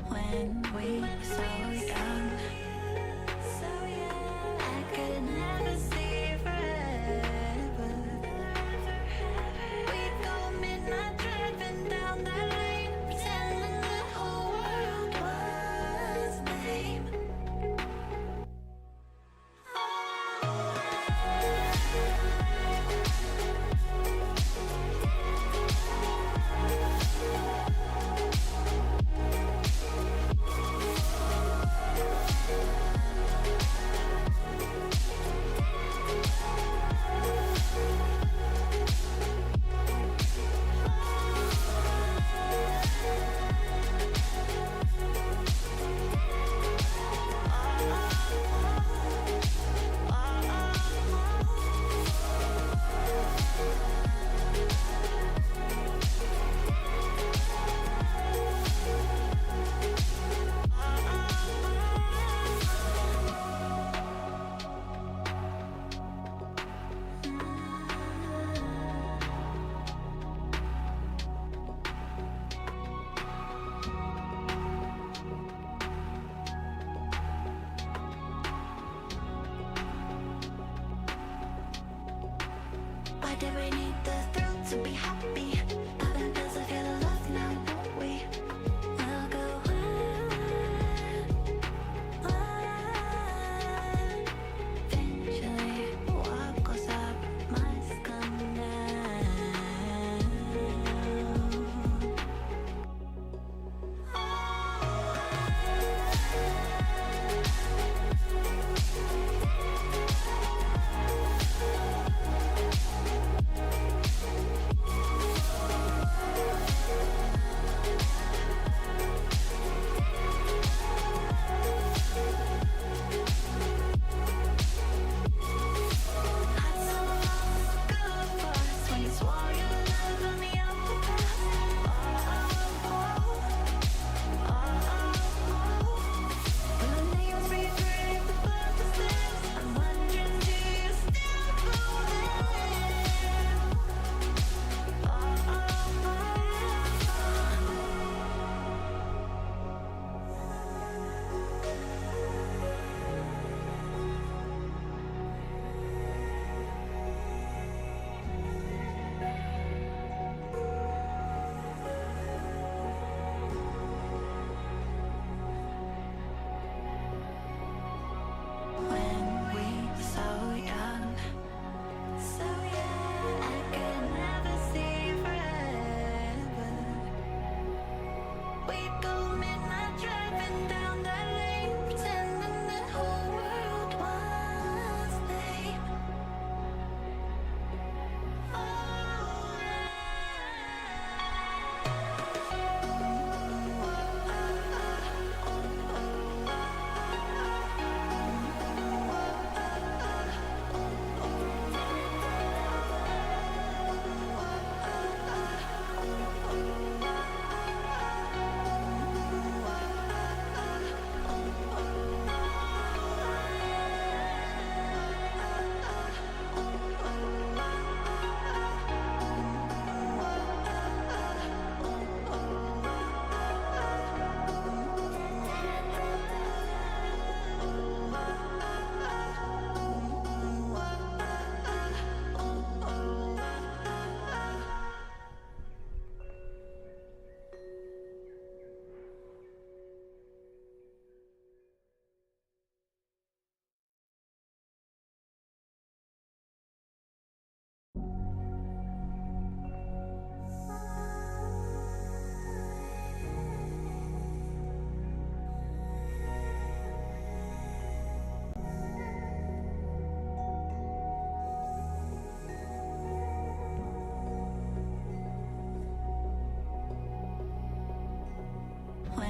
when we were so young. So young, I could never see forever. We'd go midnight driving down that lane, pretending the whole world was lame. Why did we need the thrill to be happy? Out of bills, I feel love now, don't we? We'll go on. Eventually, what goes up must come down.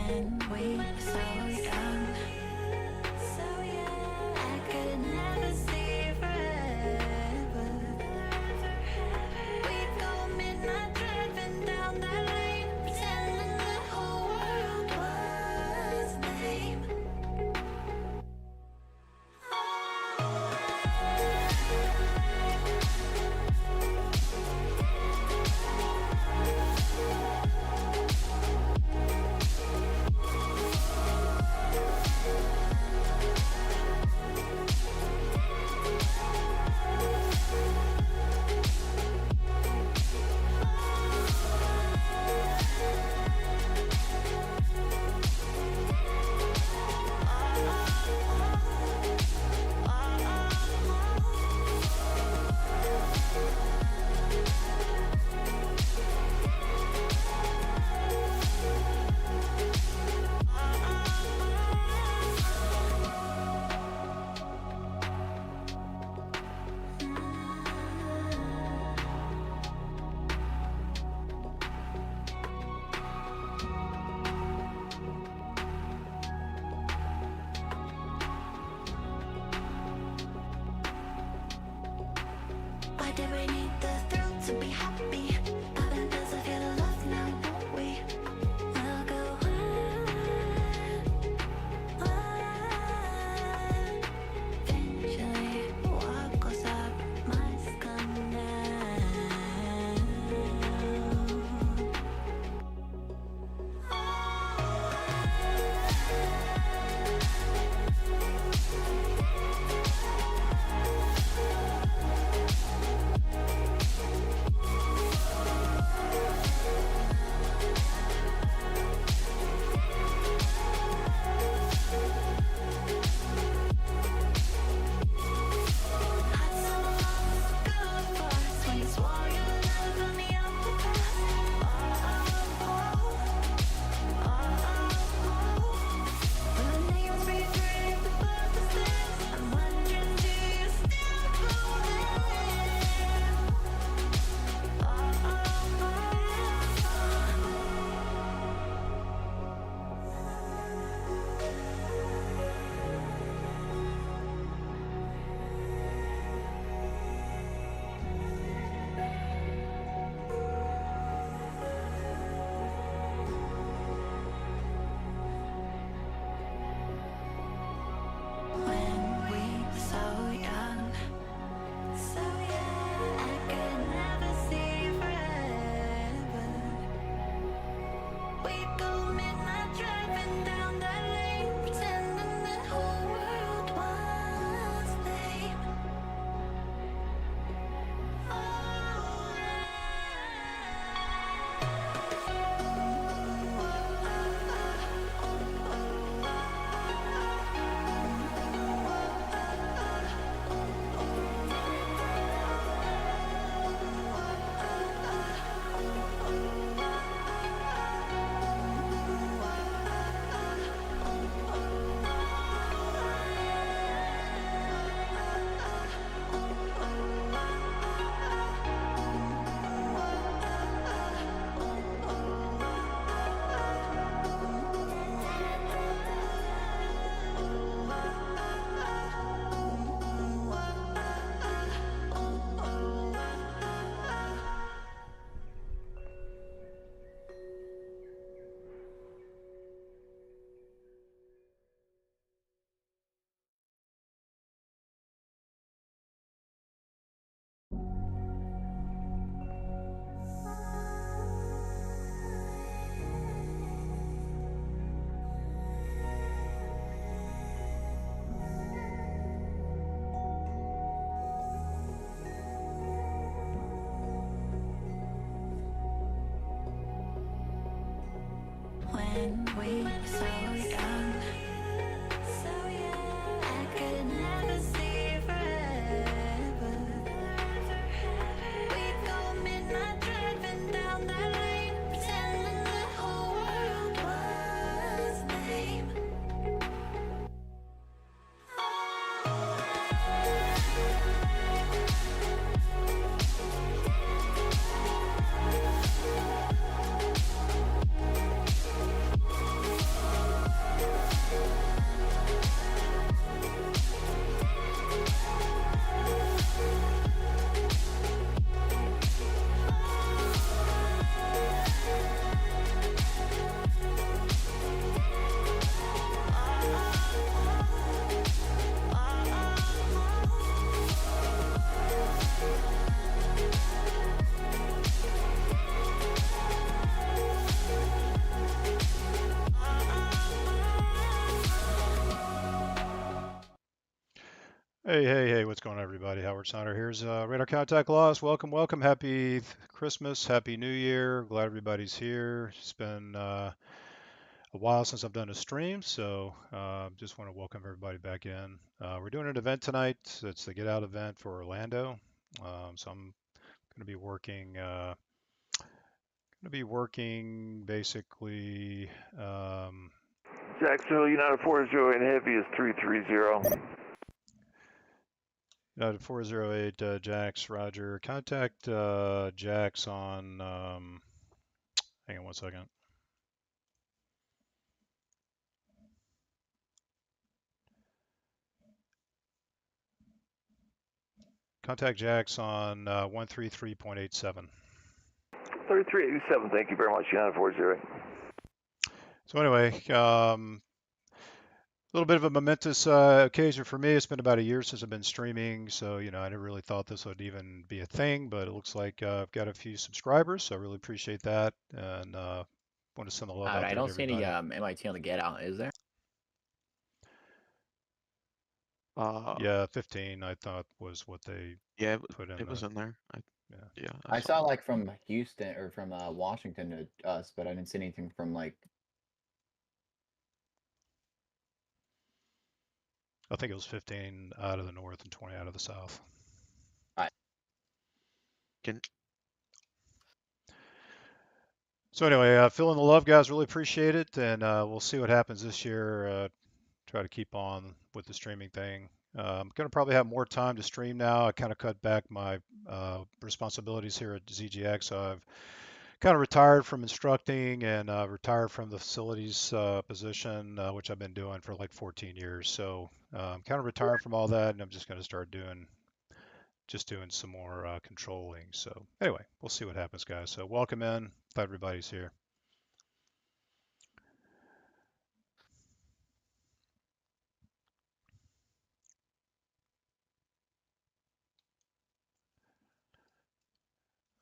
when we were so young. So yeah, I could never see forever. We'd go midnight driving down that lane, pretending the whole world was lame. Why did we need the thrill to be happy? Popping pills to feel the love now, don't we? We'll go wild. Eventually, what goes up must come down. When we were so young, so yeah, I could never see forever. We'd go midnight driving down that lane, pretending the whole world was lame. When we were so young, so yeah, I could never see forever. We'd go midnight driving down that lane, pretending the whole world was lame. Hey, what's going on, everybody? Howard Snyder here's Radar Contact Loss. Welcome. Happy Christmas, Happy New Year. Glad everybody's here. It's been a while since I've done a stream, so just want to welcome everybody back in. We're doing an event tonight. It's the Get Out event for Orlando. So I'm going to be working basically. Jacksonville United 40 and Heavy is 330. United 408 Jax, Roger. Contact Jax on. Hang on one second. Contact Jax on 133.87. 3387, thank you very much, United 40. So anyway, a little bit of a momentous occasion for me. It's been about a year since I've been streaming, so I never really thought this would even be a thing, but it looks like I've got a few subscribers, so I really appreciate that, and want to send the love out I there to don't see any everybody. MIT on the Get Out, is there? Yeah, 15 I thought was what they Yeah, put in it was the. in there. Yeah. Yeah, I saw saw it. like from Houston or from Washington to us, but I didn't see anything from like. I think it was 15 out of the north and 20 out of the south. Can So anyway, feeling the love, guys. Really appreciate it, and we'll see what happens this year. Try to keep on with the streaming thing. I'm gonna probably have more time to stream now. I kind of cut back my responsibilities here at ZJX. I've kind of retired from instructing and retired from the facilities position, which I've been doing for like 14 years. So I'm kind of retired from all that, and I'm just gonna start doing some more controlling. So anyway, we'll see what happens, guys. So welcome in. Glad everybody's here.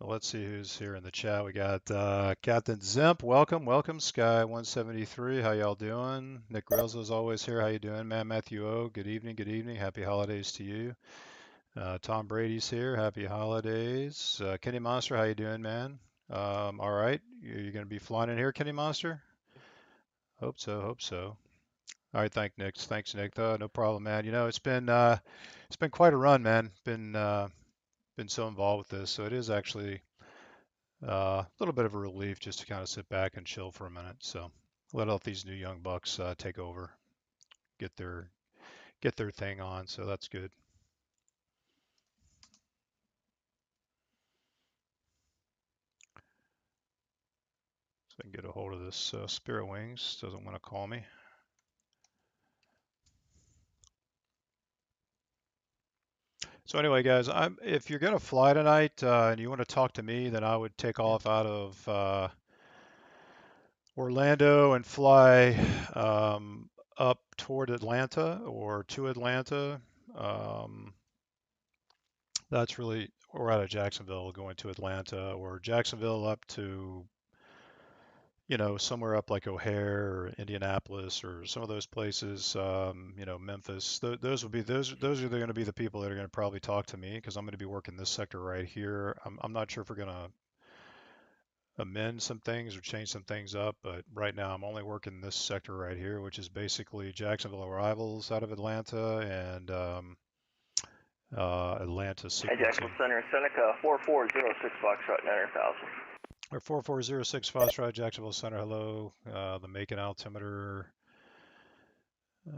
Let's see who's here in the chat. We got Captain Zimp. Welcome. Sky 173. How y'all doing? Nick Grelzo's always here. How you doing, man? Matthew O. Good evening. Happy holidays to you. Tom Brady's here. Happy holidays. Kenny Monster, how you doing, man? All right. You're gonna be flying in here, Kenny Monster? Hope so. All right, Thanks, Nick. No problem, man. It's been quite a run, man. Been so involved with this, so it is actually a little bit of a relief just to kind of sit back and chill for a minute. So let out these new young bucks take over, get their get their thing on. So that's good. So I can get a hold of this Spirit Wings. Doesn't want to call me. So anyway, guys, if you're gonna fly tonight and you want to talk to me, then I would take off out of Orlando and fly up toward Atlanta or to Atlanta. Um, that's really, or out of Jacksonville going to Atlanta, or Jacksonville up to, somewhere up like O'Hare or Indianapolis or some of those places, Memphis. Those are going to be the people that are going to probably talk to me because I'm going to be working this sector right here. I'm not sure if we're going to amend some things or change some things up, but right now I'm only working this sector right here, which is basically Jacksonville arrivals out of Atlanta and Atlanta Hey, Jacksonville sequencing. Center, Seneca 4406 Foxtrot 900,000. Or 4406 Foxtrot, Jacksonville Center. Hello. The Macon altimeter.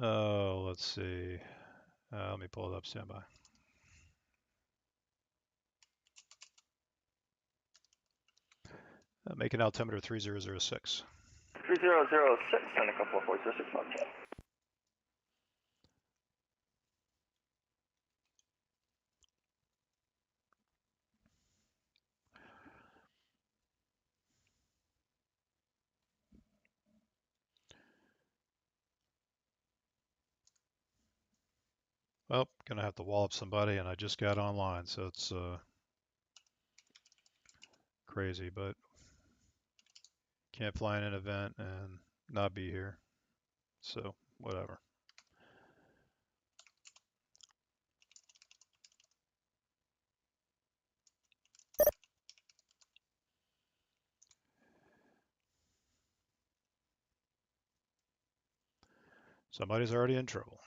Oh, let's see. Let me pull it up. Stand by. Macon altimeter 3006. 3006 Seneca 4406 Foxtrot. Well, gonna have to wallop somebody, and I just got online, so it's crazy, but can't fly in an event and not be here. So whatever. Somebody's already in trouble.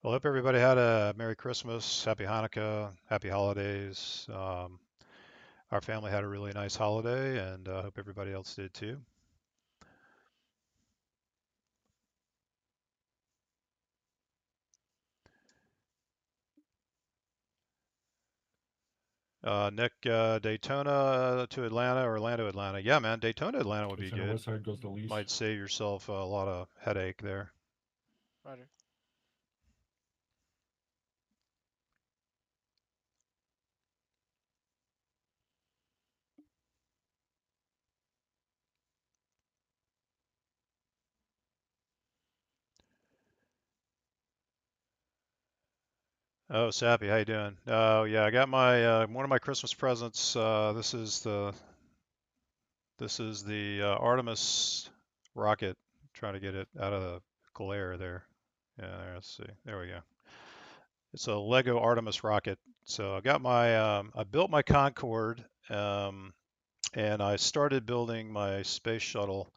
Well, hope everybody had a Merry Christmas, Happy Hanukkah, Happy Holidays. Our family had a really nice holiday, and I hope everybody else did too. Nick, Daytona to Atlanta or Atlanta to Atlanta? Yeah, man, Daytona to Atlanta would be Daytona good. West Side goes to lease. Might save yourself a lot of headache there. Roger. Oh, Sappy, how you doing? Oh, yeah, I got my one of my Christmas presents. This is the Artemis rocket. Trying to get it out of the glare there. Yeah, let's see. There we go. It's a Lego Artemis rocket. So I got I built my Concorde, and I started building my space shuttle.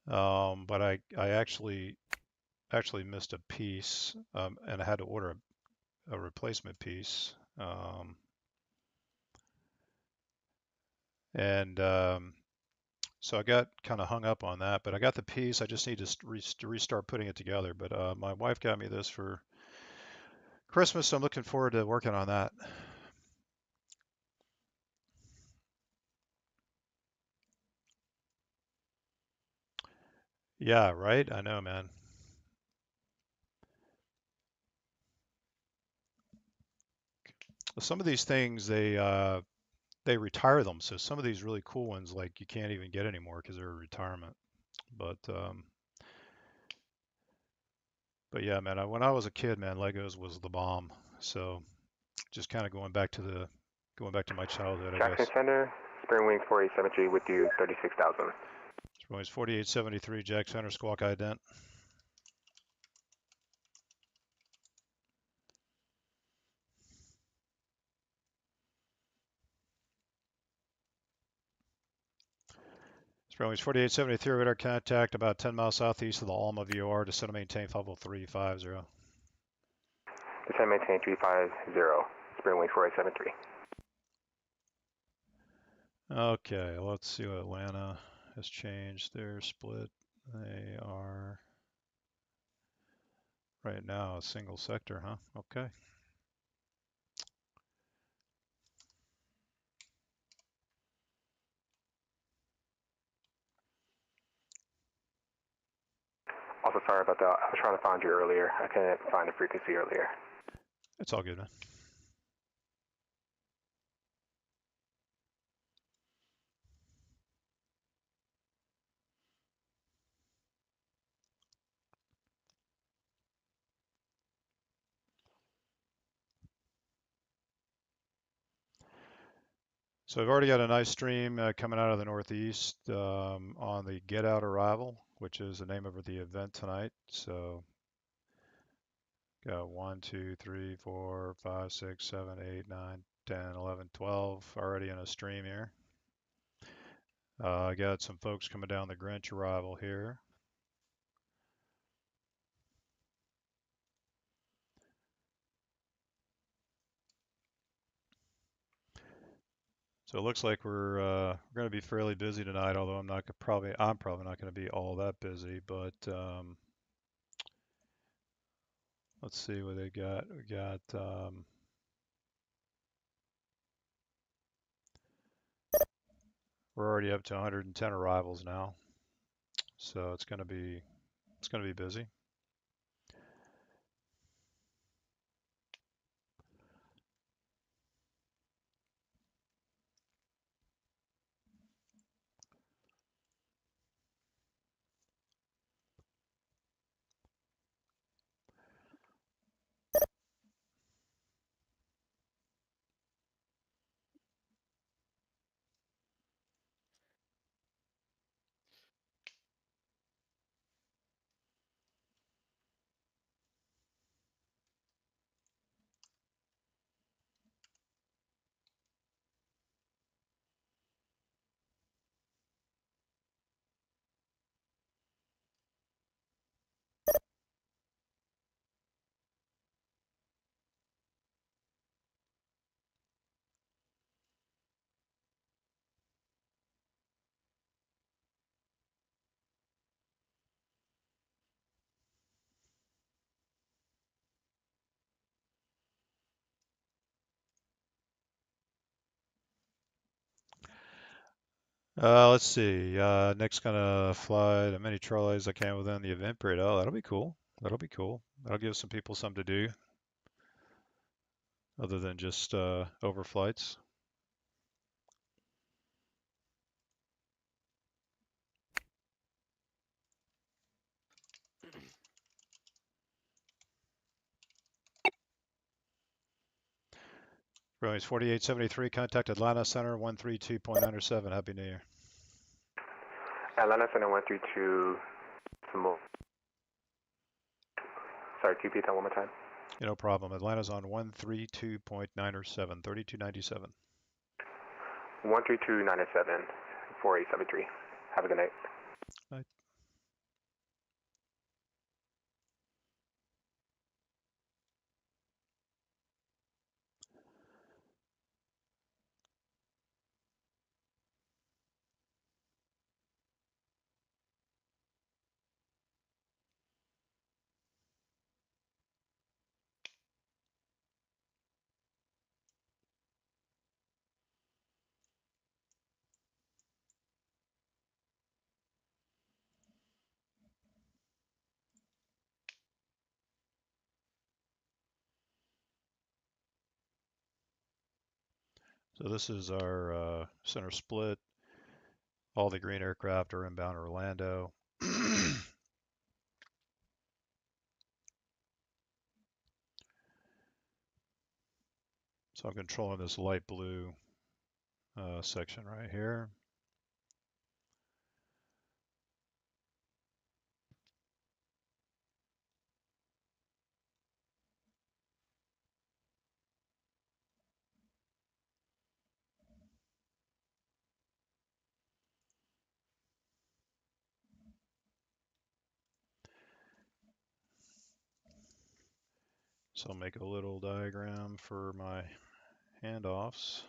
But I actually missed a piece, and I had to order a replacement piece. And So I got kind of hung up on that, but I got the piece. I just need to restart putting it together. But my wife got me this for Christmas, so I'm looking forward to working on that. Yeah, right? I know, man. Some of these things they retire them, so some of these really cool ones like you can't even get anymore because they're a retirement. But yeah, man, when I was a kid, man, Legos was the bomb. So just kind of going back to my childhood, I Jackson guess. Center, Spring Wings 4873 with you, 36,000. Spring Wings 4873, Jack Center, Squawk Ident. Spring Wings 4873, radar contact about 10 miles southeast of the Alma VOR, descend and maintain 50350. Descend maintain 350, Spring Wings 4873. Okay, let's see what Atlanta has changed. Their split. They are right now a single sector, huh? Okay. Also, sorry about that. I was trying to find you earlier. I couldn't find the frequency earlier. It's all good, man. So I've already got a nice stream coming out of the Northeast on the Get Out Arrival, which is the name of the event tonight. So got 1, 2, 3, 4, 5, 6, 7, 8, 9, 10, 11, 12 already in a stream here. I got some folks coming down the Grinch Arrival here. So it looks like we're going to be fairly busy tonight, although I'm probably not going to be all that busy. But let's see what they got. We got we're already up to 110 arrivals now, so it's going to be busy. Let's see. Nick's gonna fly the many trolleys I can within the event period. Oh, that'll be cool. That'll be cool. That'll give some people something to do other than just overflights. Rowings 4873, contact Atlanta Center 132.97. Happy New Year. Atlanta Center 132. Some more. Sorry, can you repeat that one more time? Yeah, no problem. Atlanta's on 132.97, 3297. 13297 4873. Have a good night. Night. So this is our center split. All the green aircraft are inbound Orlando. So I'm controlling this light blue section right here. So I'll make a little diagram for my handoffs.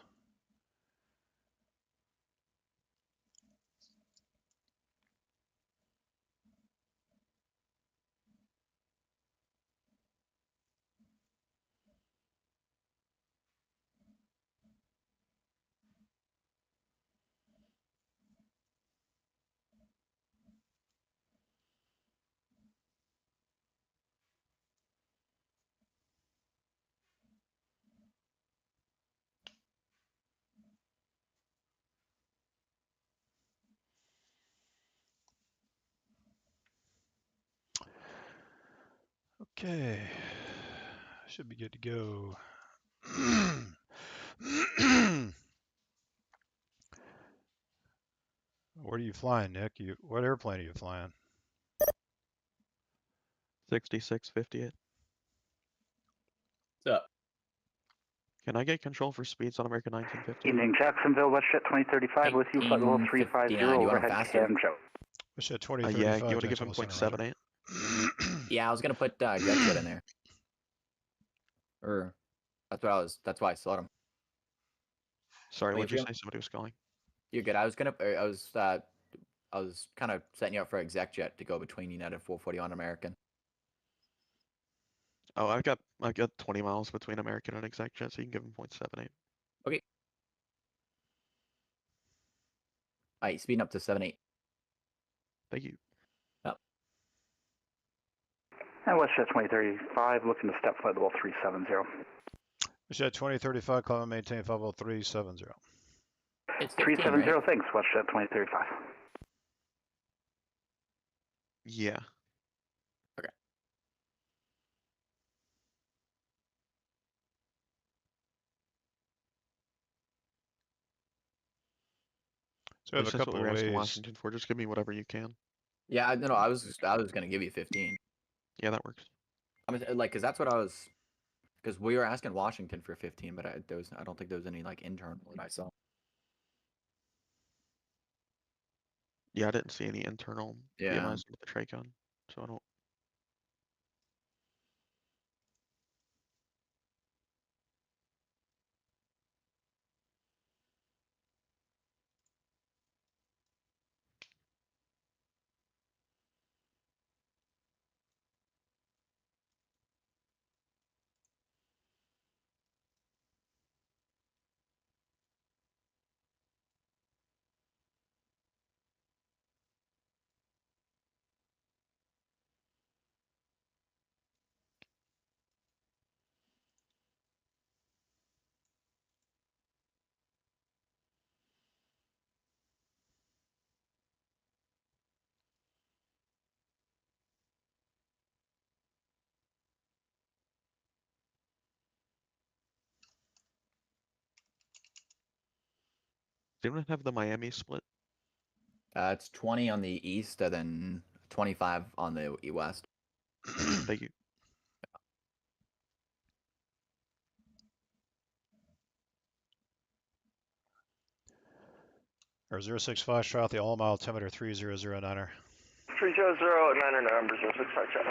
Okay, should be good to go. Where are you flying, Nick? What airplane are you flying? 6658. What's up? Can I get control for speeds on American 1950? Evening, Jacksonville, WestJet 2035 with you, flight level 350, 1859, you want 'em overhead faster? Camjo. What's that, Yeah, 2035? you want to give him Jacksonville Center, right? 0.78? Yeah, I was gonna put GetJet in there. Or that's why I slowed him. Sorry, Wait, what'd you Jim? say? Somebody was calling. You're good. I was kind of setting you up for ExecJet to go between United 440 on American. Oh, I've got 20 miles between American and ExecJet, so you can give him 0.78. Okay. Alright, speeding up to 78. Thank you. Yep. And WestJet 2035 looking to step flight level 370. WestJet 2035, climb and maintain 50370. It's 15, 370, right? thanks, WestJet 2035. Yeah. Okay. So we have This a is what couple we're of asking ways. Washington for. Just give me whatever you can. Yeah, no, I was gonna give you 15. Yeah, that works. I mean, like, cause that's what I was. Because we were asking Washington for 15, but I don't think there was any like internal that I saw. Yeah, I didn't see any internal Yeah. VMIs with the Tracon, so I don't. Does anyone have the Miami split? It's 20 on the east and then 25 on the west. Thank you. Or 06 Foxtrot, the all-mile altimeter 3009er. 300 9er number 065 check.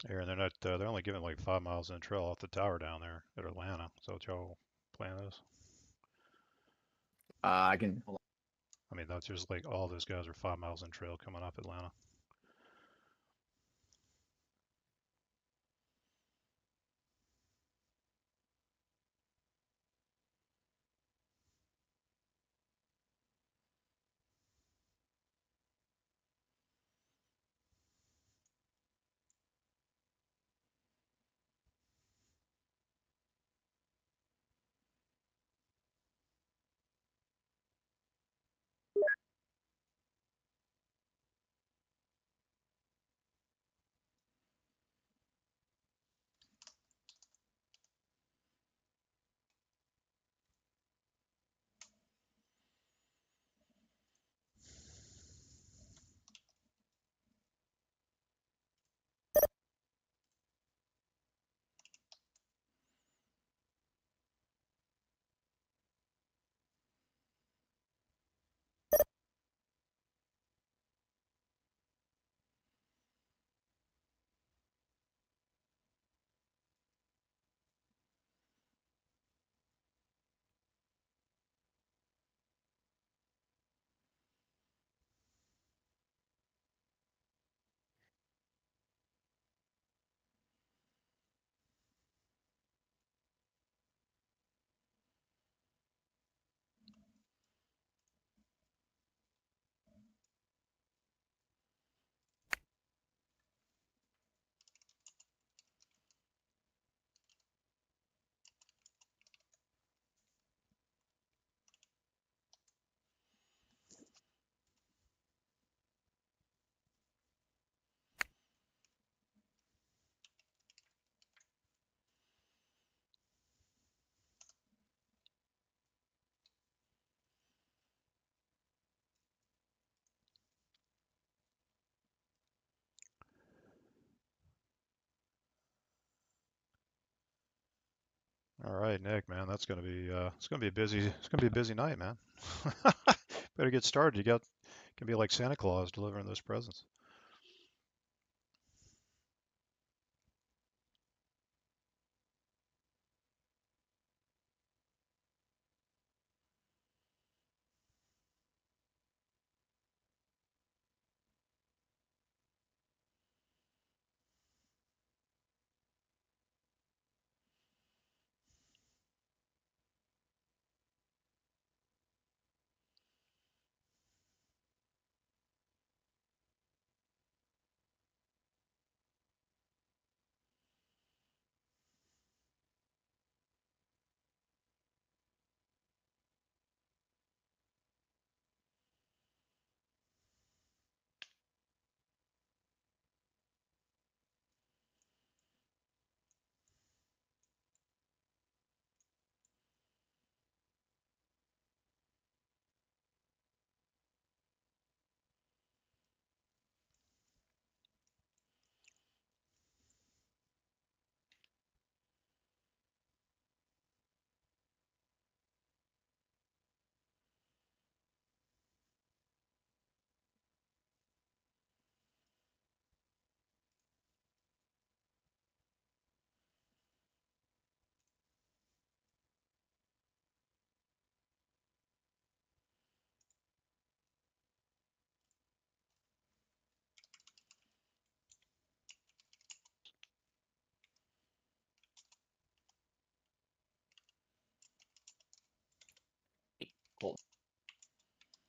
Here, and they're not. They're only giving like 5 miles in trail off the tower down there at Atlanta. So y'all plan this? I can. Hold I mean, that's just like all those guys are 5 miles in trail coming up Atlanta. All right, Nick, man, that's gonna be it's gonna be a busy night, man. Better get started. You got can be like Santa Claus delivering those presents.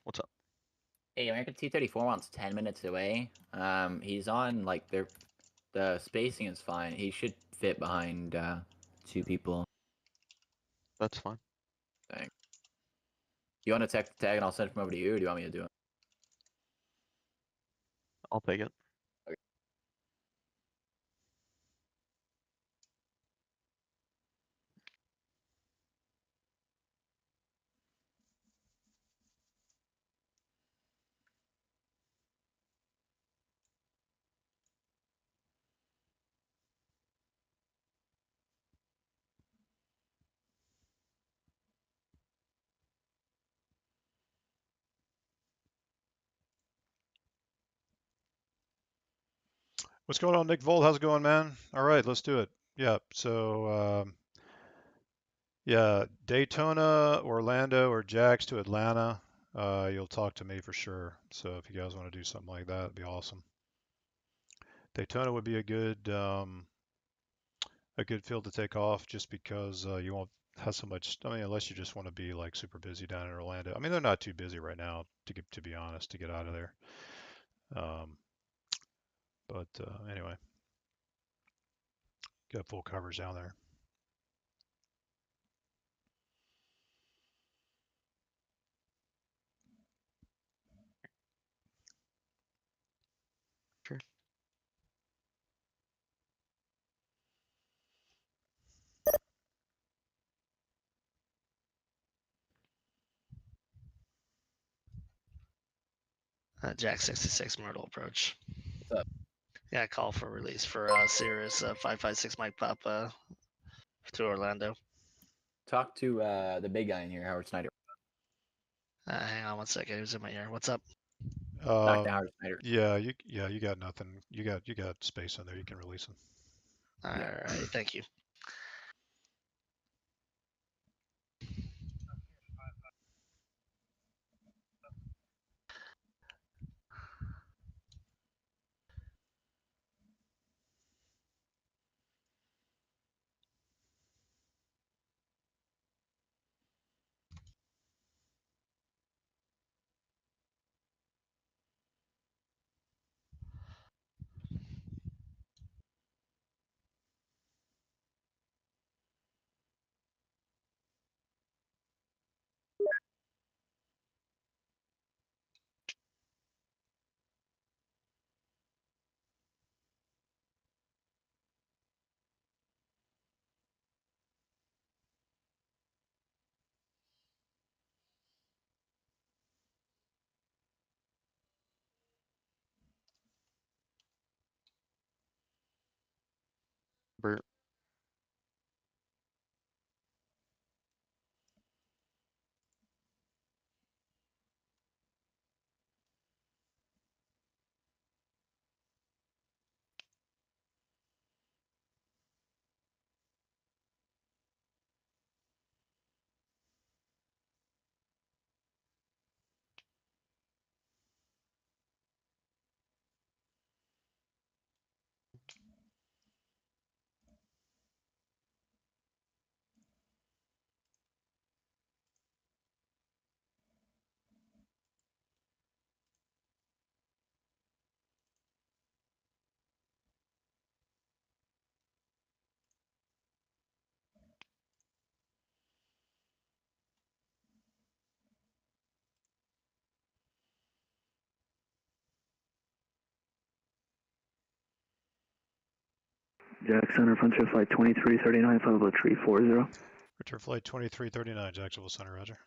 What's up? Hey, American T-34 wants 10 minutes away. He's on like the spacing is fine. He should fit behind 2 people. That's fine. Thanks. You want to tag the tag and I'll send him over to you, or do you want me to do it? I'll take it. What's going on, Nick Volt? How's it going, man? All right, let's do it. Yeah. So, yeah, Daytona, Orlando, or Jax to Atlanta. You'll talk to me for sure. So if you guys want to do something like that, it'd be awesome. Daytona would be a good field to take off, just because you won't have so much. I mean, unless you just want to be like super busy down in Orlando. I mean, they're not too busy right now, to be honest, to get out of there. But anyway, got full coverage down there. Sure. Jack 66 Myrtle approach. What's up? Yeah, call for release for Cirrus 556 Mike Papa to Orlando. Talk to the big guy in here, Howard Snyder. Hang on one second. Who's in my ear? What's up? Back to Howard Snyder. Yeah, you got nothing. You got space in there. You can release them. All right, thank you. Bert. Jack Center, Frontier Flight 2339, Flight level 340. Return flight 2339, Jacksonville Center, Roger.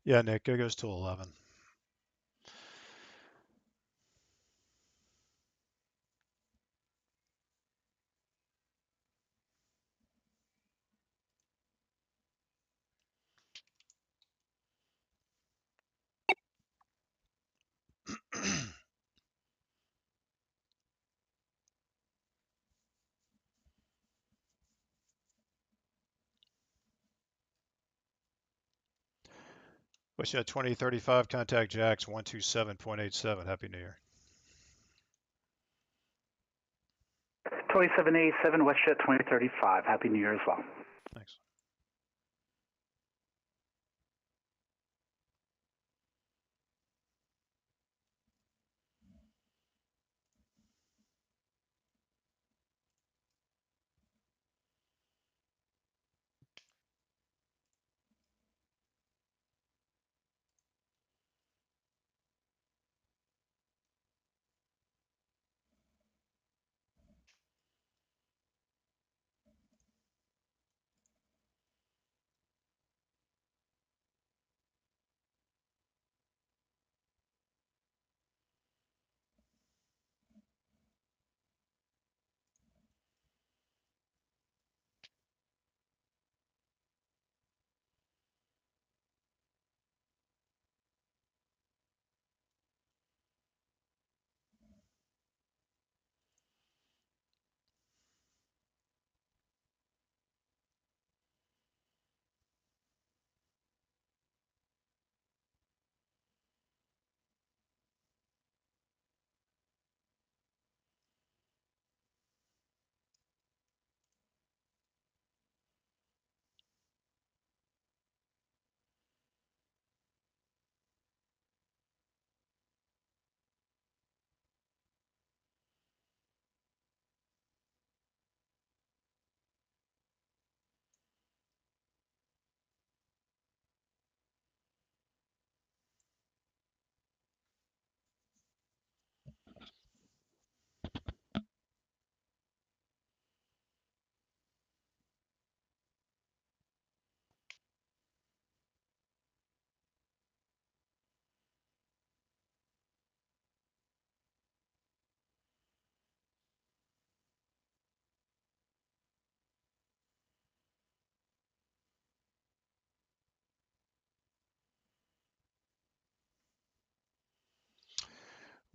Yeah, Nick, it goes to 11. WestJet 2035, contact Jax 127.87. Happy New Year. 2787 WestJet 2035. Happy New Year as well. Thanks.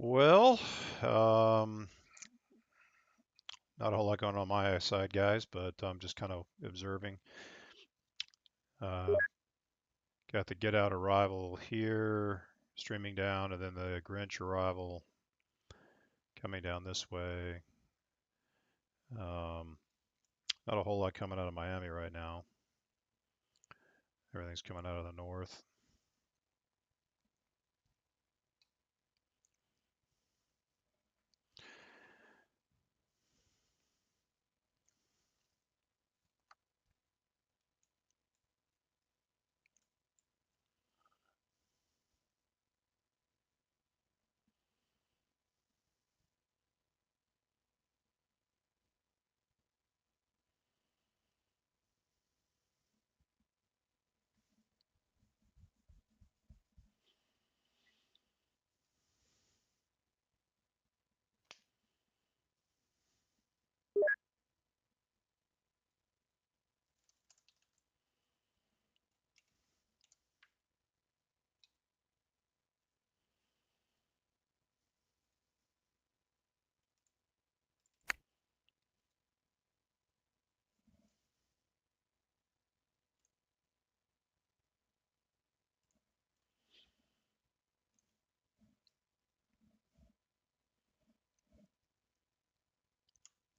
Well, not a whole lot going on my side, guys, but I'm just kind of observing. Got the get out arrival here, streaming down, and then the Grinch arrival coming down this way. Not a whole lot coming out of Miami right now. Everything's coming out of the north.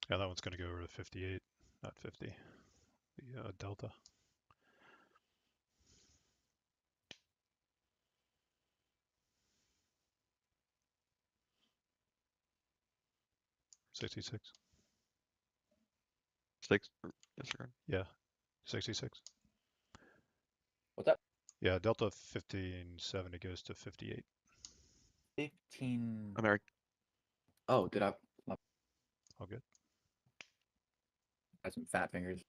Yeah, that one's going to go over to 58, not 50. The Delta. $66. 6. Disregard. Yeah, 66. What's up? Yeah, Delta 1570 goes to 58. 15. American. Oh, did I? All good. Got some fat fingers.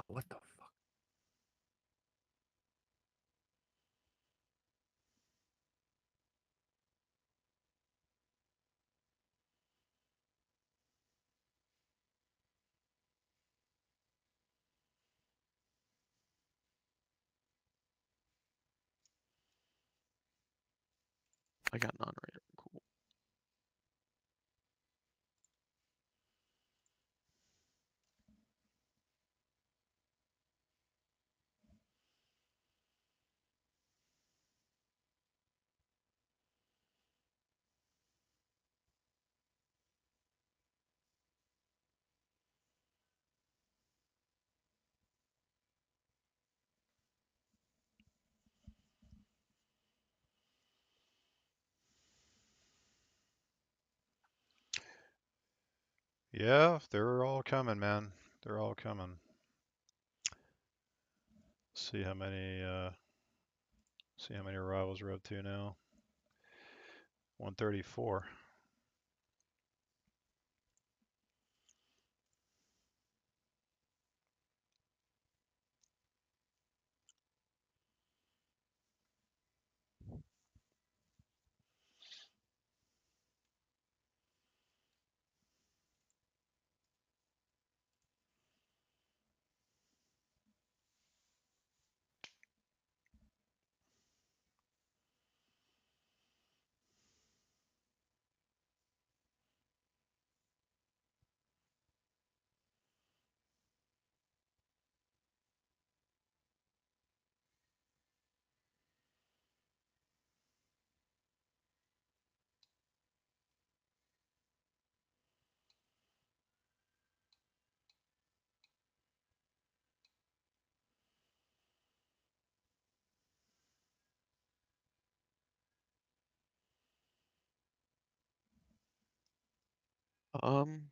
What the fuck? I got non-radar. Cool. Yeah, they're all coming, man. They're all coming. See how many arrivals we're up to now. 134. Um,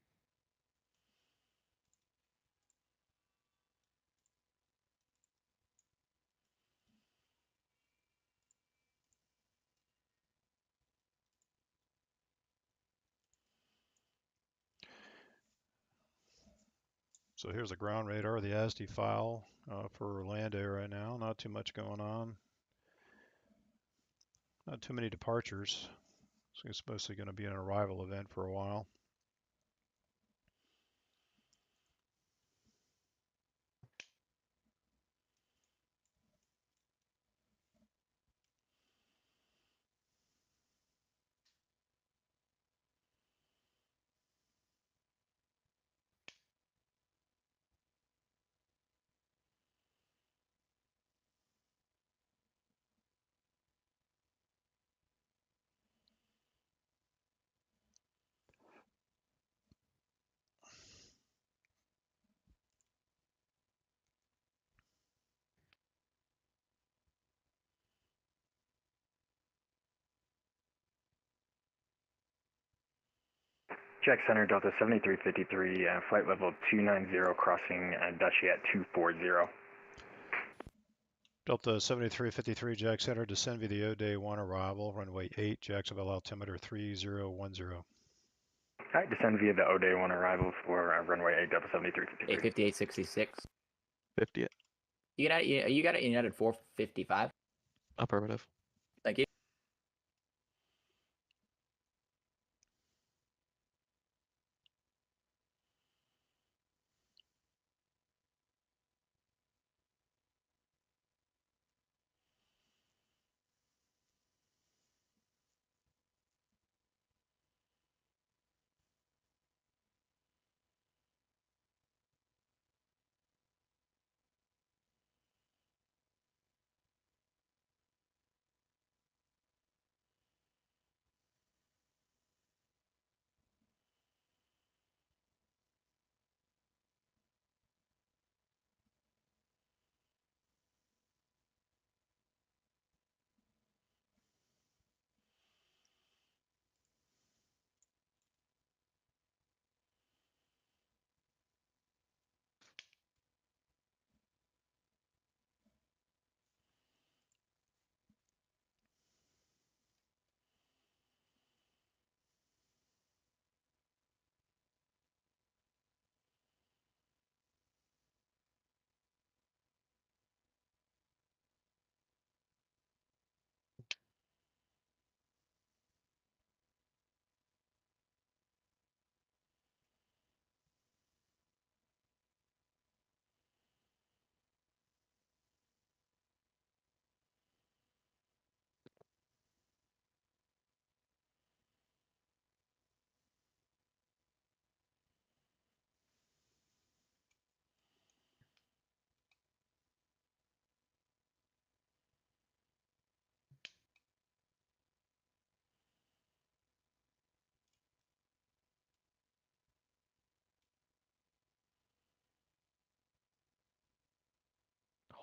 So here's the ground radar, the ASDI file for Orlando right now. Not too much going on. Not too many departures. So it's mostly going to be an arrival event for a while. Jack Center, Delta 7353, flight level 290, crossing Dutchy at 240. Delta 7353 Jack Center, descend via the O-Day 1 arrival, runway 8, Jacksonville altimeter 3010. Alright, descend via the O-Day 1 arrival for runway 8, Delta 7353. 858.66. 50 it. You got it United 455. Affirmative. Thank you.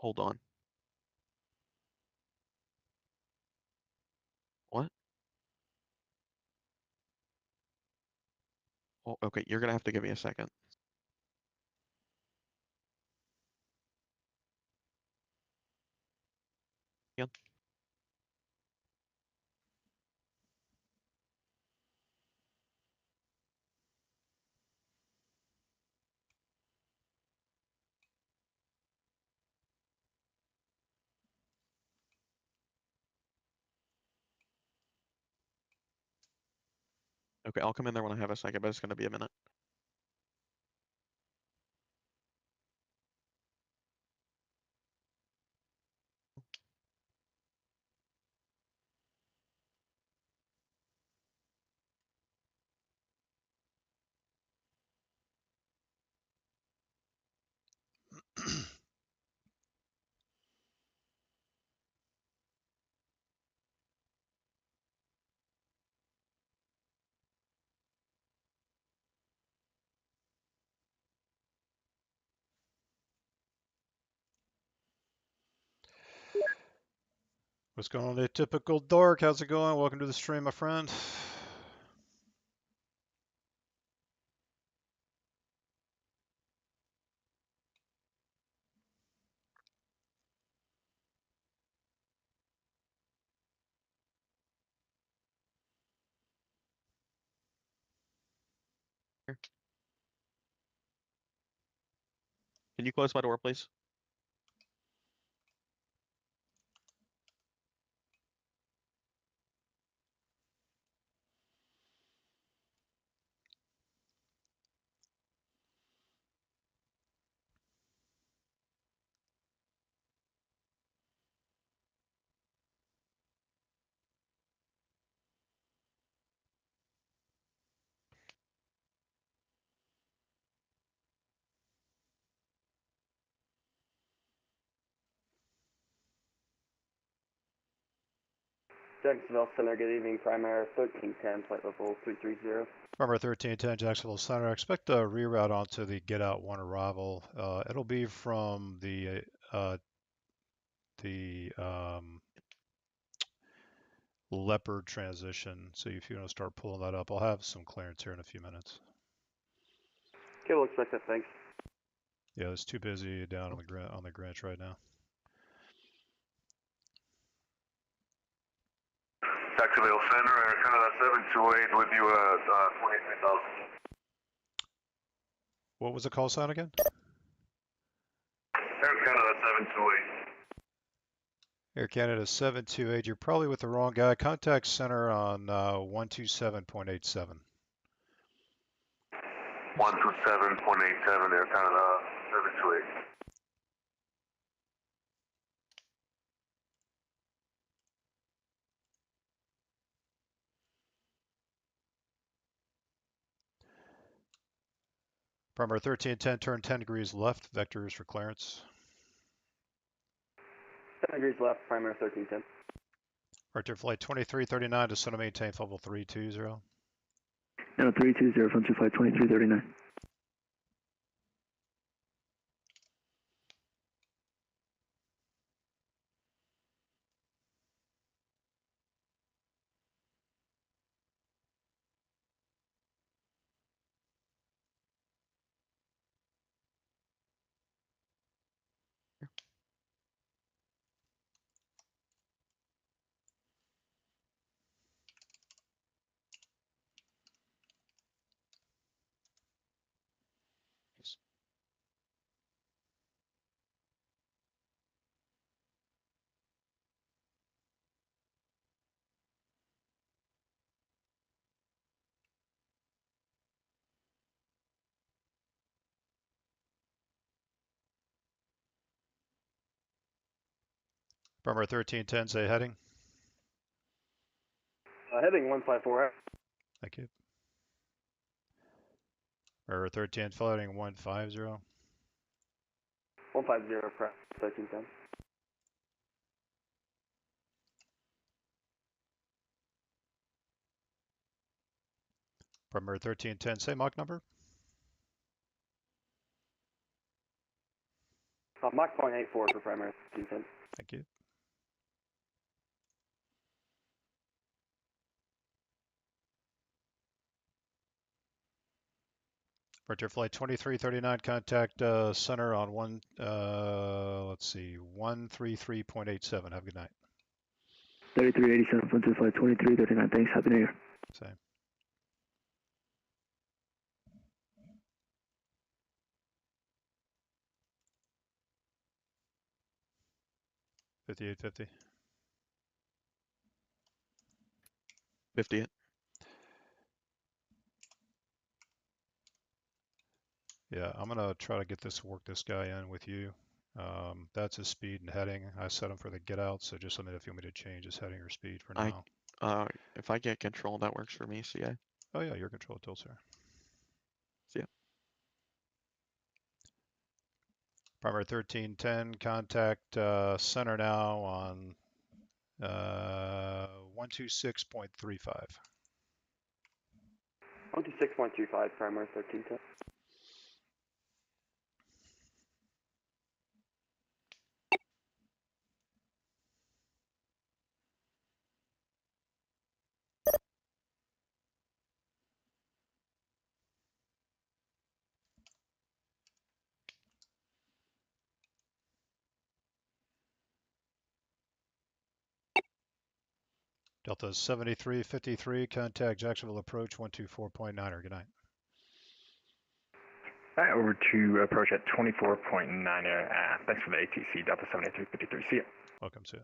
Hold on. What? Oh, okay, you're gonna have to give me a second. Yep. Okay, I'll come in there when I have a second, but it's gonna be a minute. What's going on, Atypical Dork? How's it going? Welcome to the stream, my friend. Here. Can you close my door, please? Jacksonville Center, good evening. Primary 1310, flight level 330. Farmer 1310, Jacksonville Center. I expect a reroute onto the get out one arrival. It'll be from the Leopard transition. So if you want to start pulling that up, I'll have some clearance here in a few minutes. Okay, we'll expect that, thanks. Yeah, it's too busy down on the Greenwich right now. Jacksonville Center, Air Canada 728 with you at 23,000. What was the call sign again? Air Canada 728. Air Canada 728. You're probably with the wrong guy. Contact center on 127.87. 127.87, Air Canada 728. Primary 1310, turn 10 degrees left. Vectors for clearance. 10 degrees left, primary 1310. Arctic flight 2339 to center maintain level 320. No, 320, frontier flight 2339. Primary 1310, say heading. Heading 154. Thank you. Primary 13 floating 150. 150, 1310. Primary 1310, say Mach number. Mach 0.84 for primary 1310. Thank you. Frontier Flight 2339, contact center on let's see, 133.87. Have a good night. 3387, Frontier Flight 2339. Thanks. Happy New Year. Same. $58.50. 50 it. Yeah, I'm gonna try to get work this guy in with you. That's his speed and heading. I set him for the get out, so just let me know if you want me to change his heading or speed for now. If I get control, that works for me, CA. Oh yeah, your control tilt, sir. See ya. Primary 1310, contact center now on 126.35. 126.35, primary 1310. Delta 7353, contact Jacksonville approach 124.9. Good night. All right, over to approach at 24.9. Thanks for the ATC, Delta 7353. See ya. Welcome, see ya.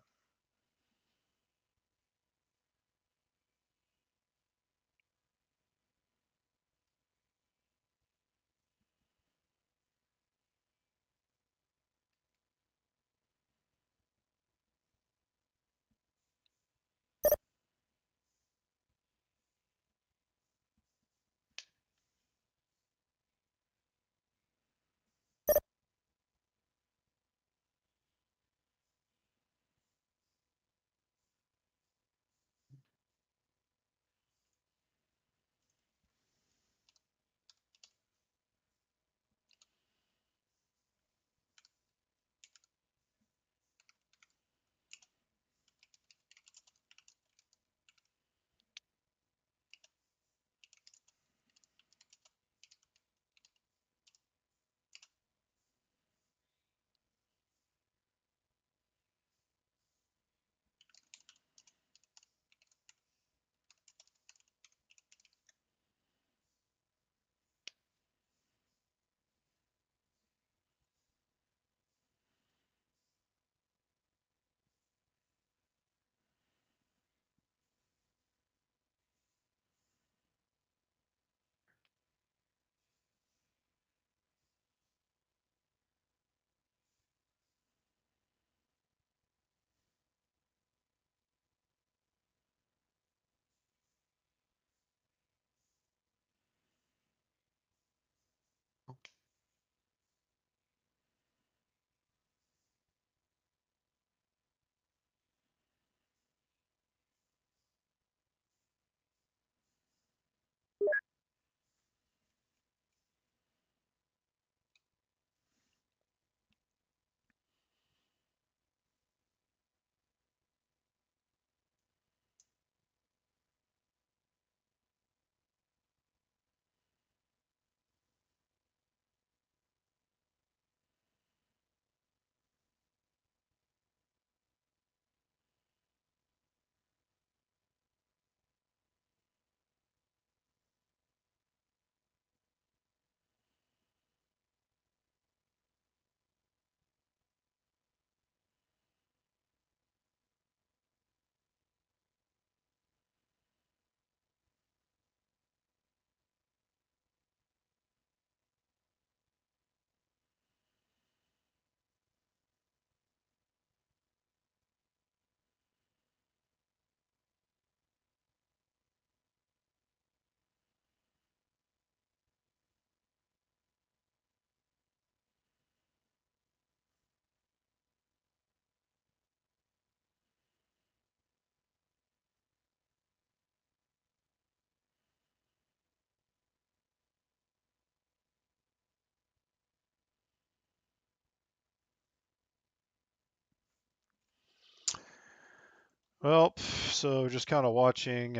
Well, so just kind of watching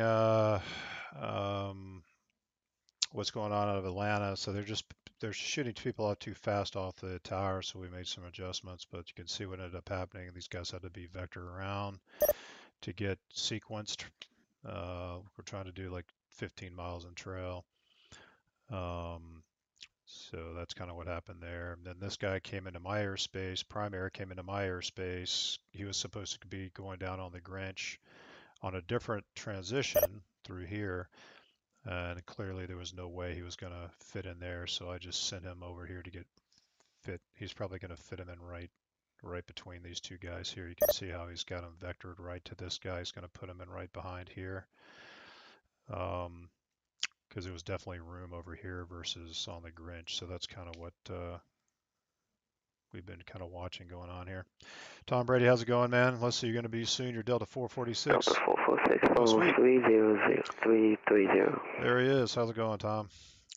what's going on out of Atlanta. So they're shooting people out too fast off the tower, so we made some adjustments. But you can see what ended up happening. These guys had to be vectored around to get sequenced. We're trying to do like 15 miles in trail. So that's kind of what happened there. And then this guy came into my airspace. Prime Air came into my airspace. He was supposed to be going down on the Grinch on a different transition through here. And clearly there was no way he was going to fit in there. So I just sent him over here to get fit. He's probably going to fit him in right between these two guys here. You can see how he's got him vectored right to this guy. He's going to put him in right behind here. Because there was definitely room over here versus on the Grinch. So that's kind of what we've been kind of watching going on here. Tom Brady, how's it going, man? Let's see, you're going to be soon. You're Delta 446. Delta 446, Oh, sweet. 300, There he is. How's it going, Tom?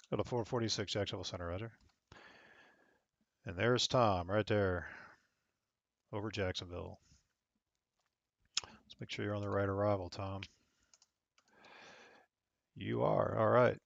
Delta 446, Jacksonville Center, Roger. And there's Tom right there over Jacksonville. Let's make sure you're on the right arrival, Tom. You are. All right.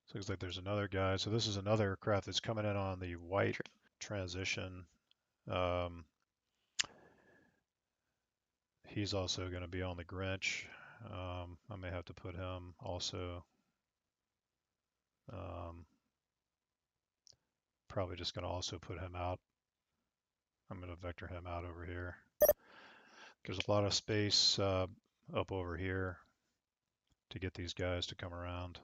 So looks like there's another guy. So this is another aircraft that's coming in on the white transition. He's also going to be on the Grinch. I may have to put him also. Probably just going to also put him out. I'm going to vector him out over here. There's a lot of space up over here to get these guys to come around.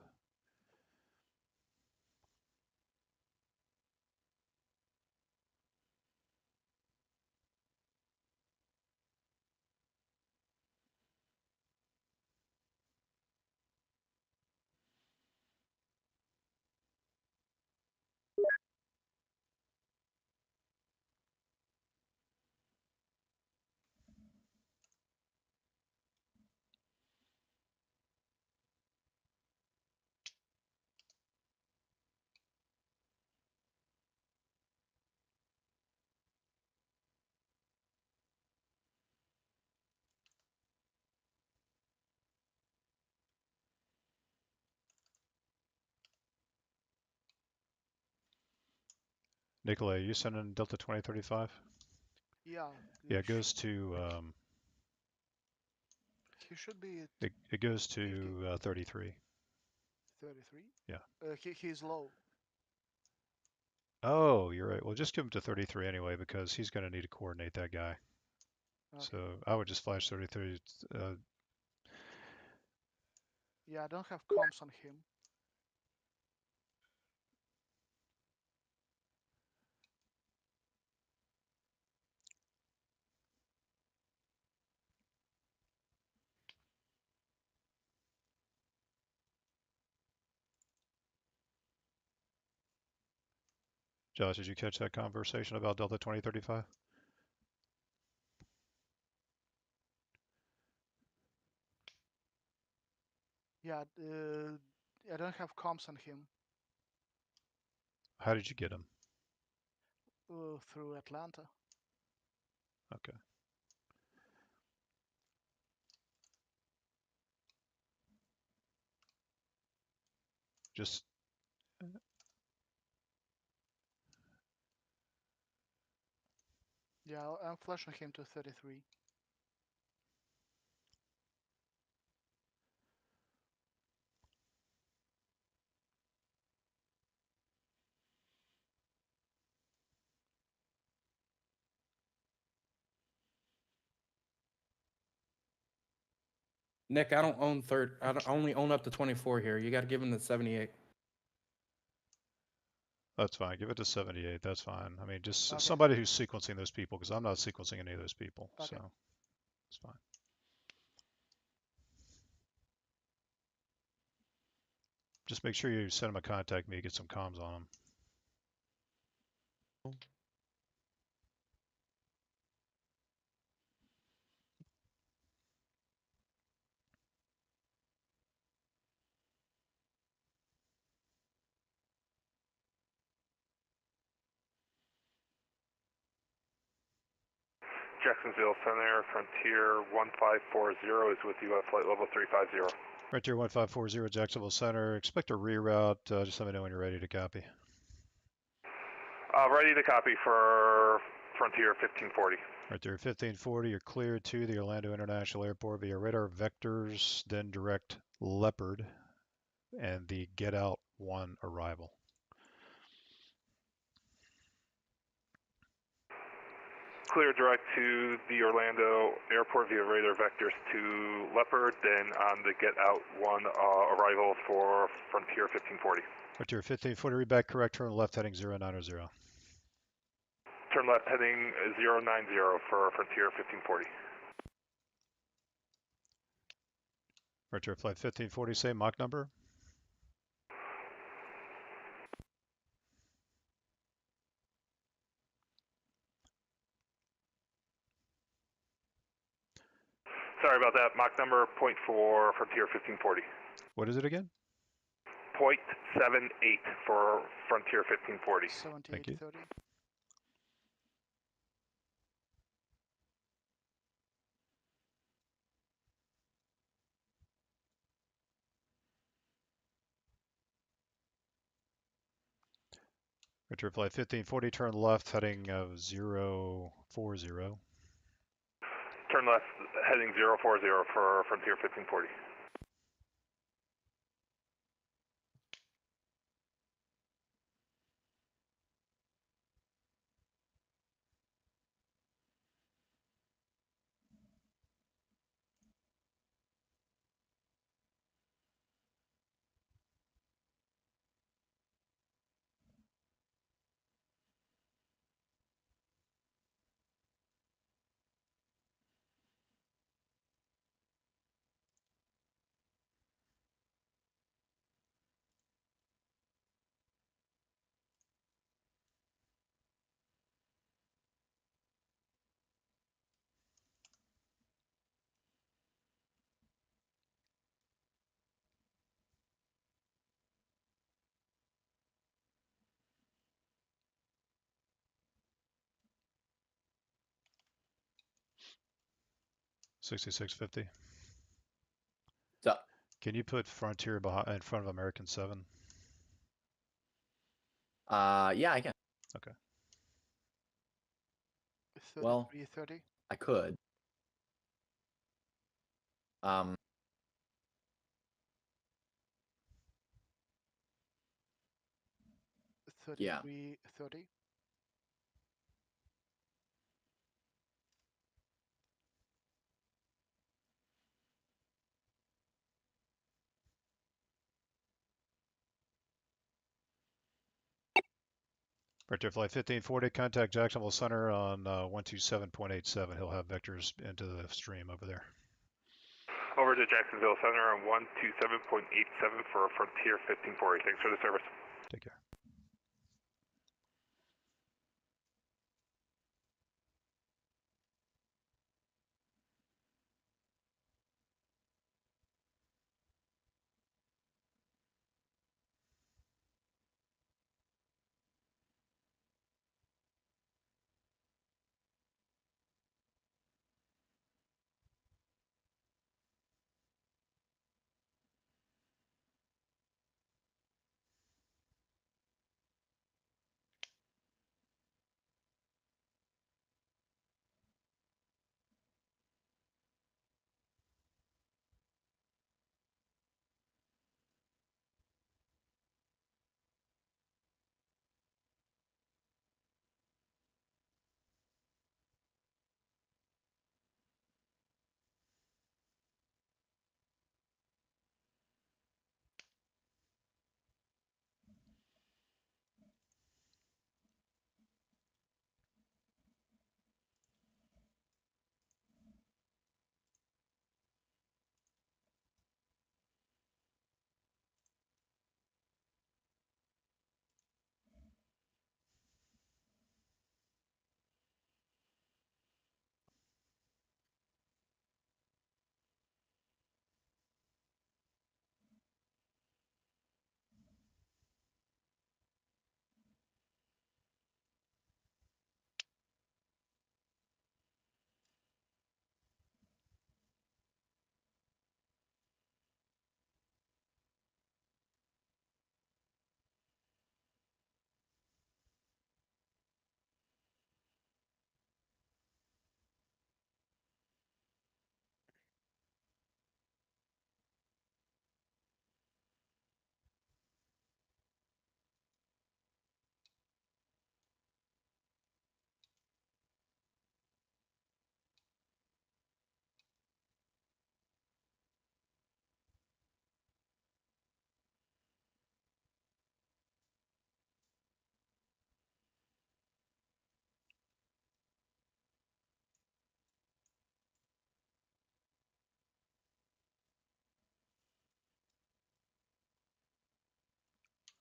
Nikolay, you sending Delta 2035? Yeah. Yeah, it goes to He should be at it goes to 33. 33. Yeah. He's low. Oh, you're right. Well, just give him to 33 anyway because he's going to need to coordinate that guy. Okay. So I would just flash 33. Yeah, I don't have comms on him. Josh, did you catch that conversation about Delta 2035? Yeah, I don't have comms on him. How did you get him? Through Atlanta. Okay. Just Yeah, I'm flashing him to 33. Nick, I don't own third. I only own up to 24 here. You got to give him the 78. That's fine. Give it to 78. That's fine. I mean, just Okay. somebody who's sequencing those people, because I'm not sequencing any of those people. Okay. So it's fine. Just make sure you send them a contact me, get some comms on them. Jacksonville Center, Frontier 1540 is with you at flight level 350. Frontier 1540 Jacksonville Center. Expect a reroute. Just let me know when you're ready to copy. Ready to copy for Frontier 1540. Frontier 1540, you're cleared to the Orlando International Airport via radar vectors, then direct Leopard, and the Get Out 1 arrival. Clear direct to the Orlando Airport via radar vectors to Leopard, then on the Get Out 1 arrival for Frontier 1540. Frontier 1540, read back correct, turn left heading 090. Turn left heading 090 for Frontier 1540. Frontier flight 1540, same Mach number. Sorry about that. Mach number 0.4 Frontier 1540. What is it again? 0.78 for Frontier 1540. 7830. Frontier flight 1540, turn left heading 040. Turn left heading 040 for Frontier 1540. $66.50. So, Can you put Frontier behind, in front of American 7? yeah, I can. Okay. Well, 3330. I could. Yeah. 3330. Frontier flight 1540, contact Jacksonville Center on 127.87. He'll have vectors into the stream over there. Over to Jacksonville Center on 127.87 for Frontier 1540. Thanks for the service. Take care.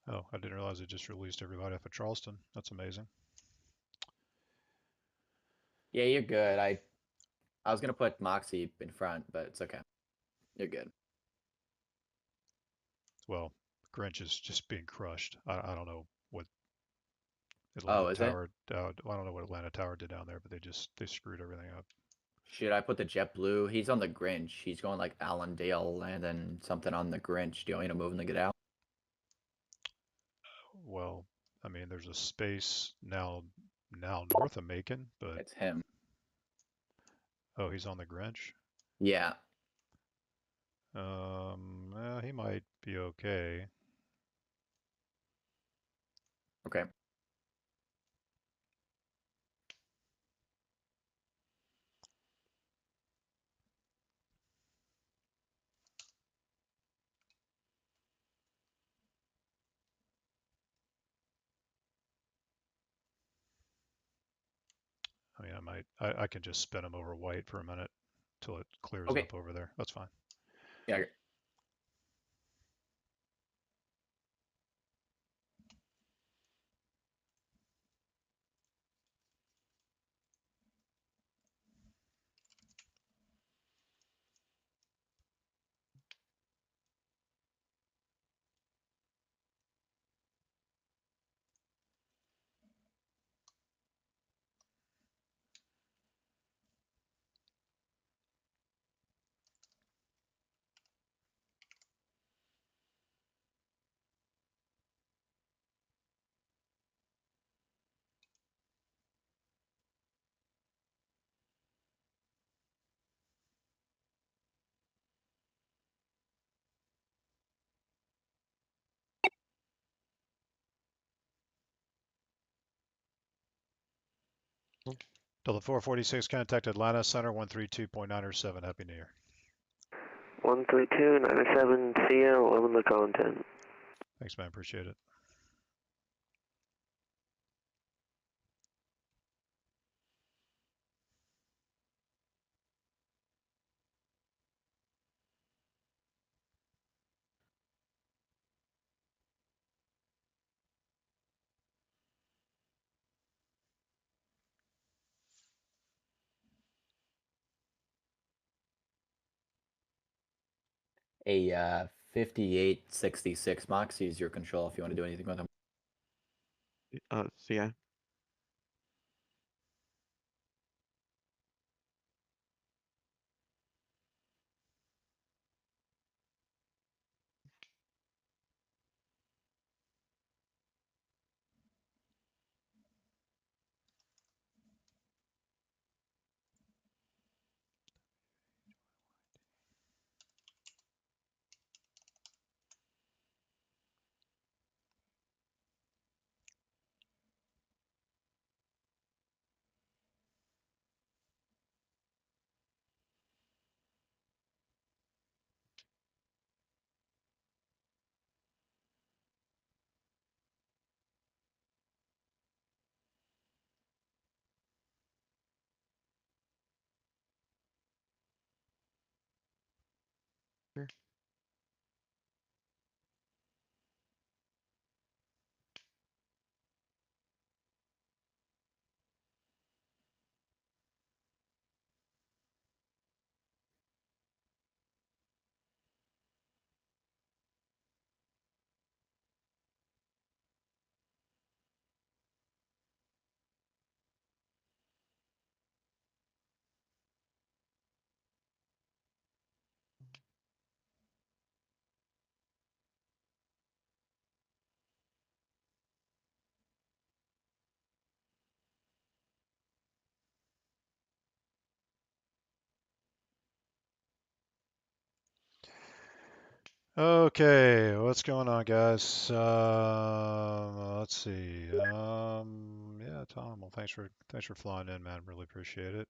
Oh, I didn't realize they just released everybody off of Charleston. That's amazing. Yeah, you're good. I was gonna put Moxie in front, but it's okay. You're good. Well, Grinch is just being crushed. I don't know what Oh, Atlanta is it? Tower. I don't know what Atlanta Tower did down there, but they screwed everything up. Should I put the JetBlue? He's on the Grinch. He's going like Allendale and then something on the Grinch. Do you want me to move him to get out? Well, I mean, there's a space now north of Macon, but It's him. oh, he's on the Grinch. Yeah. He might be okay. Okay. I mean, I can just spin him over white for a minute till it clears Okay. up over there. That's fine. Yeah. Delta 446, contact Atlanta Center 132.907. Happy New Year. 132.907 CL, 11 the content. Thanks, man. Appreciate it. A 5866 Moxie is your control if you want to do anything with him. CI. Sure. Okay, what's going on, guys? Let's see. Yeah, Tom. Well, thanks for flying in, man. Really appreciate it.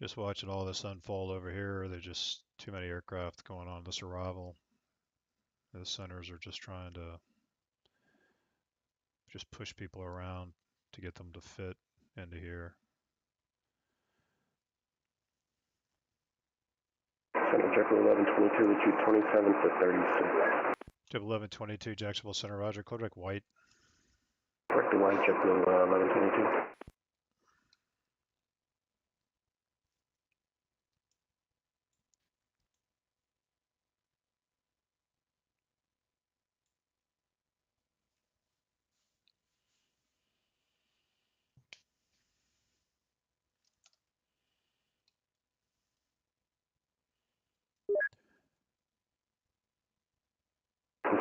Just watching all this unfold over here. There's just too many aircraft going on this arrival. The centers are just trying to just push people around to get them to fit into here. Center JetBlue 1122 with you 27 for 36. JetBlue 1122, Jacksonville Center, roger. Code direct white. Correct the white JetBlue 1122.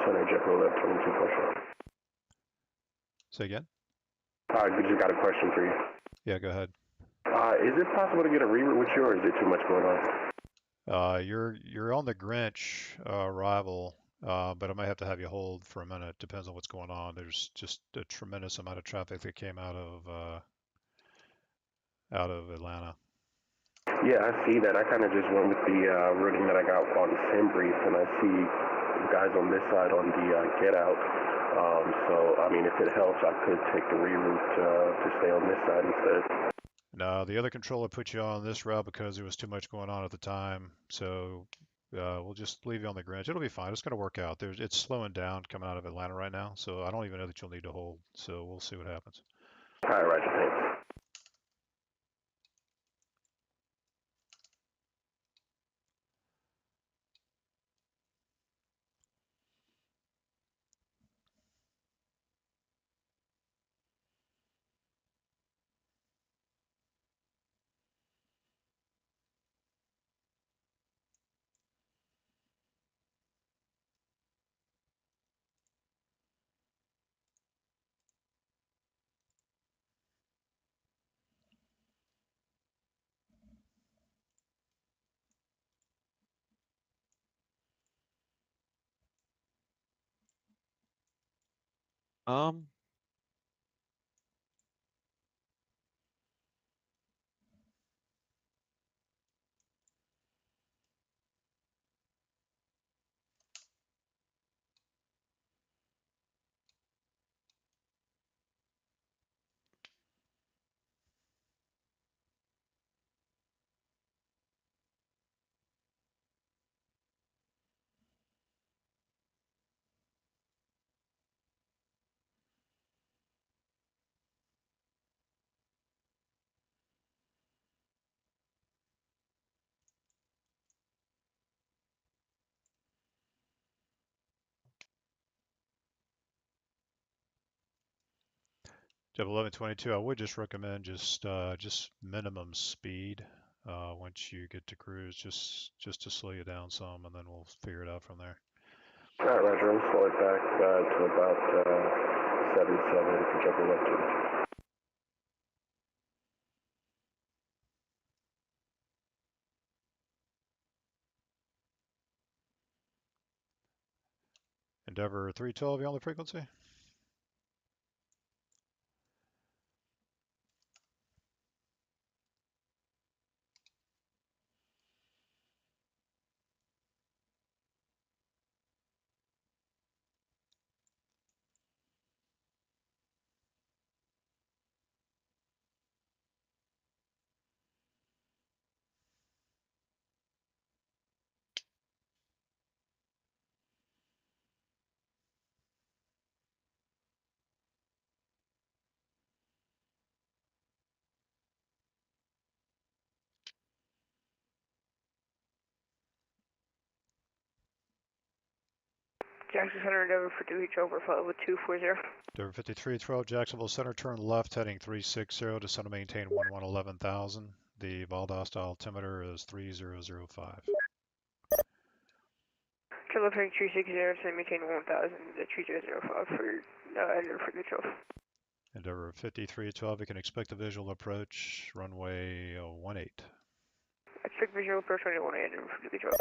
Center JetBlue 1122 question. Say again? We just got a question for you. Yeah, go ahead. Is it possible to get a reroute with you, or is it too much going on? You're on the Grinch arrival, but I might have to have you hold for a minute. Depends on what's going on. There's just a tremendous amount of traffic that came out of Atlanta. Yeah, I see that. I kind of just went with the routing that I got on SimBrief, and I see guys on this side on the GetOUT. So, I mean, if it helps, I could take the reroute to stay on this side instead. No, the other controller put you on this route because there was too much going on at the time. So we'll just leave you on the Grinch. It'll be fine. It's going to work out. It's slowing down coming out of Atlanta right now. So I don't even know that you'll need to hold. So we'll see what happens. All right, Roger, thanks. JetBlue 1122, I would just recommend just minimum speed once you get to cruise, just to slow you down some, and then we'll figure it out from there. All right, Roger. I'm slow it back to about 77 for JetBlue 1122. Endeavor 312, you on the frequency? Jackson Center, Endeavor for 2 over flight level 240. Endeavor 5312, Jacksonville Center, turn left heading 360, descend to maintain 11,000. The Valdosta altimeter is 3005. Celebrating 360, descend maintain 1000, 3005 for Endeavor for 312. Endeavor 5312, you can expect a visual approach, runway 18. Expect visual approach runway 18, Endeavor for 312.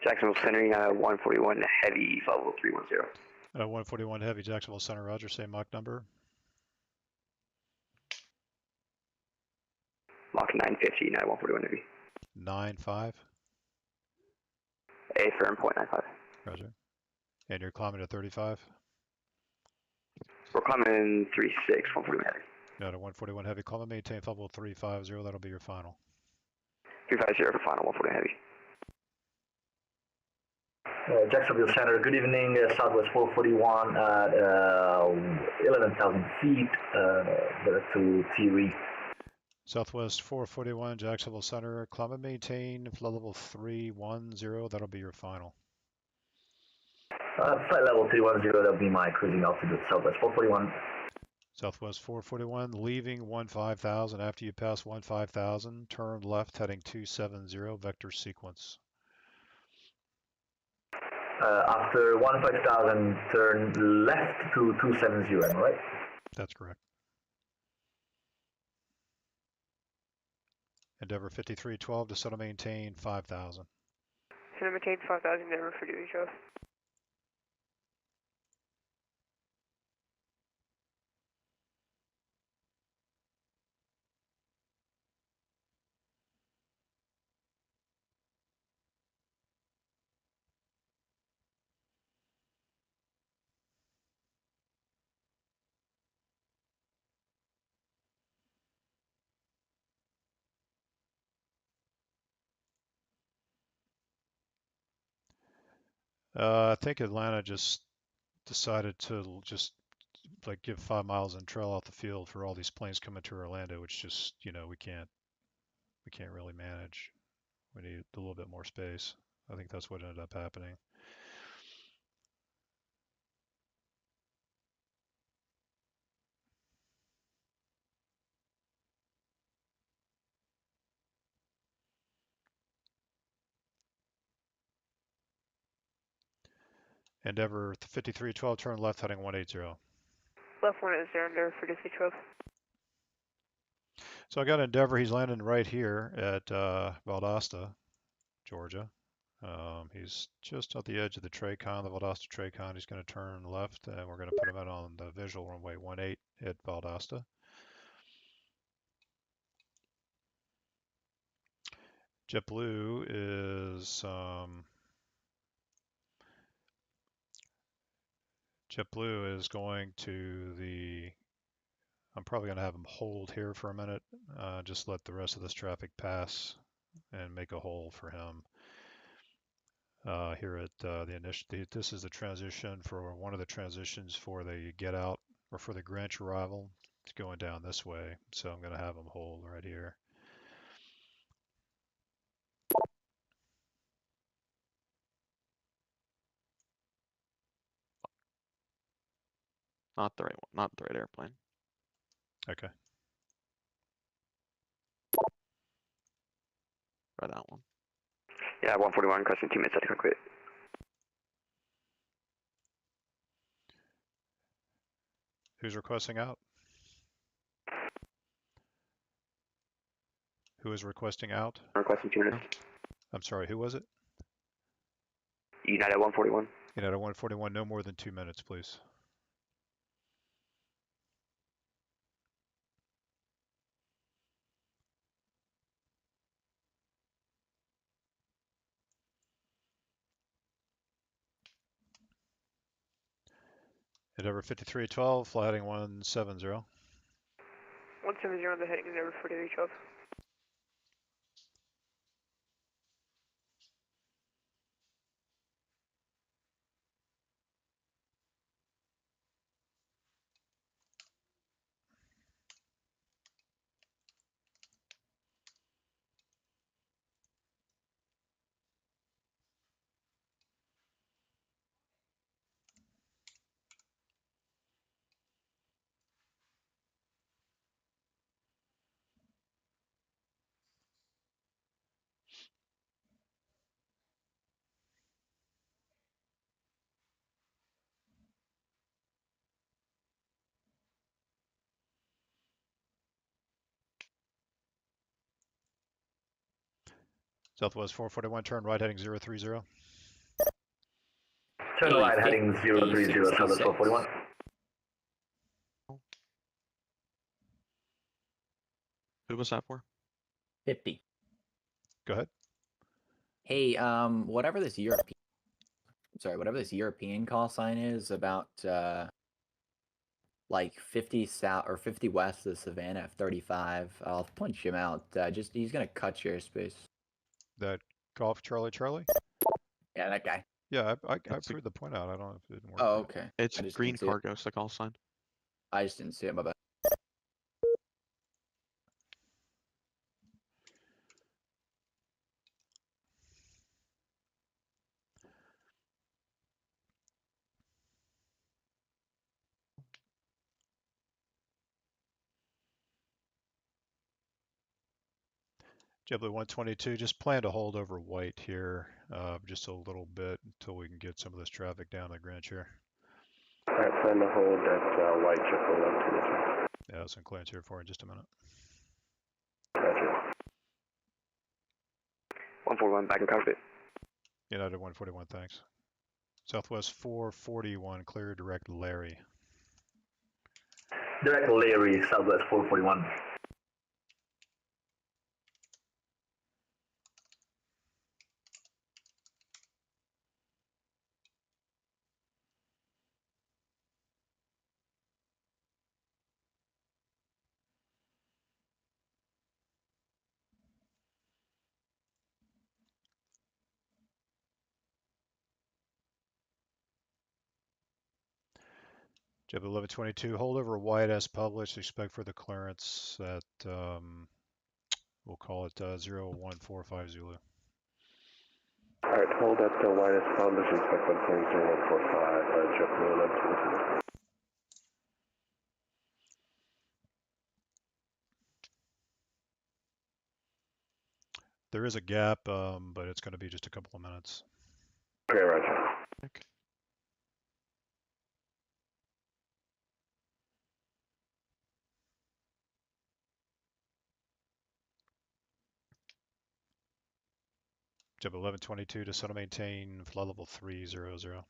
Jacksonville Center, United 141 Heavy, level 310. 141 Heavy, Jacksonville Center, roger, same Mach number. Mach 950, United 141 Heavy. 9.5. A firm, 0.95. Roger. And you're climbing to 35? We're climbing 36, 141 Heavy. No, to 141 Heavy, climb and maintain level 350, that'll be your final. 350 for final, 141 Heavy. Jacksonville Center, good evening, Southwest 441 at 11,000 feet, to T-Reef. Southwest 441, Jacksonville Center, climb and maintain level 310, that'll be your final. Flight level 310, that'll be my cruising altitude, Southwest 441. Southwest 441, leaving 15,000. After you pass 15,000, turn left heading 270, vector sequence. After 15,000, turn left to 270, right? That's correct. Endeavor 5312 to settle maintain 5,000. Center maintain 5,000, never for duty, Charles. I think Atlanta just decided to just like give 5 miles and trail off the field for all these planes coming to Orlando, which just, you know, we can't really manage. We need a little bit more space. I think that's what ended up happening. Endeavor 5312, turn left heading 180. Left 180, Endeavor for duty, 12. So I got Endeavor, he's landing right here at Valdosta, Georgia. He's just at the edge of the Tracon, the Valdosta Tracon. He's going to turn left, and we're going to put him out on the visual runway 18 at Valdosta. JetBlue is going to the. I'm probably going to have him hold here for a minute. Just let the rest of this traffic pass and make a hole for him. Here at the initial, this is the transition for one of the transitions for the get out or for the Greenwich arrival. It's going down this way, so I'm going to have him hold right here. Not the right one, not the right airplane. Okay. Try that one. Yeah, 141, cresting 2 minutes at the cockpit. Who's requesting out? Who is requesting out? Requesting 2 minutes. I'm sorry, who was it? United 141. United 141, no more than 2 minutes, please. Endeavor 5312, fly heading 170. 170 on the heading, Endeavor for duty, 12. Southwest 441, turn right heading 030. Turn Hey, right, heading 030, Southwest 66. 441. Who was that for? 50. Go ahead. Hey, whatever this European call sign is about, like 50 south or 50 west of Savannah F-35. I'll punch him out. He's gonna cut your airspace. That Golf Charlie Charlie? Yeah, that guy. Yeah, I It's a- proved the point out. I don't know if it didn't work. Oh, okay. It's I just green didn't see it. cargo, the call sign. I just didn't see it. My bad. JetBlue 122, just plan to hold over white here just a little bit until we can get some of this traffic down the Greenwich here. Alright, plan to hold at white JetBlue 122. Yeah, some clearance here for in just a minute. Gotcha. 141 back in cockpit. United 141, thanks. Southwest 441, clear direct Larry. Direct Larry, Southwest 441. JetBlue 1122, hold over white as published. Expect for the clearance at, we'll call it 0145 Zulu. Alright, hold at white as published. Expect for the clearance 0145 JetBlue 1122. There is a gap, but it's going to be just a couple of minutes. Okay, roger. Okay. JetBlue 1122, descend to maintain flight level 300.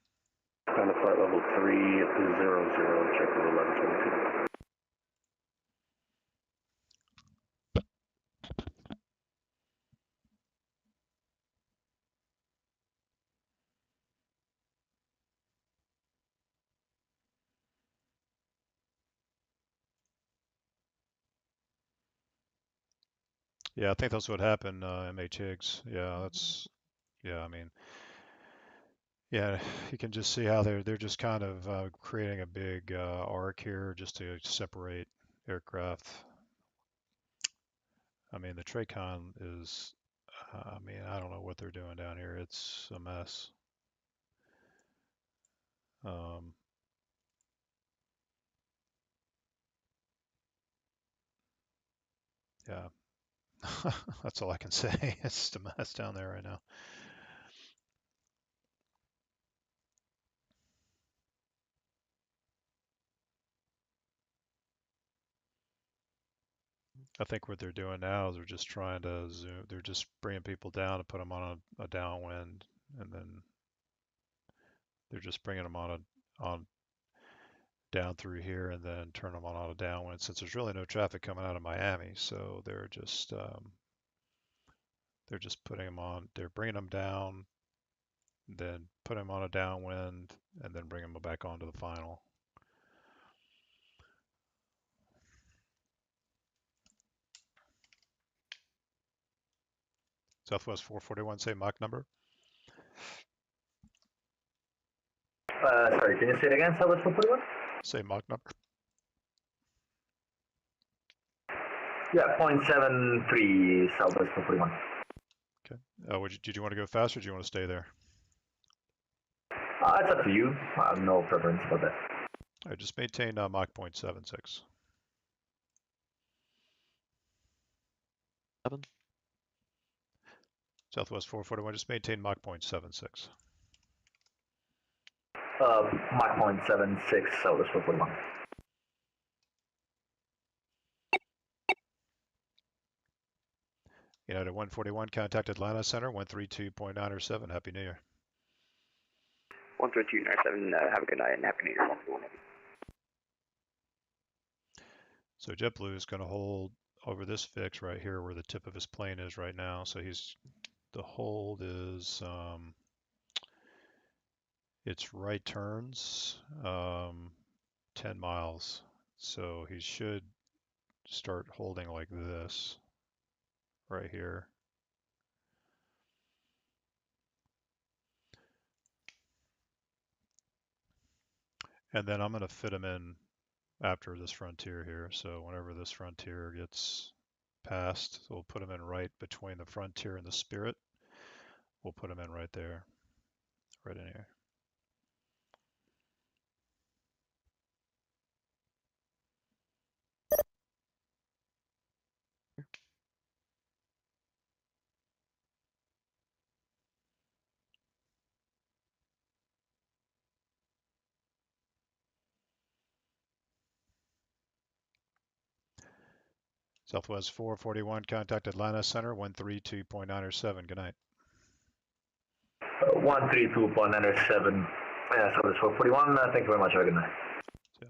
Down to flight level 300, JetBlue 1122. Yeah, I think that's what happened, MH Higgs. Yeah, I mean, yeah, you can just see how they're just kind of creating a big arc here just to separate aircraft. I mean, the TRACON is, I mean, I don't know what they're doing down here. It's a mess. Yeah, that's all I can say. It's just a mess down there right now. I think what they're doing now is they're just trying to zoom. They're just bringing people down to put them on a downwind, and then they're just bringing them on down through here, and then turn them on a downwind. Since there's really no traffic coming out of Miami, so they're just putting them on. They're bringing them down, then put them on a downwind, and then bring them back onto the final. Southwest 441, say Mach number. Sorry, can you say it again, Southwest 441? Say Mach number. Yeah, 0.73 Southwest 441. Okay. Did you want to go faster or do you want to stay there? It's up to you. I have no preference about that. All right, just maintain Mach 0.76. 7. Southwest 441, just maintain Mach 0.76. Mach 0.76 Southwest 441. United 141, contact Atlanta Center 132.907. Happy New Year. 132 97. Have a good night and happy New Year. 141 Heavy. So JetBlue is going to hold over this fix right here where the tip of his plane is right now. So the hold is it's right turns 10 miles. So he should start holding like this right here. And then I'm going to fit him in after this frontier here. So whenever this frontier gets passed, we'll put him in right between the frontier and the Spirit. We'll put him in right there, right in here. Southwest 441, contact Atlanta Center, 132.907. Good night. 132.907. Southwest 441. Thank you very much. Have a good night. Yeah.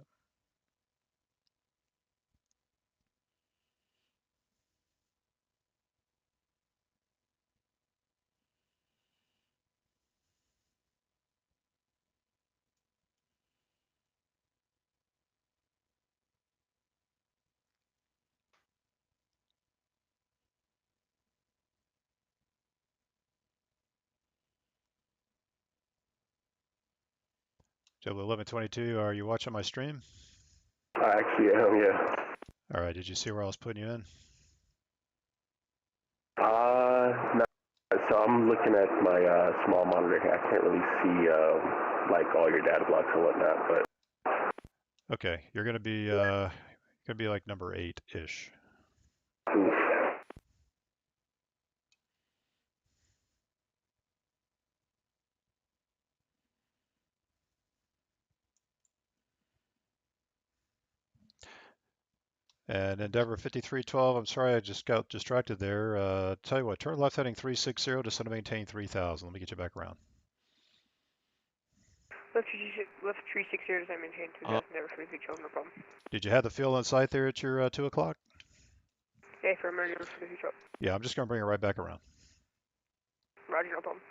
JetBlue 1122, are you watching my stream? I actually am, yeah. All right, did you see where I was putting you in? No. So I'm looking at my small monitor here. I can't really see like all your data blocks and whatnot, but Okay, you're gonna be like number 8-ish. oof. And Endeavor 5312, I'm sorry I just got distracted there. Tell you what, turn left heading 360, descend to maintain 3000. Let me get you back around. Left 360 to maintain 2000. Never for the no problem. Did you have the field on site there at your 2 o'clock? Yeah, for emergency for the future. Yeah, I'm just gonna bring it right back around. Roger, no problem.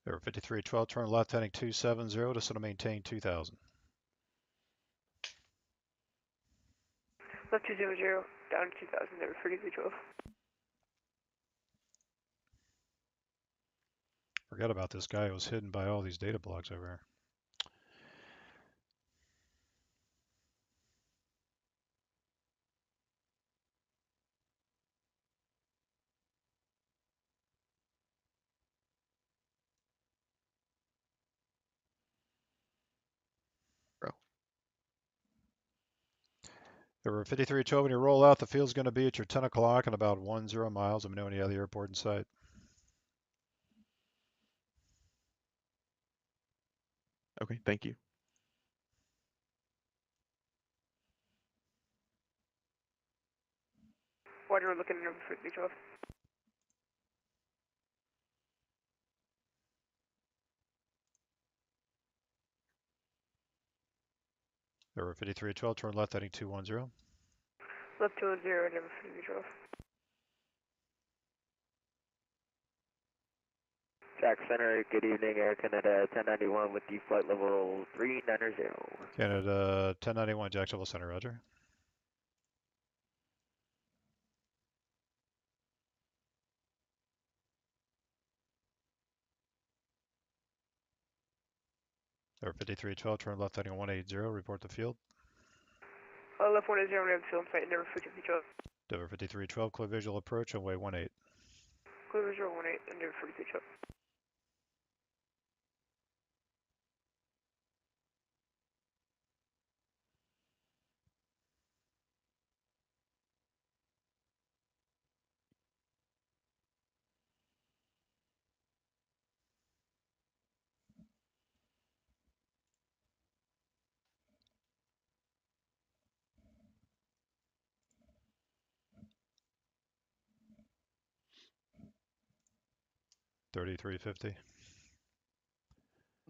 Endeavor 5312, turn left heading 270, descend to maintain 2000. Left 200, down 2000. Never for the 12. Forgot about this guy who was hidden by all these data blocks over here. Endeavor 5312, when you roll out, the field's going to be at your 10 o'clock and about 10 miles. Let me know when you have the airport in sight. Okay, thank you. Roger, looking at number for the 12. Over 5312, turn left heading 210. Left 210, number 5312. Jack Center, good evening, Air Canada 1091 with the flight level 390. Canada 1091, Jacksonville Center, roger. Over 5312, turn left heading 180, report the field. Left 180, we have film flight number 5312. Over 5312, clear visual approach, runway 18. Clear visual 18, number 5312. $33.50.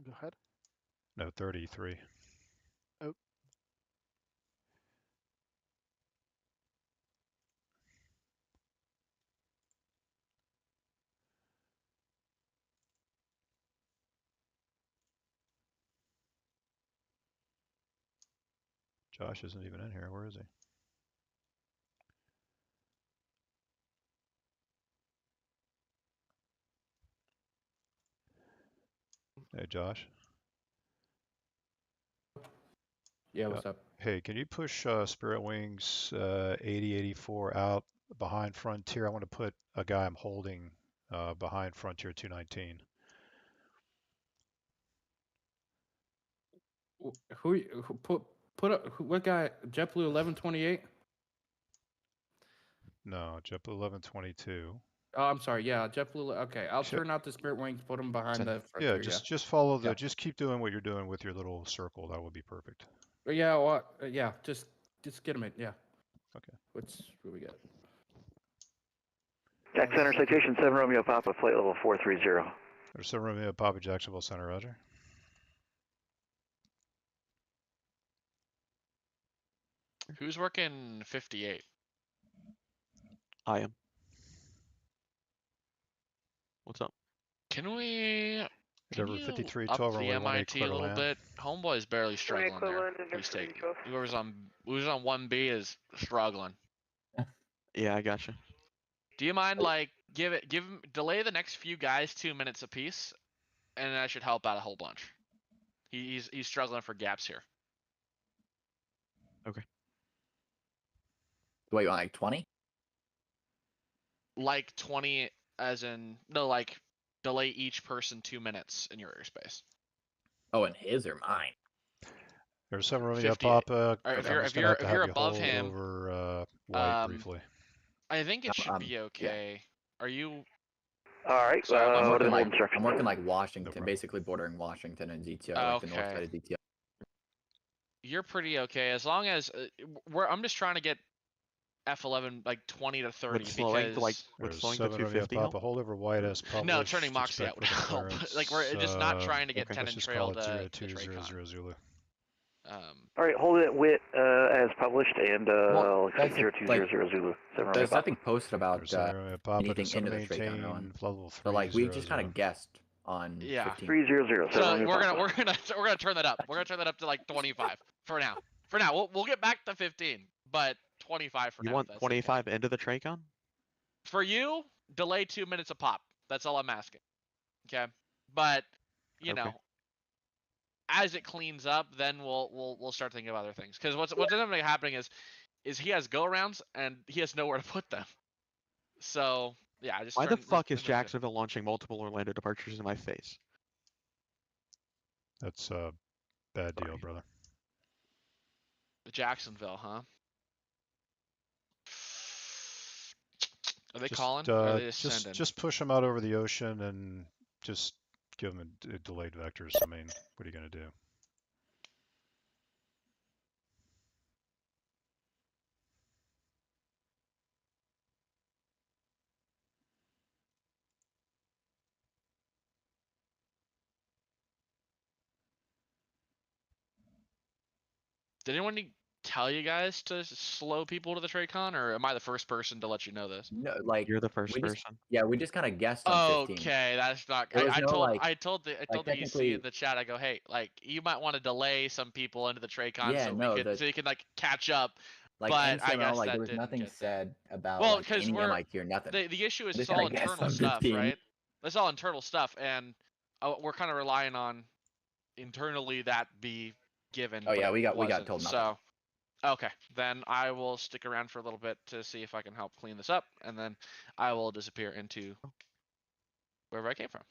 Go ahead. No, 33. Oh. Josh isn't even in here. Where is he? Hey, Josh. Yeah, what's up? Hey, can you push Spirit Wings 8084 out behind Frontier? I want to put a guy I'm holding behind Frontier 219. Who put up what guy? JetBlue 1128. No, JetBlue 1122. Oh, I'm sorry. Yeah, JetBlue. Okay, I'll turn out the Spirit Wings. Put them behind the. Yeah, Frontier, just follow the. Just keep doing what you're doing with your little circle. That would be perfect. Yeah. Well, yeah. Just get them in. Yeah. Okay. What we got? Jack Center, citation 7 Romeo Papa, flight level 430. There's 7 Romeo Papa, Jacksonville Center, roger. Who's working 58? I am. What's up? Can we? Can Over you 5312 up the runway 18 MIT clear a to little land. bit? Homeboy's barely struggling there. He's taking. Whoever's on 1B is struggling. Yeah, I gotcha. Do you mind like give him delay the next few guys 2 minutes apiece, and that should help out a whole bunch. He's struggling for gaps here. Okay. Wait, like 20? Like 20, as in no, like delay each person 2 minutes in your airspace. Oh, and his or mine? There's 7 Romeo 58. Papa. Right, If you're above him, over White briefly. I think it should be okay. Are you? Alright, So I'm what are working the like instructions? I'm working like Washington, basically bordering Washington and ZTO, like the north side of ZTO. You're pretty okay as long as I'm just trying to get F11 like 20 to 30 With slowing to like There's slowing to 7 Romeo 250. Papa, hold over White as published. No, turning Moxie out would help. Like we're just not trying to get 10 let's and just trail call it to Dracon. 0200 Zulu. Alright, hold it wit as published and Well, like 0200 Zulu. 7 Romeo There's Papa. nothing posted about anything just into the maintain Dracon going. level So like we 300. just kind of guessed on 15. 300. So we're gonna turn that up. We're gonna turn that up to like 25 for now. For now, we'll get back to 15, but 25 for now. You want 25 into the Tracon? For you, delay 2 minutes a pop. That's all I'm asking. Okay, but you know, as it cleans up, then we'll start thinking of other things. Because what's ended up happening is he has go arounds and he has nowhere to put them. So yeah, just Why the fuck is Jacksonville launching multiple Orlando departures in my face? That's a bad deal, brother. Jacksonville, huh? Are they Just, calling? Or are they just sending? just push them out over the ocean and just give them delayed vectors. I mean, what are you going to do? Did anyone tell you guys to slow people to the TradeCon, or am I the first person to let you know this? No, like You're the first we just, person. yeah, we just kind of guessed on 15. Okay, that's not. There was I no, told like- I told the like, EC in technically- the chat. I go, hey, like you might want to delay some people into the TradeCon Yeah, so no, we can so you can like catch up. Like but I NCML, guess like that there was didn't nothing get said about well, like because any we're MIT or nothing. the issue is We it's just all kinda guessed internal on stuff, 15. right? That's all internal stuff, and we're kind of relying on internally that be given. Oh, but yeah, it we got wasn't. told So, nothing. okay, then I will stick around for a little bit to see if I can help clean this up, and then I will disappear into wherever I came from.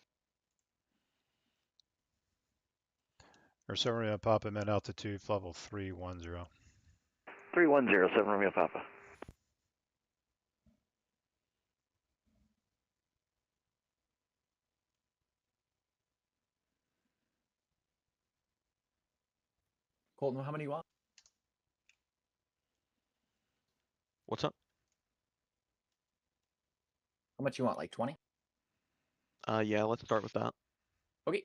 Or 7 Romeo Papa, men altitude, level 310. 310, 7 Romeo Papa. Colton, how many you want? What's up? How much you want? Like 20? Yeah, let's start with that. Okay.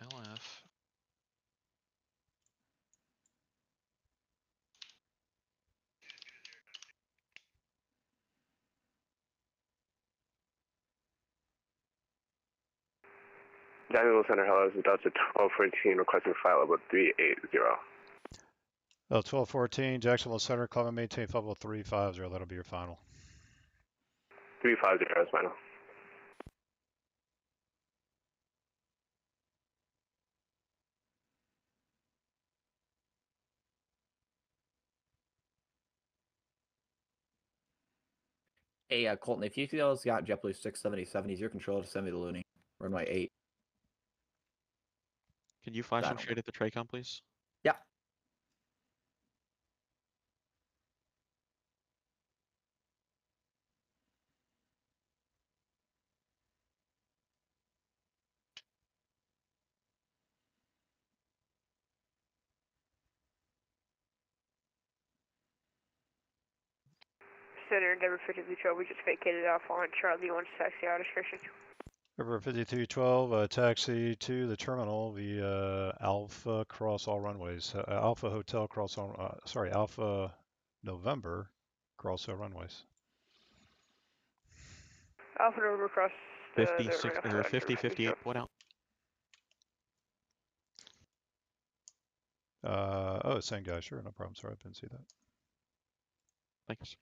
LF. Daniel Center, hello, this is Delta 1214 requesting flight level 380. 1214, Jacksonville Center, climb and maintain flight level 350. That'll be your final. 350 is final. Hey, Colton, if you feel got JetBlue 670, he's your controller to send me the loony. Runway 8. Can you flash him That'll- straight at the TradeCon, please? Yeah. Center Endeavor 5312, we just vacated off on Charlie 1 taxi out restriction. River 5312, taxi to the terminal via Alpha cross all runways. Alpha Hotel cross all, Alpha November cross all runways. Alpha November across 56 or 50, 58, point out. Oh, same guy, sure, no problem. Sorry, I didn't see that. Thanks.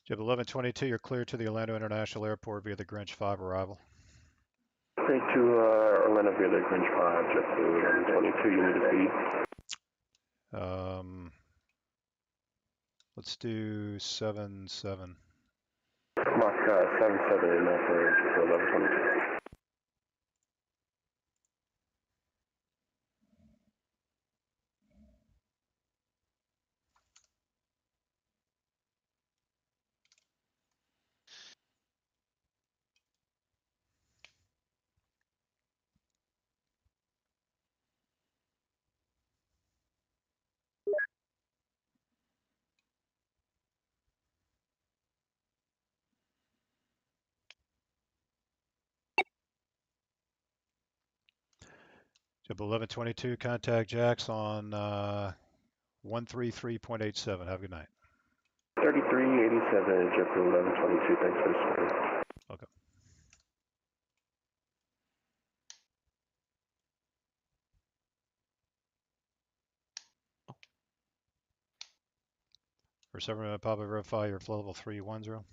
JET 1122, you're clear to the Orlando International Airport via the Grinch 5 arrival. Clear to Orlando via the Grinch 5, JetBlue 1122, you need a speed. Let's do 77. Mach 77 for JetBlue 1122. JetBlue 1122, contact Jax on 133.87. Have a good night. 3387, JetBlue 1122, thanks for the support. Okay. For 7 Papa, verify your flow level 310.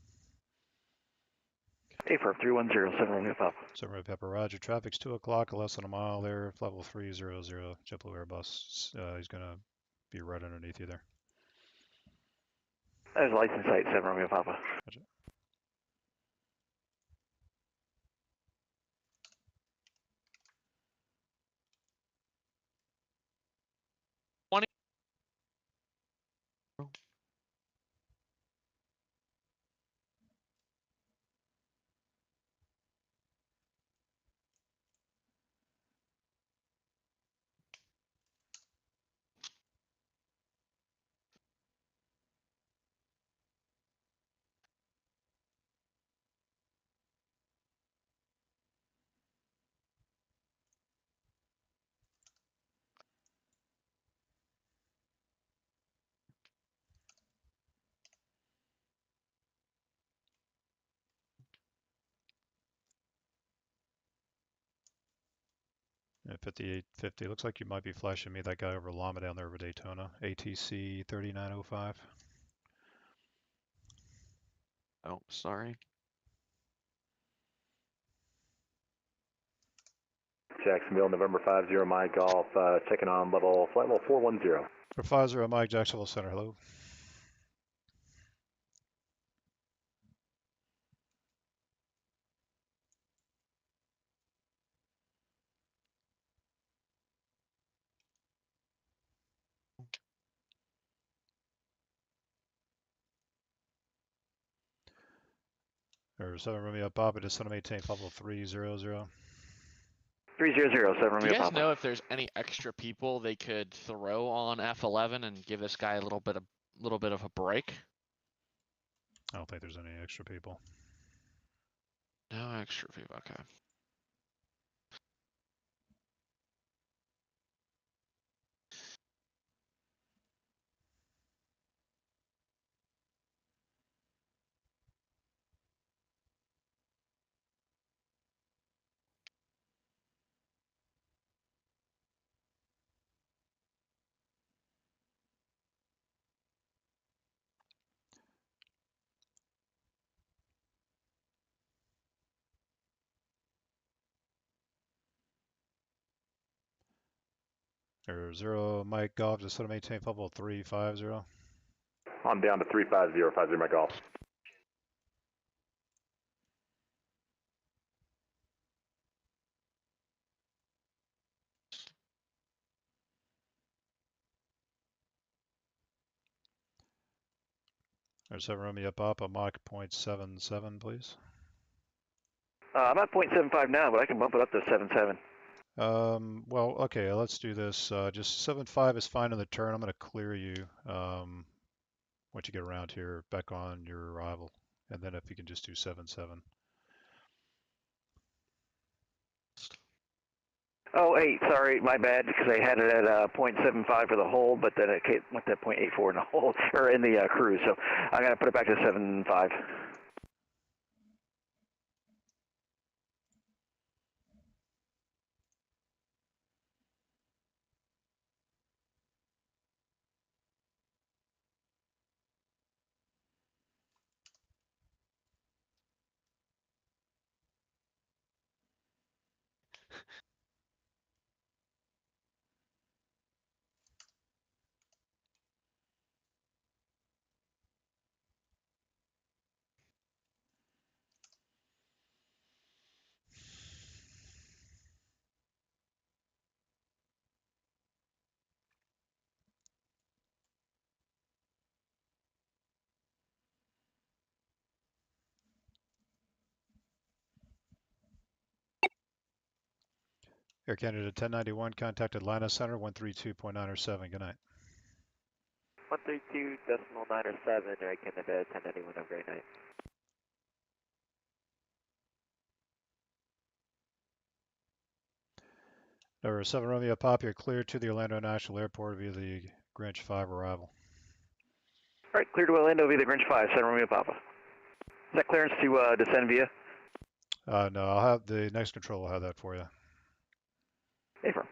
AFR 310, 7 Romeo Papa. 7 Papa, roger. Traffic's 2 o'clock, less than a mile there. Level 300, JetBlue Airbus. He's going to be right underneath you there. That is license site, 7 Romeo Papa. Gotcha. Yeah, 5850. Looks like you might be flashing me that guy over Llama down there over Daytona. ATC 3905. Oh, sorry. Jacksonville, November 50, Mike Golf, checking on flight level 410. For 50 Mike, Jacksonville Center, hello. Or 7 Romeo Papa, just want to maintain level 300. 300, 7 Do you Romeo guys Papa. know if there's any extra people they could throw on F11 and give this guy a little bit of a break? I don't think there's any extra people. No extra people. Okay. Or 0 Mike Golf, just want to maintain level 350. I'm down to 350, 50 Mike Golf. Or 7 Romeo Papa, Mach 0.77, please. I'm at 0.75 now, but I can bump it up to 77. Well, okay, let's do this. Just 7.5 is fine on the turn. I'm going to clear you once you get around here, back on your arrival. And then if you can just do 7.7. Oh, 8, sorry, my bad, because I had it at 0.75 for the hold, but then it went to 0.84 in the hold, or in the cruise, so I'm going to put it back to 7.5. Air Canada 1091, contact Atlanta Center 132.907. Good night. 132.907, Air Canada 1091, have a great night. Number 7 Romeo Pop, you're clear to the Orlando National Airport via the Grinch 5 arrival. All right, clear to Orlando via the Grinch 5, San Romeo Papa. Is that clearance to descend via? No, I'll have the next control will have that for you. Affirm.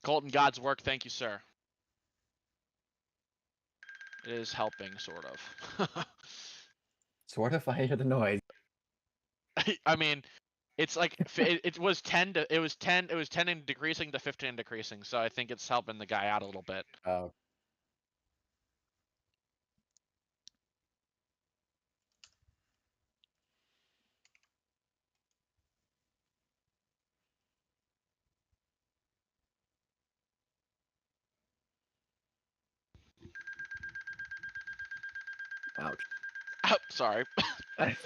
Colton, God's work. Thank you, sir. It is helping, sort of. Sort of, I hear the noise. I mean, it's like it was 10 to it was 10 and decreasing to 15 and decreasing. So I think it's helping the guy out a little bit. Oh. Ouch. Oh, sorry. Time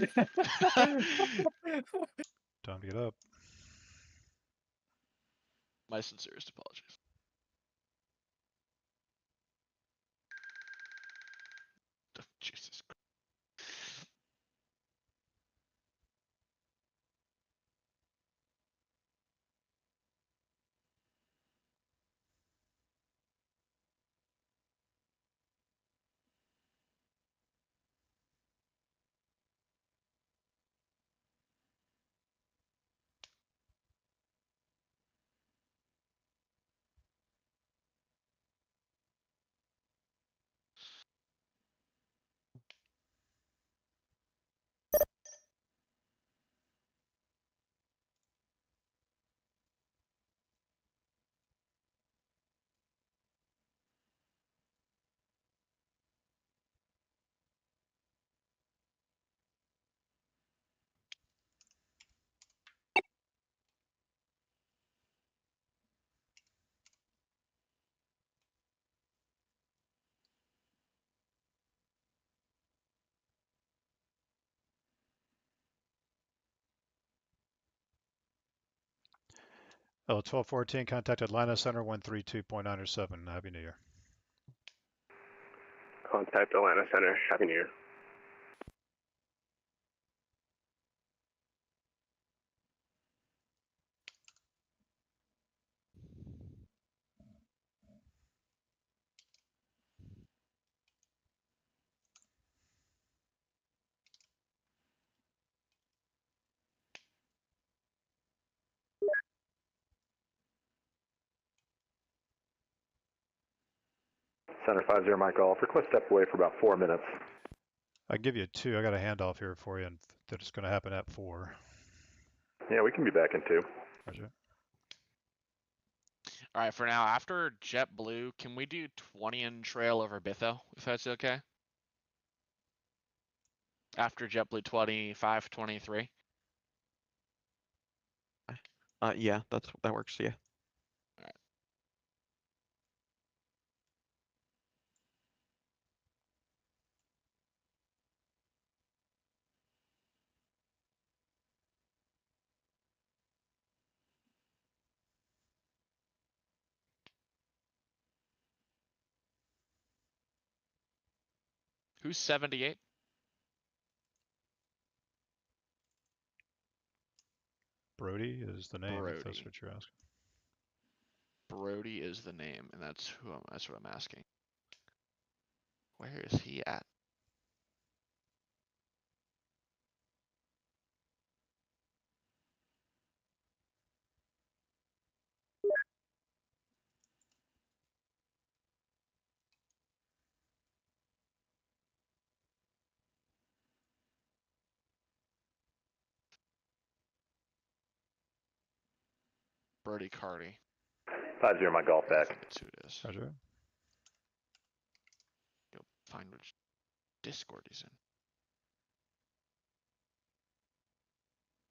to get up. My sincerest apologies. Jesus Christ. Oh, 1214, contact Atlanta Center 132.907. Happy New Year. Contact Atlanta Center. Happy New Year. Center 50 Mike Golf. Request step away for about 4 minutes. I can give you 2. I got a handoff here for you, and that it's going to happen at 4. Yeah, we can be back in 2. Roger. All right, for now, after JetBlue, can we do 20 in trail over Bitho, if that's okay? After JetBlue 25, 23. Yeah, that works. Yeah. Who's 78? Brody is the name, if that's Brody. what you're asking. Brody is the name, and that's that's what I'm asking. Where is he at? Brody Carty. 50 Mike Golf back. That's who it is. Roger. You'll find which Discord he's in.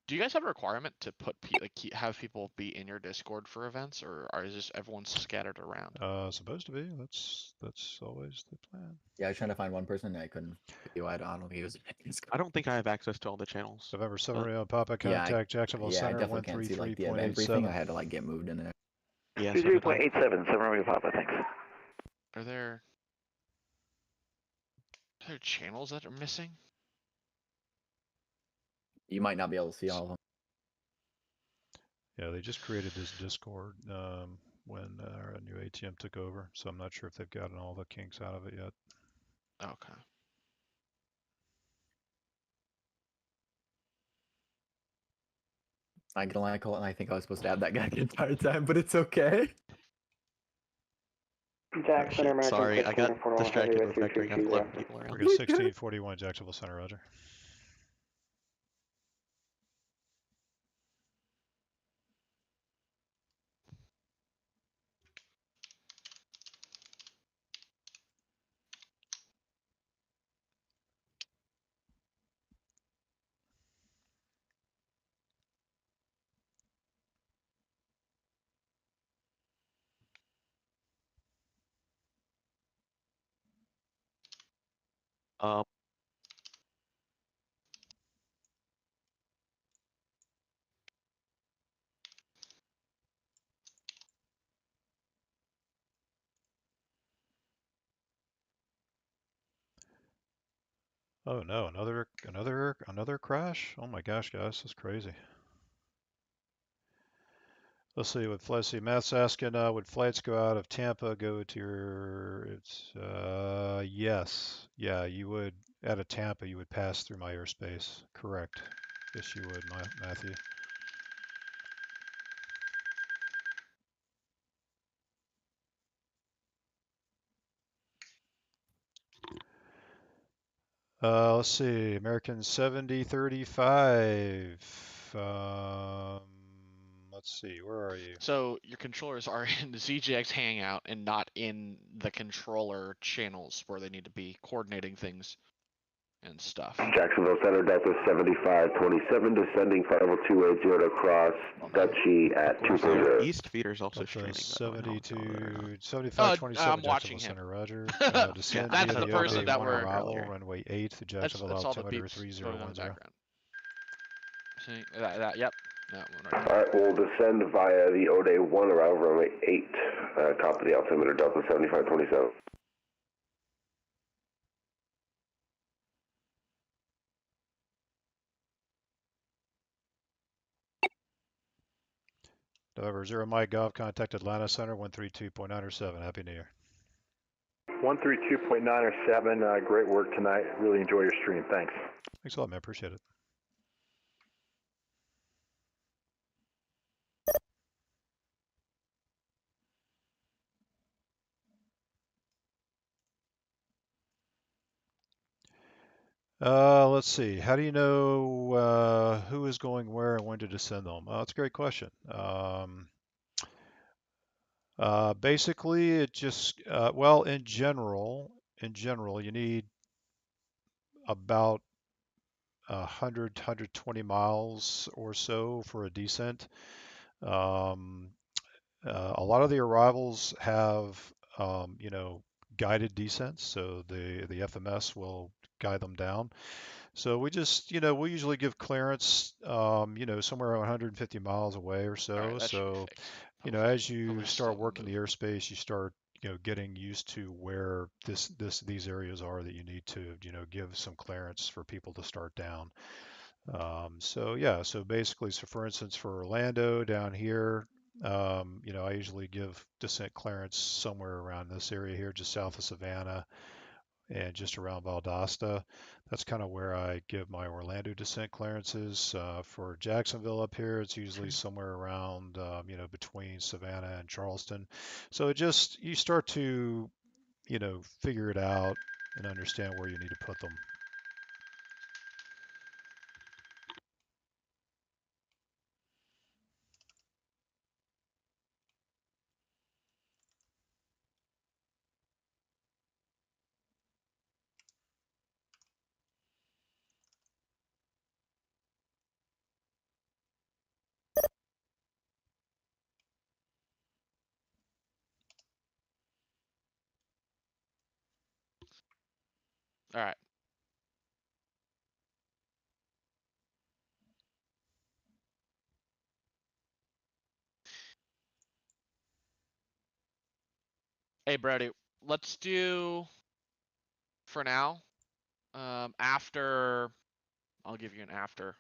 Do you guys have a requirement to put have people be in your Discord for events, or is just everyone scattered around? Supposed to be. That's always the plan. Yeah, I was trying to find one person and I couldn't. I don't know if he was. I don't think I have access to all the channels. November 7 Rio Papa, contact Jacksonville Yeah, I Center definitely can't see like the event briefing. I 133.87. had to like get moved in there. Yeah. 20.87, 7 Romeo Papa, thanks. Are there channels that are missing? You might not be able to see all of them. Yeah, they just created this Discord when our new ATM took over, so I'm not sure if they've gotten all the kinks out of it yet. Okay. I can only call it, and I think I was supposed to have that guy the entire time, but it's okay. Jack Center, American Sorry, I got 1641, distracted heavy with with vectoring. I have 11 people We're around. good. 1641 Jacksonville Center, Roger. Oh no, another crash? Oh my gosh, guys, that's crazy. Let's see, let's see, Matt's asking, would flights go out of Tampa go to your, yes. Yeah, you would, out of Tampa, you would pass through my airspace. Correct. Yes, you would, Matthew. Let's see, American 7035. Let's see, where are you? So your controllers are in the ZJX hangout and not in the controller channels where they need to be coordinating things and stuff. Jacksonville Center, Delta 7527, descending flight level 280 to cross Dutchy at Of course, their 240. East feeder's also Delta streaming. That one. 7527, I'm watching Jacksonville him. Center, Roger. Yeah, Descend that's via the the person ODA that 1 we're arrival, runway 8, Jacksonville that's all the altimeter beeps going on in the 3010. background. See yep. That one right there. Alright, we'll descend via the ODA 1 arrival, runway 8, top of the altimeter, Delta 7527. November 0 Mike Golf, contact Atlanta Center 132.907. Happy New Year. 132.907, great work tonight. Really enjoy your stream. Thanks. Thanks a lot, man. Appreciate it. Let's see. How do you know who is going where and when to descend them? That's a great question. Basically, it just well, in general, you need about 120 miles or so for a descent. A lot of the arrivals have, guided descents, so the FMS will guide them down. So we just, we usually give clearance, somewhere around 150 miles away or so. Alright, that should be So, fixed. as you Hopefully start still working the airspace, you start, getting used to where these areas are that you need to, give some clearance for people to start down. So yeah, so basically, so for instance, for Orlando down here, I usually give descent clearance somewhere around this area here, just south of Savannah and just around Valdosta. That's kind of where I give my Orlando descent clearances. For Jacksonville up here, it's usually somewhere around, between Savannah and Charleston. So it just, you start to, figure it out and understand where you need to put them. Alright. Hey Brody, let's do for now. After I'll give you an after.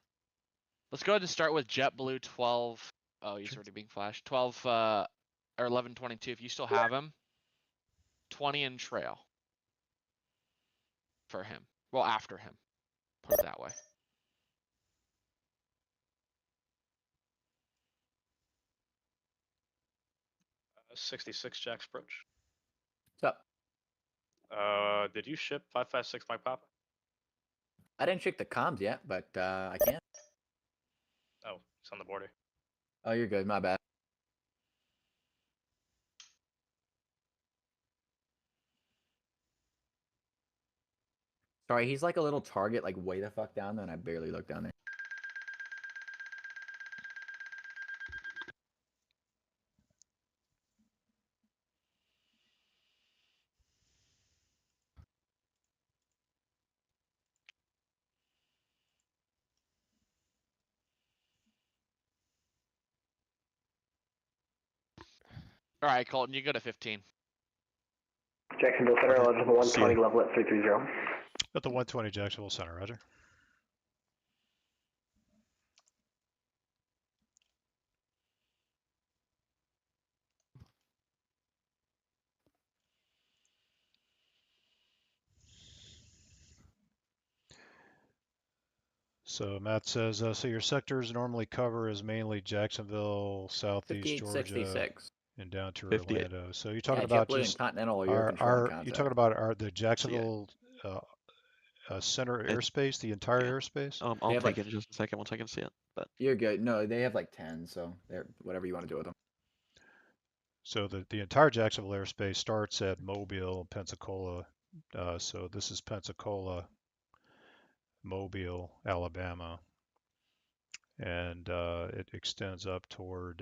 Let's go ahead and start with JetBlue 12. Oh, he's already being flashed. 12 or 1122 if you still have him. 20 in trail for him. Well, after him. Put it that way. Uh, 66 Jack's approach. What's up? Did you ship 556 Mike Papa? I didn't check the comms yet, but I can. Oh, it's on the border. Oh, you're good. My bad. Sorry, he's like a little target, like way the fuck down there, and I barely look down there. Alright, Colton, you go to 15. Jacksonville Center, eligible 120, level at 330. At the 120 Jacksonville Center, Roger. So Matt says, so your sectors normally cover is mainly Jacksonville, Southeast Georgia, 5866. and down to 58. Orlando. So you're talking Yeah, about JetBlue and just Continental are your controlling you talking contract. about the Jacksonville center airspace, the entire airspace? I'll They have, take like- it in just a second once I can see it. But You're good. No, they have like 10, so they're whatever you want to do with them. So the entire Jacksonville airspace starts at Mobile, Pensacola. So this is Pensacola, Mobile, Alabama, and it extends up toward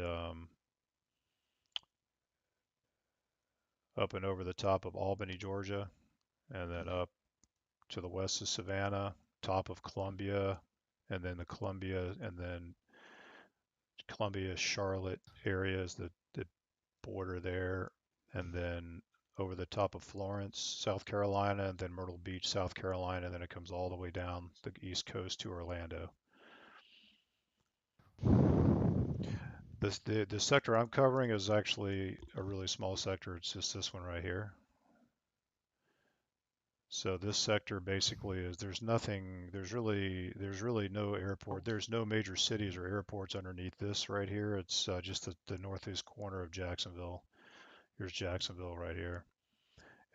up and over the top of Albany, Georgia, and then up to the west of Savannah, top of Columbia, and then the Columbia, and then Columbia, Charlotte area is the border there, and then over the top of Florence, South Carolina, and then Myrtle Beach, South Carolina, and then it comes all the way down the East Coast to Orlando. The sector I'm covering is actually a really small sector. It's just this one right here. So this sector basically is there's really no airport. There's no major cities or airports underneath this right here. It's just the northeast corner of Jacksonville. Here's Jacksonville right here,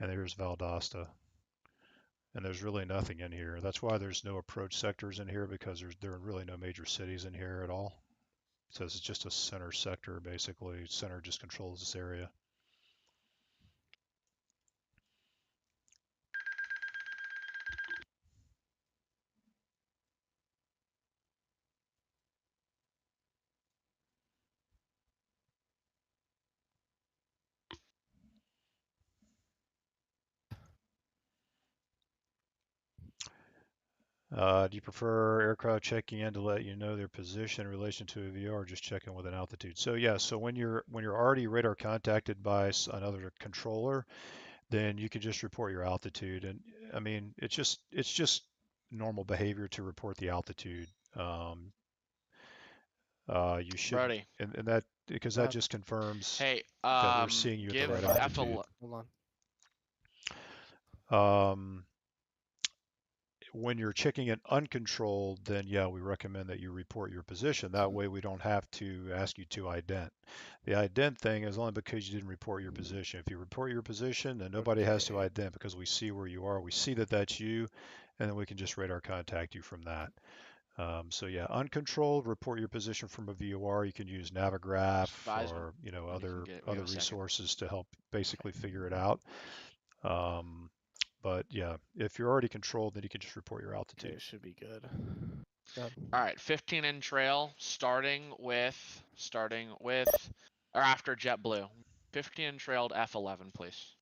and here's Valdosta. And there's really nothing in here. That's why there's no approach sectors in here, because there are really no major cities in here at all. It says it's just a center sector, basically. Center just controls this area. Do you prefer aircraft checking in to let you know their position in relation to a VR, or just checking with an altitude? So yeah, so when you're already radar contacted by another controller, then you can just report your altitude. And I mean, it's just normal behavior to report the altitude. You should, Brody. and that because that just confirms Hey, that we're seeing you at give the right altitude. Hold on. When you're checking it uncontrolled, then yeah, we recommend that you report your position. That way we don't have to ask you to ident. The ident thing is only because you didn't report your position. If you report your position, then nobody has to ident because we see where you are. We see that that's you, and then we can just radar contact you from that. So yeah, uncontrolled, report your position from a VOR. You can use Navigraph or other resources to help basically figure it out. But yeah, if you're already controlled, then you can just report your altitude. It should be good. All right, 15 in trail, starting with, or after JetBlue. 15 in trailed F11, please.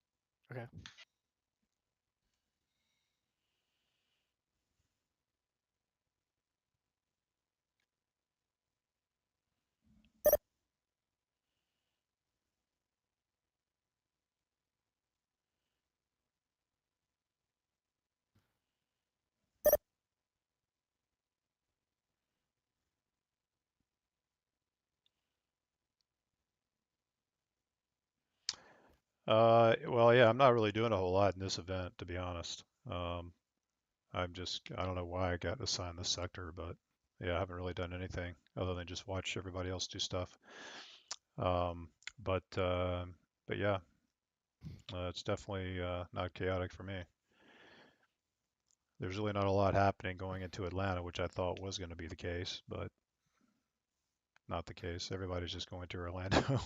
Okay. Well, yeah, I'm not really doing a whole lot in this event, to be honest. I don't know why I got assigned this sector, but yeah, I haven't really done anything other than just watch everybody else do stuff. But yeah, it's definitely not chaotic for me. There's really not a lot happening going into Atlanta, which I thought was going to be the case, but not the case. Everybody's just going to Orlando.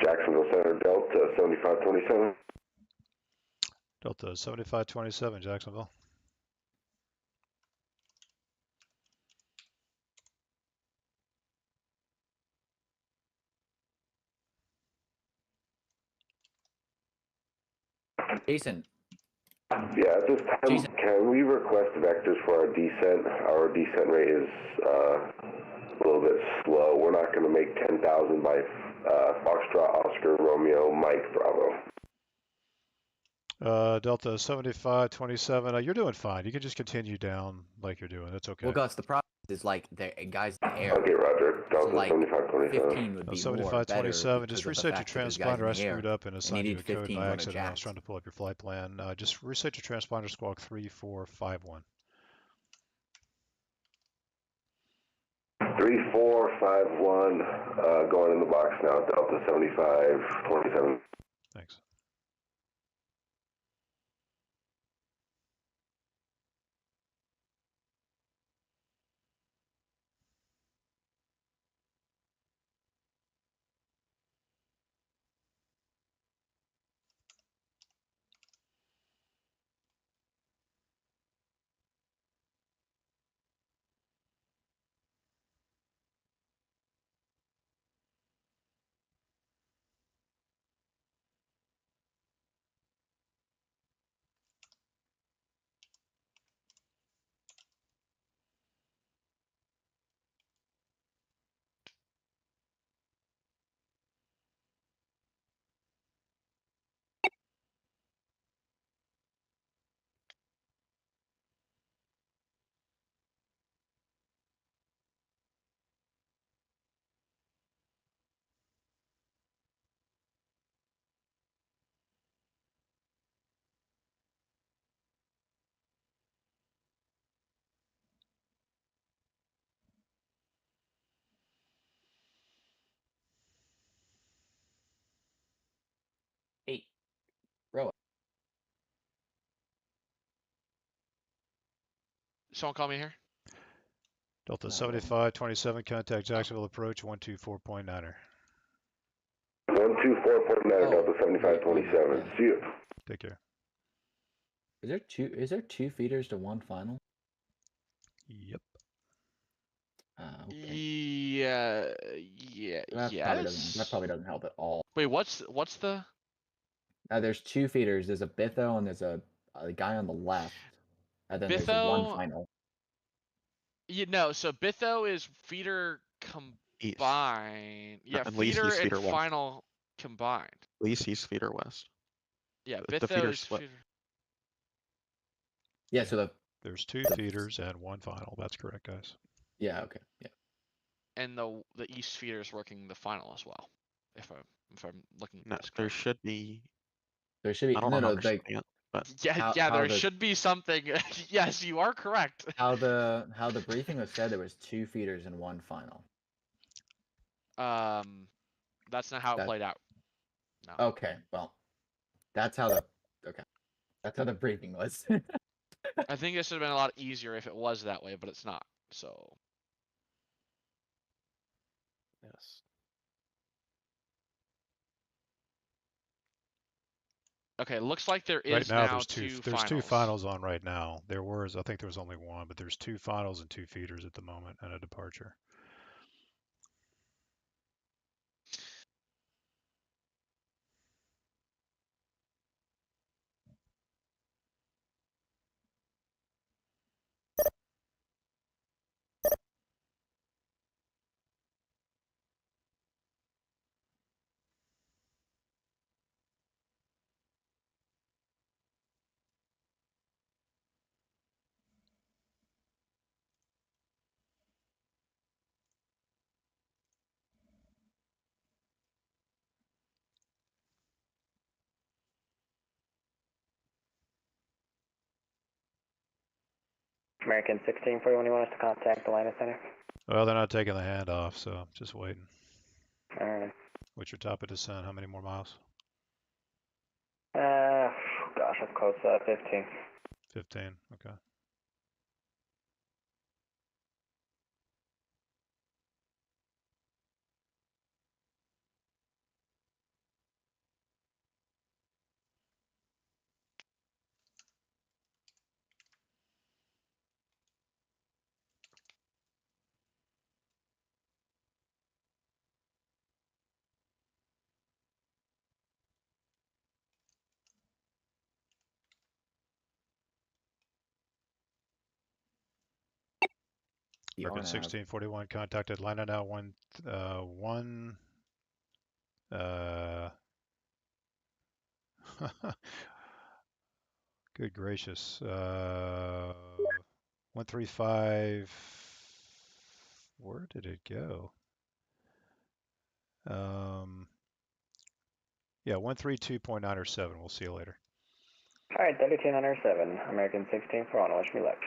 Jacksonville Center, Delta 7527. Delta 7527, Jacksonville. Jason. Yeah, at this time, can we request vectors for our descent? Our descent rate is a little bit slow. We're not going to make 10,000 by Foxtrot, Oscar, Romeo, Mike, Bravo. Delta 7527, you're doing fine. You can just continue down like you're doing. It's okay. Well, Gus, the problem is like the guys in the air. Okay, Roger. Delta So like 7527. 15 would be more better 7527, because just of the reset your fact that there's guys transponder. I in the air, screwed up and and assigned you a needed code 15 by going to accident. I was Jax. trying to pull up your flight plan. Just reset your transponder, squawk 3451. 3451, going in the box now, Delta 7527. Thanks. Eight. Row. Someone call me here. Delta 7527, contact Jacksonville approach 124.9er. 124.9, Delta 7527. See you. Take care. Is there two feeders to one final? Yep. Okay. Yeah. That probably doesn't help at all. Wait, what's the? There's two feeders. There's a Bitho and there's a guy on the left, and then there's one Bitho. final. So Bitho is feeder combined. Yeah, At least feeder he's and feeder west. final combined. At least he's feeder west. Yeah, The Bitho feeder's is split. feeder. Yeah, so there's two feeders and one final. That's correct, guys. Yeah. Okay. Yeah. And the east feeder is working the final as well. If I'm looking. No, there should be. There should be. I don't know how they're splitting it, but There should be something. Yes, you are correct. How the briefing was said, there was two feeders and one final. That's not how it played out. No. Okay, well, that's how the briefing was. I think this would have been a lot easier if it was that way, but it's not. So. Yes. Okay, looks like there is right now, now there's two finals on right now. I think there was only one, but there's two finals and two feeders at the moment and a departure. American 1641, you want us to contact the Atlanta Center? Well, they're not taking the handoff, so just waiting. Alright. What's your top of descent? How many more miles? Gosh, that's close, 15. 15, okay. American nav. 1641 contact Atlanta now 1. Good gracious. 135. Where did it go? Yeah, 132.907. We'll see you later. Alright, 3207, American 1641, wish me luck.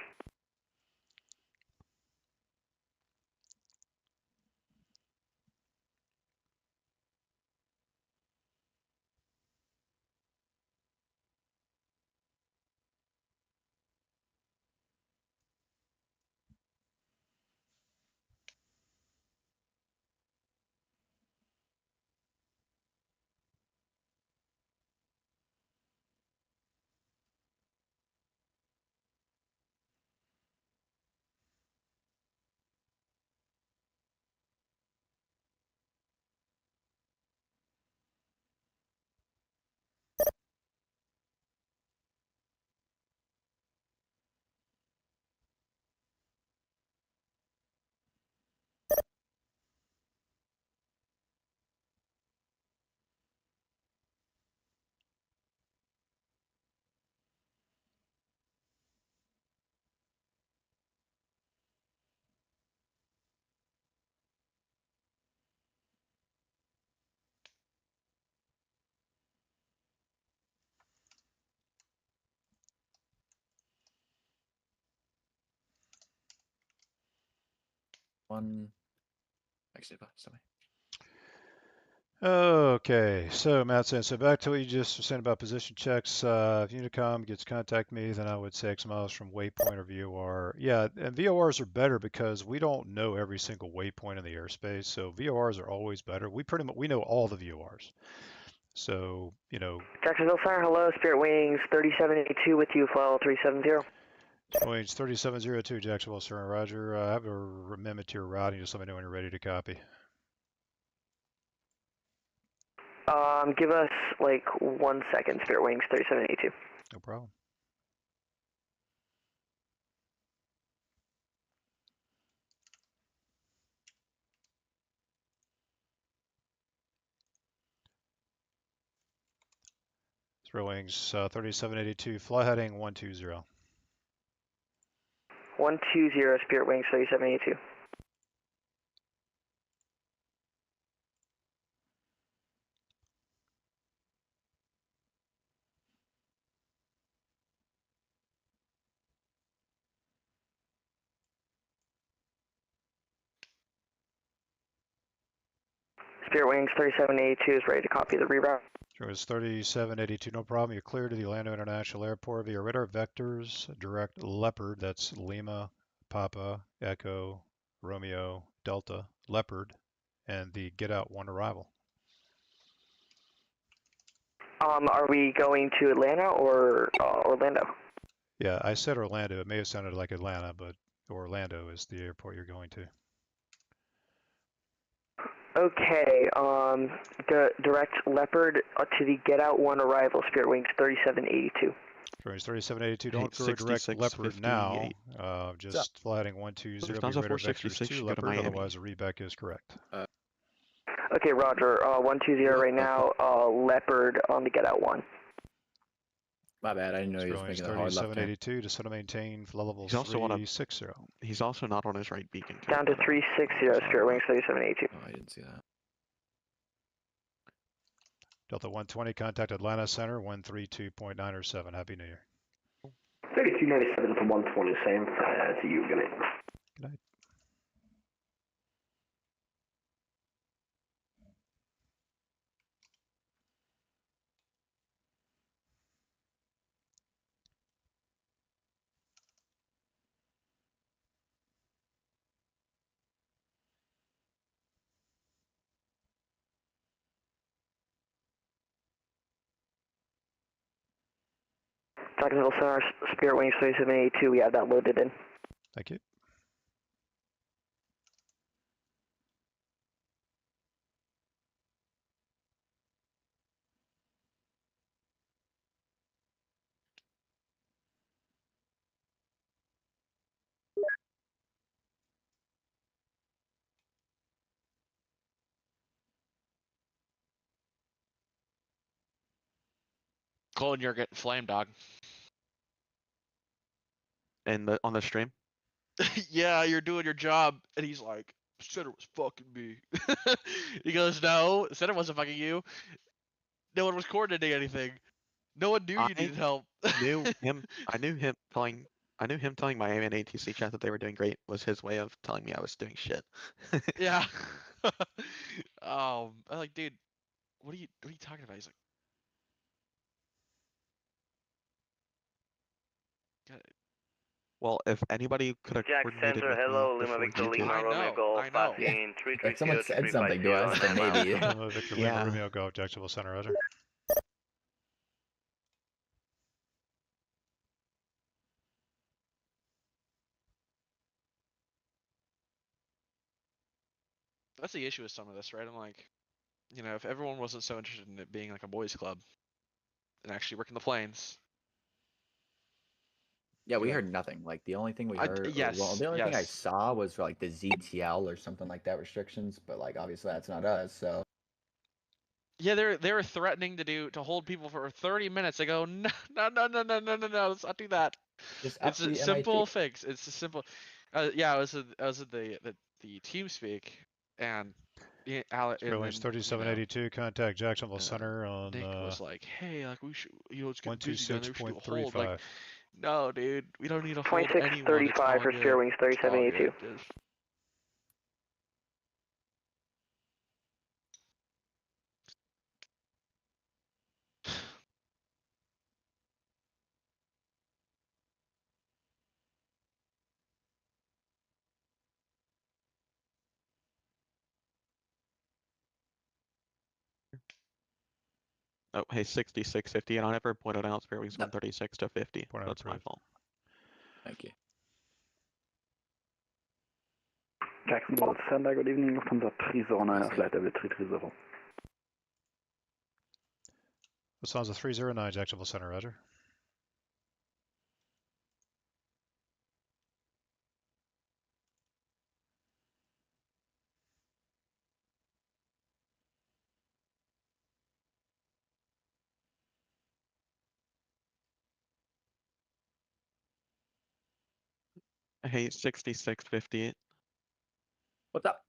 Actually, sorry. Okay, so Matt saying, so back to what you just were saying about position checks. If Unicom gets contact me, then I would say X miles from waypoint or VOR. Yeah, and VORs are better because we don't know every single waypoint in the airspace. So VORs are always better. We know all the VORs. So, you know. Jacksonville Center, hello, Spirit Wings 3782 with you, file 370. Wings 3702, Jacksonville Center, Roger. I have a amendment to your routing. Just let me know when you're ready to copy. Give us like 1 second, Spirit Wings 3782. No problem. Spirit Wings 3782, fly heading 120. 120, Spirit Wings 3782. Spirit Wings 3782 is ready to copy the reroute. Sure, it's 3782, no problem. You're clear to the Orlando International Airport via radar vectors, direct Leopard, that's Lima, Papa, Echo, Romeo, Delta, Leopard, and the get out 1 arrival. Are we going to Atlanta or Orlando? Yeah, I said Orlando. It may have sounded like Atlanta, but Orlando is the airport you're going to. Okay, direct Leopard to the get out 1 arrival, Spirit Wings 3782. Wings 3782, don't go direct Leopard now. Just fly heading 120 via radar vectors to Leopard, otherwise the readback is correct. Okay, Roger, 120 right now, Leopard on the get out 1. My bad, I didn't know he was making a hard left turn. 3782 to set and maintain for level 360. He's also not on his right beacon. Down to 360, Spirit Wings 3782. Oh, I didn't see that. Delta 120, contact Atlanta Center 132.907. Happy New Year. 3297 to 120, same to you. Good night. Good night. Jacksonville Center, Spirit Wings 3782, we have that loaded in. Thank you. Colin, you're getting flamed, dog. And on the stream. Yeah, you're doing your job, and he's like, "Center was fucking me." He goes, "No, Center wasn't fucking you. No one was coordinating anything. No one knew you needed help." knew him. I knew him telling my AIM and ATC chat that they were doing great was his way of telling me I was doing shit. Yeah. I'm like, dude, what are you talking about? He's like, Well, if anybody could have Jack coordinated Center, with hello, me Lima before Victor you two. Lima Romeo Golf, passing If someone said something to us, then 330 maybe. Lima Victor Lima Romeo Golf, Jacksonville Center, roger. that's the issue with some of this, right? I'm like, if everyone wasn't so interested in it being like a boys' club and actually working the planes. Yeah, we heard nothing. Like the only thing we heard, the only thing I yes. saw was for like the ZTL or something like that restrictions. But like obviously that's not us. So Yeah, they were threatening to hold people for 30 minutes. I go, no, let's not do that. Just It's up a the simple MIT. fix. It's a simple. Yeah, I was at the team speak, and Fairways 3782, contact Jacksonville Center on Nick was like, hey, like we should, it's getting busy down there. We should do a hold. Like, 126.35. no, dude, we don't need to hold 2635 anyone. It's all for good. Steer Wings It's all 3782. good. Just- Oh, hey, 6650, and I never pointed out Spirit Wings 136 to 50. Point That's my approved. fault. Thank you. Jacksonville Center, good evening, Lufthansa 309, flight level 330. Lufthansa 309, Jacksonville Center, roger. Hey, 6650. What's up?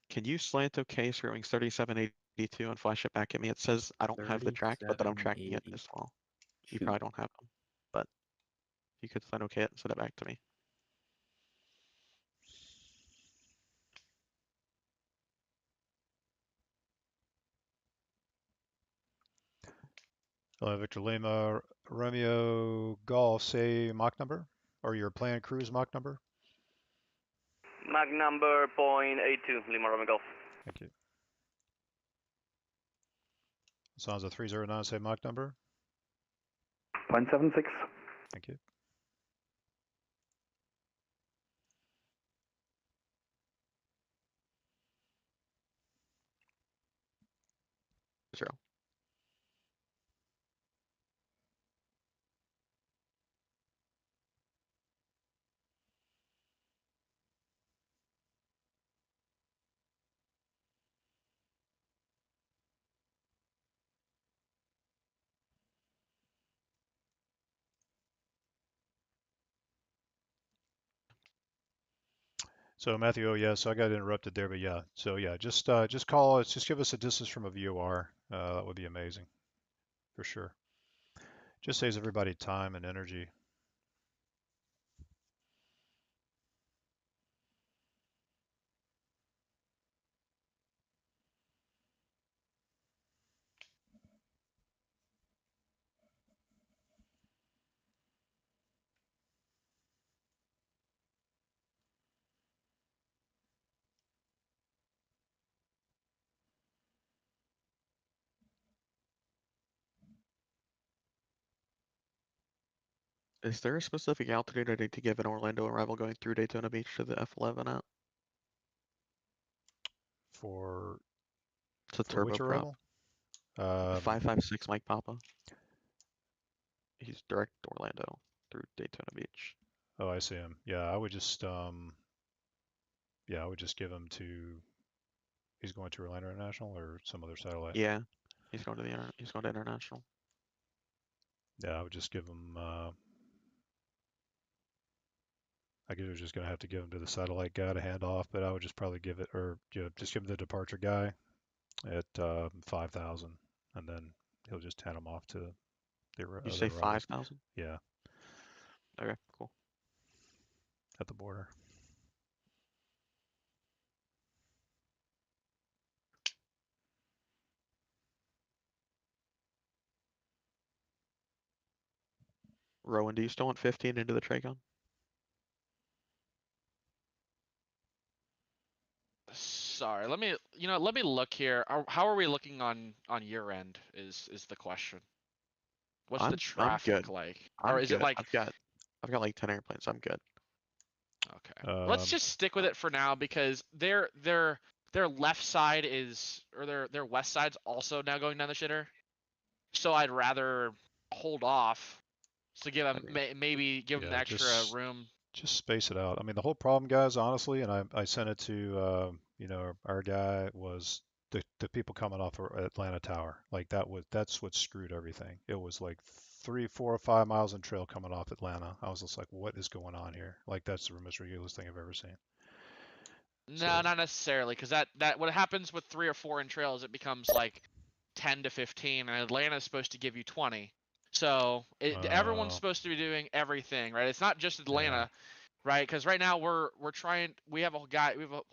Can you slant OK Spirit Wings 3782 and flash it back at me? It says I don't have the tracks, but that I'm tracking it as well. You probably don't have them, but you could slant OK it and send it back to me. Victor Lima Romeo Golf, say Mach number or your planned cruise Mach number. Mach number .82, Lima Romeo Golf. Thank you. Lufthansa 309, say Mach number. 0.76. Thank you. Zero. So Matthew, oh yeah, so I got interrupted there, but yeah, so yeah, just call us, just give us a distance from a VOR. That would be amazing, for sure. Just saves everybody time and energy. Is there a specific altitude I need to give an Orlando arrival going through Daytona Beach to the F11 at? For It's a for which turboprop. arrival? 556 Mike Papa. He's direct Orlando through Daytona Beach. Oh, I see him. Yeah, I would just give him to. He's going to Orlando International or some other satellite. Yeah, he's going to international. Yeah, I would just give them. I guess we're just gonna have to give them to the satellite guy to hand off, but I would just probably give it, or just give them the departure guy at 5,000, and then he'll just hand them off to the You other say arrivals. 5,000? Yeah, Okay, cool. at the border. Rowan, do you still want 15 into the Tracon? Sorry, let me let me look here. How are we looking on your end? Is the question. What's the I'm traffic good. like? I'm Or is it good. like I've got like 10 airplanes. I'm good. okay? Let's just stick with it for now because their left side is, or their west side's also now going down the shitter. So I'd rather hold off to give them maybe give them the extra room. Just space it out. I mean, the whole problem, guys, honestly, and I sent it to our guy, was the people coming off of Atlanta Tower. Like that's what screwed everything. It was like 3, 4, or 5 miles in trail coming off Atlanta. I was just like, what is going on here? Like that's the most ridiculous thing I've ever seen. No, not necessarily, because that what happens with 3 or 4 in trail is it becomes like 10 to 15, and Atlanta's supposed to give you 20. So everyone's supposed to be doing everything, right? It's not just Atlanta, right? Because right now we have a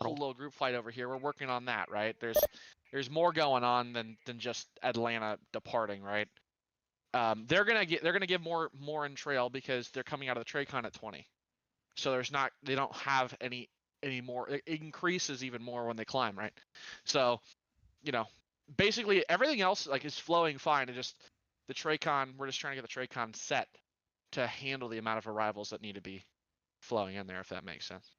whole little group flight over here. We're working on that, right? There's more going on than just Atlanta departing, right? They're gonna give more in trail because they're coming out of the Tracon at 20. So they don't have any more. It increases even more when they climb, right? So, basically everything else like is flowing fine. It just the Tracon, we're just trying to get the Tracon set to handle the amount of arrivals that need to be flowing in there, if that makes sense.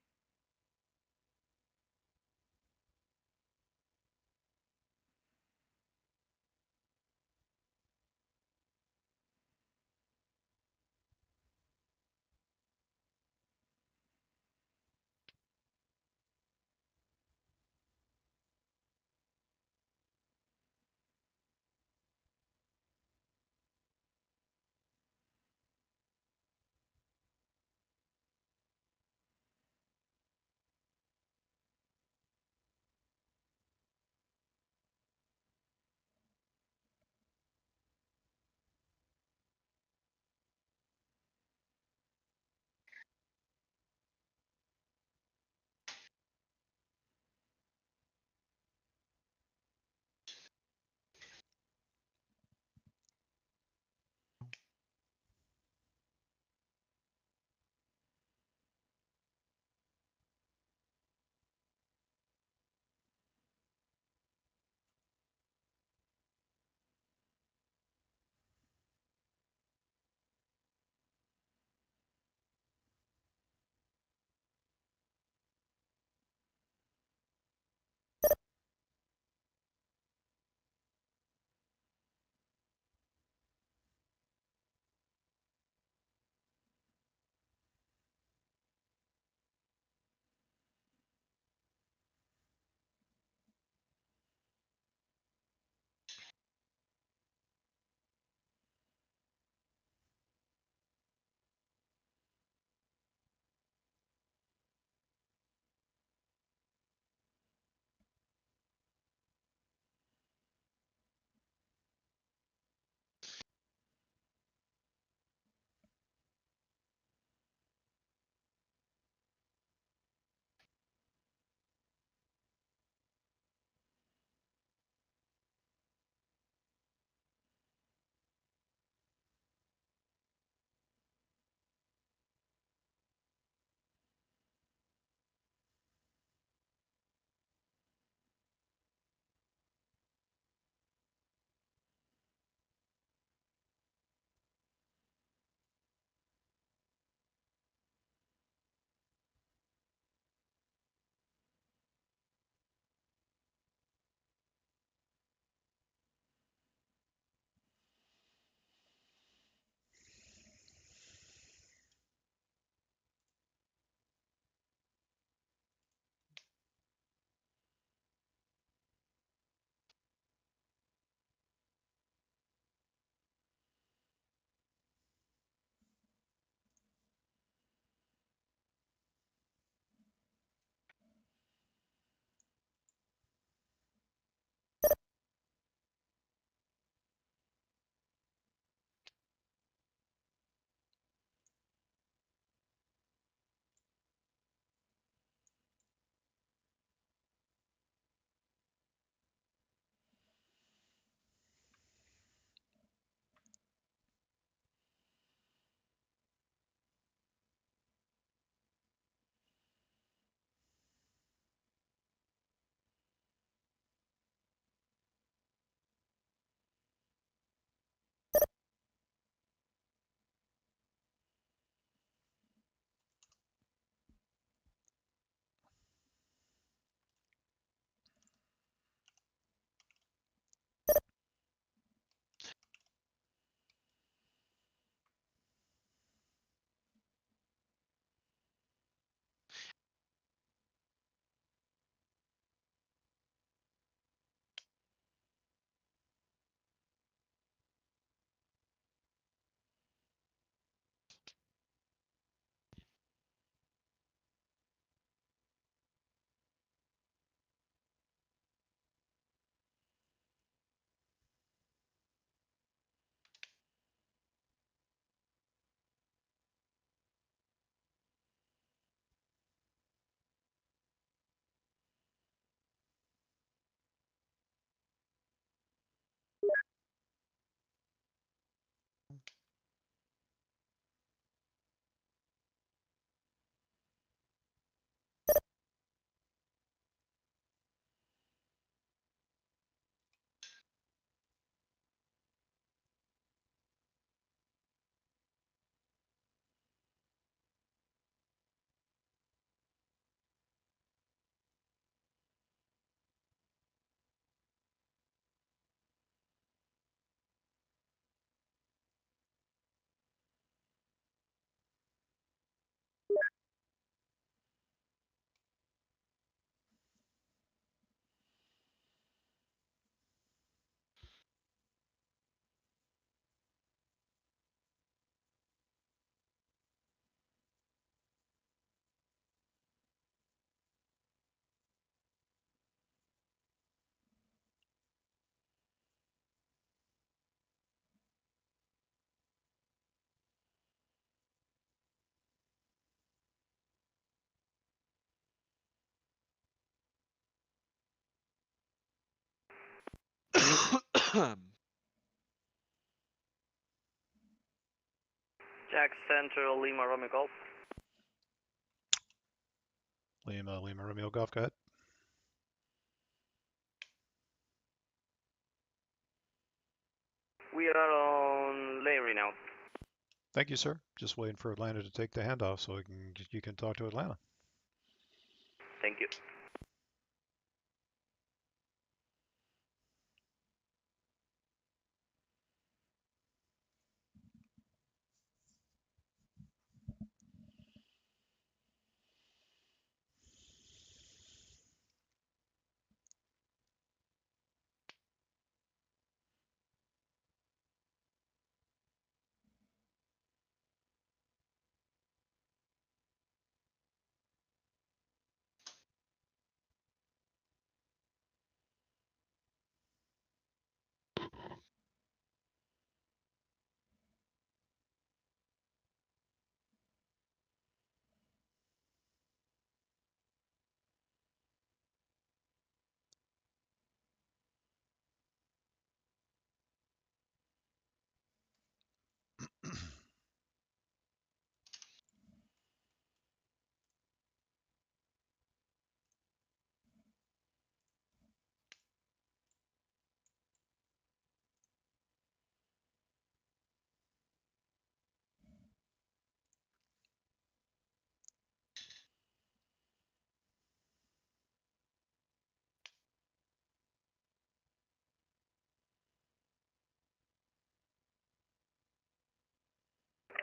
Jack Central, Lima, Romeo Golf. Lima Romeo Golf, go ahead. We are on Larry now. Thank you, sir. Just waiting for Atlanta to take the handoff so you can talk to Atlanta. Thank you.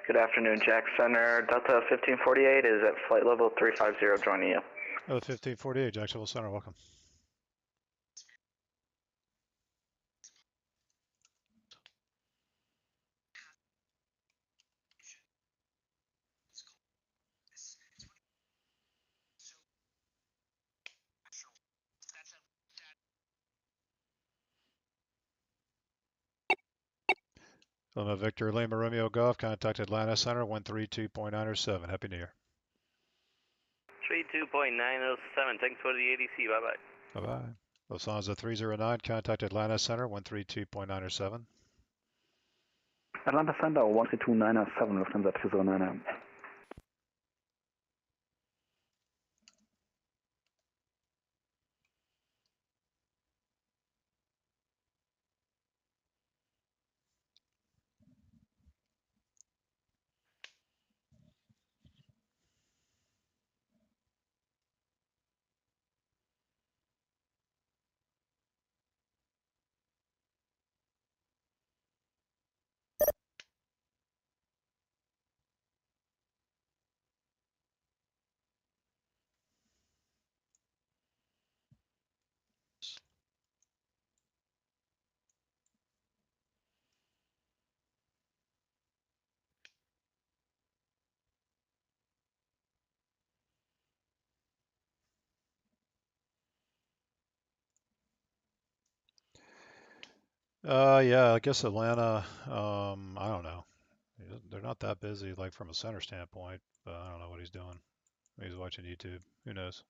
Good afternoon, Jack Center. Delta 1548 is at flight level 350 joining you. 1548, Jacksonville Center, welcome. Lima Victor Lima Romeo Golf, contact Atlanta Center 132.907. Happy New Year. 32.907. Thanks for the ADC. Bye bye. Bye bye. Lufthansa 309, contact Atlanta Center 132.907. Atlanta Center 132.907, Lufthansa 309. Yeah, I guess Atlanta, I don't know. They're not that busy, like from a center standpoint, but I don't know what he's doing. Maybe he's watching YouTube. Who knows?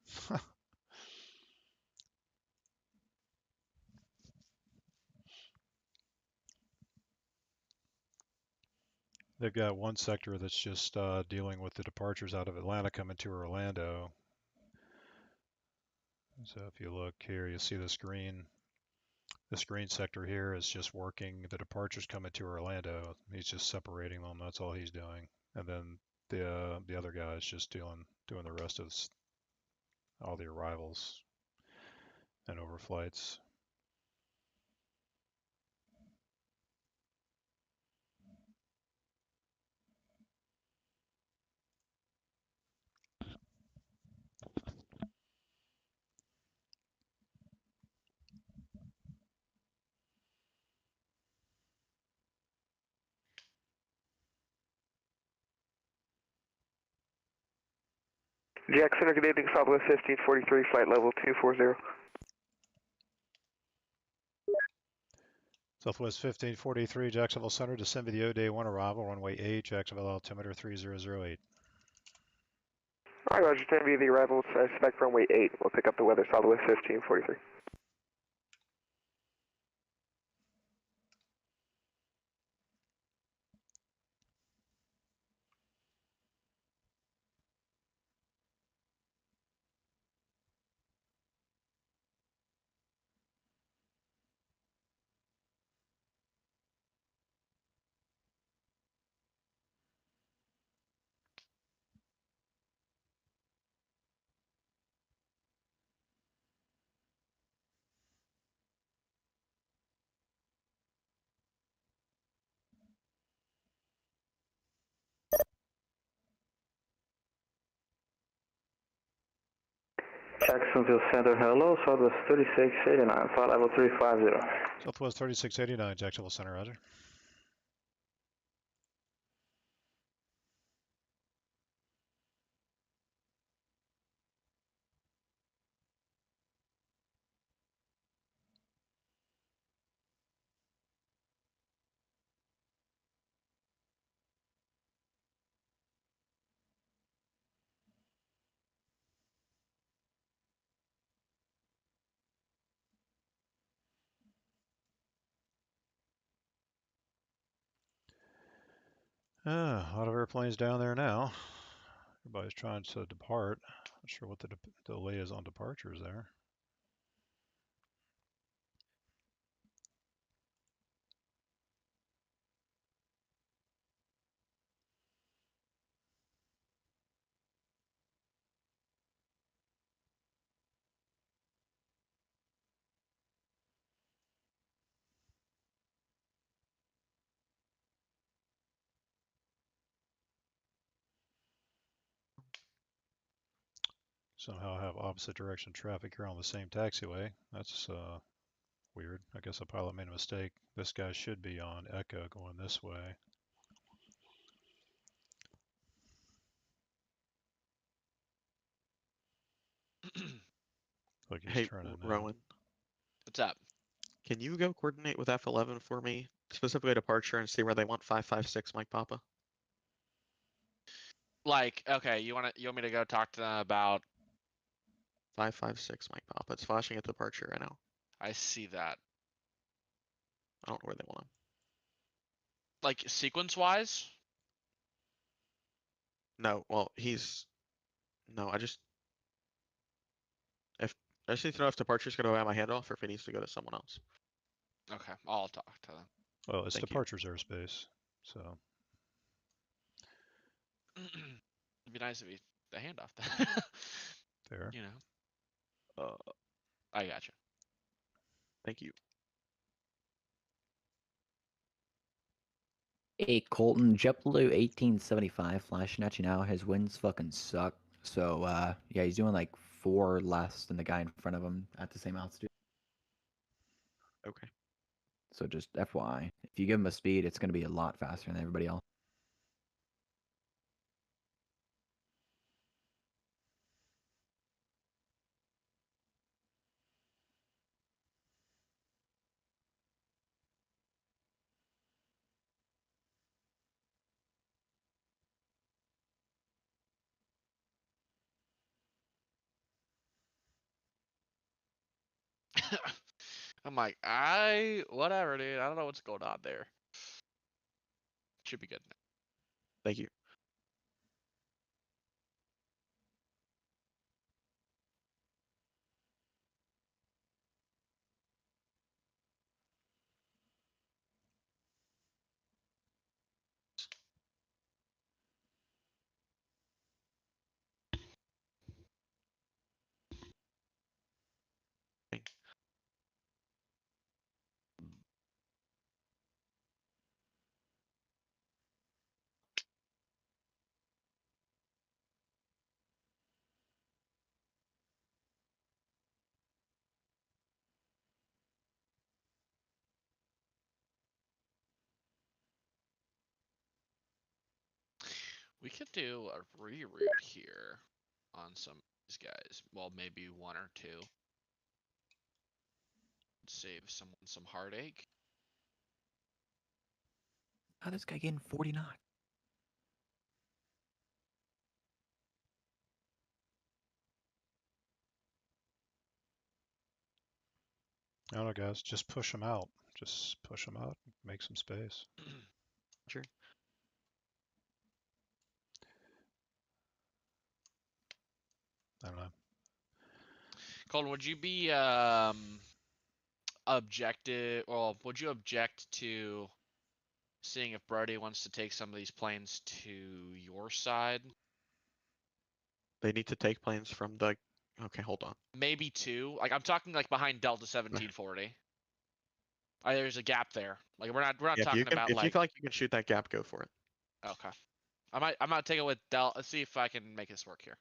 They've got one sector that's just dealing with the departures out of Atlanta coming to Orlando. So if you look here, you see the screen. The screen sector here is just working the departures coming to Orlando. He's just separating them. That's all he's doing. And then the other guy is just doing the rest of all the arrivals and overflights. Jack Center, good evening, Southwest 1543, flight level 240. Southwest 1543, Jacksonville Center, descend video day 1 arrival, runway 8, Jacksonville altimeter 3008. All right, Roger, 10 via the arrival, expect runway 8. We'll pick up the weather, Southwest 1543. Jacksonville Center, hello, Southwest 3689, flight level 350. Southwest 3689, Jacksonville Center, roger. A lot of airplanes down there now. Everybody's trying to depart. Not sure what the delay is on departures there. Somehow have opposite direction traffic here on the same taxiway. That's weird. I guess a pilot made a mistake. This guy should be on Echo going this way. Like he's Hey, turning now. Rowan, What's up? can you go coordinate with F11 for me, specifically departure, and see where they want 556 Mike Papa? Like, okay, you want me to go talk to them about 556 Mike Papa. It's flashing at departure right now. I see that. I don't know where they want him. Like sequence wise? No, well, no, I just need to know if departure's gonna have my handoff or if it needs to go to someone else. Okay, I'll talk to them. Well, it's Thank you. departures airspace, so. It'd be nice if he the handoff then. Fair. You know. I gotcha. Thank you. Hey Colton, JetBlue 1875 flashing at you now. His winds fucking suck. So yeah, he's doing like 4 less than the guy in front of him at the same altitude. Okay. So just FYI, if you give him a speed, it's going to be a lot faster than everybody else. I'm like, whatever, dude. I don't know what's going on there. Should be good. Thank you. We could do a reroute here on some of these guys. Well, maybe 1 or 2. Save someone some heartache. How this guy getting 49? I don't know, guys. Just push them out. Just push them out. Make some space. Sure. I don't know. Colton, would you be objective? Well, would you object to seeing if Brody wants to take some of these planes to your side? They need to take planes from the. Okay, hold on. Maybe 2. Like I'm talking like behind Delta 1740. There's a gap there. Like we're not Yeah, talking about if like. you feel like you can shoot that gap, go for it. Okay. I might take it with Del. Let's see if I can make this work here.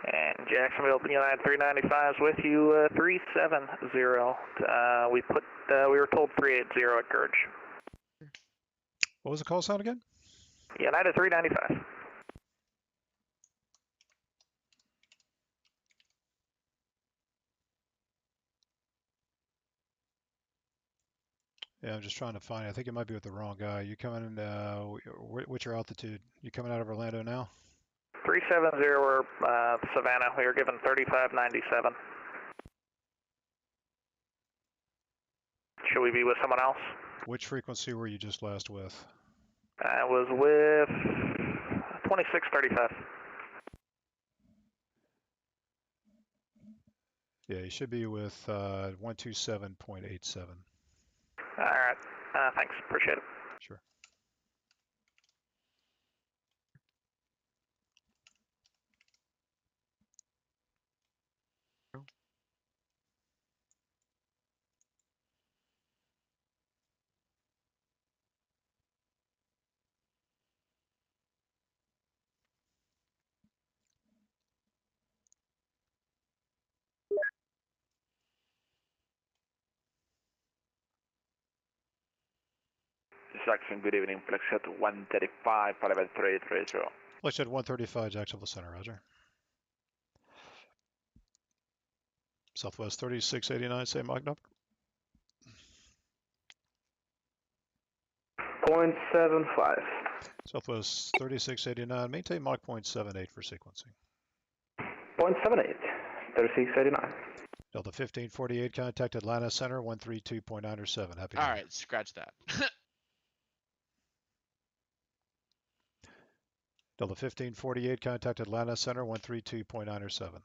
And Jacksonville, United 395 is with you, 370. We were told 380 at Gurge. What was the call sign again? United 395. Yeah, I'm just trying to find it. I think it might be with the wrong guy. You coming in, what's your altitude? You coming out of Orlando now? 370, we're Savannah. We were given 3597. Should we be with someone else? Which frequency were you just last with? I was with 2635. Yeah, you should be with 127.87. All right. Thanks. Appreciate it. Sure. Jackson, good evening. Flexjet 135, 58330. Flexjet 135, Jacksonville Center, roger. Southwest 3689, same Mach number. 0.75. Southwest 3689, maintain Mach 0.78 for sequencing. 0.78. 3689. Delta 1548, contact Atlanta Center 132.97. Happy. All right, scratch that. Delta 1548, contact Atlanta Center 132.97.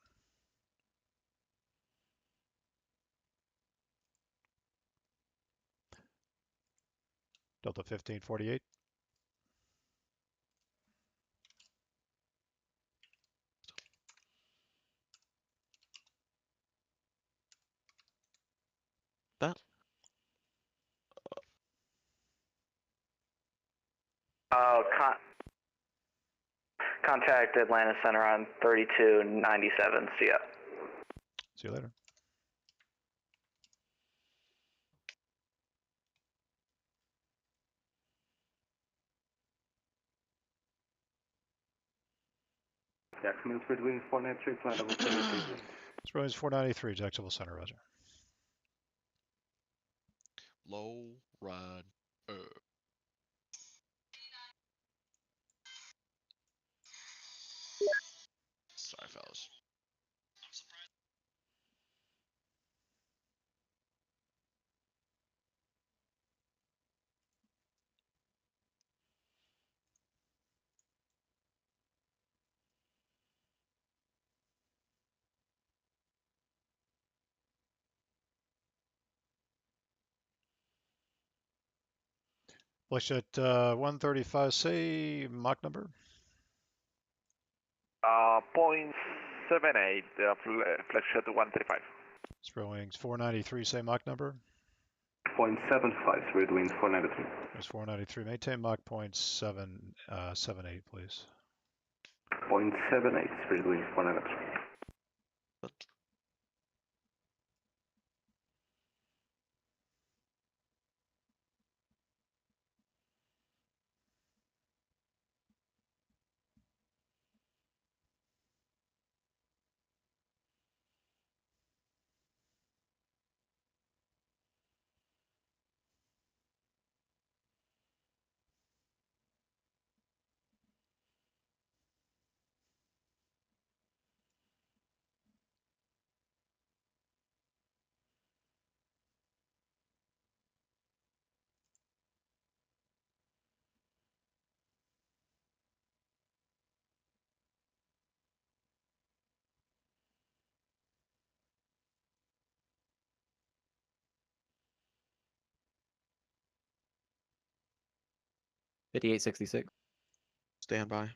Delta 1548. That. Contact Atlanta Center on 3297. See ya. See you later. Jacksonville, Spread Wings 493, flight level 73. Spread Wings 493, Jacksonville Center, roger. Low run. Sorry, fellas. Flexjet 135, say Mach number. 0.78. Flexjet 135. Spread Wings 493, say Mach number. 0.75, Spread Wings 493. There's 493. Maintain Mach 0.78, please. 0.78, Spread Wings 493. $58.66. Stand by.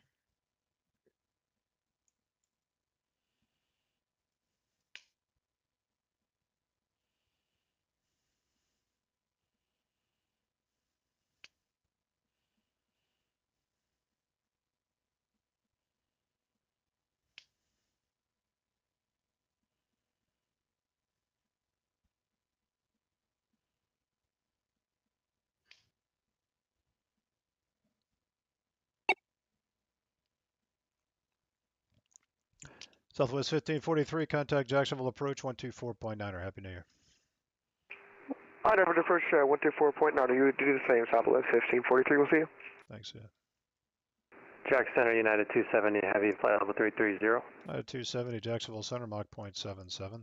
Southwest 1543, contact Jacksonville approach 124.9er. Happy New Year. I never the first 124.9. You do the same. Southwest 1543. We'll see you. Thanks, yeah. Jack Center United 270 Heavy flight level 330. United 270 Jacksonville Center Mach 0.77.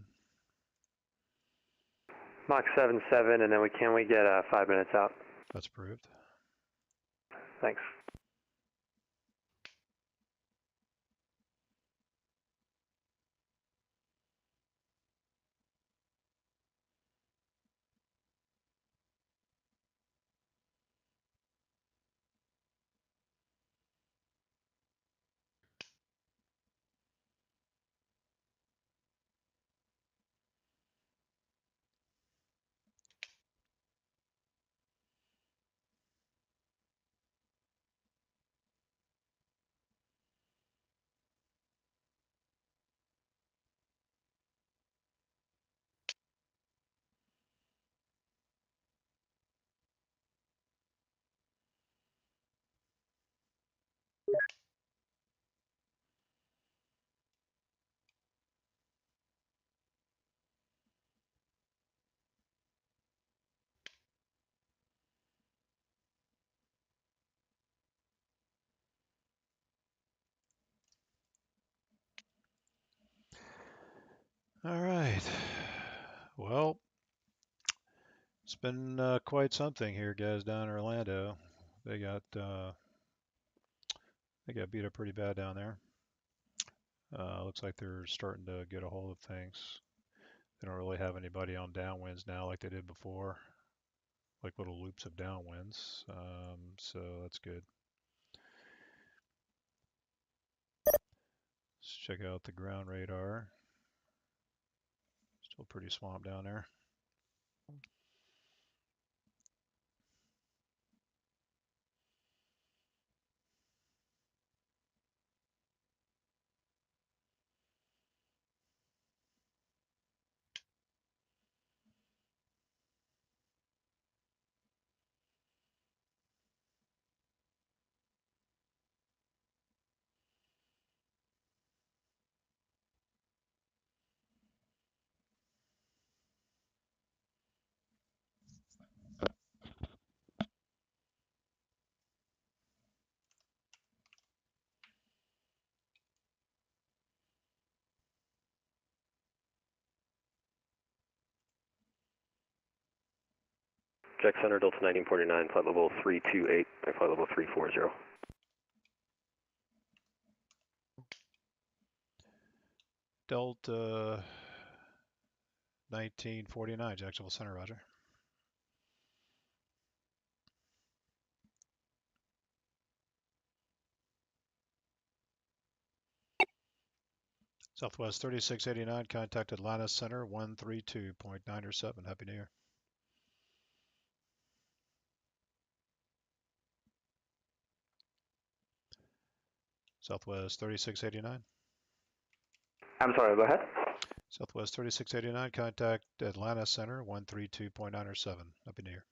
Mach 77, and then we get 5 minutes out. That's approved. Thanks. All right. Well, it's been quite something here, guys, down in Orlando. They got beat up pretty bad down there. Looks like they're starting to get a hold of things. They don't really have anybody on downwinds now like they did before, like little loops of downwinds. So that's good. Let's check out the ground radar. Still pretty swamped down there. Jack Center, Delta 1949, flight level 328, flight level 340. Delta 1949, Jacksonville Center, roger. Southwest 3689, contact Atlanta Center 132.907. Happy New Year. Southwest 3689. I'm sorry, go ahead. Southwest 3689, contact Atlanta Center 132.907. Happy New Year.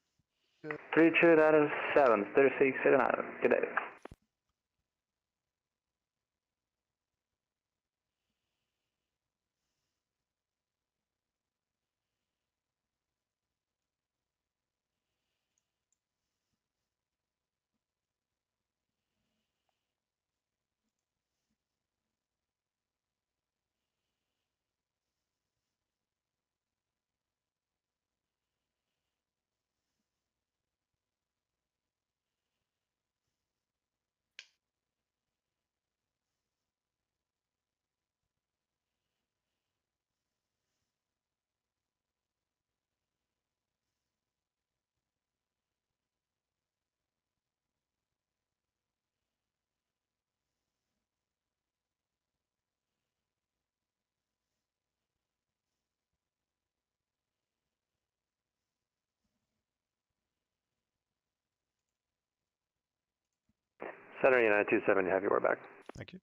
32 out of 7, 3689. Good day. Center United 270 Heavy, we're back. Thank you.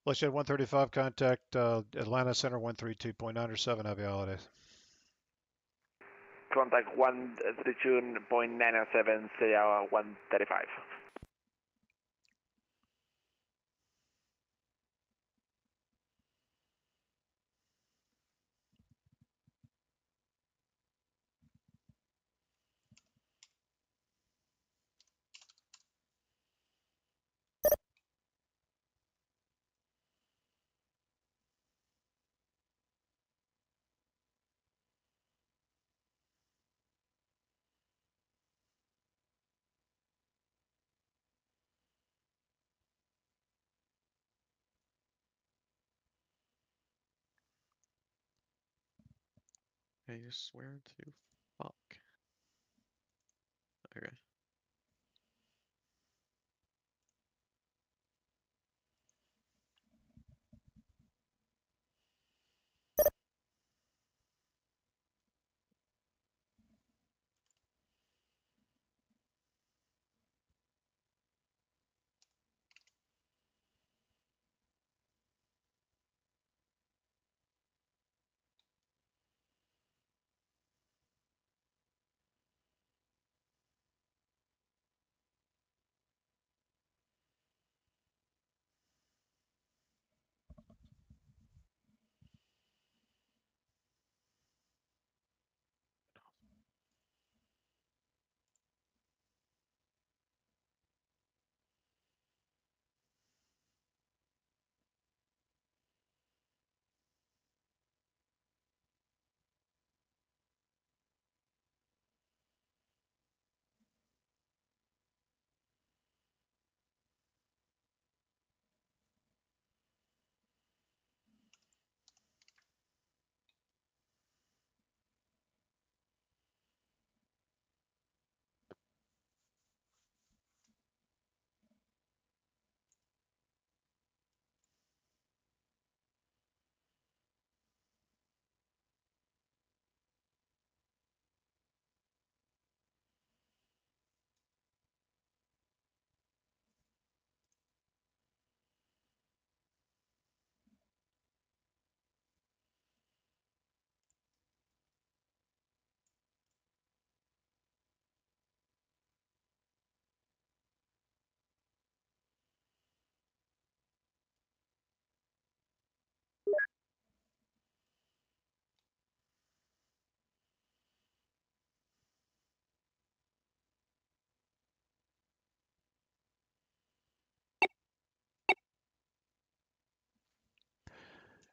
Flight 135, contact Atlanta Center 132.907. Happy holidays. Contact 132.907, say 135. I swear to fuck. Okay.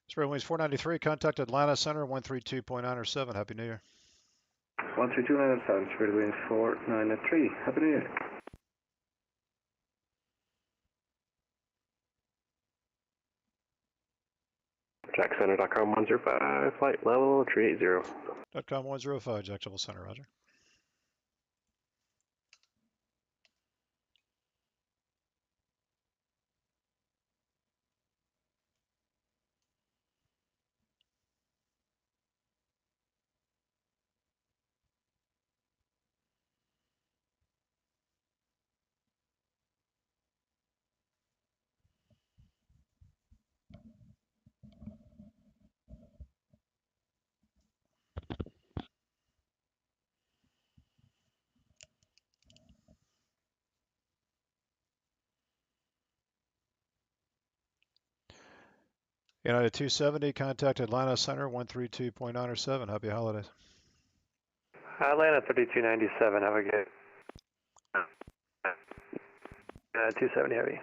Spirit Wings 493, contact Atlanta Center 132.907. Happy New Year. 132.907, Spirit Wings 493. Happy New Year. JackCenter.com 105, flight level 380. .com 105, Jacksonville Center, roger. United 270, contact Atlanta Center 132.907. Happy holidays. Atlanta 3297, have a good 270 heavy.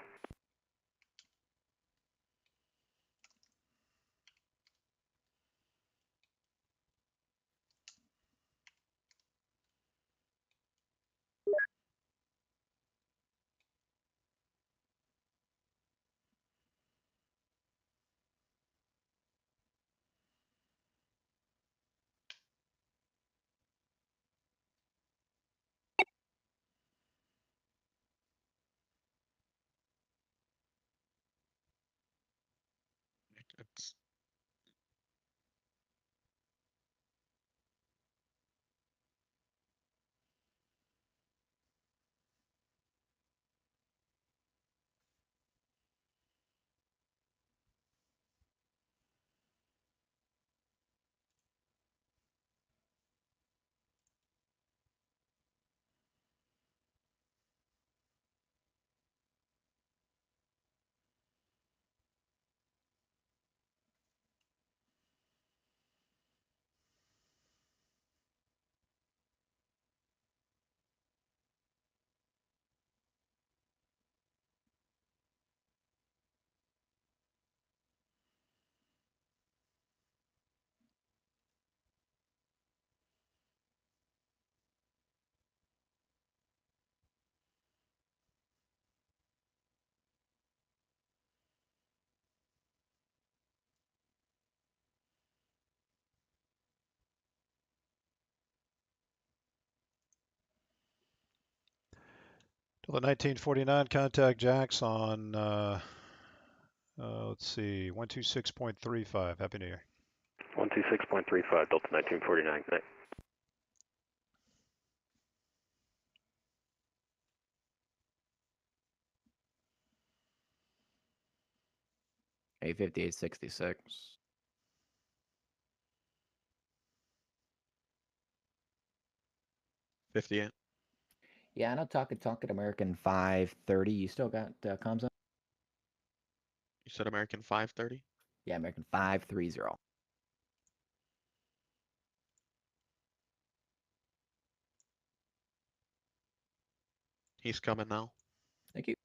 It's Delta 1949, contact Jax on, let's see, 126.35. Happy New Year. 126.35, Delta 1949. Good night. A5866. 58. Yeah, I know talking American 530. You still got comms on? You said American 530? Yeah, American 530. He's coming now. Thank you.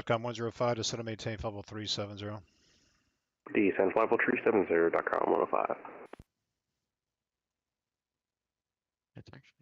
.com 105 to set and maintain flight level 370. Descend flight level 370.com 105. It's actually.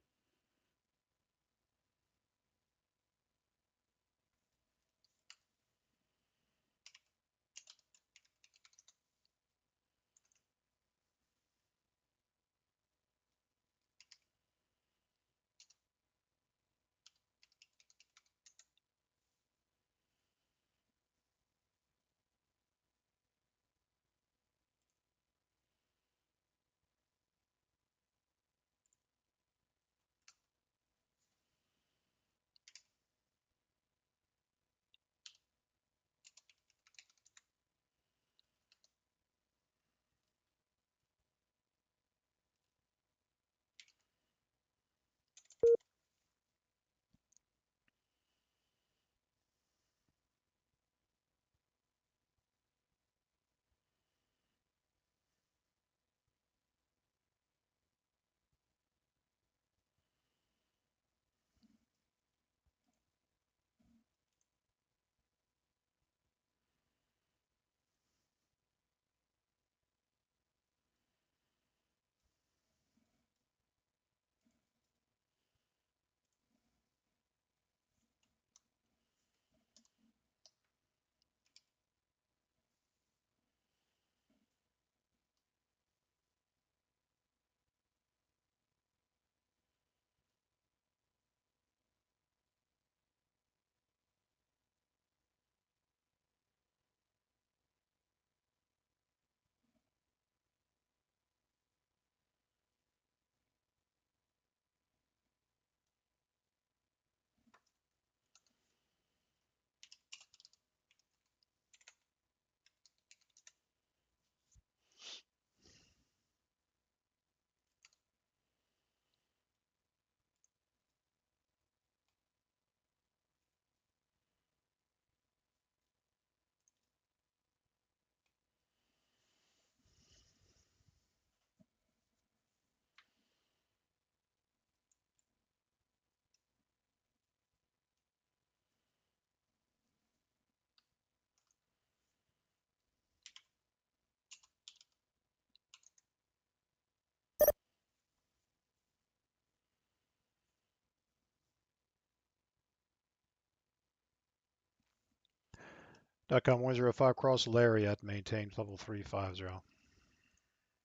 .com 105 cross Lariat, maintain level 350.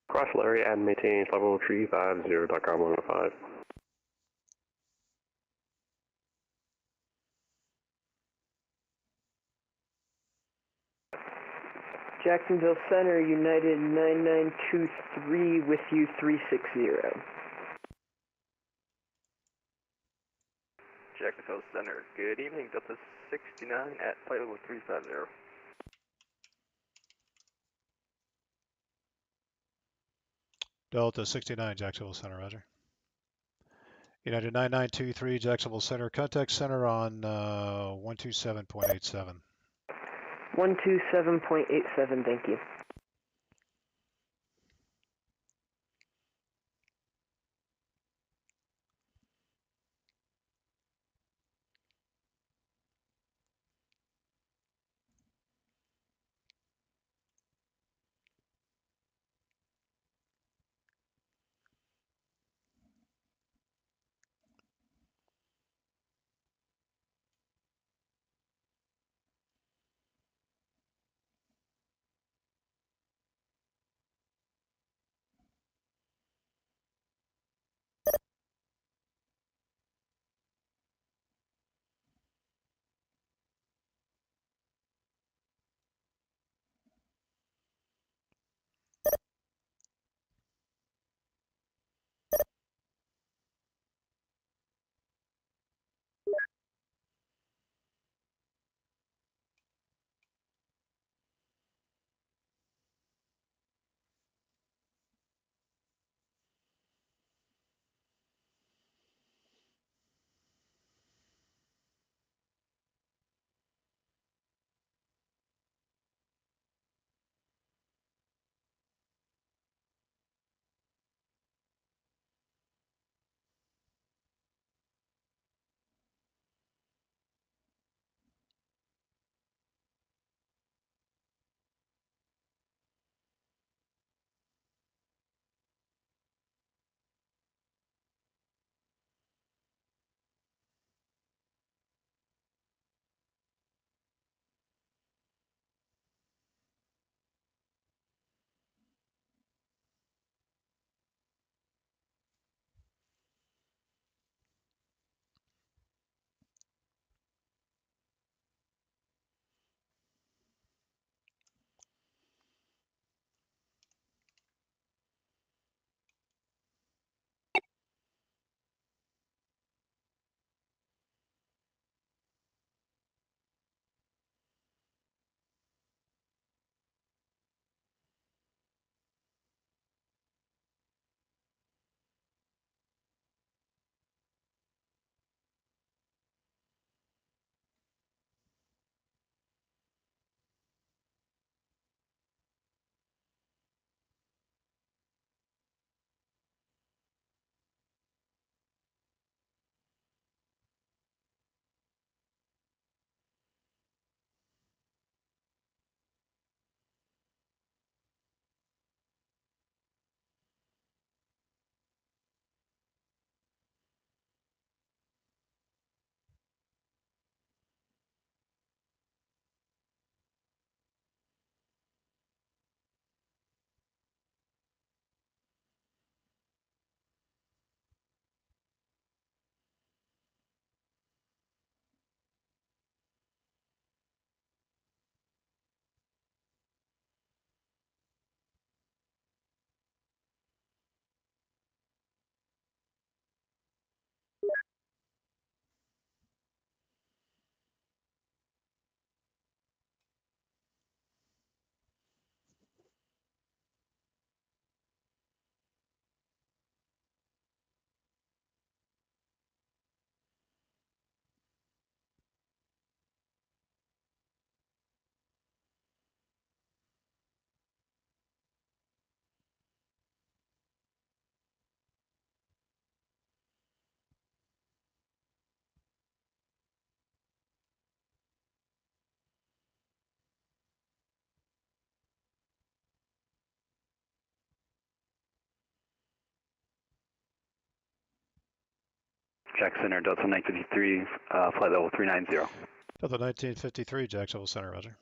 Cross Larry and maintain flight level 350.com 105. Jacksonville Center, United 9923 with you 360. Jacksonville Center, good evening, Delta 69 at flight level 350. Delta 69, Jacksonville Center, roger. United 9923, Jacksonville Center, contact center on 127.87. 127.87, thank you. Jack Center, Delta 953, flight level 390. Delta 1953, Jacksonville Center, roger.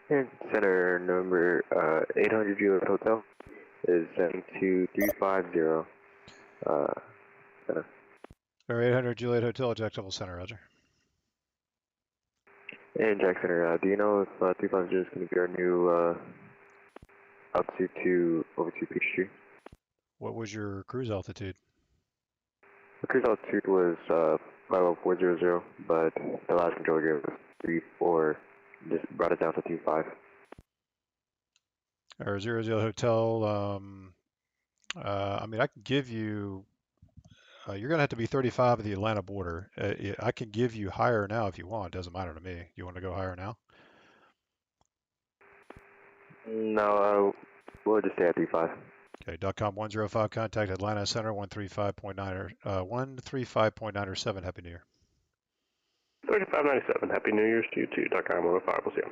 Here, Center number 800 Juliet Hotel is 72350. Center. Or 800 Juliet Hotel, Jacksonville Center, roger. And Jack Center, do you know if 350 is going to be our new altitude to over to Peachtree? What was your cruise altitude? The cruise altitude was 50400, but the last controller gave us 34, just brought it down to 25. Or 00 Hotel, I mean, I can give you, you're going to have to be 35 of the Atlanta border. I can give you higher now if you want. Doesn't matter to me. You want to go higher now? No, we'll just stay at 35. Okay, .com 105, contact Atlanta Center 135.9 or 7. Happy New Year. 3597. Happy New Year's to you too. .com 105. We'll see you.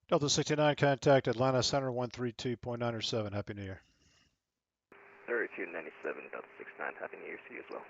Delta 69, contact Atlanta Center 132.907. Happy New Year. 3297, Delta 69, Happy New Year to you as well.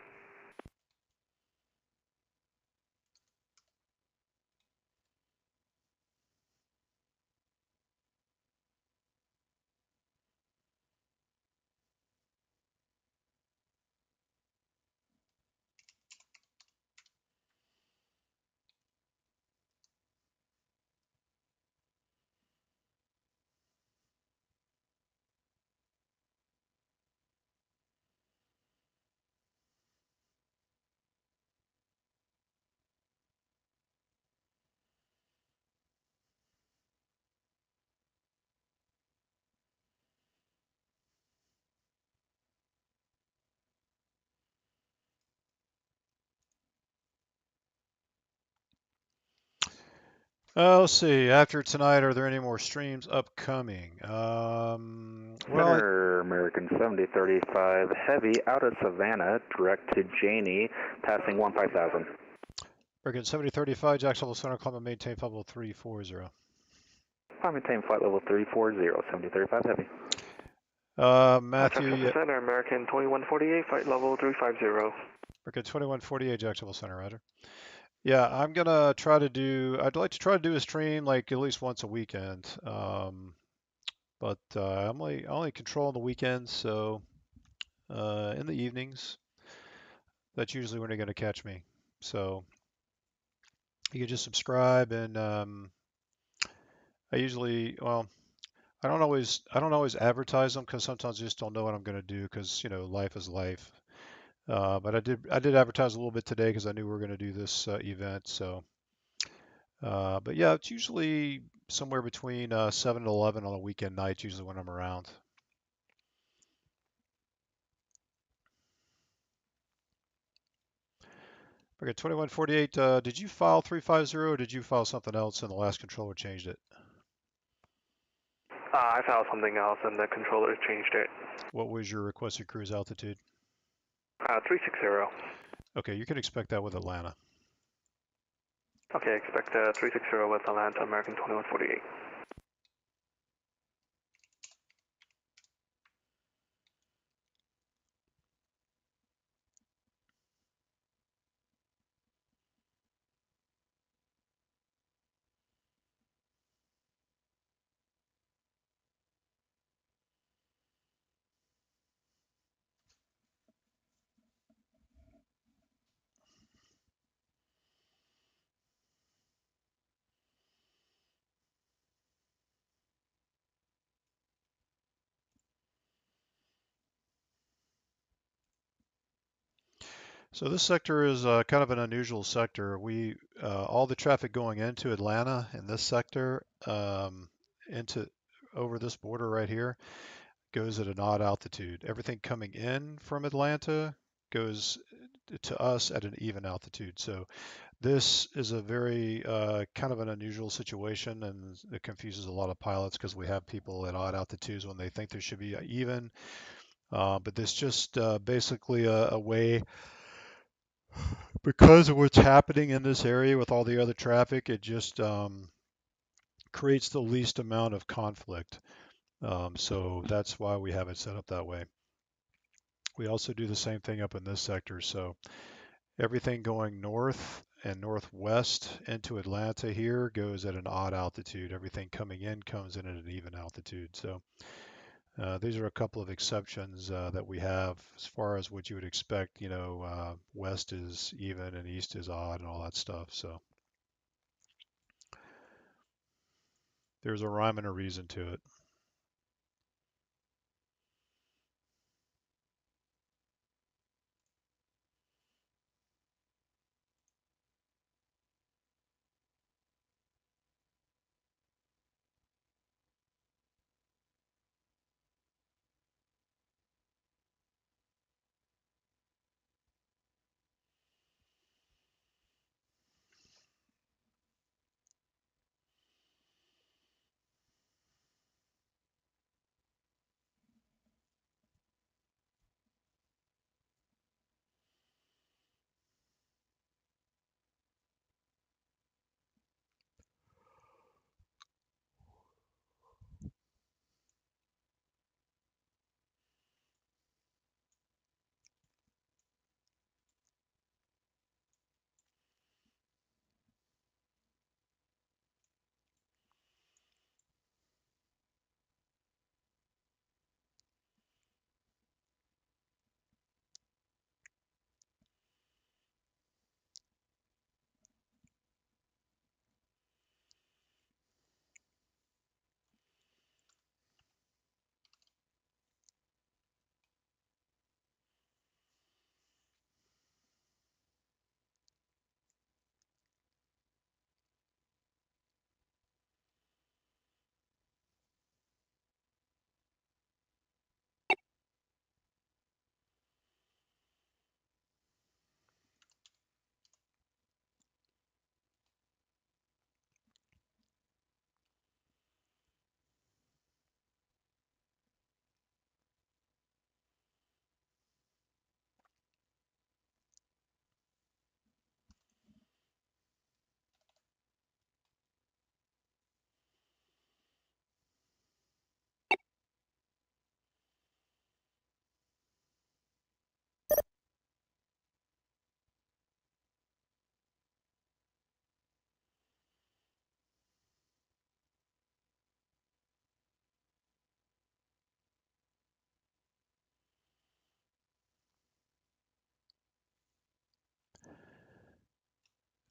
Let's see. After tonight, are there any more streams upcoming? Center American 7035 Heavy out of Savannah, direct to Janie, passing 15,000. American 7035, Jacksonville Center, Columbia, maintain flight level 340. I maintain flight level 340, 7035 Heavy. Matthew. Center American 2148, flight level 350. American 2148, Jacksonville Center, Roger. Yeah, I'm gonna try to do. I'd like to try to do a stream like at least once a weekend. But I'm only controlling the weekends, so in the evenings, that's usually when they're gonna catch me. So you can just subscribe, and I usually, well, I don't always advertise them because sometimes I just don't know what I'm gonna do because life is life. But I did advertise a little bit today because I knew we were gonna do this event. So. But yeah, it's usually somewhere between 7 and 11 on a weekend night, usually when I'm around. Okay, 2148, did you file 350 or did you file something else and the last controller changed it? I filed something else and the controller changed it. What was your requested cruise altitude? 360. Okay, you can expect that with Atlanta. Okay, expect 360 with Atlanta American 2148. So this sector is kind of an unusual sector. All the traffic going into Atlanta in this sector, into over this border right here, goes at an odd altitude. Everything coming in from Atlanta goes to us at an even altitude. So this is a very kind of an unusual situation, and it confuses a lot of pilots because we have people at odd altitudes when they think there should be even. But this just basically a way, because of what's happening in this area with all the other traffic, it just creates the least amount of conflict. So that's why we have it set up that way. We also do the same thing up in this sector. So everything going north and northwest into Atlanta here goes at an odd altitude. Everything coming in comes in at an even altitude. So these are a couple of exceptions that we have as far as what you would expect. West is even and east is odd and all that stuff. So there's a rhyme and a reason to it.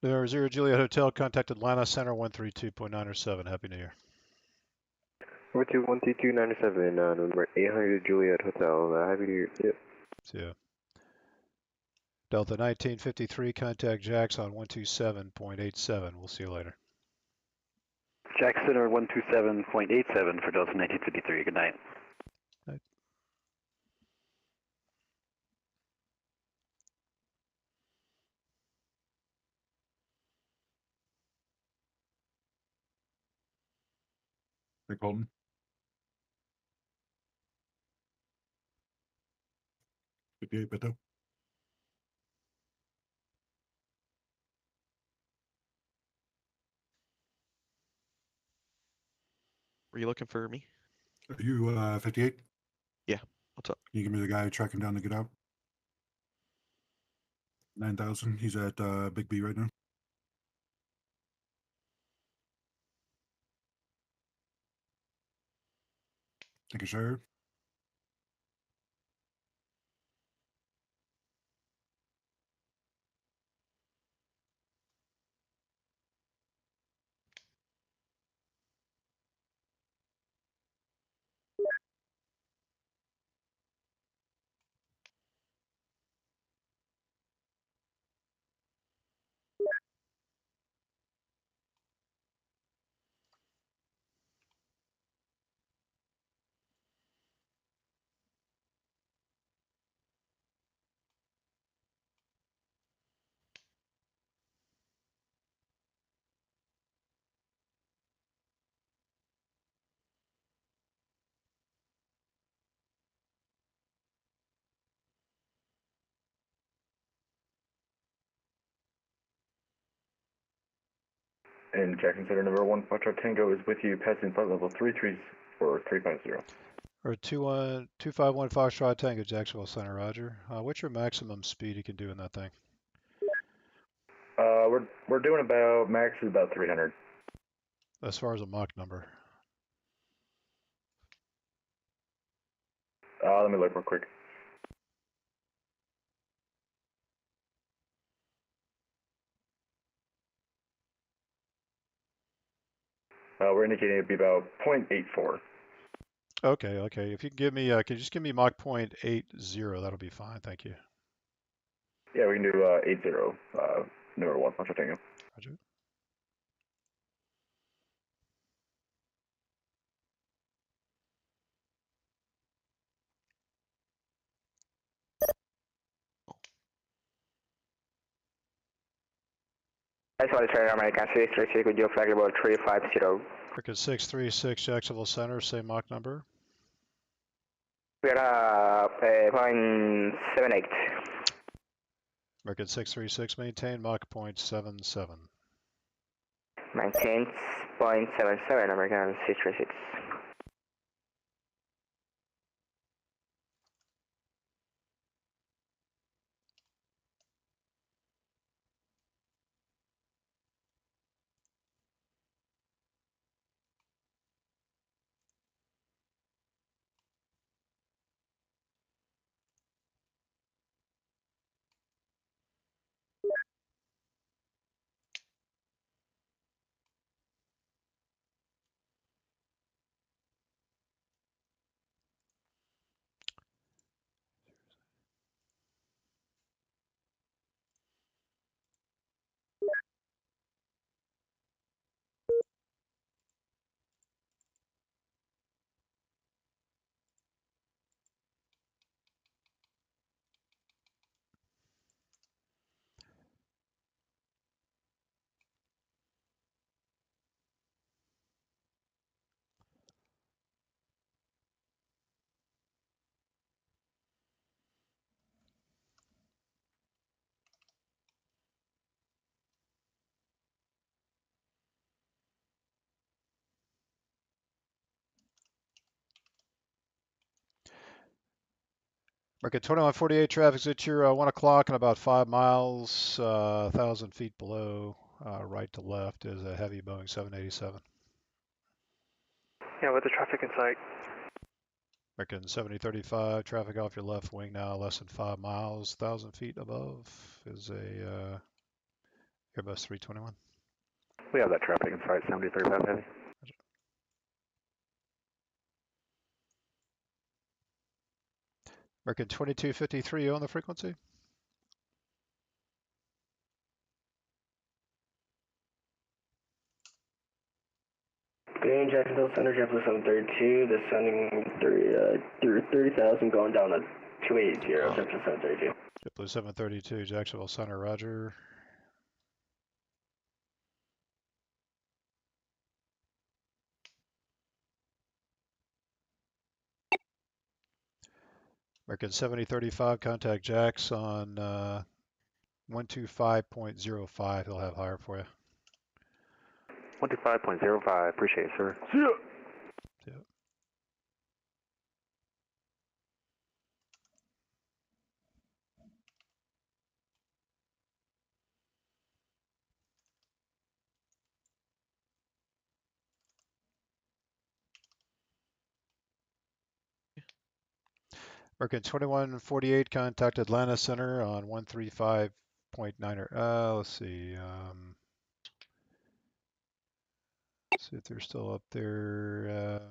There, 0 Juliet Hotel, contact Atlanta Center 132.907. Happy New Year. Over to 12297, number 800 Juliet Hotel. Happy New Year. Yep. See ya. Delta 1953, contact Jax on 127.87. We'll see you later. Jack Center 127.87 for Delta 1953. Good night. Night. Hey, Colton. Beto. Were you looking for me? Are you 58? Yeah. What's up? Can you give me the guy tracking down to get out? 9,000. He's at Big B right now. Thank you, sir. And Jackson Center number 1 Foxtrot Tango is with you, passing flight level 33 or 350. Or 251 Foxtrot Tango, Jacksonville Center, Roger. What's your maximum speed you can do in that thing? We're doing about, max is about 300. As far as a Mach number. Let me look real quick. We're indicating it'd be about 0.84. Okay, okay. If you can give me, can you just give me Mach 0.80? That'll be fine. Thank you. Yeah, we can do 80, number 1 Foxtrot Tango. Roger. I saw the American 636 with your flag level 350. American 636, Jacksonville Center, same Mach number. We are 0.78. American 636, maintain Mach 0.77. Maintain 0.77, American 636. American 2148, traffic's at your 1 o'clock and about 5 miles, 1,000 feet below, right to left is a heavy Boeing 787. Yeah, with the traffic in sight. American 7035, traffic off your left wing now, less than 5 miles, 1,000 feet above is a Airbus 321. We have that traffic in sight, 7035 heavy. American 2253 on the frequency. Good evening, Jacksonville Center, JetBlue 732, descending 30,000, going down to 280, JetBlue 732. JetBlue 732, Jacksonville Center, roger. American 7035, contact Jax on 125.05. He'll have higher for you. 125.05, appreciate it, sir. See ya. Yeah. American 2148, contact Atlanta Center on 135.9. Let's see. See if they're still up there.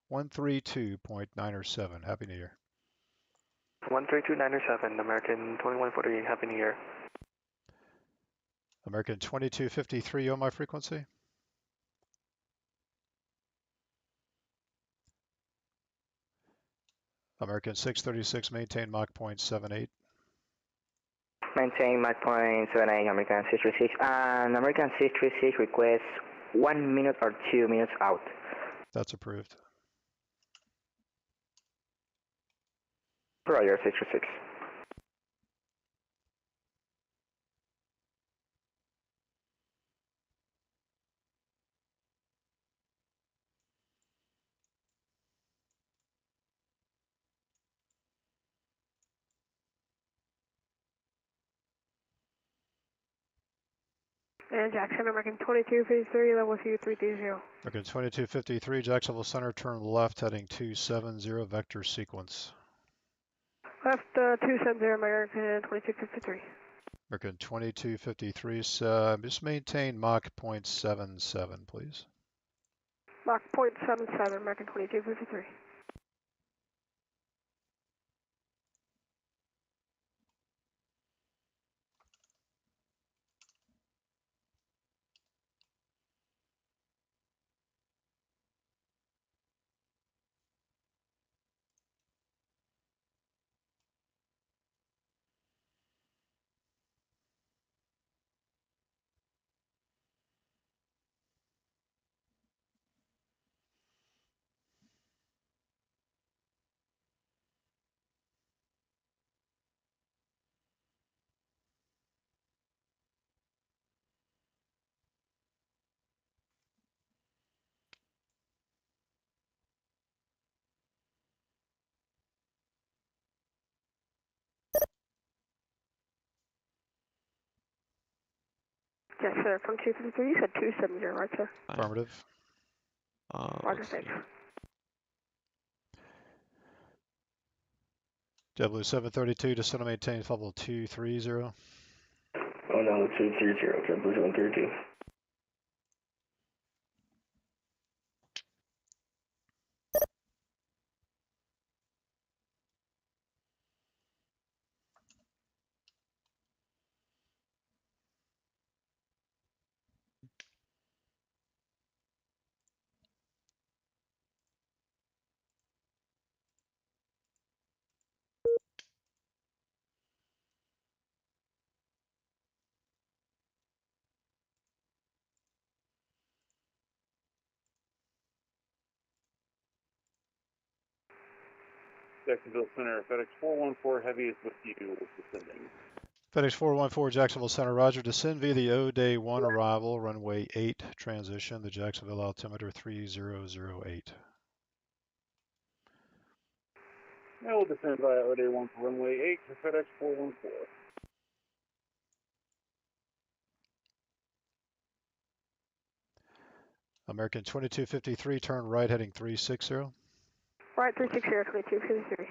132.907. Happy New Year. 132.907, American 2148, Happy New Year. American 2253 on my frequency. American 636, maintain Mach 0.78. Maintain Mach 0.78, American 636. And American 636 requests 1 minute or 2 minutes out. That's approved. Roger, 636. And Jackson, American 2253, level 330. American 2253, Jacksonville Center, turn left, heading 270, vector sequence. Left 270, American 2253. American 2253, just maintain Mach 0.77, please. Mach 0.77, American 2253. Yes, sir, from 253, you said 270, right, sir? Affirmative. Roger, thanks. JetBlue 732, descend and maintain level 230. Oh no, 230, JetBlue 732. Jacksonville Center, FedEx 414 Heavy is with you, descending. FedEx 414, Jacksonville Center, roger. Descend via the O Day 1 arrival, runway 8 transition, the Jacksonville altimeter 3008. Now we'll descend via OD 1 for runway 8 for FedEx 414. American 2253, turn right, heading 360. Right, 360, 2253.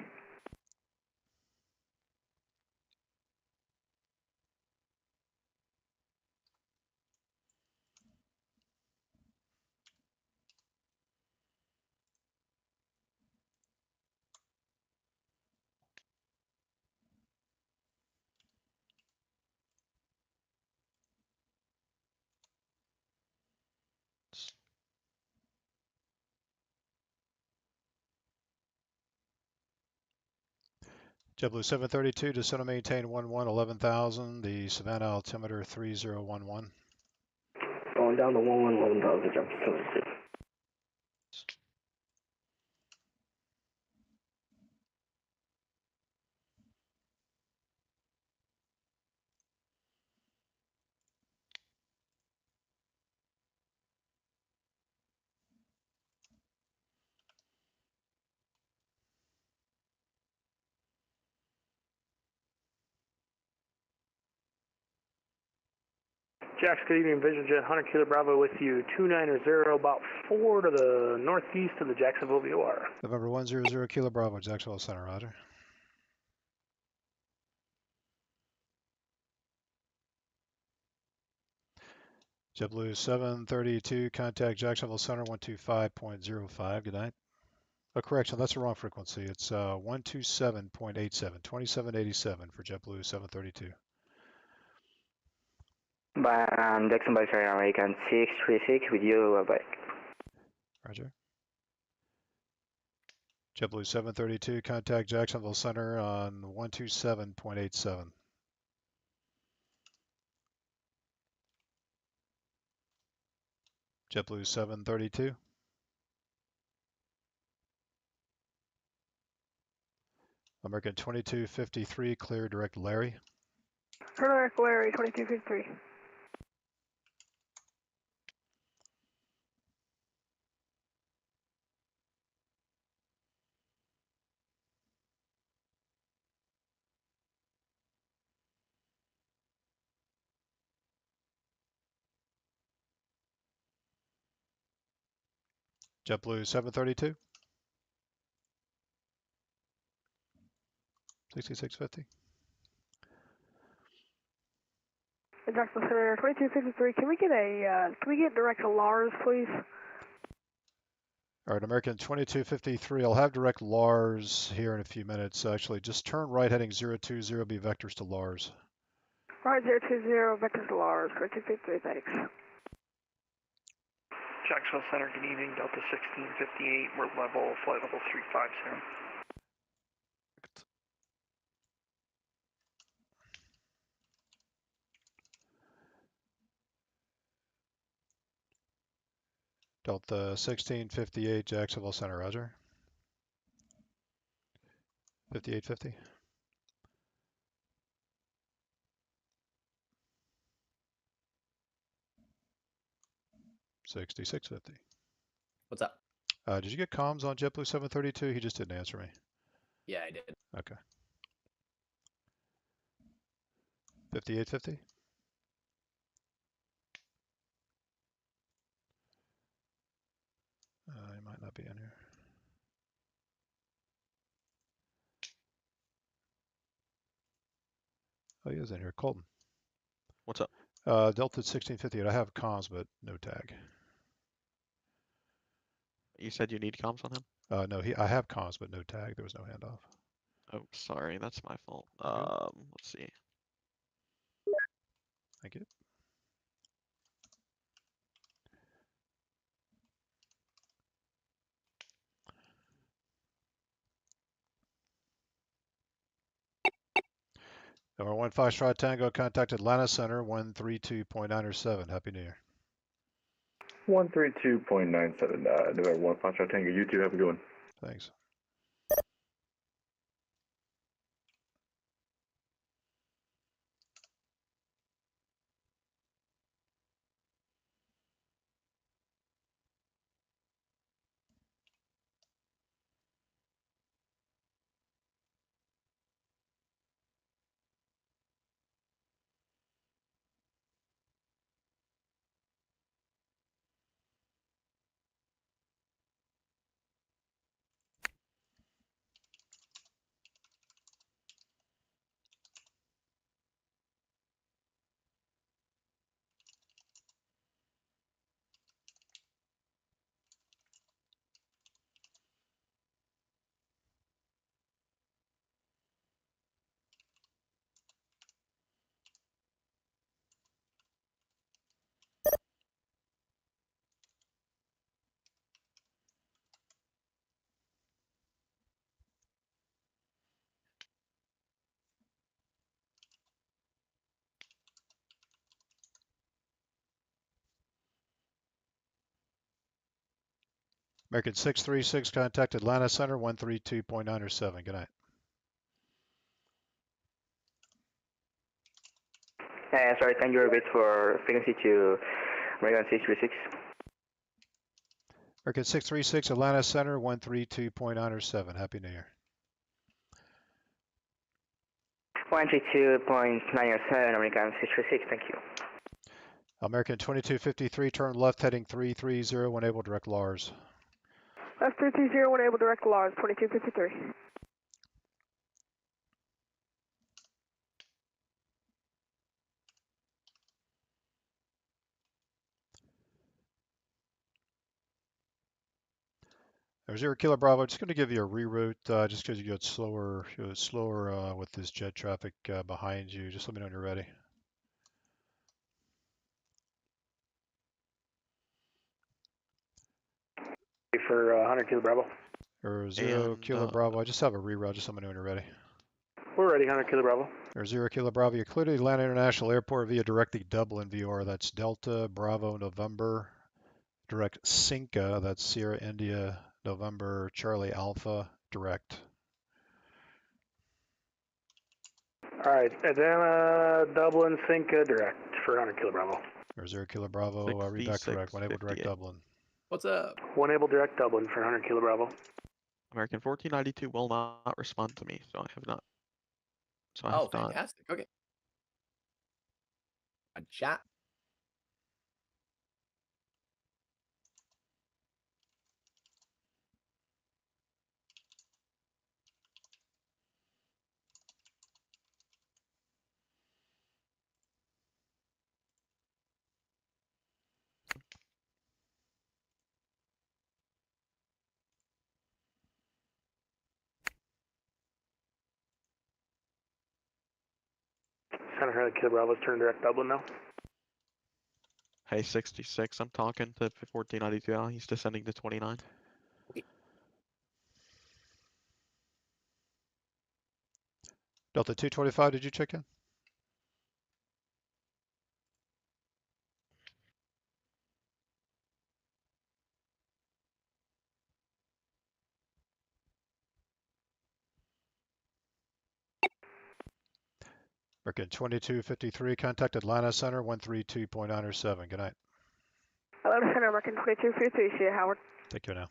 JetBlue 732, descend and maintain 11,000. The Savannah altimeter 3011. Going down to 11,000, jump to 32. Jax, good evening. Visual Jet, Hunter Kilo Bravo with you. 290, about 4 to the northeast of the Jacksonville VOR. November 100 Kilo Bravo, Jacksonville Center, roger. JetBlue 732, contact Jacksonville Center 125.05. Good night. Oh, correction, that's the wrong frequency. It's 127.87, 2787 for JetBlue 732. Jackson by American 636 with you, bye. Roger. JetBlue 732, contact Jacksonville Center on 127.87. JetBlue 732. American 2253, clear direct Larry. Direct Larry, 2253. JetBlue 732. 6650. Jackson Center, 2253. Can we get direct to Lars, please? All right, American 2253. I'll have direct Lars here in a few minutes. Actually, just turn right heading 020, be vectors to Lars. Right, 020, vectors to Lars, 2253, thanks. Jacksonville Center, good evening. Delta 1658, we're flight level 350. Delta 1658, Jacksonville Center, roger. 5850. $66.50. What's up? Did you get comms on JetBlue 732? He just didn't answer me. Yeah, I did. Okay. 5850. He might not be in here. Oh, he is in here. Colton. What's up? Delta 1658. I have comms, but no tag. You said you need comms on him? No, I have comms, but no tag. There was no handoff. Oh, sorry, that's my fault. Let's see. Thank you. Number 1 Foxtrot Tango, contact Atlanta Center 132.907. Happy New Year. 132.97. November 1 Foxtrot Tango. You two have a good one. Thanks. American 636, contact Atlanta Center 132.907. Good night. Sorry, can you repeat for frequency to American 636? American 636, Atlanta Center 132.907. Happy New Year. 132.907, American 636, thank you. American 2253, turn left heading 330, enable direct Lars. Left 330, enable direct Lars, 2253. There's 0 Kilo Bravo. Just going to give you a reroute just because you get slower, with this jet traffic behind you. Just let me know when you're ready. For 100 Kilo Bravo. Or 0 Kilo Bravo. I just have a reroute. Just let me know when you're ready. We're ready, 100 Kilo Bravo. Or 0 Kilo Bravo. You're cleared to Atlanta International Airport via directly Dublin VR. That's Delta Bravo November. Direct Cinca. That's Sierra India November Charlie Alpha direct. All right, Atlanta, Dublin, Cinca, direct for 100 Kilo Bravo. Or 0 Kilo Bravo. Read that correct. One able direct Dublin. What's up? One able direct Dublin for 100 Kilo Bravo. American 1492 will not respond to me, so I have not. So I have not. Fantastic. Okay. A chat. Center 100 Kilo Bravo's turn direct Dublin now. Hey, 66, I'm talking to 1492 now. He's descending to 29. Delta 225, did you check in? American 2253, contact Atlanta Center 132.907. Good night. Atlanta Center, American 2253, see you, Howard. Take care now.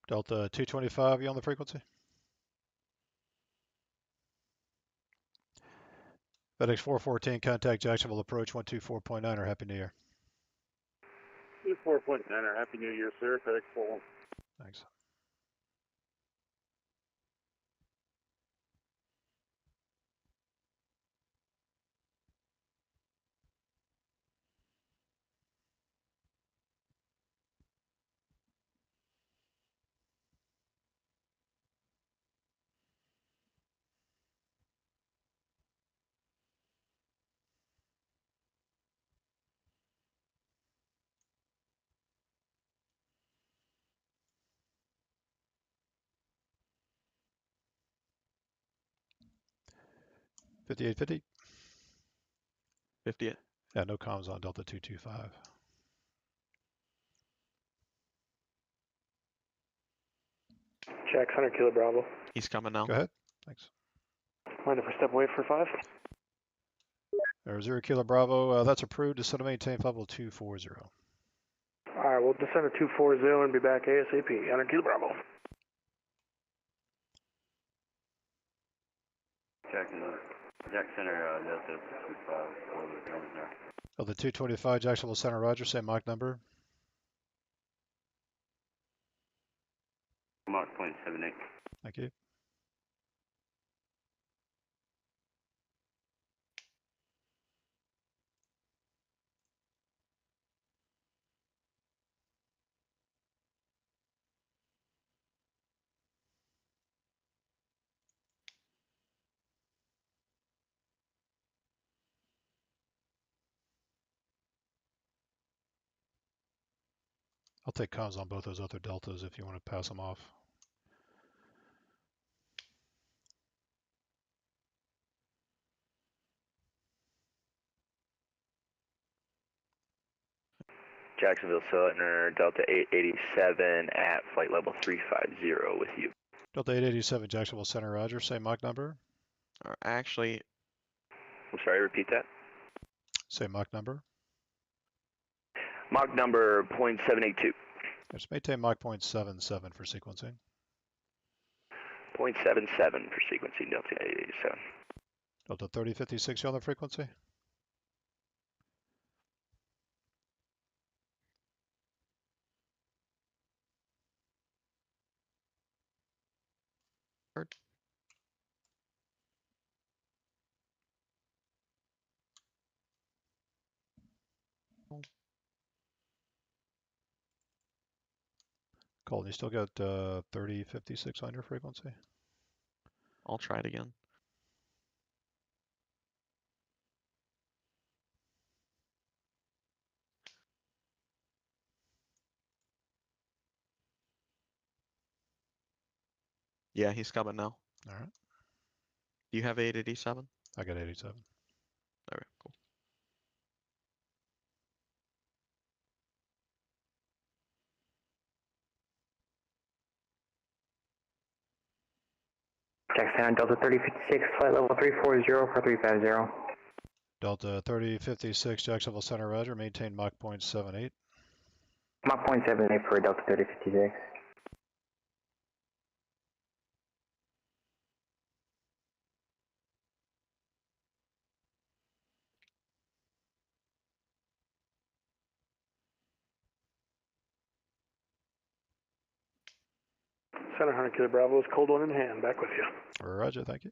Delta 225, you on the frequency? FedEx 414, contact Jacksonville approach 124.9 or Happy New Year. 24.9, Happy New Year, sir. FedEx 41. Thanks. 5850. 58. Yeah, no comms on Delta 225. Jack 100 Kilo Bravo. He's coming now. Go ahead. Thanks. Mind if I step away for 5? Or 0 Kilo Bravo. That's approved. Descend to maintain flight level 240. Alright, we'll descend to 240 and be back ASAP. 100 Kilo Bravo. Jack Center, Delta 225. Delta 225, Jacksonville Center, Roger. Same Mach number. Mach 0.78. Thank you. I'll take comms on both those other deltas if you want to pass them off. Jacksonville Center, Delta 887 at flight level 350 with you. Delta 887, Jacksonville Center, Roger. Same Mach number. Or actually, I'm sorry, repeat that. Same Mach number. Mach number 0.782. Just maintain Mach 0.77 for sequencing. 0.77 for sequencing, Delta 887. Delta 3056, you on the frequency? Heard. Colton, you still got 3056 on your frequency? I'll try it again. Yeah, he's coming now. All right. Do you have 887? I got 87. All right, cool. Jack Center, Delta 3056, flight level 340 for 350. Delta 3056, Jacksonville Center, Roger. Maintain Mach 0.78. Mach 0.78 for Delta 3056. Center 100 Kilo Bravo is cold one in hand. Back with you. Roger, thank you.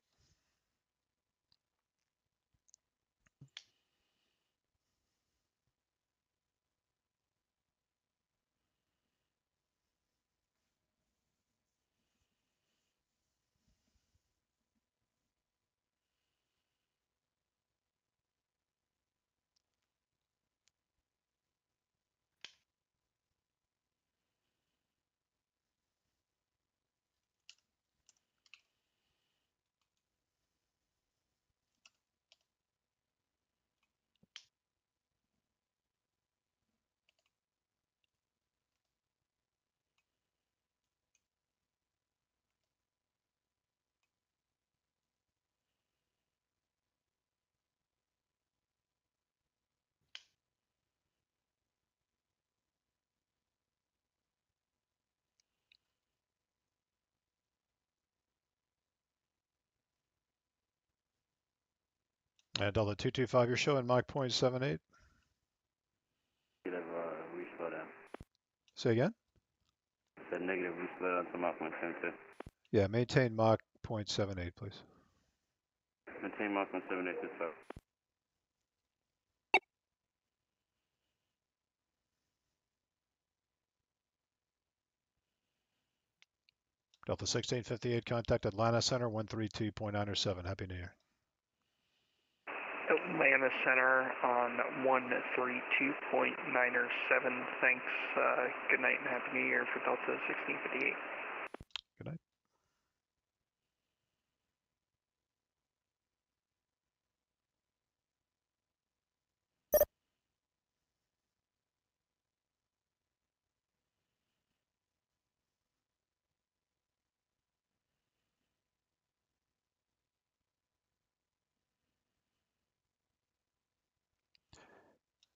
And Delta 225, you're showing Mach 0.78. Negative, we slow down. Say again? Said negative, we slow down to Mach 0.72. Yeah, maintain Mach 0.78, please. Maintain Mach 0.78 to slow. Delta 1658, contact Atlanta Center 132.907. Happy New Year. Atlanta Center on 132.907. Thanks. Good night and Happy New Year for Delta 1658. Good night.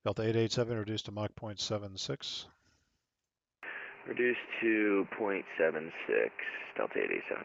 Delta 887 reduced to Mach 0.76. Reduced to 0.76, Delta 887.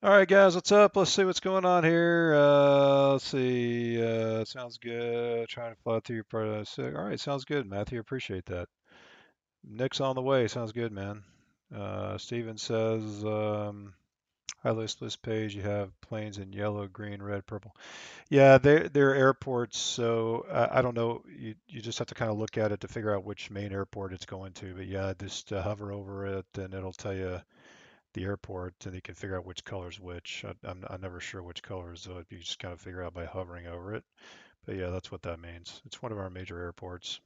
All right, guys, what's up? Let's see what's going on here. Let's see. Sounds good. Trying to fly through your part of the All right, sounds good, Matthew. Appreciate that. Nick's on the way. Sounds good, man. Steven says, high list page, you have planes in yellow, green, red, purple. Yeah, they're airports, so I don't know. You just have to kind of look at it to figure out which main airport it's going to. But yeah, just hover over it, and it'll tell you the airport, and you can figure out which color's which. I'm never sure which colors, so you just kind of figure out by hovering over it. But yeah, that's what that means. It's one of our major airports.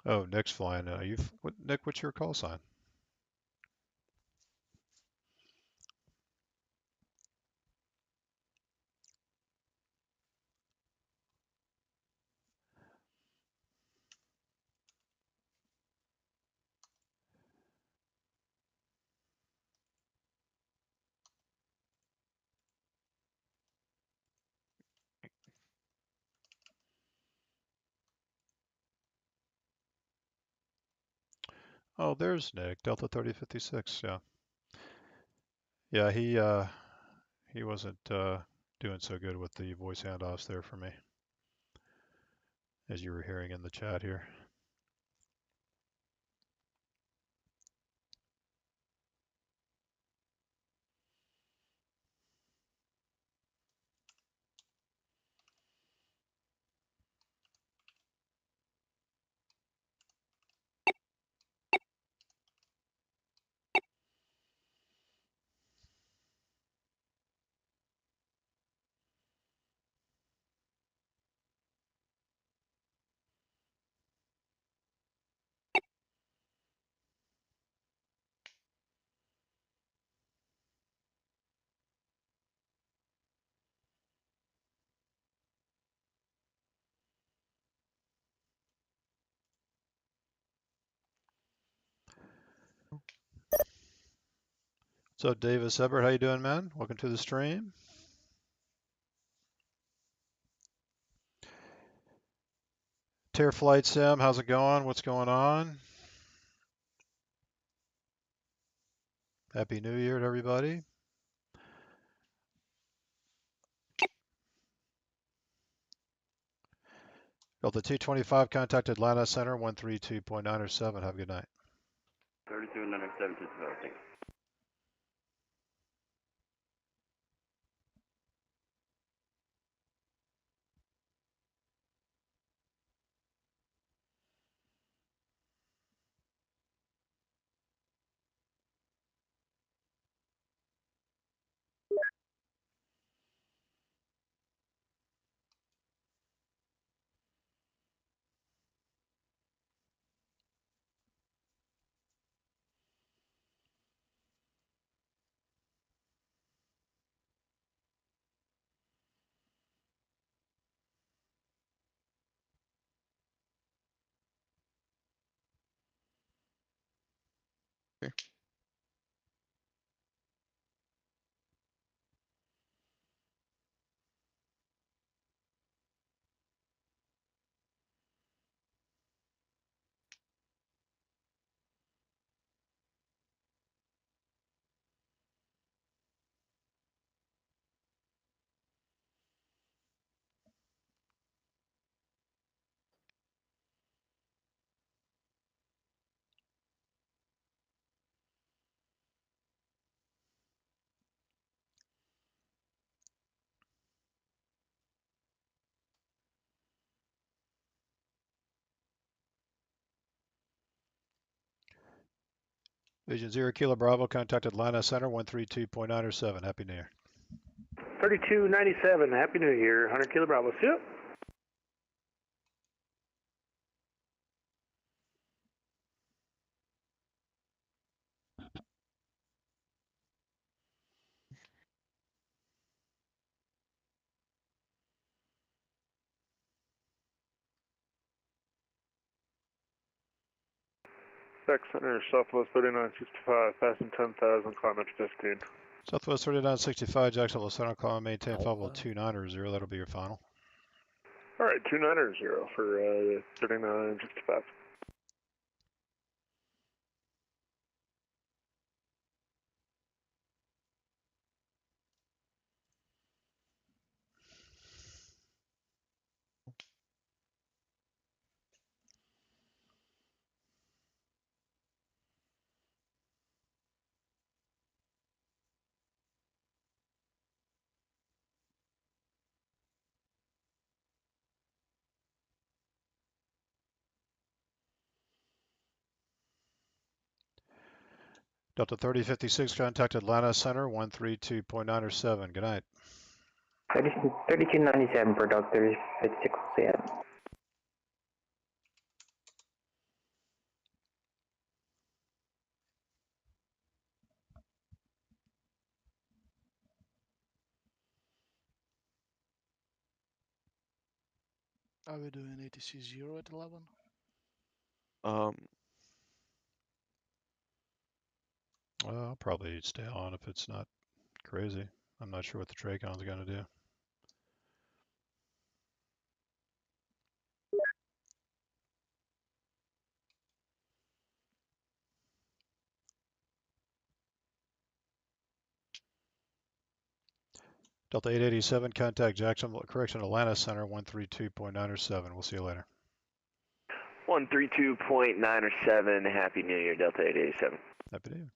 Oh, Nick's flying. Nick, what's your call sign? Oh, there's Nick, Delta 3056. Yeah, yeah. He wasn't doing so good with the voice handoffs there for me, as you were hearing in the chat here. So Davis Ebert, how you doing, man? Welcome to the stream. Tear Flight Sim, how's it going? What's going on? Happy New Year to everybody. Delta 225, contact Atlanta Center 132.907. Have a good night. 32 number 7 to developing. Vision 0 Kilo Bravo, contact Atlanta Center 132.907. Happy New Year. 3297. Happy New Year. 100 Kilo Bravo. See ya. Spec Center, Southwest 3965, passing 10,000, climate 15. Southwest 3965, Jacksonville Center, climb, maintain flight level 290. That'll be your final. All right, 290 for 3965. Delta 3056, contact Atlanta Center 132.907. Good night. 3297 for Delta 3056. See ya. Are we doing ATC 0 at 11? I'll probably stay on if it's not crazy. I'm not sure what the Tracon's going to do. Delta 887, contact Atlanta Center 132.907. We'll see you later. 132.907. Happy New Year, Delta 887. Happy New Year.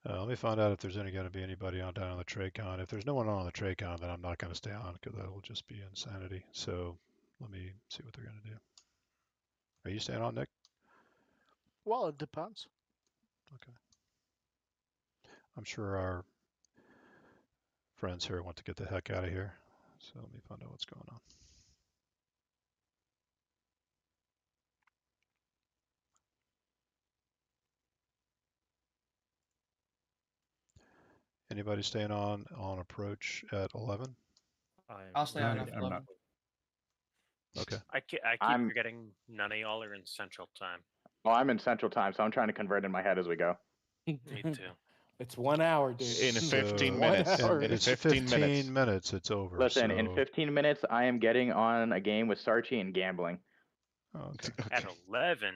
Let me find out if there's going to be anybody on down on the Tracon. If there's no one on the Tracon, then I'm not going to stay on because that will just be insanity. So let me see what they're going to do. Are you staying on, Nick? Well, it depends. Okay. I'm sure our friends here want to get the heck out of here. So let me find out what's going on. Anybody staying on approach at 11? I'll stay on at 11. Okay. I keep forgetting none of y'all are in Central Time. Well, I'm in Central Time, so I'm trying to convert in my head as we go. Me too. It's 1 hour, dude. In 15 minutes. It's 15 minutes. It's over. Listen, so... in 15 minutes, I am getting on a game with Sarchi and gambling. Oh, okay. At 11.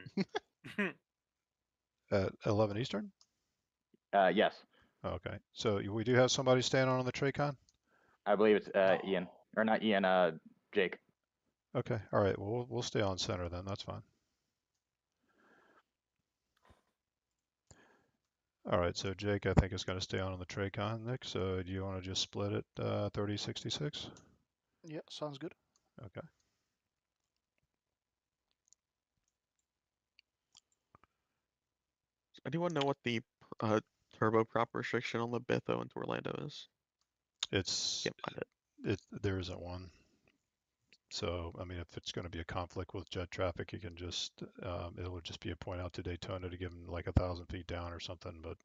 At 11 Eastern? Yes. Okay. So we do have somebody staying on the Tracon? I believe it's Ian. Or not Ian, Jake. Okay. All right. Well, we'll stay on center then. That's fine. All right. So Jake, I think, is going to stay on the Tracon, Nick. So do you want to just split it 3066? Yeah, sounds good. Okay. Does anyone know what the turboprop restriction on the Bitho into Orlando is? Can't find it. There isn't one. So, I mean, if it's going to be a conflict with jet traffic, you can just, it would just be a point out to Daytona to give them like 1,000 feet down or something, but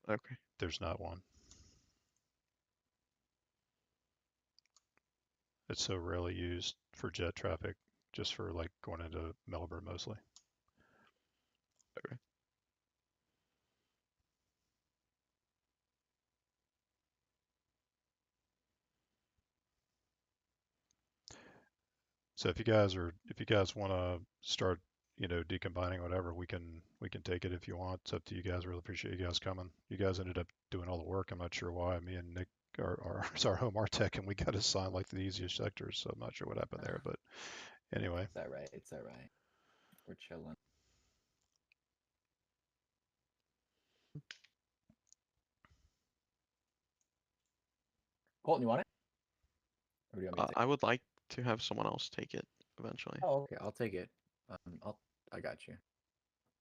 okay, there's not one. It's so rarely used for jet traffic, just for like going into Melbourne mostly. Okay. So if you guys want to start you know, decombining, whatever, we can take it if you want. It's up to you guys. Really appreciate you guys coming. You guys ended up doing all the work. I'm not sure why. Me and Nick are it's our home RTech, and we got assigned like the easiest sectors, so I'm not sure what happened there. But anyway. It's all right. It's all right. We're chilling. Colton, you want it? Or do you want me to take I would like to have someone else take it eventually. Oh, okay. I'll take it. I got you.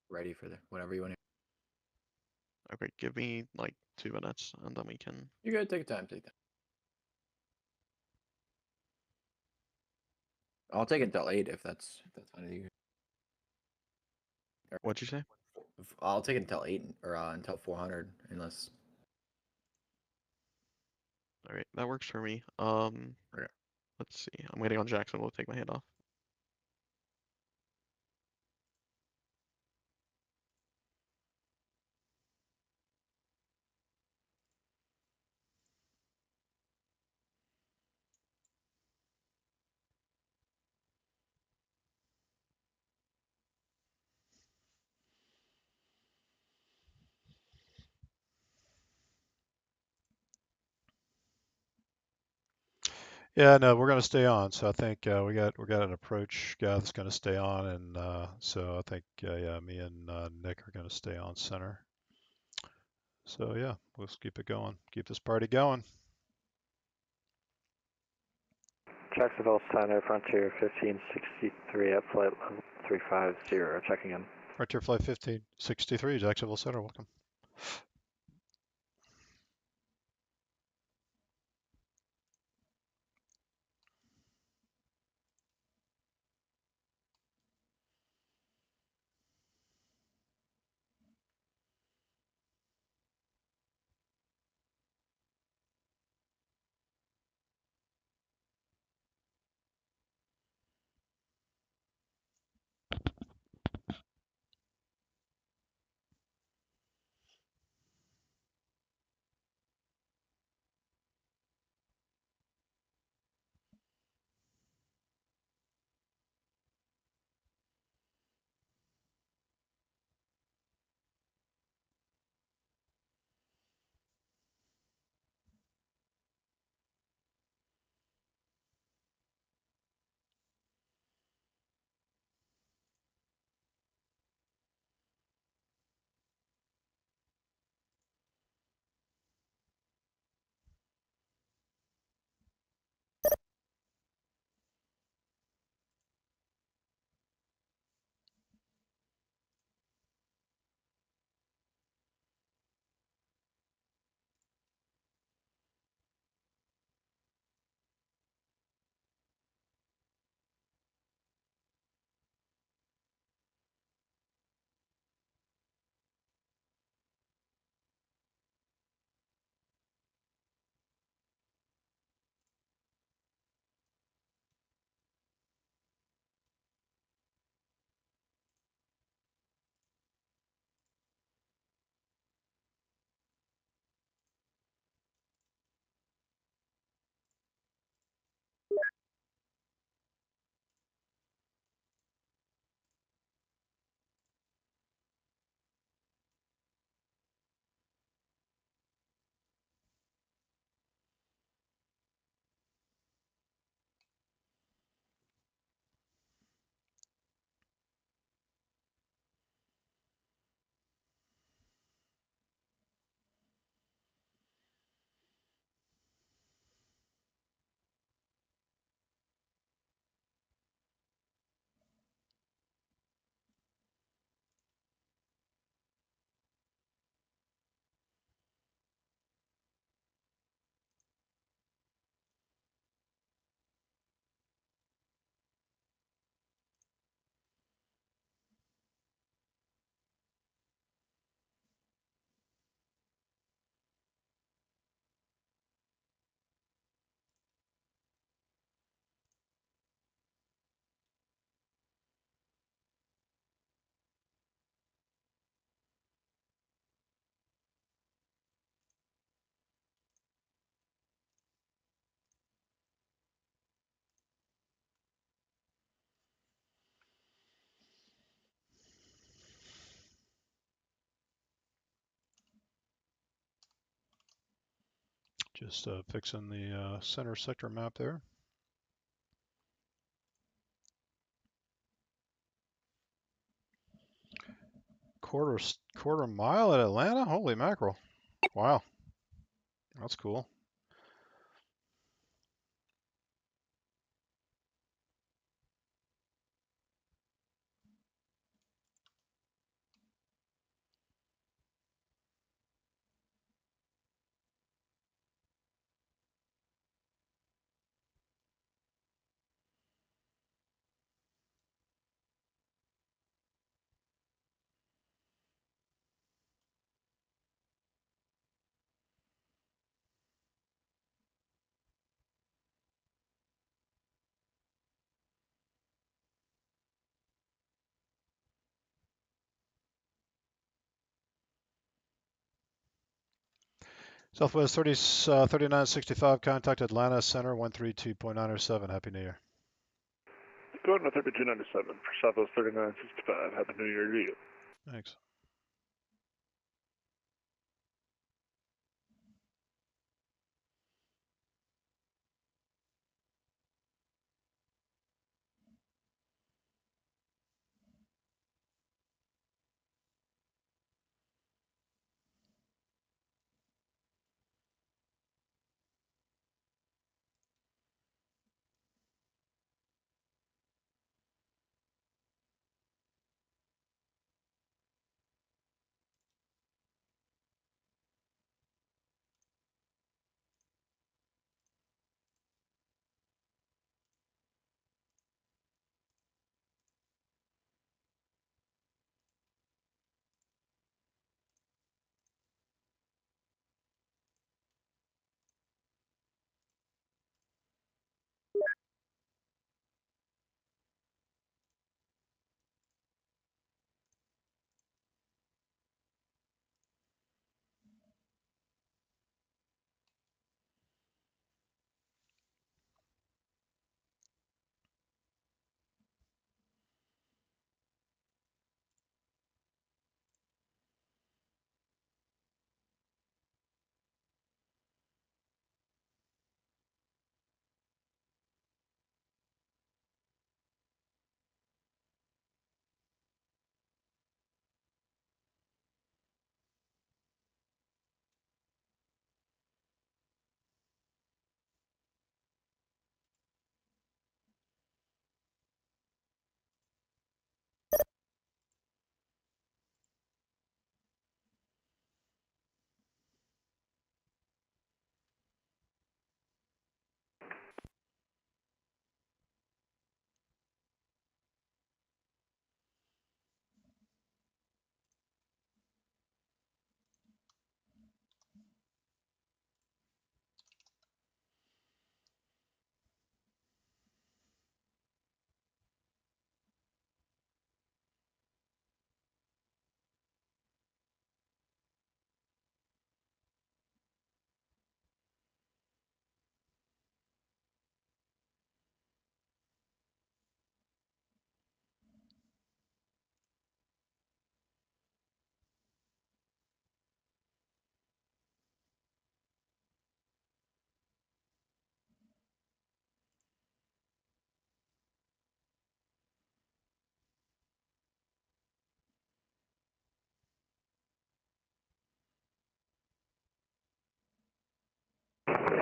Ready for whenever you want to. Okay, give me like 2 minutes, and then we can. You gotta take time. Take that. I'll take it until 8 if that's fine with you. What'd you say? I'll take it until 8 or until 400, unless. All right, that works for me. Okay. Let's see. I'm waiting on Jackson. We'll take my hand off. Yeah, no, we're going to stay on. So I think we got an approach guy that's going to stay on, and so I think yeah, me and Nick are going to stay on center. So yeah, we'll just keep it going, keep this party going. Jacksonville Center, Frontier 1563 at flight level 350, checking in. Frontier Flight 1563, Jacksonville Center, welcome. Just fixing the center sector map there. Quarter mile at Atlanta? Holy mackerel. Wow. That's cool. Southwest 3965, contact Atlanta Center 132.907. Happy New Year. Going with 3297 for Southwest 3965. Happy New Year to you. Thanks.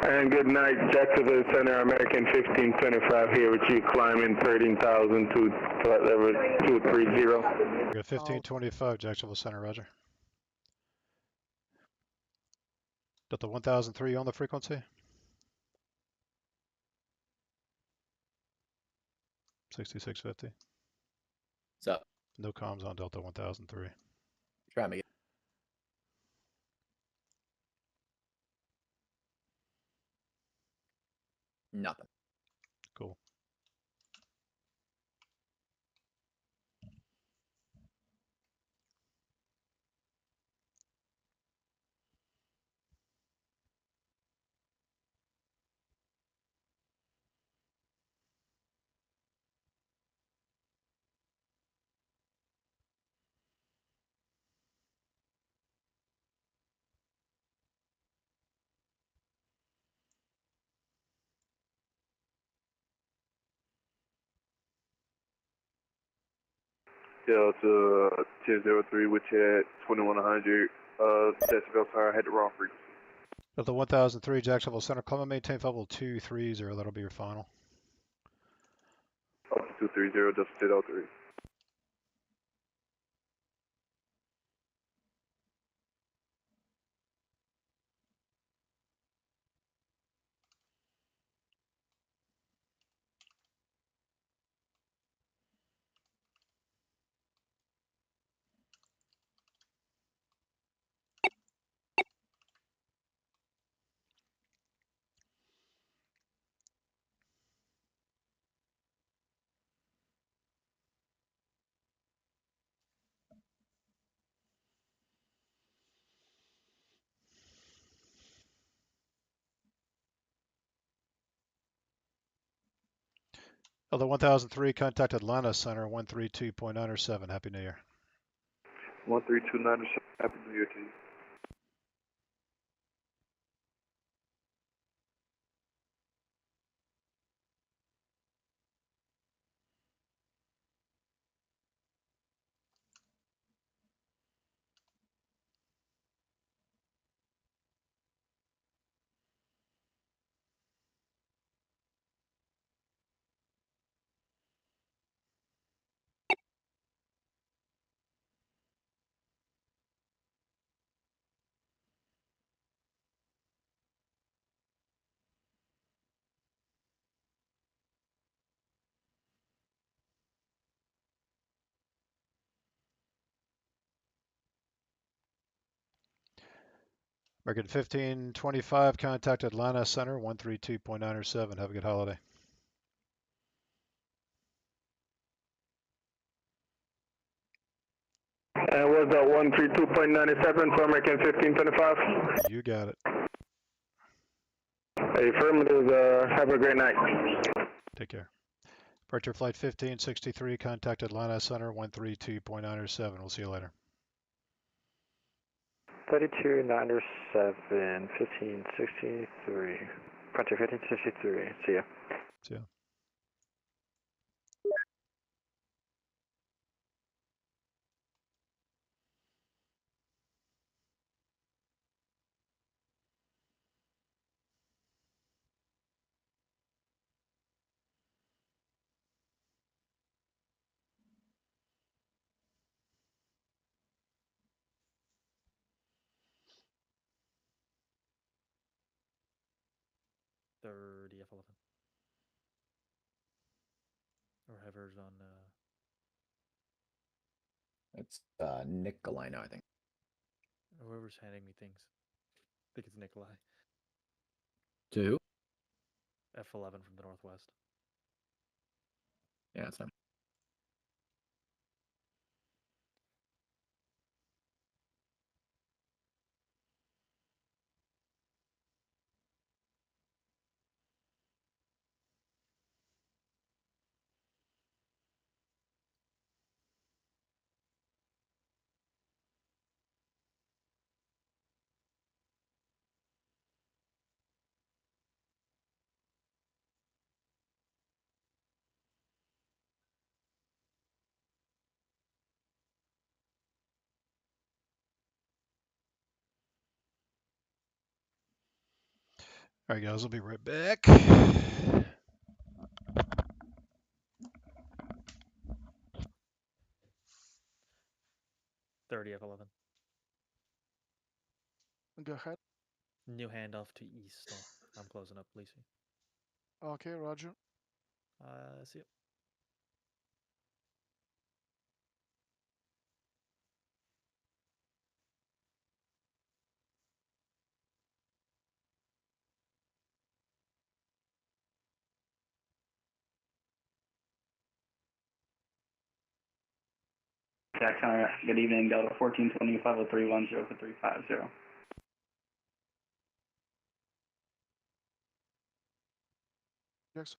And good night, Jacksonville Center, American 1525 here with you, climbing 13,000 to flight level 230. We got 1525, Jacksonville Center, roger. Delta 1003 on the frequency? 6650. What's up? No comms on Delta 1003. Try me. Nothing. Cool. Delta 1003, which at 2100, Jacksonville Tower, had the wrong frequency. Delta 1003, Jacksonville Center, Clement, maintain level 230, that'll be your final. Delta 230, Delta 1003. Delta 1003, contact Atlanta Center, 132.907. Happy New Year. 13297, Happy New Year to you. American 1525, contact Atlanta Center, 132.907. Have a good holiday. And was that 132.97 for American 1525? You got it. Affirmative, have a great night. Take care. Departure flight 1563, contact Atlanta Center, 132.907. We'll see you later. 3297, 1563. Frontier 1563. See ya. See ya. F11. Or whoever's on. It's Nikolai now, I think. Whoever's handing me things. I think it's Nikolai. To who? F11 from the northwest. Yeah, it's him. All right, guys, I'll be right back. 30 F11. Go ahead. New handoff to east. I'm closing up, Lacey. Okay, roger. See you. Jackson, good evening, Delta 1425 with 310 for 350. Yes.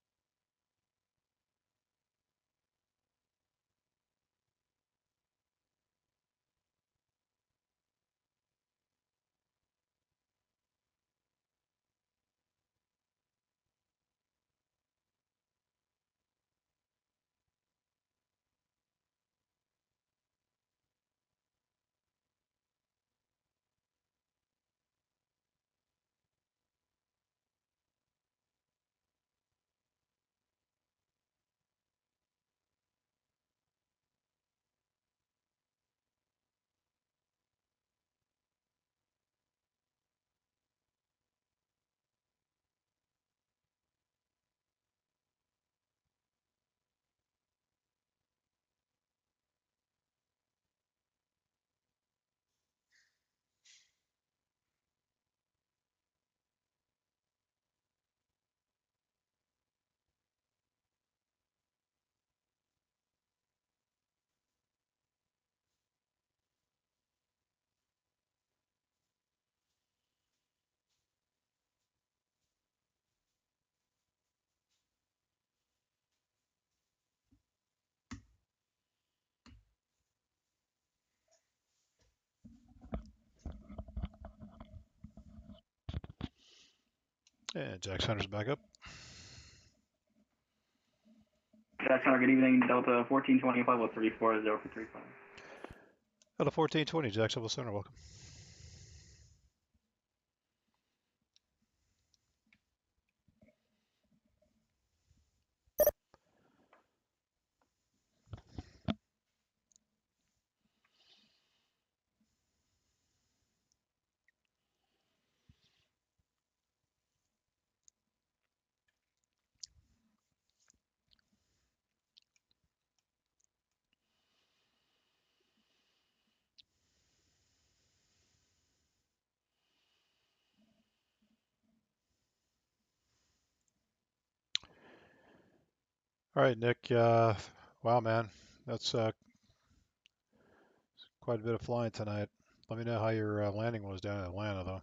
And Jack Center's back up. Jack Center, good evening. Delta 1425 with 340 for 35. Delta 1420, Jacksonville Center, welcome. All right, Nick. Wow, man, that's quite a bit of flying tonight. Let me know how your landing was down in Atlanta, though.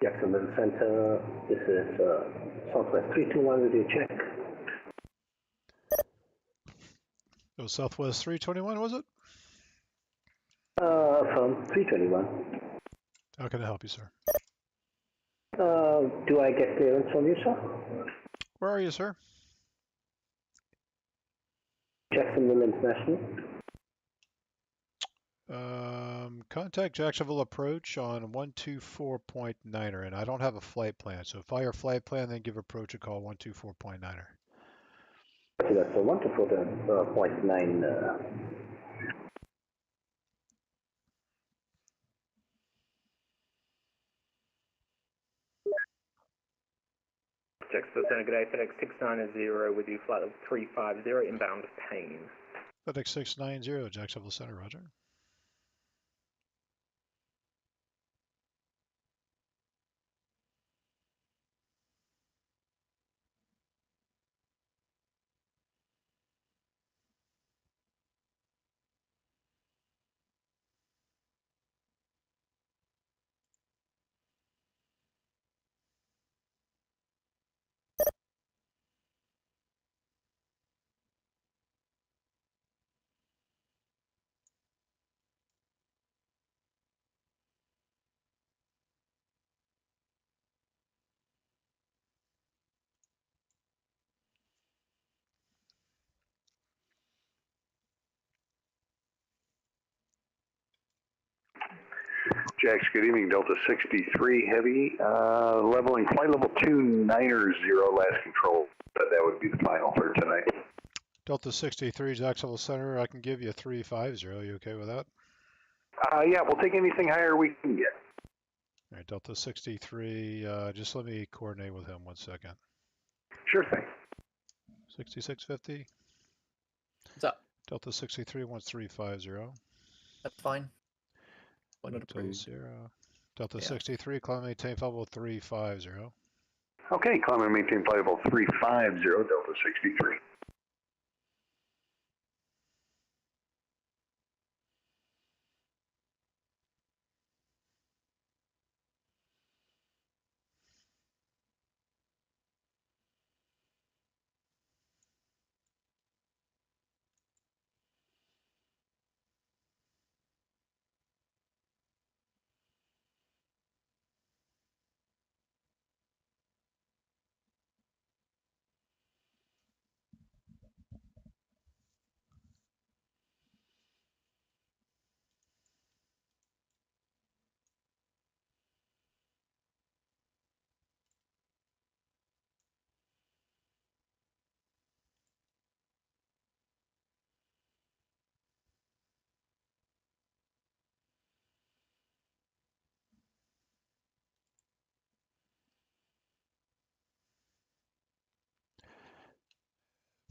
Jacksonville Center, this is Southwest 321, radio check. It was Southwest 321, was it? From 321. How can I help you, sir? Do I get clearance from you, sir? Where are you, sir? Jacksonville International. Contact Jacksonville approach on 124.9er, and I don't have a flight plan. So fire flight plan, then give approach a call 124.9er. Okay, that's a 124.9. Jacksonville Center, good day, FedEx 690 with you, flight level 350, inbound Payne. FedEx 690, Jacksonville Center, roger. Jax, good evening, Delta 63 Heavy, leveling flight level 290 last control, but that would be the final for tonight. Delta 63, Jacksonville Center, I can give you a 350. Are you okay with that? Yeah, we'll take anything higher we can get. All right, Delta 63, just let me coordinate with him 1 second. Sure thing. 6650. What's up? Delta 63 wants 350. That's fine. Why not Delta approved? 0. Delta 63, climb maintain flight level 350. Okay, climb and maintain flight level 350, Delta 63.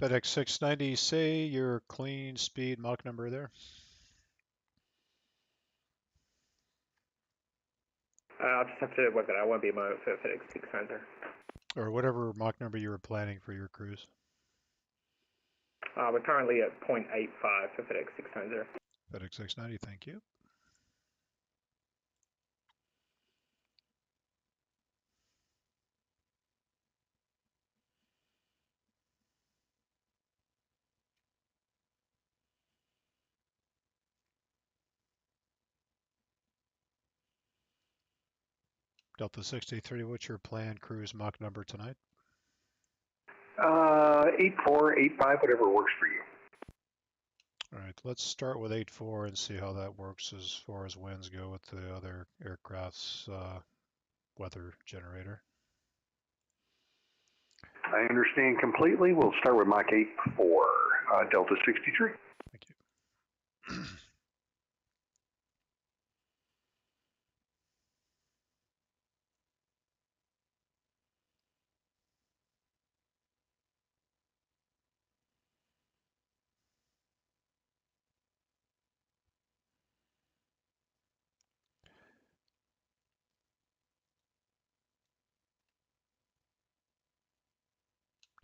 FedEx 690, say your clean speed Mach number there. I'll just have to work it out. I won't be a moment for FedEx 600. Or whatever Mach number you were planning for your cruise. We're currently at 0.85 for FedEx 600. FedEx 690, thank you. Delta 6030, what's your planned cruise Mach number tonight? 84, 85, whatever works for you. All right, let's start with 84 and see how that works as far as winds go with the other aircraft's weather generator. I understand completely. We'll start with Mach 84, Delta 63. Thank you.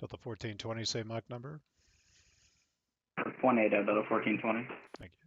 Delta 1420, say Mach number. 18 Delta 1420. Thank you.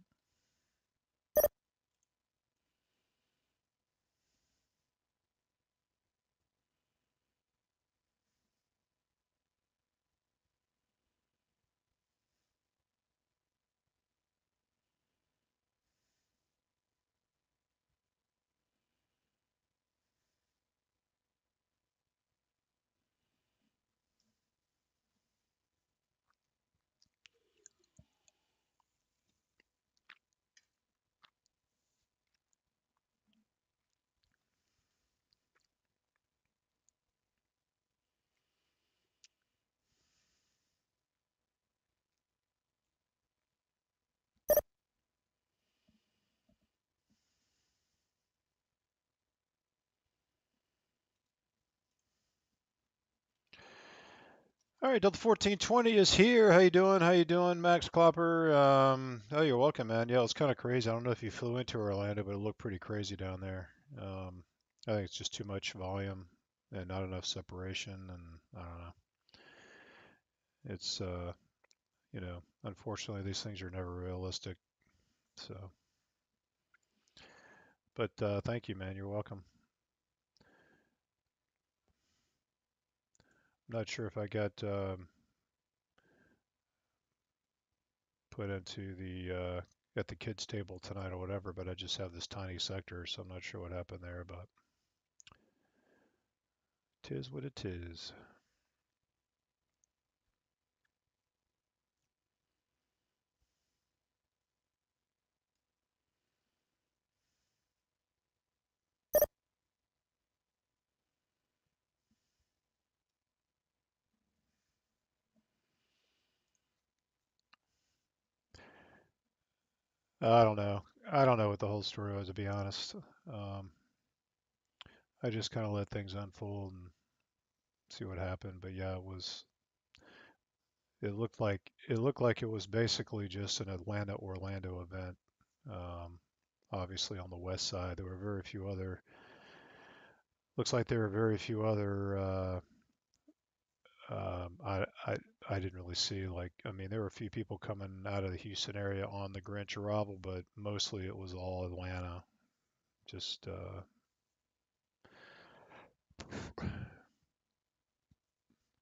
All right, Delta 1420 is here. How you doing? How you doing, Max Klopper? Oh, you're welcome, man. Yeah, it's kind of crazy. I don't know if you flew into Orlando, but it looked pretty crazy down there. I think it's just too much volume and not enough separation, and I don't know. It's you know, unfortunately, these things are never realistic. So, but thank you, man. You're welcome. I'm not sure if I got put into the at the kids table tonight or whatever, but I just have this tiny sector, so I'm not sure what happened there, but tis what it is. I don't know. I don't know what the whole story was, to be honest. I just kind of let things unfold and see what happened. But yeah, it was. It looked like it was basically just an Atlanta-Orlando event. Obviously on the west side, there were very few other. Looks like there were very few other. I didn't really see, like, I mean, there were a few people coming out of the Houston area on the Grinch arrival, but mostly it was all Atlanta. Just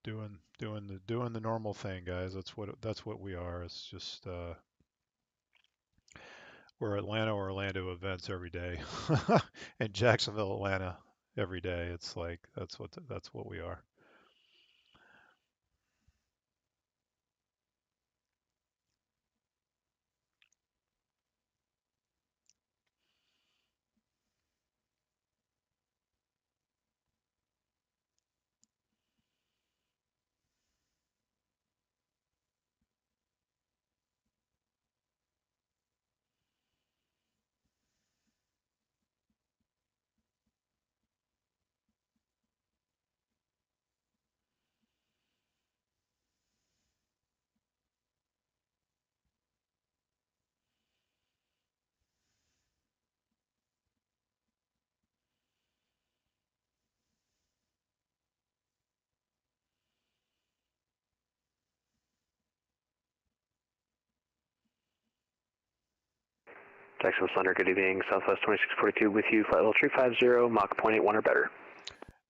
doing the normal thing, guys. That's what we are. It's just we're Atlanta Orlando events every day, and Jacksonville Atlanta every day. It's like that's what we are. Jacksonville Center, good evening. Southwest 2642 with you, flight level 350, Mach 0.81 or better.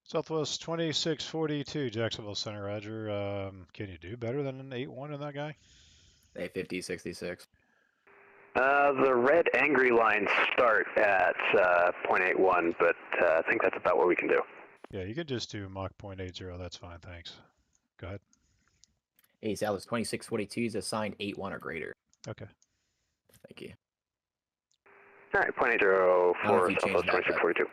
Southwest 2642, Jacksonville Center, Roger. Can you do better than an 8-1 in that guy? A50, 66. The red angry lines start at 0.81, but I think that's about what we can do. Yeah, you could just do Mach 0.80. That's fine, thanks. Go ahead. Hey, Southwest 2642 is assigned 8-1 or greater. Okay. Thank you. All right, 0.80 I don't know for if you Southwest changed that, but- 2642.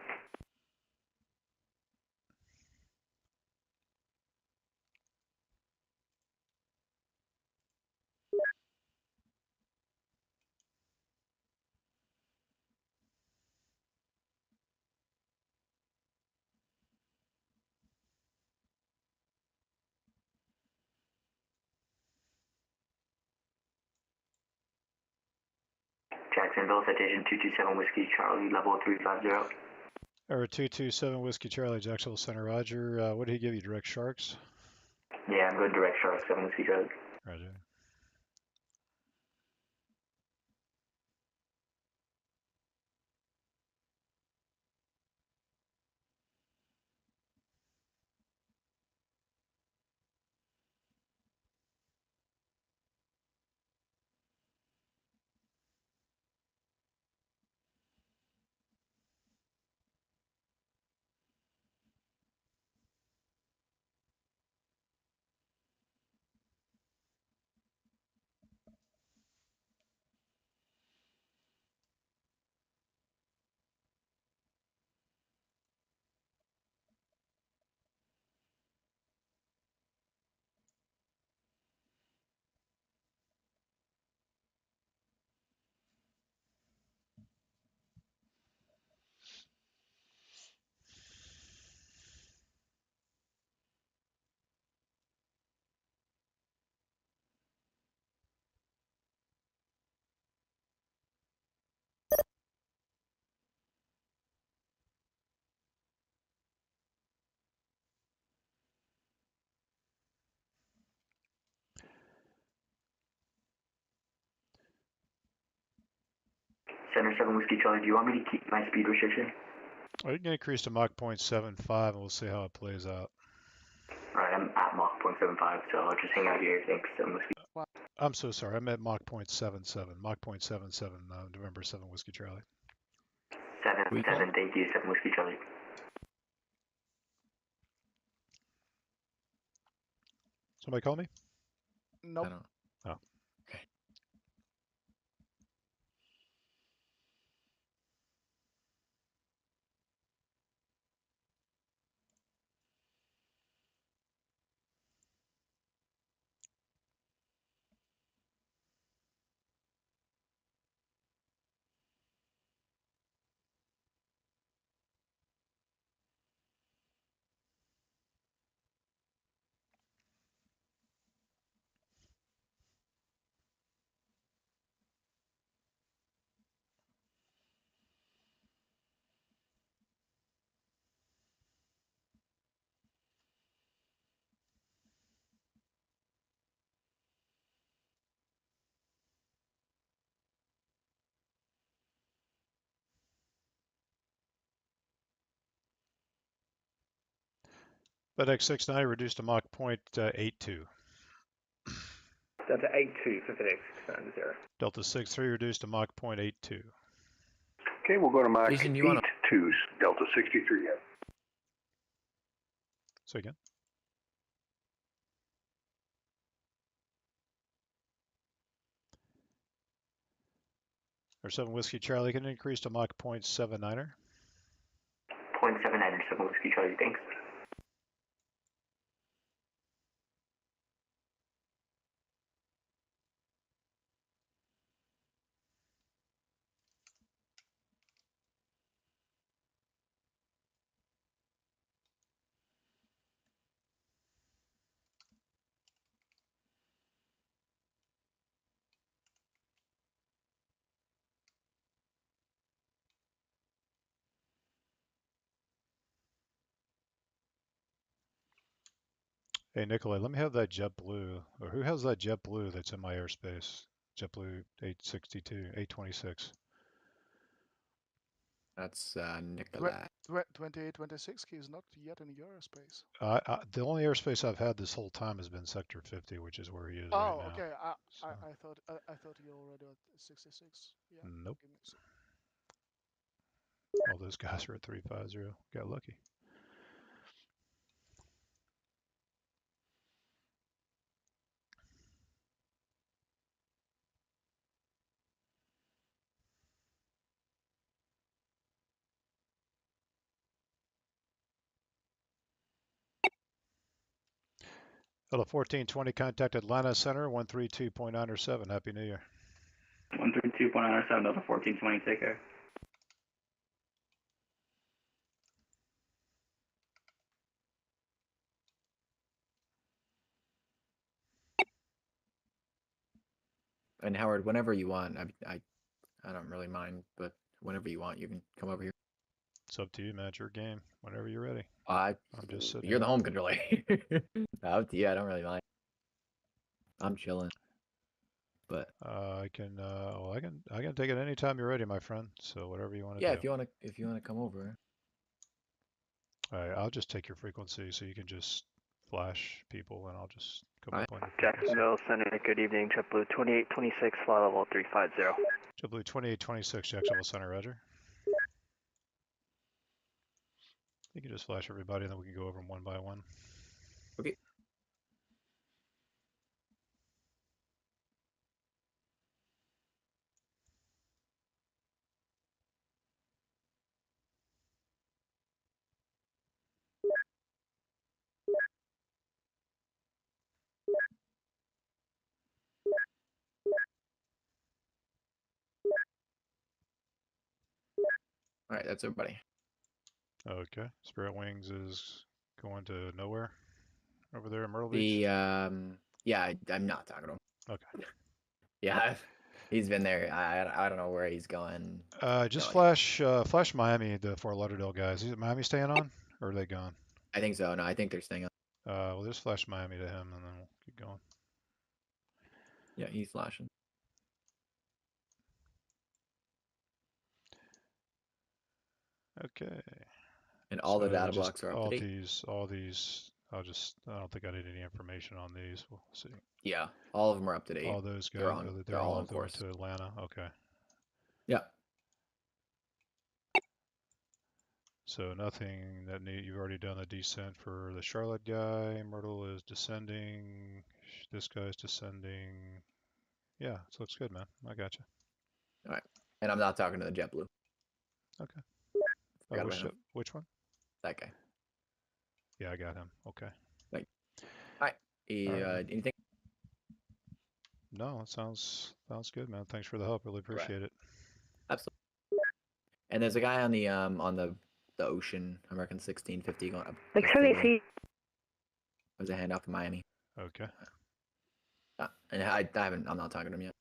Jacksonville, citation 227 Whiskey Charlie, level 350. Or 227 Whiskey Charlie, Jacksonville Center, Roger. What did he give you? Direct Sharks? Yeah, I'm going direct Shark 7 Whiskey Charlie. Roger. Center 7 Whiskey Charlie, do you want me to keep my speed restriction? Well, you can increase to Mach 0.75 and we'll see how it plays out. Alright, I'm at Mach 0.75, so I'll just hang out here. Thanks, 7 Whiskey. I'm so sorry. I meant Mach 0.77. Mach 0.77, November 7 Whiskey Charlie. 7, thank you, 7 Whiskey Charlie. Somebody call me? Nope. Oh. FedEx 69 reduced to Mach 0.82. Delta 82 for FedEx 690. Delta 63 reduced to Mach 0.82. Okay, we'll go to Mach Jason, 82, Delta 63. Yeah. Say again. Or 7 Whiskey Charlie can increase to Mach 0.79er. 0.79 7 Whiskey Charlie, thanks. Hey, Nikolai, let me have that JetBlue. Or who has that JetBlue that's in my airspace? JetBlue 862, 826. That's Nikolai. 2826, he's not yet in your airspace. The only airspace I've had this whole time has been sector 50, which is where he is right now. Okay. So. I thought you already at 66. Yeah. Nope. All those guys are at 350. Got lucky. Hello, 1420, contact Atlanta Center, 132.907. Happy New Year. 132.907, Delta 1420, take care. And Howard, whenever you want, I don't really mind, but whenever you want, you can come over here. It's up to you, man. It's your game. Whenever you're ready. I'm just sitting You're here. the home controller. Up to you. I don't really mind. I'm chilling. But I can take it anytime you're ready, my friend. So whatever you want to do. Yeah, if you wanna come over. All right, I'll just take your frequency so you can just flash people, and I'll just come up on your frequency. Jacksonville Center, good evening. JetBlue 2826, flight level 350. JetBlue 2826, Jacksonville Center, roger. You can just flash everybody, and then we can go over them one by one. Okay. All right, that's everybody. Okay. Spirit Wings is going to nowhere over there in Myrtle Beach. Yeah, I'm not talking to him. Okay. Yeah, he's been there. I don't know where he's going. Just flash Miami, the Fort Lauderdale guys. Is Miami staying on, or are they gone? I think so. No, I think they're staying on. Well, just flash Miami to him, and then we'll keep going. Yeah, he's flashing. Okay. And all the So data blocks are up to date. All these. I don't think I need any information on these. We'll see. Yeah, all of them are up to date. All those guys. They're all on going course. to Atlanta. Okay. Yeah. So nothing that you've already done the descent for the Charlotte guy. Myrtle is descending. This guy's descending. Yeah, it looks good, man. I got you. All right. And I'm not talking to the JetBlue. Okay. Which one? That guy. Yeah, I got him. Okay. Right. All right. Anything? No, it sounds good, man. Thanks for the help. Really appreciate it. Absolutely. And there's a guy on the ocean, American 1650 going up. There's a handoff to Miami. Okay. And I'm not talking to him yet.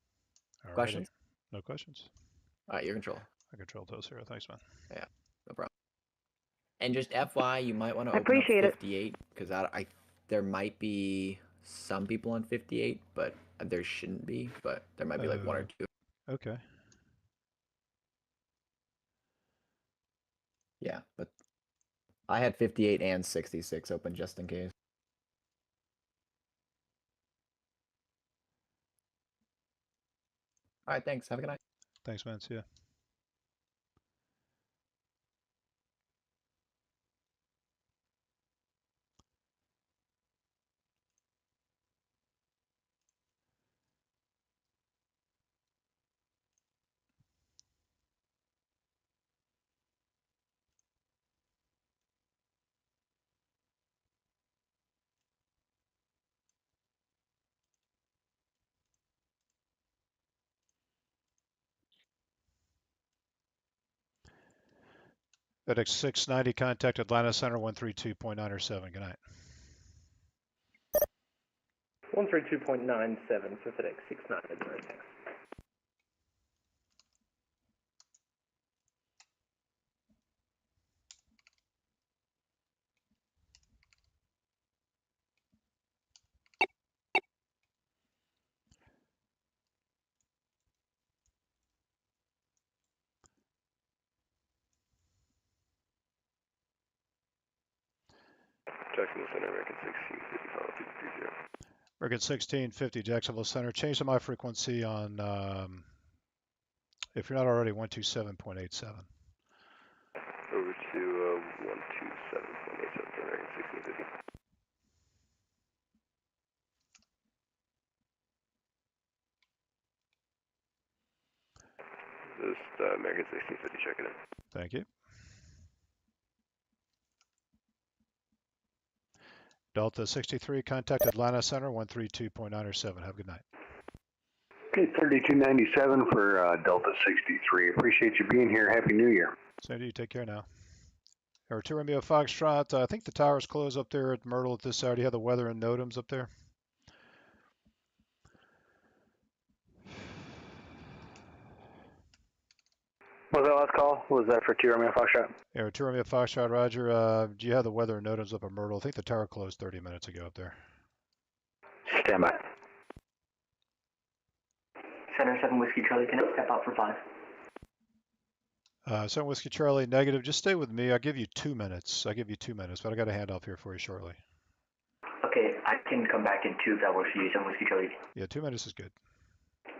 Alrighty. Questions? No questions. All right, your control. I control those here. Thanks, man. Yeah, no problem. And just FY, you might want to open up 58 because there might be some people on 58, but there shouldn't be. But there might be like one or two. Okay. Yeah, but I had 58 and 66 open just in case. All right, thanks. Have a good night. Thanks, man. See ya. FedEx 690, contact Atlanta Center 132.907. Good night. 132.97 for FedEx 690. Thanks. Jacksonville Center, American 1650, follow 230. American 1650, Jacksonville Center. Change to my frequency on, if you're not already, 127.87. Over to 127.87 for American 1650. Just American 1650 checking in. Thank you. Delta 63, contact Atlanta Center, 132.907. Have a good night. Okay, 3297 for Delta 63. Appreciate you being here. Happy New Year. Same to you. Take care now. Or 2 Romeo Foxtrot. I think the tower's closed up there at Myrtle at this hour. Do you have the weather and NOTAMs up there? What was that last call? Was that for 2 Romeo Foxtrot? Yeah, 2 Romeo Foxtrot, Roger. Do you have the weather and NOTAMs up at Myrtle? I think the tower closed 30 minutes ago up there. Stand by. Center 7 Whiskey Charlie, can I step out for 5? 7 Whiskey Charlie, negative. Just stay with me. I'll give you 2 minutes. But I got a handoff here for you shortly. Okay, I can come back in 2 if that works for you, 7 Whiskey Charlie. Yeah, 2 minutes is good.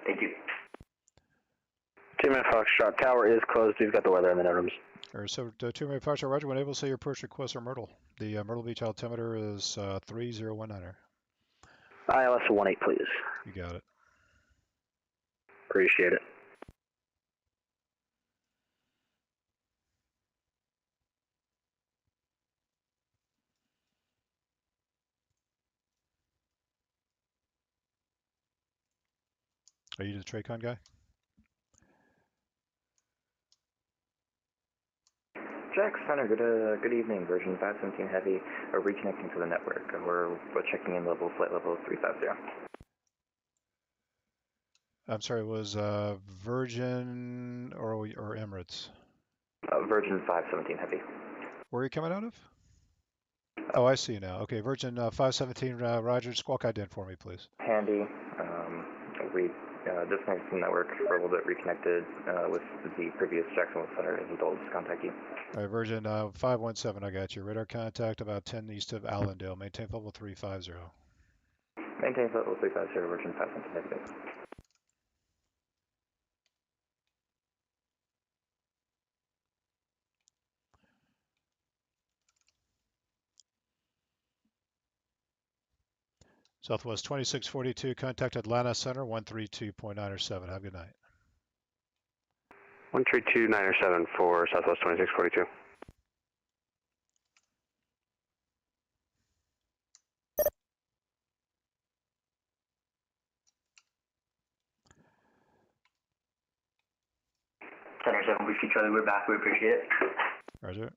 Thank you. 2 Romeo Foxtrot, tower is closed. We've got the weather in the rooms. Or so 2 Romeo Foxtrot, Roger. When able to say your push request for Myrtle. The Myrtle Beach altimeter is 3019. ILS 18, please. You got it. Appreciate it. Are you the Tracon guy? Jack Center, good evening. Version 517 Heavy, reconnecting to the network. We're checking in flight level 350. I'm sorry, it was Virgin or Emirates? Virgin 517 Heavy. Where are you coming out of? Oh, I see now. Okay, Virgin 517, Roger, squawk ident for me, please. Handy. We disconnected from the network for a little bit, reconnected with the previous Jacksonville Center and told us to contact you. All right, Virgin 517, I got you. Radar contact about 10 east of Allendale. Maintain level 350. Maintain level 350, Virgin 517 Heavy. Southwest 2642, contact Atlanta Center, 132.907. Have a good night. 132.907 for Southwest 2642. Center 7 Whiskey Charlie, we're back. We appreciate it. Roger.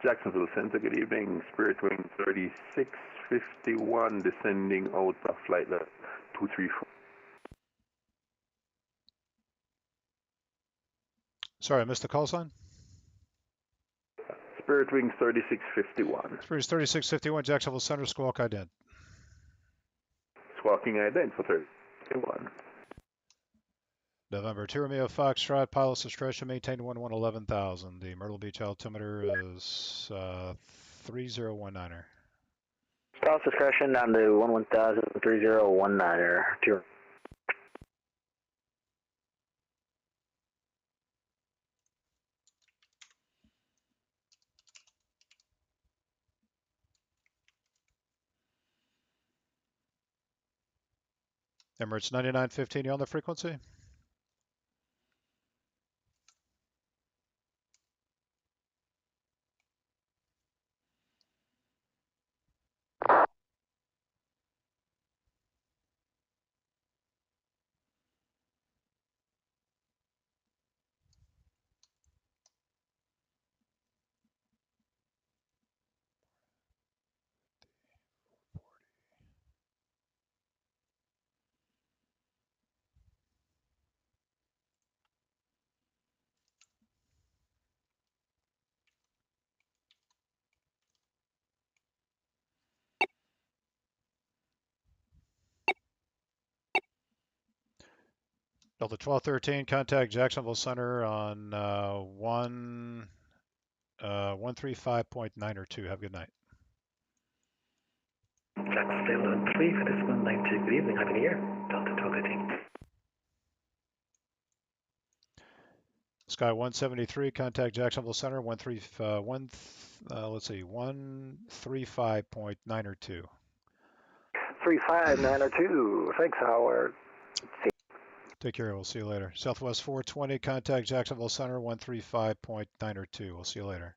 Jacksonville Center, good evening. Spirit Wing 3651 descending out of flight level 234. Sorry, I missed the call sign? Spirit Wing 3651. Spirit 3651, Jacksonville Center, squawk ident. Squawking ident for 31. November 2 Romeo Foxtrot, pilot's discretion, maintain 11,000. The Myrtle Beach altimeter is 3019. Pilot's discretion down to 11,000, 3019. Emirates 9915, you on the frequency? Delta 1213, contact Jacksonville Center on 135.902. Have a good night. Jacksonville 3 for this 192. Good evening, happy new year. Delta 1213. Sky 173, contact Jacksonville Center 135.902. 35902. Thanks, Howard. Take care. We'll see you later. Southwest 420, contact Jacksonville Center 135.902. We'll see you later.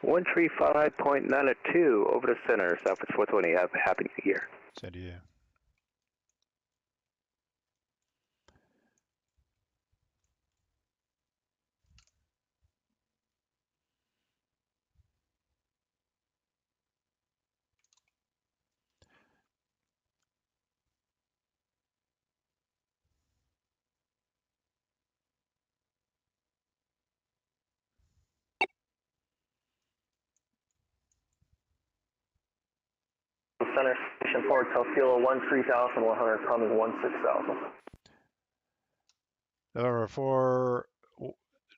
135.902 over to center, Southwest 420. Have a happy new year. Same to you. Center, station 4, Telkila 13,100, coming 16,000.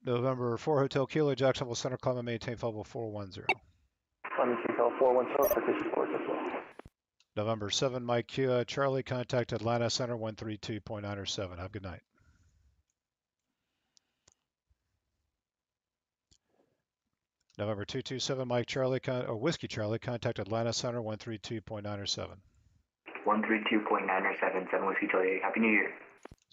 November 4 Hotel Kilo, Jacksonville Center, climb and maintain flight level 410. Climbing Hotel 410, citation 4 as well. November 7 Mike Charlie, contact Atlanta Center 132.907. Have a good night. November 227 Mike Charlie, Whiskey Charlie, contact Atlanta Center 132.907. 132.907, 7 Whiskey Charlie. Happy New Year.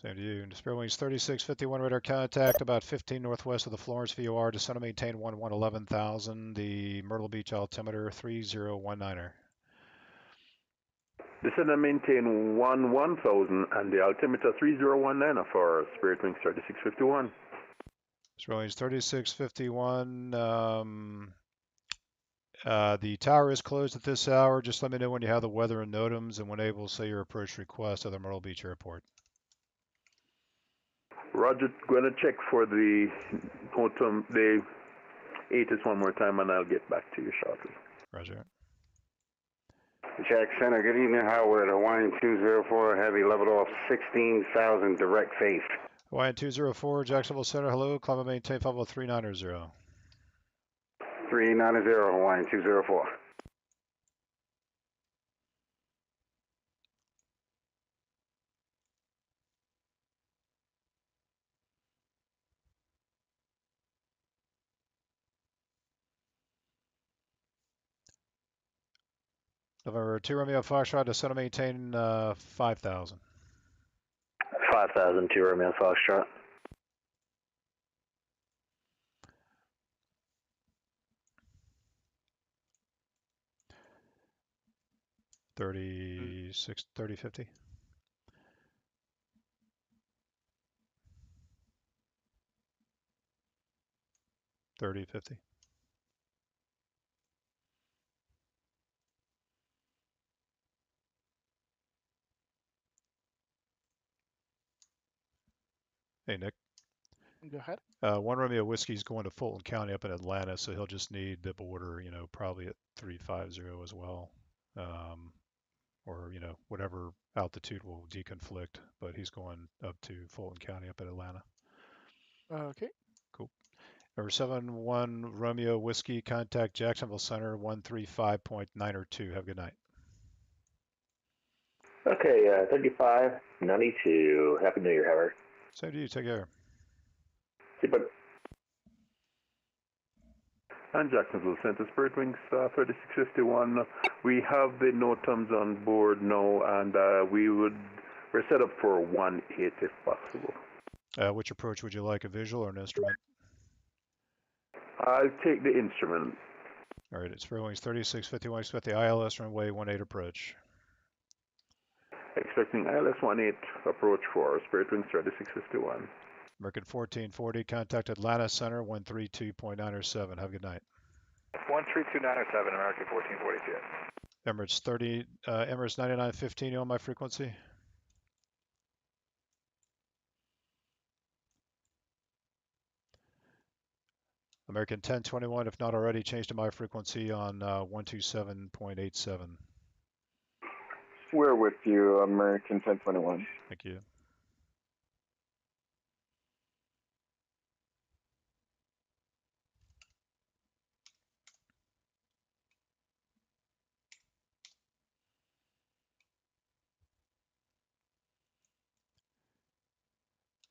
Same to you. Spirit Wings 3651 radar contact about 15 northwest of the Florence VOR. Descend and maintain 11,000. The Myrtle Beach altimeter 3019er. Descend and maintain 11,000 and the altimeter 3019 for Spirit Wings 3651. Spirit Wings 3651. The tower is closed at this hour. Just let me know when you have the weather and NOTAMs and when able to say your approach request at the Myrtle Beach Airport. Roger, gonna check for the NOTAM, the ATIS one more time and I'll get back to you shortly. Roger. Jack Center, good evening, Howard. Hawaiian 204, heavy leveled off 16,000 direct face. Hawaiian 204, Jacksonville Center, hello. Climb and maintain flight level 390. 390, Hawaiian 204. November 2 Romeo Foxtrot, descend and maintain 5,000. 5,000, 2 Romeo Foxtrot. $30, 50. $30.50. Hey, Nick. Go ahead. 1 Romeo Whiskey's going to Fulton County up in Atlanta, so he'll just need the border, probably at 350 as well. Or, whatever altitude will deconflict, but he's going up to Fulton County up in Atlanta. Okay. Cool. Number 71 Romeo Whiskey, contact Jacksonville Center 135.902. Have a good night. Okay, 3592. Happy New Year, Howard. Same to you. Take care. See you, bud. And Jacksonville Center, Spirit Wings 3651. We have the NOTAMs on board now, and we're set up for 1-8 if possible. Which approach would you like, a visual or an instrument? I'll take the instrument. All right, it's Spirit Wings 3651. Expect the ILS runway 18 approach. Expecting ILS 18 approach for Spirit Wings 3651. American 1440, contact Atlanta Center 132.907. Have a good night. 132.907, American 1442. Emirates 9915, you on my frequency? American 1021, if not already, change to my frequency on 127.87. We're with you, American 1021. Thank you.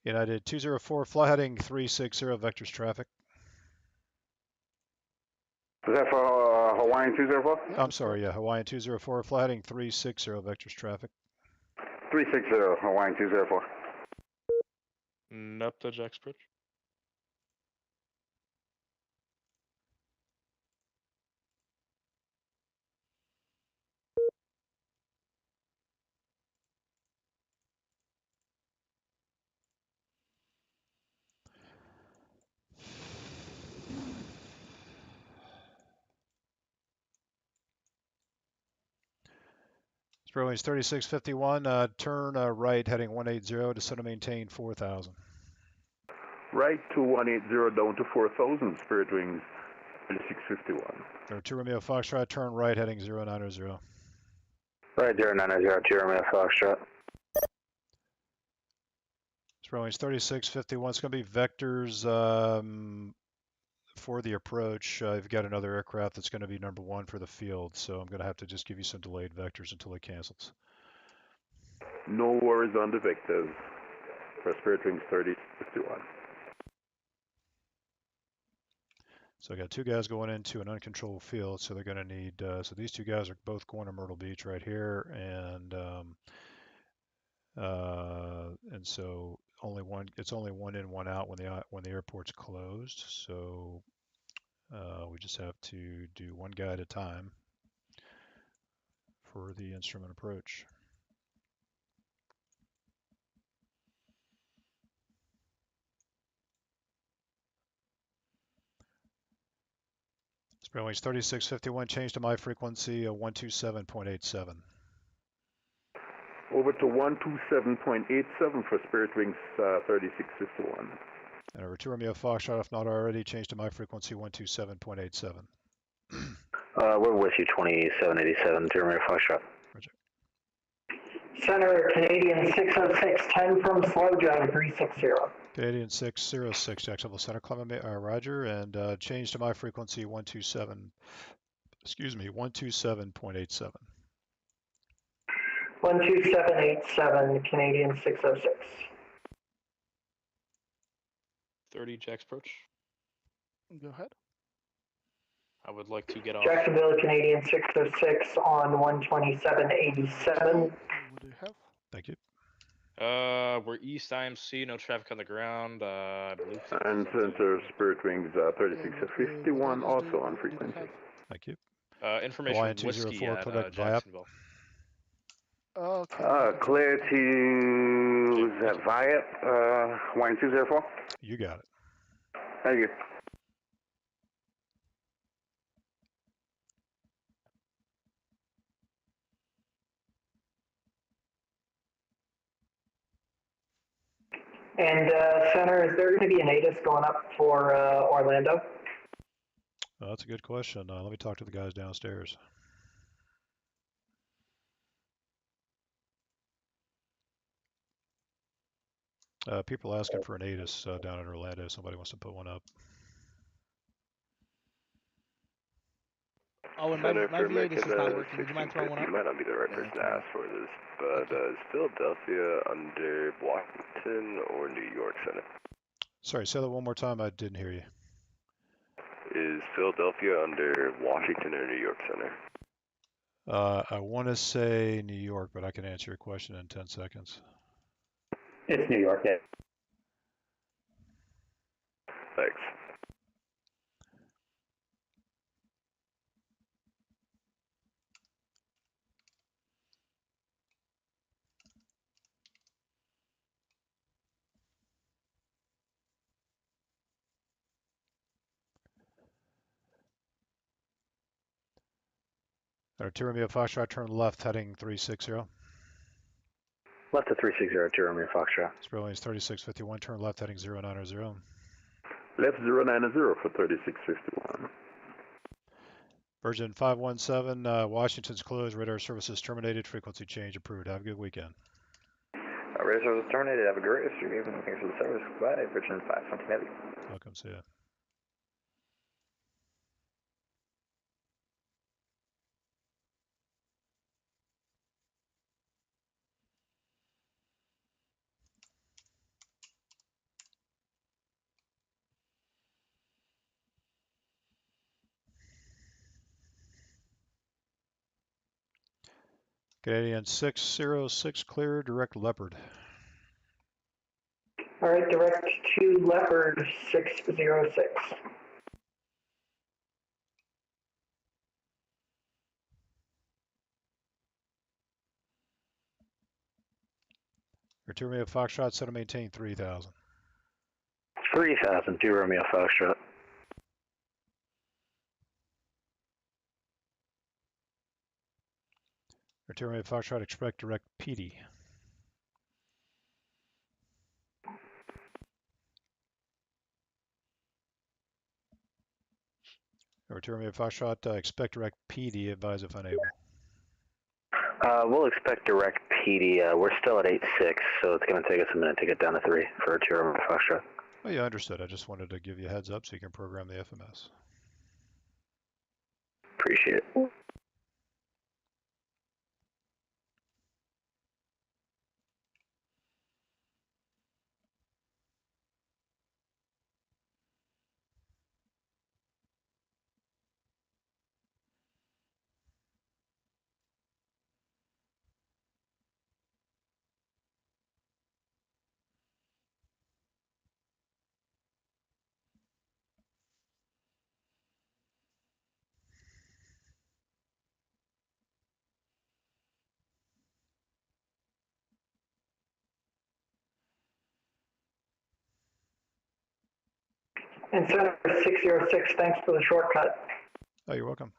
United 204, fly heading 360, vectors traffic. Is that for Hawaiian 204? I'm sorry, yeah, Hawaiian 204, fly heading 360, vectors traffic. 360, Hawaiian 204. Up to Jack's Bridge. Sprowings 3651, turn right heading 180, descend and maintain 4,000. Right to 180 down to 4,000, Spirit Wings 3651. Or 2 Romeo Foxtrot, turn right heading 090. Right 090, 2 Romeo Foxtrot. Sprowings 3651, it's going to be vectors for the approach. I've got another aircraft that's going to be number 1 for the field, so I'm going to have to just give you some delayed vectors until it cancels. No worries on the vectors for Spirit Wings 3051. So I got 2 guys going into an uncontrolled field, so they're going to need, so these 2 guys are both going to Myrtle Beach right here, and so it's only one in, one out when the airport's closed. So we just have to do one guy at a time for the instrument approach. Sprowings 3651, change to my frequency 127.87. Over to 127.87 for Spirit Wings 3651. And over 2 Romeo Foxtrot, if not already, change to my frequency 127.87. We're with you, 2787, 2 Romeo Foxtrot. Roger. Center, Canadian 606, 10 from slow, John 360. Canadian 606, Jacksonville Center, Clement, Roger, and change to my frequency 127.87. 12787, Canadian 606. 30 Jack's Approach. Go ahead. I would like to get off. Jacksonville, Canadian 606 on 12787. What do you have? Thank you. We're east IMC, no traffic on the ground. I believe. And Center Spirit Wings 3651 also on frequency. Thank you. Information Hawaiian whiskey 204, at Quebec Jacksonville. Okay. Clear to, is that Viet, Hawaiian 204? You got it. Thank you. And Center, is there going to be an ATIS going up for Orlando? That's a good question. Let me talk to the guys downstairs. People asking for an ATIS down in Orlando. Somebody wants to put one up. Oh, and my V8 is not working. Would you mind throwing one up? You might not be the right person to ask for this, but is Philadelphia under Washington or New York Center? Sorry, say that one more time. I didn't hear you. Is Philadelphia under Washington or New York Center? I want to say New York, but I can answer your question in 10 seconds. It's New York, yeah. Thanks. Two Romeo Foxtrot, turn left, heading 360. Left to 360, 2 Romeo Foxtrot. Sprowings 3651, turn left, heading 090. Left 090 for 3651. Virgin 517, Washington's closed, radar services terminated, frequency change approved. Have a good weekend. Radar service terminated. Have a great rest of your evening. Thanks for the service. Goodbye. Virgin 517 Heavy. Welcome, see ya. Canadian 606 clear, direct Leopard. All right, direct to Leopard 606. Or 2 Romeo Foxtrot, set to maintain 3,000. 3,000, 2 Romeo Foxtrot. Or 2 Romeo Foxtrot, expect direct PD. Or 2 Romeo Foxtrot, expect direct PD, advise if unable. We'll expect direct PD. We're still at 8.6, so it's going to take us a minute to get down to 3 for 2 Romeo Foxtrot. Oh yeah, understood. I just wanted to give you a heads up so you can program the FMS. Appreciate it. And Center 606, thanks for the shortcut. Oh, you're welcome.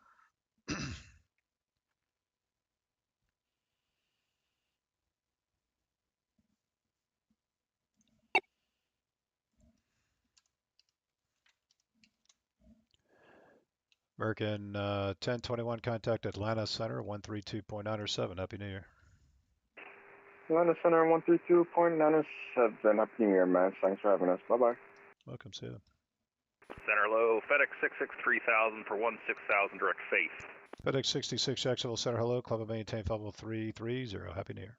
American 1021, contact Atlanta Center 132.907. Happy New Year. Atlanta Center 132.907. Happy New Year, man. Thanks for having us. Bye-bye. Welcome, see you. Center low, FedEx 663,000 for 16,000 direct face. FedEx 66 Jacksonville Center, hello. Club and maintain level 330. Happy New Year.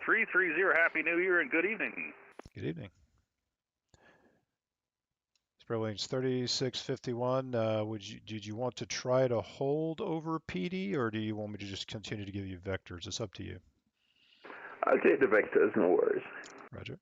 330, Happy New Year and good evening. Good evening. Spreadwings 3651. Did you want to try to hold over PD, or do you want me to just continue to give you vectors? It's up to you. I'll take the vectors, no worries. Roger.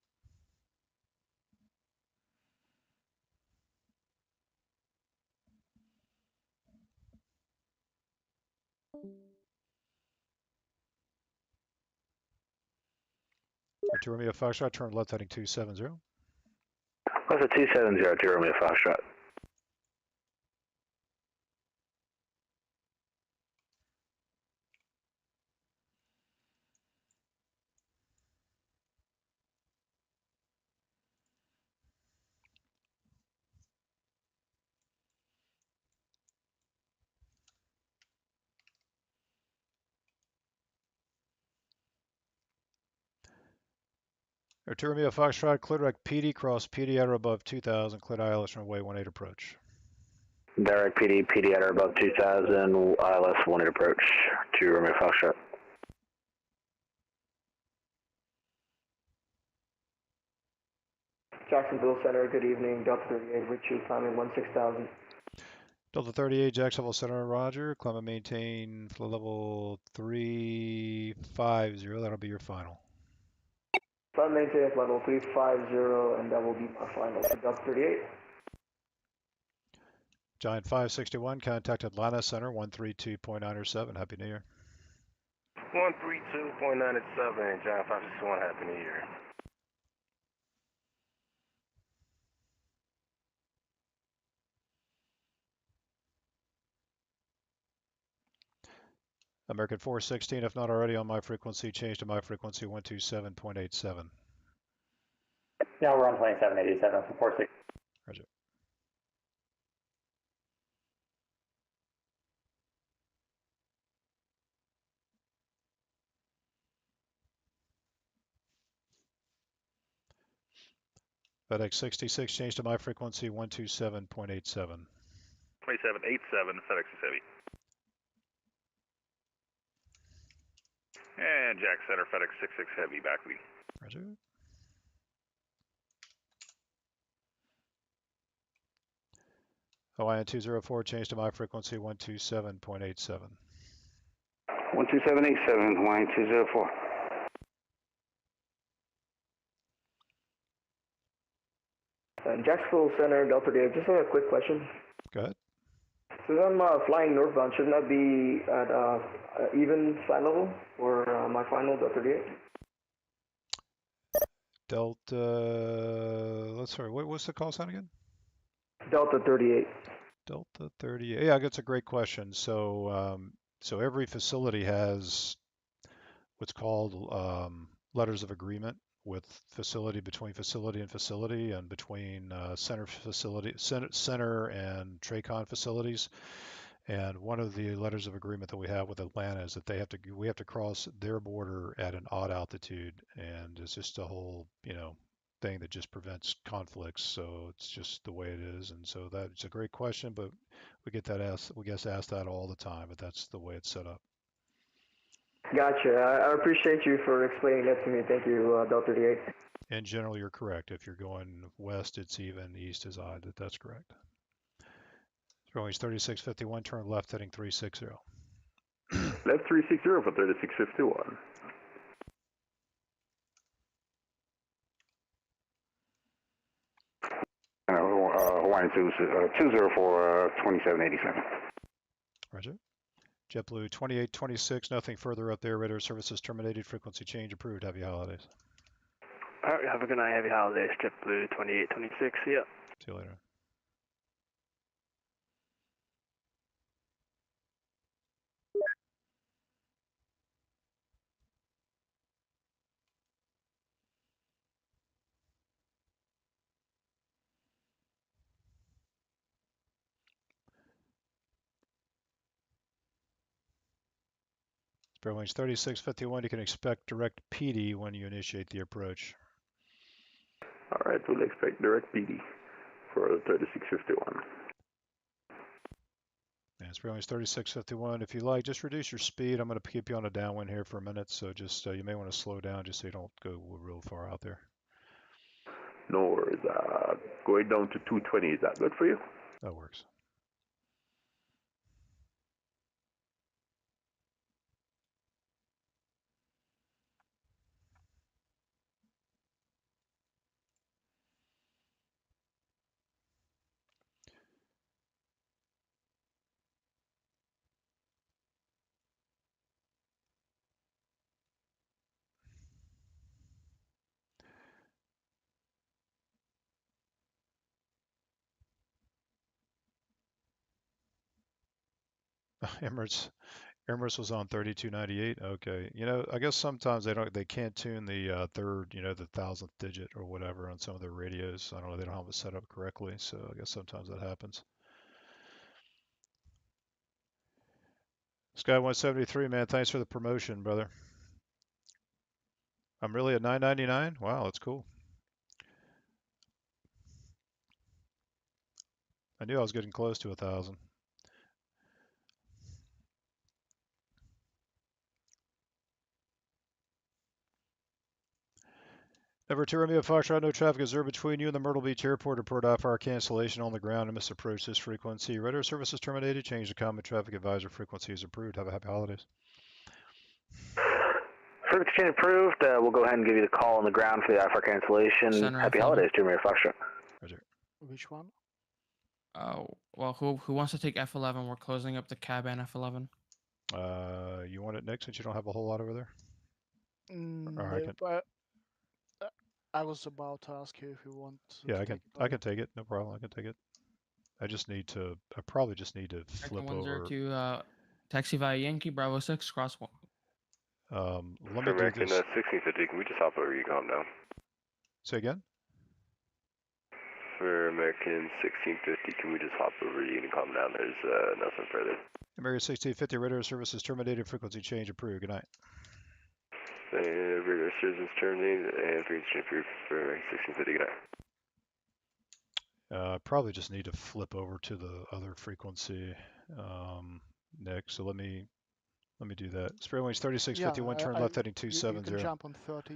For 2 Romeo Foxtrot, turn left heading 270. That's a 270, 2 Romeo Foxtrot. Or 2 Romeo Foxtrot, clear direct PD, cross PD at or above 2000, clear ILS runway 18 approach. Direct PD, PD at or above 2000, ILS 18 approach, 2 Romeo Foxtrot. Jacksonville Center, good evening. Delta 38, Richie, climbing 16,000. Delta 38, Jacksonville Center, roger. Climb and maintain for level 350. That'll be your final. Climb maintain at level 350, and that will be my final for Delta 38. Giant 561, contact Atlanta Center 132.907. Happy New Year. 132.97, Giant 561. Happy New Year. American 416, if not already on my frequency, change to my frequency 127.87. Yeah, we're on 2787 for 46. Roger. FedEx 66, change to my frequency 127.87. 2787, FedEx is heavy. And Jack Center, FedEx 66 heavy, backlead. Roger. Hawaiian 204, change to my frequency 127.87. 12787, Hawaiian 204. Jacksonville Center, Delta Dave, just a quick question. Go ahead. So I'm flying northbound, shouldn't that be at even flight level for my final Delta Dave? Delta, let's sorry, what's the call sign again? Delta 38. Delta 38. Yeah, that's a great question. So, so every facility has what's called letters of agreement with facility, between facility and facility, and between center and TRACON facilities. And one of the letters of agreement that we have with Atlanta is that we have to cross their border at an odd altitude, and it's just a whole, thing that just prevents conflicts. So it's just the way it is. And so that's a great question, but we get asked that all the time, but that's the way it's set up. Gotcha. I appreciate you for explaining that to me. Thank you, Delta 38. In general, you're correct. If you're going west, it's even, east is odd. That's correct. Going 3651, turn left heading 360. Left 360 for 3651. Hawaiian 204, 2787. Roger. JetBlue 2826, nothing further up there. Radar services terminated. Frequency change approved. Happy holidays. All right, have a good night. Happy holidays. JetBlue 2826. See ya. See you later. Range 3651, you can expect direct PD when you initiate the approach. All right, we'll expect direct PD for 3651. Yeah, it's range 3651. If you like, just reduce your speed. I'm going to keep you on a downwind here for a minute, so just you may want to slow down just so you don't go real far out there. No worries. Going down to 220, is that good for you? That works. Emirates was on 3298. Okay, I guess sometimes they can't tune the third, the thousandth digit or whatever on some of their radios. I don't know, they don't have it set up correctly, so I guess sometimes that happens. Sky 173, man, thanks for the promotion, brother. I'm really at 999. Wow, that's cool. I knew I was getting close to 1,000. Ever to Romeo Foxtrot, no traffic is there between you and the Myrtle Beach Airport. Report IFR cancellation on the ground and misapproach this frequency. Radar services terminated. Change the common traffic advisor frequency is approved. Have a happy holidays. Frequency change approved. We'll go ahead and give you the call on the ground for the IFR cancellation. Center Happy F11. holidays, Romeo Foxtrot. Roger. Which one? Well, who wants to take F11? We're closing up the cabin F11. You want it, Nick, since you don't have a whole lot over there? No, but I was about to ask you if you want to Yeah, take it. I can take it. No problem. I can take it. I probably just need to flip over. 102, taxi via Yankee, Bravo 6, cross 1. Let me For American do this. 1650, can we just hop over you calm down? Say again? For American 1650, can we just hop over you and calm down? There's nothing further. American 1650, radar services terminated. Frequency change approved. Good night. Radar services terminated and frequency change approved for American 1650. Good night. Probably just need to flip over to the other frequency, Nick. So let me do that. Spirit Wings 3651, turn left heading 270. You can jump on 30.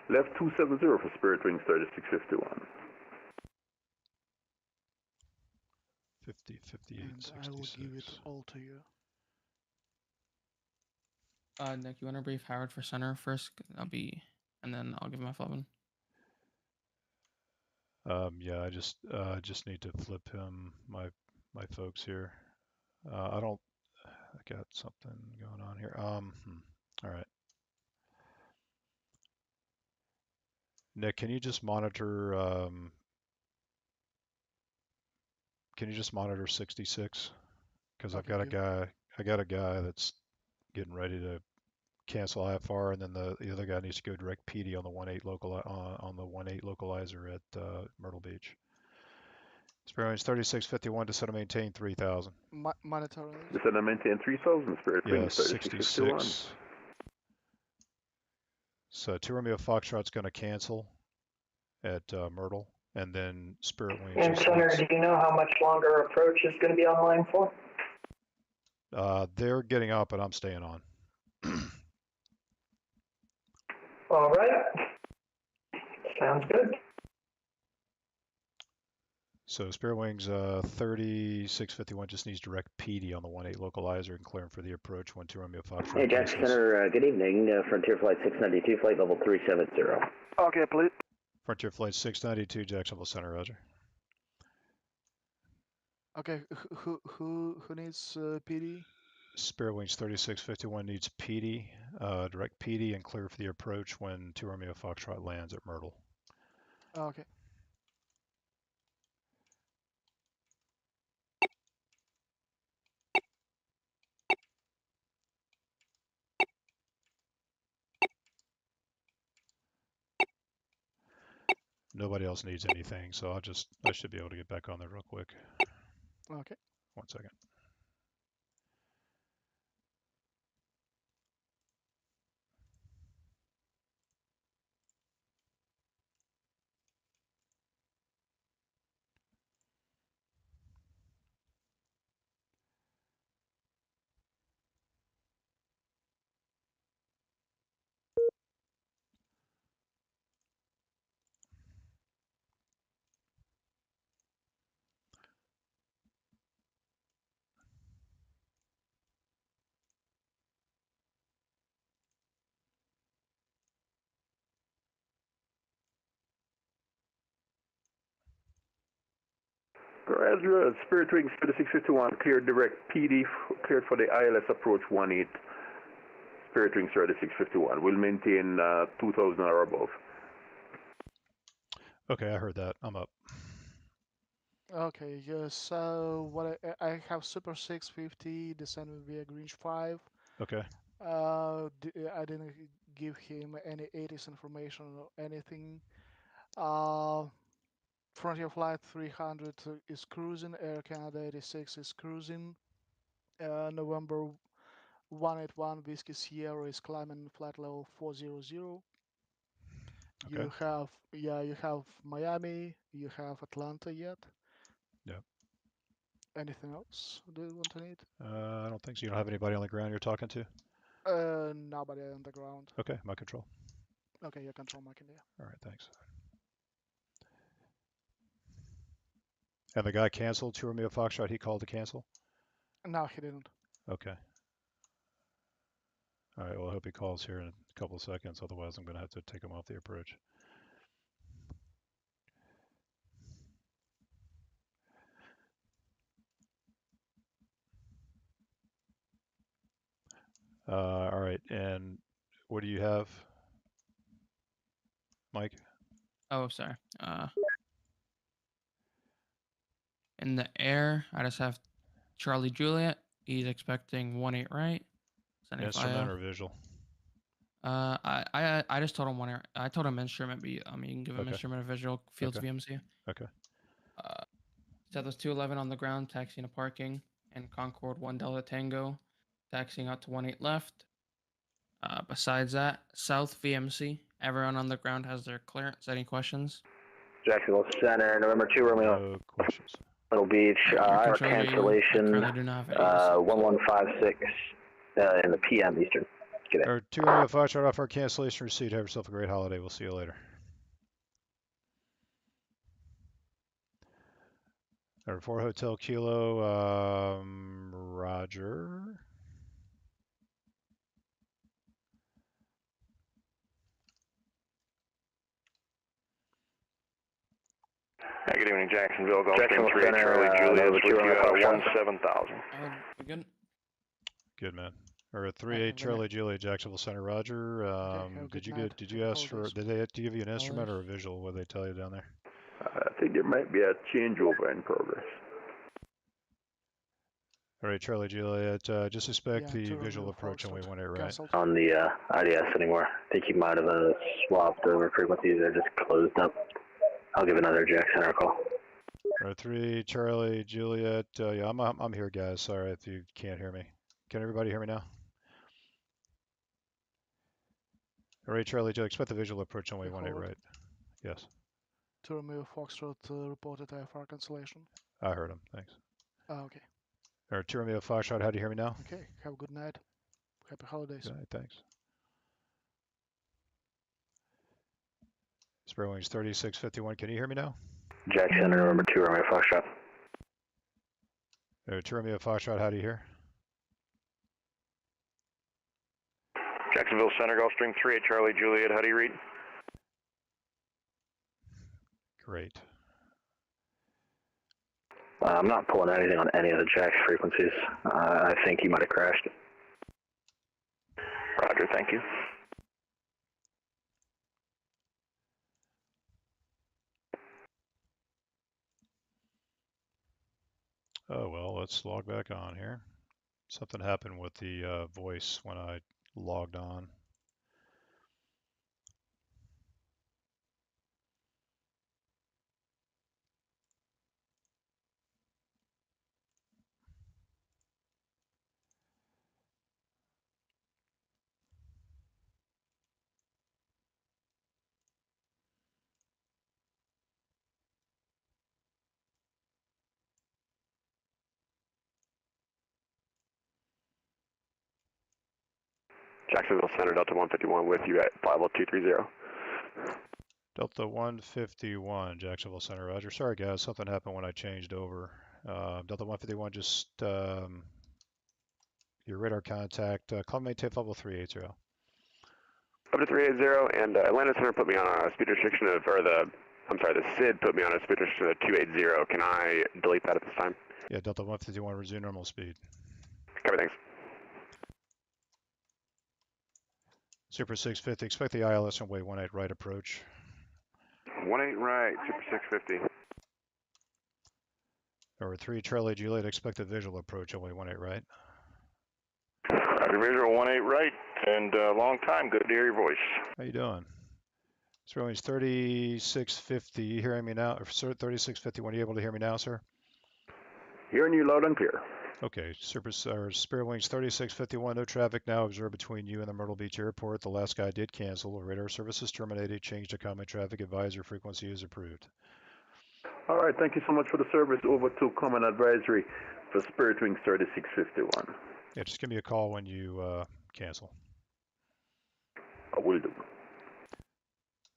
Left 270 for Spirit Wings 3651. 50, 58, and 66. I will give it all to you. Nick, you want to brief Howard for center first? And then I'll give him F11. Yeah, I just need to flip him, my folks here. I got something going on here. All right. Nick, can you just monitor 66? Because I've got a guy that's getting ready to cancel IFR, and then the other guy needs to go direct PD on the 1.8 localizer at Myrtle Beach. Spirit Wings 3651 to set and maintain 3,000. Monitoring. Descend and maintain 3,000. Spirit Wings 3651. 66. So 2 Romeo Foxtrot's going to cancel at Myrtle, and then Spirit Wings. And Center, do you know how much longer approach is going to be online for? They're getting up, and I'm staying on. All right. Sounds good. So Spirit Wings 3651 just needs direct PD on the 1.8 localizer and clear him for the approach 12 Romeo Foxtrot. Hey, Jack Center, good evening. Frontier Flight 692, flight level 370. Okay, please. Frontier Flight 692, Jacksonville Center, Roger. Okay, who needs PD? Spirit Wings 3651 needs PD, direct PD, and clear for the approach when 2 Romeo Foxtrot lands at Myrtle. Okay. Nobody else needs anything, so I should be able to get back on there real quick. Okay. 1 second. Roger, Spirit Wings 3651, cleared direct PD, cleared for the ILS approach 18. Spirit Wings 3651. We'll maintain 2,000 or above. Okay, I heard that. I'm up. Okay, yes. So what I have Super 650, descend with via Grinch 5. Okay. I didn't give him any 80s information or anything. Frontier Flight 300 is cruising. Air Canada 86 is cruising. November 181 Whiskey Sierra is climbing flight level 400. Okay. You have Miami, you have Atlanta yet. Yeah. Anything else do you want to need? I don't think so. You don't have anybody on the ground you're talking to? Nobody on the ground. Okay, my control. Okay, your control mic in there. All right, thanks. And the guy canceled 2 Romeo Foxtrot, he called to cancel? No, he didn't. Okay. All right, well, I hope he calls here in a couple of seconds. Otherwise, I'm going to have to take him off the approach. All right, and what do you have, Mike? Oh, sorry. In the air, I just have Charlie Juliet. He's expecting 18 right. Instrument or visual? I just told him I told him instrument, but you can give him instrument or visual. Fields VMC. Okay. Southwest 211 on the ground, taxiing to parking, and Concord 1 Delta Tango, taxiing out to 18 left. Besides that, South VMC. Everyone on the ground has their clearance. Any questions? Jacksonville Center, November 2 Romeo. No questions. Myrtle Beach, our cancellation 1156 in the PM Eastern. Get it. 2 Romeo Foxtrot off our cancellation receipt. Have yourself a great holiday. We'll see you later. Number 4 Hotel Kilo, Roger. Good evening, Jacksonville. Gulfstream Jacksonville 3, Center, Charlie Juliet, number with 2 you on at the Foxtrot. 17,000. We good? Good, man. Or 3-8 Charlie Juliet, Jacksonville Center, Roger. Did you ask for, did they give you an instrument or a visual? What did they tell you down there? I think there might be a changeover in progress. All right, Charlie Juliet, just suspect the visual approach on waypoint 18 right. On the IDS anymore. I think you might have swapped over frequencies or just closed up. I'll give another Jack Center a call. All right, 3 Charlie Juliet. Yeah, I'm here, guys. Sorry if you can't hear me. Can everybody hear me now? All right, Charlie Juliet, expect the visual approach on waypoint 18 right. Yes. To remove Foxtrot reported IFR cancellation. I heard him. Thanks. Okay. All right, 2 Romeo Foxtrot, how do you hear me now? Okay. Have a good night. Happy holidays. Good night, thanks. Spare wings 3651, can you hear me now? Jack Center, number 2 Romeo Foxtrot. All right, 2 Romeo Foxtrot, how do you hear? Jacksonville Center, Gulfstream 3 at Charlie Juliet, how do you read? Great. I'm not pulling anything on any of the Jack's frequencies. I think he might have crashed. Roger, thank you. Oh, well, let's log back on here. Something happened with the voice when I logged on. Jacksonville Center, Delta 151 with you at 50230. Delta 151, Jacksonville Center, Roger. Sorry, guys, something happened when I changed over. Delta 151, just your radar contact, call me tape level 380. Up to 380, and Atlanta Center put me on a speed restriction of, the SID put me on a speed restriction of 280. Can I delete that at this time? Yeah, Delta 151, resume normal speed. Copy, thanks. Super 650, expect the ILS on way 18 right approach. 18 right, Super 650. Over 3 Charlie Juliet, expect a visual approach on way 18 right. Roger, visual 18 right, and long time, good to hear your voice. How you doing? So it's 3650, you hearing me now? Or 3651, are you able to hear me now, sir? Hearing you loud and clear. Okay, Spirit Wings 3651, no traffic now observed between you and the Myrtle Beach Airport. The last guy did cancel. Radar service is terminated. Change to common traffic advisor frequency is approved. All right, thank you so much for the service. Over to common advisory for Spirit Wings 3651. Yeah, just give me a call when you cancel. I will do.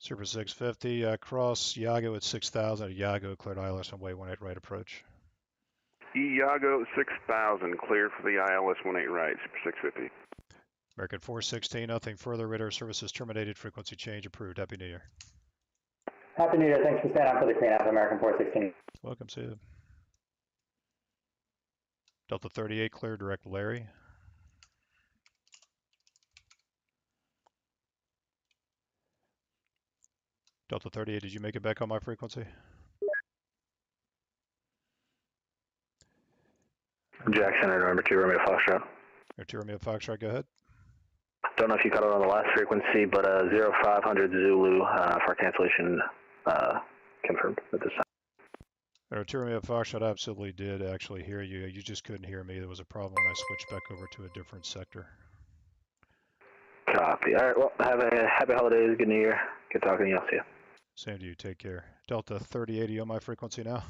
Super 650, cross Iago at 6000 at Iago, cleared ILS on way 18 right approach. Iago 6000, clear for the ILS 18 right, Super 650. American 416, nothing further. Radar services terminated. Frequency change approved. Happy New Year. Happy New Year. Thanks for staying on for the cleanup, American 416. Welcome, Sid. Delta 38, clear, direct Larry. Delta 38, did you make it back on my frequency? Jack Center, number 2 Romeo Foxtrot. Number 2 Romeo Foxtrot, go ahead. Don't know if you caught it on the last frequency, but 0500 Zulu for cancellation confirmed at this time. Number 2 Romeo Foxtrot, I absolutely did actually hear you. You just couldn't hear me. There was a problem when I switched back over to a different sector. Copy. All right, well, have a happy holidays, good New Year. Good talking to you. I'll see you. Same to you. Take care. Delta 3080 on my frequency now.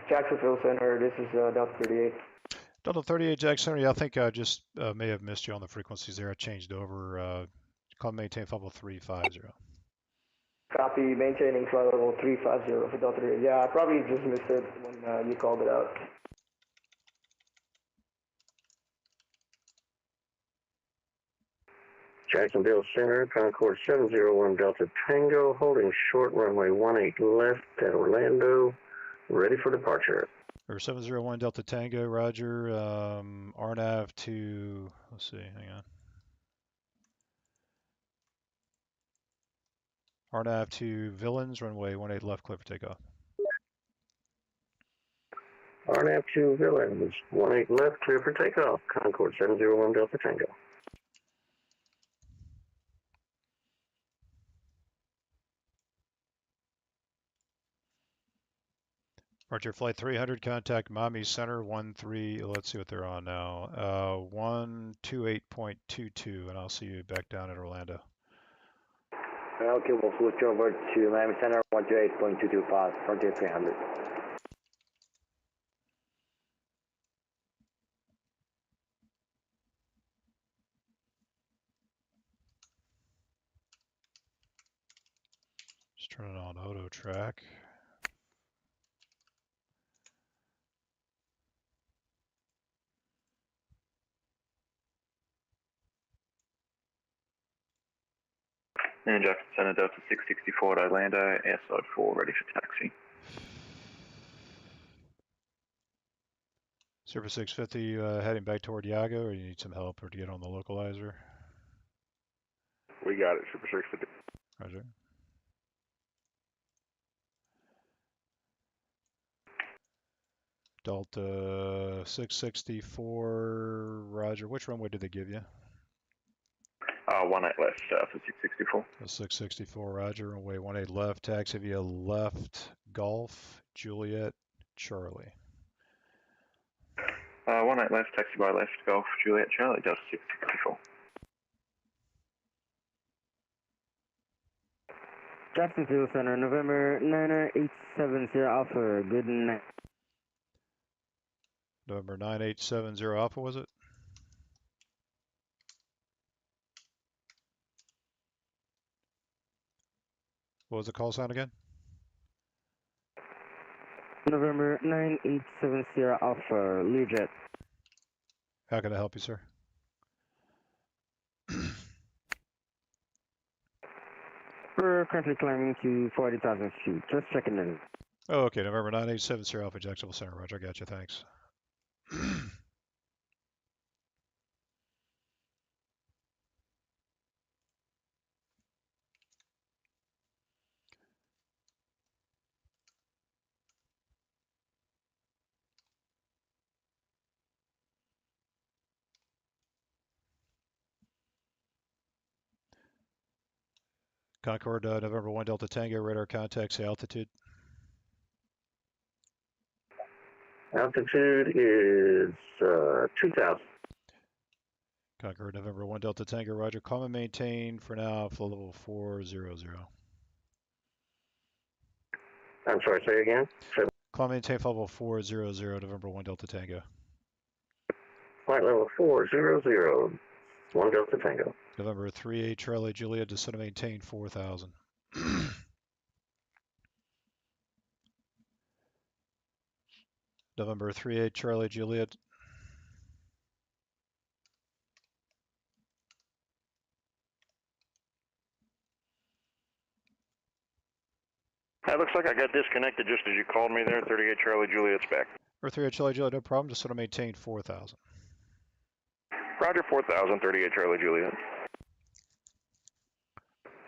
Jacksonville Center, this is Delta 38. Delta 38 Jack Center, yeah, I think I just may have missed you on the frequencies there. I changed over. Call maintain flight level 350. Copy, maintaining flight level 350 for Delta 38. Yeah, I probably just missed it when you called it out. Jacksonville Center, Concord 701 Delta Tango, holding short runway 18 left at Orlando, ready for departure. Or 701 Delta Tango, Roger. RNAV to, let's see, hang on. RNAV to Villains, runway 18 left, clear for takeoff. RNAV to Villains, 18 left, clear for takeoff. Concord 701 Delta Tango. Roger, flight 300, contact Miami Center 13, let's see what they're on now. 128.22, and I'll see you back down at Orlando. Okay, we'll switch over to Miami Center 128.225, Frontier 300. Just turning on auto track. And Jackson Center, Delta 664 at Orlando, airside 4, ready for taxi. Super 650 heading back toward Iago, or you need some help or to get on the localizer? We got it, Super 650. Roger. Delta 664, Roger. Which runway did they give you? 18 left for 664. 664, Roger. Runway 18 left, taxi via left, Golf, Juliet, Charlie. 18 left, taxi by left, Golf, Juliet, Charlie, Delta 664. Jacksonville Center, November 9870 Alpha, good night. November 9870 Alpha, was it? What was the call sign again? November 9870 Alpha, Learjet. How can I help you, sir? We're currently climbing to 40,000 feet. Just checking in. Oh, okay. November 9870 Alpha, Jacksonville Center. Roger, I got you. Thanks. Concord, November 1 Delta Tango, radar contacts, altitude. Altitude is 2,000. Concord, November 1 Delta Tango, Roger. Calm and maintain for now, flow level 400. I'm sorry, say again? Calm and maintain, flow level 400, November 1 Delta Tango. Flight level 400, 1 Delta Tango. November 38 Charlie Juliet, descend and maintain 4,000. November 38 Charlie Juliet. It looks like I got disconnected just as you called me there. 38 Charlie Juliet's back. Or 38 Charlie Juliet, no problem. Just sort of maintain 4,000. Roger, 4,000, 38 Charlie Juliet.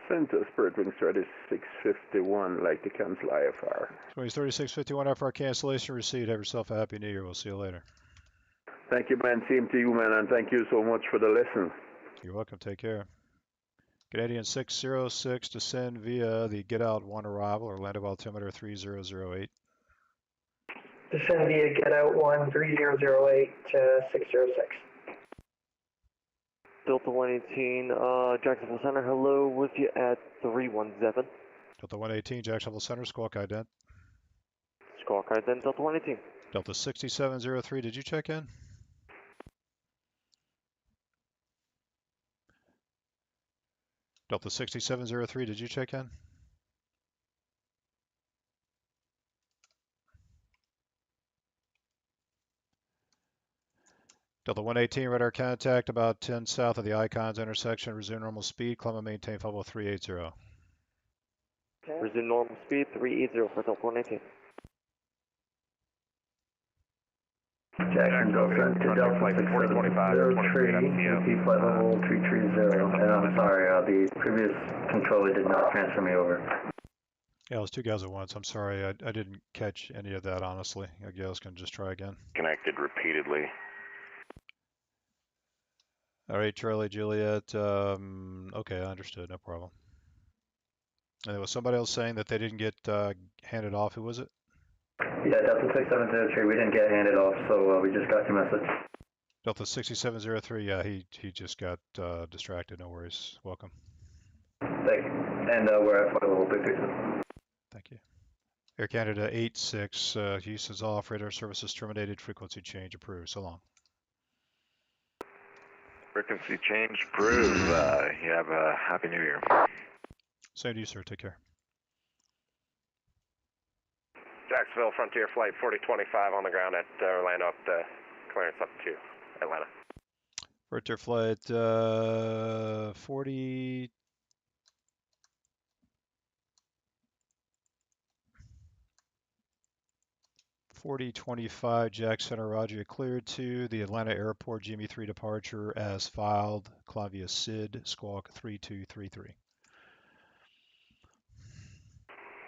Center Spirit Wings 3651, like to cancel IFR. 3651 IFR cancellation received. Have yourself a happy new year. We'll see you later. Thank you, man. Same to you, man, and thank you so much for the lesson. You're welcome. Take care. Canadian 606, descend via the Get Out 1 arrival, Orlando altimeter 3008. Descend via Get Out 1 3008 to 606. Delta 118, Jacksonville Center, hello, with you at 317. Delta 118, Jacksonville Center, squawk ident. Squawk ident Delta 118. Delta 6703, did you check in? Delta 6703, did you check in? Delta 118, radar contact about 10 south of the Icons intersection. Resume normal speed. Climb and maintain level 380. Okay. Resume normal speed 380 for Delta 118. Jacksonville sent to Delta 6703, repeat flight level 330. And I'm sorry, the previous controller did not transfer me over. Yeah, it was two guys at once. I'm sorry, I didn't catch any of that, honestly. I guess can just try again. Connected repeatedly. All right, Charlie, Juliet. Okay, I understood. No problem. And there was somebody else saying that they didn't get handed off. Who was it? Yeah, Delta 6703, we didn't get handed off, so we just got your message. Delta 6703, yeah, he just got distracted. No worries. Welcome. Thank you. And we're at flight level 330. Thank you. Air Canada 86, use is off. Radar services terminated. Frequency change approved. So long. Frequency change approved. You have a Happy New Year. Same to you, sir. Take care. Jacksonville Frontier Flight 4025 on the ground at Orlando up to clearance up to Atlanta. Frontier Flight 40. .25 Jack Center, Roger, cleared to the Atlanta Airport GME3 departure as filed. Clavia SID, squawk 3233.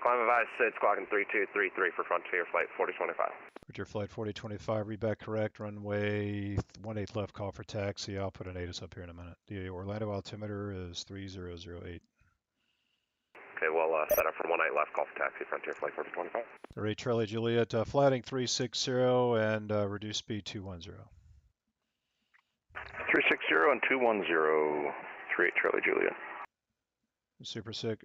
Climb advised SID, squawking 3233 for Frontier Flight 4025. Frontier Flight 4025, read back correct, runway 18 left, call for taxi. I'll put an ATIS up here in a minute. The Orlando altimeter is 3008. Okay, we'll set up for 18 left, call for taxi, Frontier Flight 4025. All right, Charlie Juliet, flatting 360 and reduce speed 210. 360 and 210, 38 Charlie Juliet. Super 6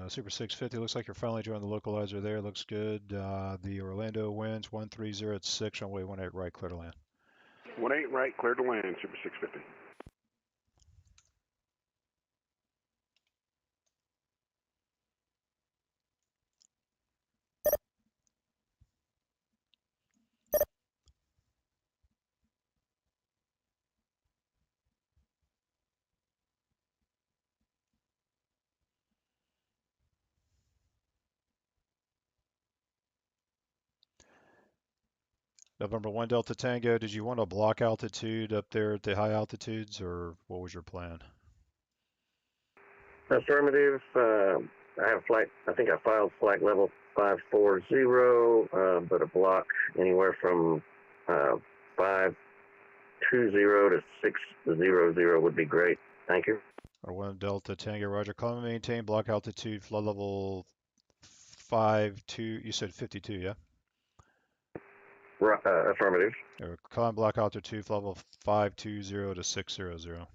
Super 650. Looks like you're finally joining the localizer there. Looks good. The Orlando winds 130 at 6 runway 18 right, clear to land. 18 right, clear to land, Super 650. November 1 Delta Tango, did you want a block altitude up there at the high altitudes, or what was your plan? Affirmative. I have flight, I think I filed flight level 540, but a block anywhere from 520 to 600 would be great. Thank you. Or 1 Delta Tango, Roger. Climb and maintain block altitude, flood level 52, you said 52, yeah? Affirmative. Climb block altitude, level 520 to 600.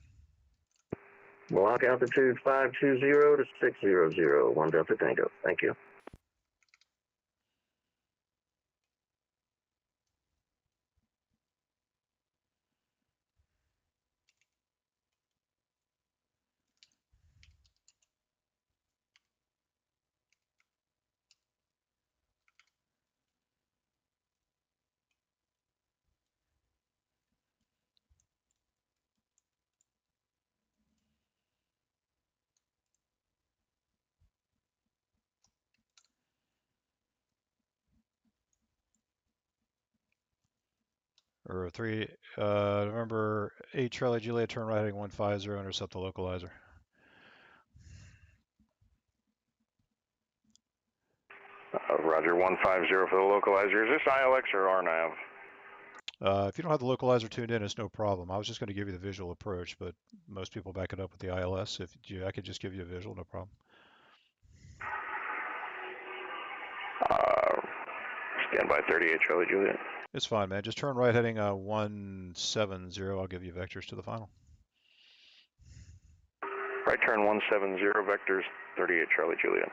Block altitude 520 to 600, 1 Delta Tango. Thank you. Or 3, November 8 Charlie Juliet, turn right heading 150, intercept the localizer. Roger, 150 for the localizer. Is this ILX or RNAV? If you don't have the localizer tuned in, it's no problem. I was just going to give you the visual approach, but most people back it up with the ILS. I could just give you a visual, no problem. Stand by 38 Charlie Juliet. It's fine, man. Just turn right heading 170. I'll give you vectors to the final. Right turn 170, vectors 38 Charlie Juliet.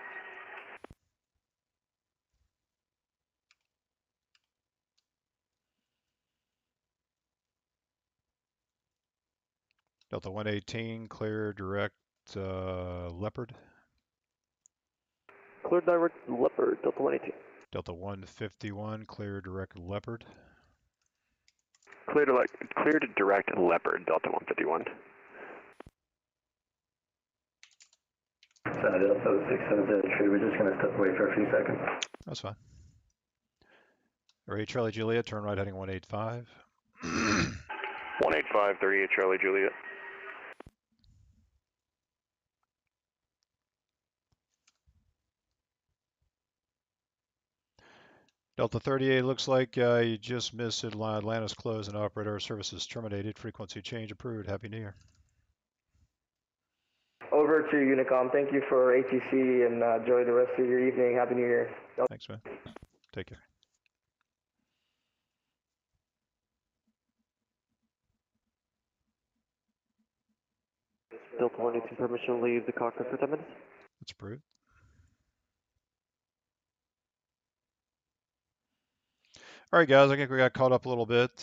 Delta 118, clear direct Leopard. Clear direct Leopard, Delta 118. Delta 151, clear direct Leopard. Clear to direct Leopard, Delta 151. Delta 670, we're just going to step away for a few seconds. That's fine. Alright, Charlie Juliet, turn right heading 185. 185, 38 Charlie Juliet. Delta 38, looks like you just missed it. Atlanta's closed and operator services terminated. Frequency change approved. Happy New Year. Over to Unicom. Thank you for ATC and enjoy the rest of your evening. Happy New Year. Thanks, man. Take care. Delta 118, permission to leave the cockpit for 10 minutes. That's approved. All right, guys, I think we got caught up a little bit.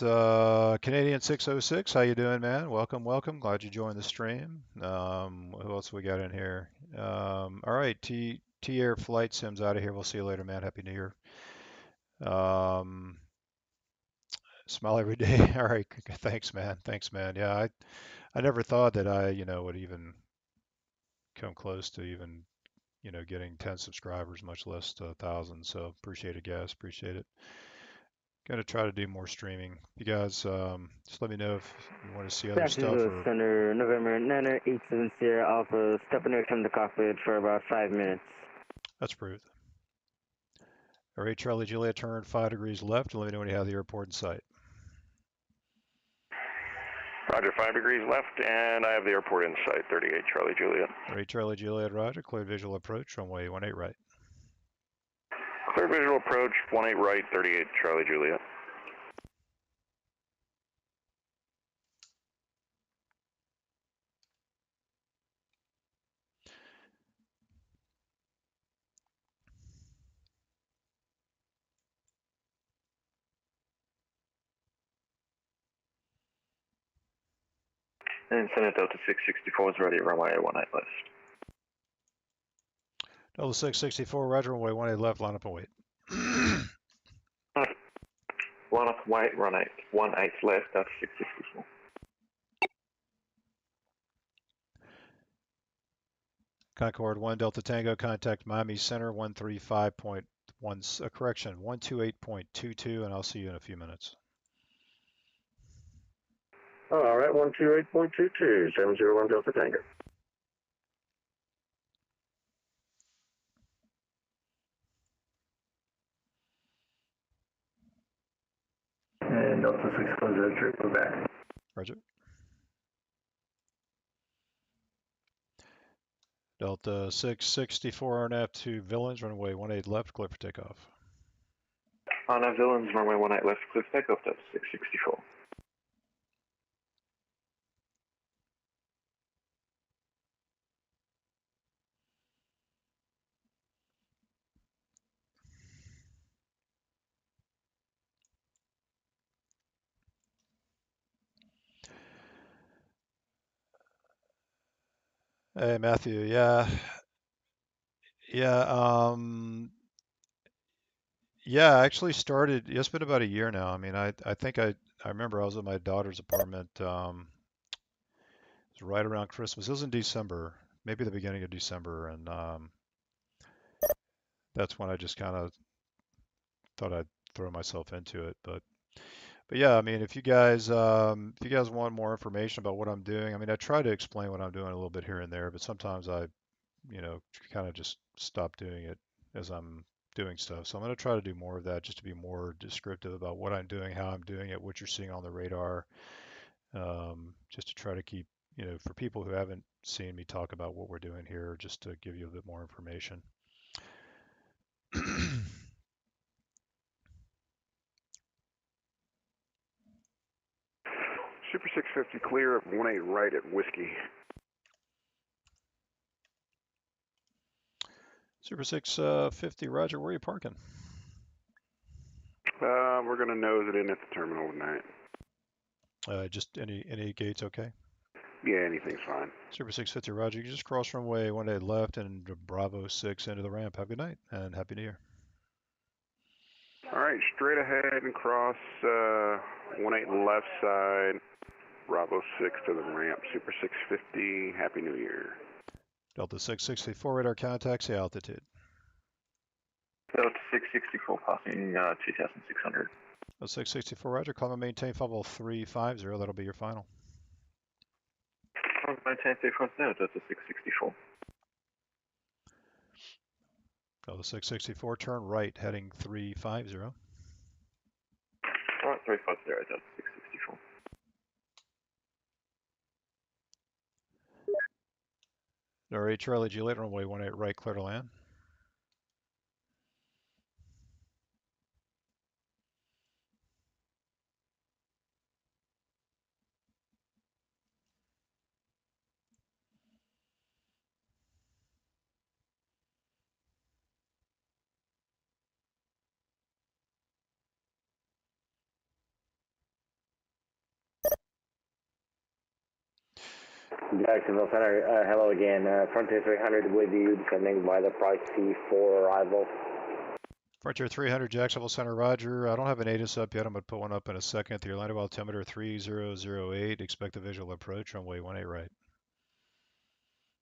Canadian 606, how you doing, man? Welcome, welcome. Glad you joined the stream. Who else we got in here? All right, T-Air Flight Sims out of here. We'll see you later, man. Happy New Year. Smile every day. All right, thanks, man. Thanks, man. Yeah, I never thought that I, would even come close to even, getting 10 subscribers, much less 1,000. So appreciate it, guys. Appreciate it. Gonna try to do more streaming. You guys, just let me know if you want to see other stuff. Or... Center, November 987 Sierra Alpha, stepping away from the cockpit for about 5 minutes. That's approved. All right, Charlie Juliet, turn 5 degrees left. Let me know when you have the airport in sight. Roger, 5 degrees left, and I have the airport in sight, 38 Charlie Juliet. All right, Charlie Juliet, roger. Clear visual approach, runway 18 right. Clear visual approach, 18 right, 38 Charlie Juliet. And Senate Delta 664 is ready at runway 18 left. Delta 664, roger, runway 18 left, line up and wait. Line up and wait, run 18 left, Delta 664. Concord 1 Delta Tango, contact Miami Center 135.1, correction, 128.22, and I'll see you in a few minutes. All right, 128.22, 701 Delta Tango. And Delta 640, we're back. Roger. Delta 664 RNF to Villains, runway 18 left, clear for takeoff. RNF Villains, runway 18 left, clear for takeoff, Delta 664. Hey, Matthew. Yeah, I actually started. It's been about a year now. I mean, I think I remember I was at my daughter's apartment. It was right around Christmas. It was in December, maybe the beginning of December, and that's when I just kind of thought I'd throw myself into it. But yeah, I mean, if you guys want more information about what I'm doing, I mean, I try to explain what I'm doing a little bit here and there, but sometimes I, kind of just stop doing it as I'm doing stuff. So I'm going to try to do more of that, just to be more descriptive about what I'm doing, how I'm doing it, what you're seeing on the radar, just to try to keep, for people who haven't seen me talk about what we're doing here, just to give you a bit more information. Super 650 clear of 18 right at Whiskey. Super 650, roger, where are you parking? We're going to nose it in at the terminal tonight. Just any gates okay? Yeah, anything's fine. Super 650, roger. You can just cross runway 18 left and Bravo 6 into the ramp. Have a good night and Happy New Year. All right, straight ahead and cross 18 left side, Bravo 6 to the ramp, Super 650. Happy New Year. Delta 664, radar contact, say altitude. Delta 664, passing 2,600. Delta 664, roger. Climb and maintain 50350. That'll be your final. Maintain 350, Delta 664. Delta 664, turn right, heading 350. Alright, 350, Delta 664. Alright, Charlie Juliet, runway 18 right, clear to land. Jacksonville Center, hello again. Frontier 300 with you, descending by the Price C4 arrival. Frontier 300, Jacksonville Center, roger. I don't have an ATIS up yet. I'm going to put one up in a second. The Orlando altimeter 3008. Expect a visual approach, runway 18 right.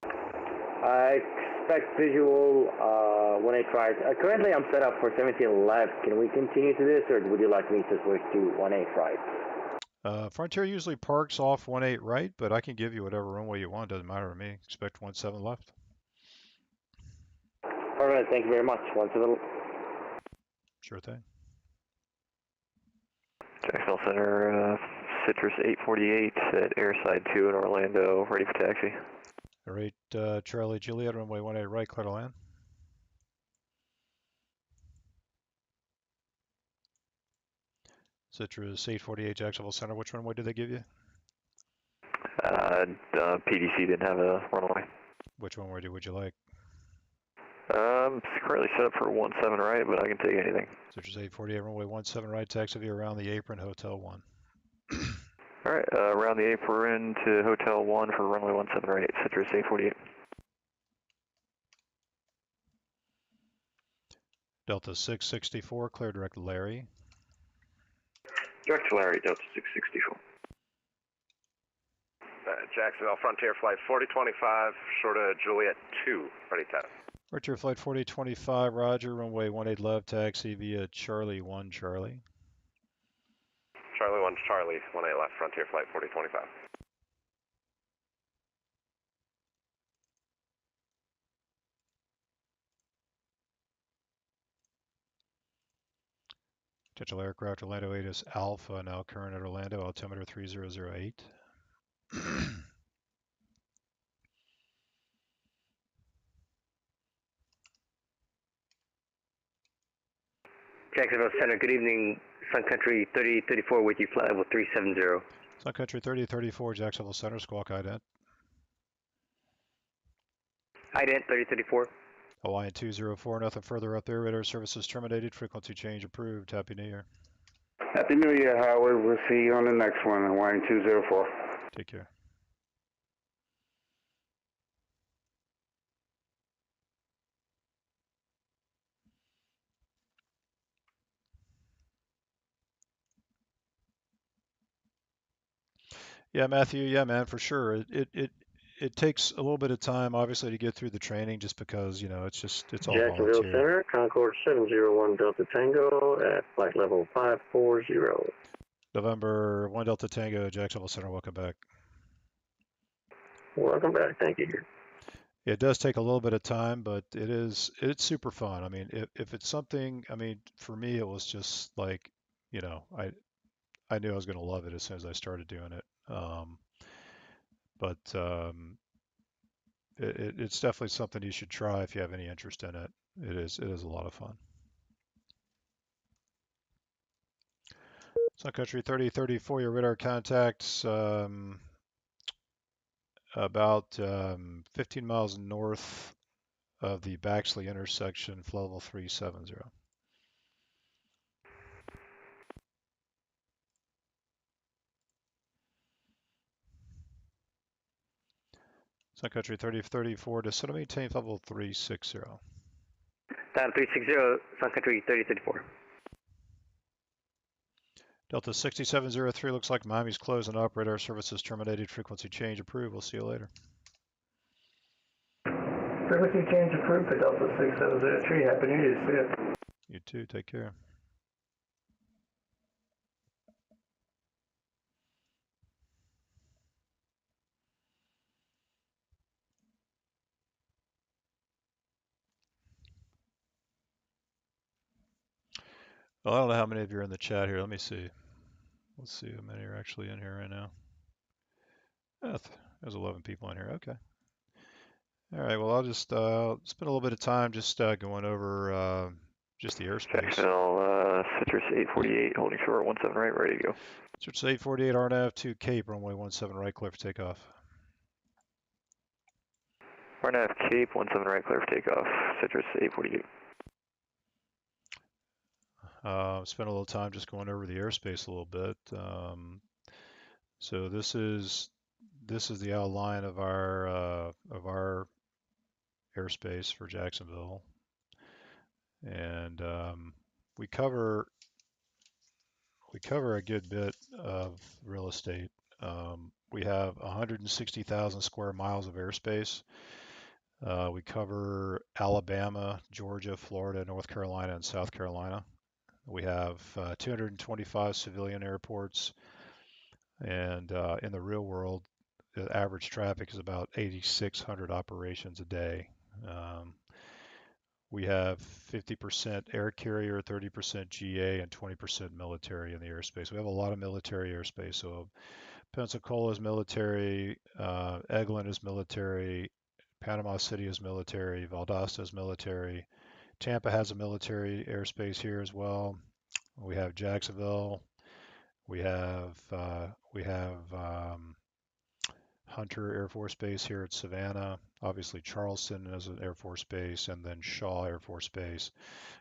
I expect visual 18 right. Currently I'm set up for 17 left. Can we continue to this, or would you like me to switch to 18 right? Frontier usually parks off 18 right, but I can give you whatever runway you want. Doesn't matter to me. Expect 17 left. All right, thank you very much. 17. Sure thing. Jacksonville Center, Citrus 848 at Airside 2 in Orlando, ready for taxi. All right, Charlie Juliet, runway 18 right, clear to land. Citrus 848, Jacksonville Center. Which runway did they give you? PDC didn't have a runway. Which runway would you like? It's currently set up for 17 right, but I can take anything. Citrus 848, runway 17 right, taxi via around the apron, Hotel 1. Alright, around the apron to Hotel 1 for runway 17 right, Citrus 848. Delta 664, clear direct Larry. Direct to Larry, Delta 664. Jacksonville Frontier Flight 4025, short of Juliet 2, ready test. Frontier Flight 4025, roger, runway 18 left, taxi via Charlie 1 Charlie. Charlie 1 Charlie, 18 left, Frontier Flight 4025. Potential aircraft Orlando ATIS Alpha, now current at Orlando, altimeter 3008. Jacksonville Center, good evening. Sun Country 3034 with you, flight level 370. Sun Country 3034, Jacksonville Center, squawk ident. Ident 3034. Hawaiian 204, nothing further up there. Radar services terminated, frequency change approved. Happy New Year. Happy New Year, Howard. We'll see you on the next one, Hawaiian 204. Take care. Yeah, Matthew. Yeah, man, for sure. It takes a little bit of time, obviously, to get through the training, just because it's all Jacksonville volunteer. Center, Concord 701 Delta Tango at flight level 540. November 1 Delta Tango, Jacksonville Center. Welcome back. Welcome back. Thank you. It does take a little bit of time, but it's super fun. I mean, if it's something, I mean, for me, it was just like, I knew I was going to love it as soon as I started doing it. It's definitely something you should try if you have any interest in it. It is a lot of fun. Sun Country 3034, your radar contacts about 15 miles north of the Baxley intersection, flight level 370. Sun Country 3034, descend and maintain level 360. Down 360, Sun Country 3034. Delta 6703, looks like Miami's closed and operator services terminated. Frequency change approved. We'll see you later. Frequency change approved for Delta 6703. Happy New Year. See ya. You too. Take care. Well, I don't know how many of you are in the chat here. Let me see. Let's see how many are actually in here right now. There's 11 people in here. Okay. All right. Well, I'll just spend a little bit of time just going over just the airspace. Jacksonville, Citrus 848, holding short 17 right, ready to go. Citrus 848, RNAV to Cape, runway 17 right, clear for takeoff. RNAV Cape, 17 right, clear for takeoff. Citrus 848. Spent a little time just going over the airspace a little bit. So this is the outline of our airspace for Jacksonville, and we cover a good bit of real estate. We have 160,000 square miles of airspace. We cover Alabama, Georgia, Florida, North Carolina, and South Carolina. We have 225 civilian airports, and in the real world, the average traffic is about 8,600 operations a day. We have 50% air carrier, 30% GA, and 20% military in the airspace. We have a lot of military airspace. So Pensacola is military, Eglin is military, Panama City is military, Valdosta is military. Tampa has a military airspace here as well. We have Jacksonville. We have Hunter Air Force Base here at Savannah. Obviously Charleston is an Air Force Base, and then Shaw Air Force Base.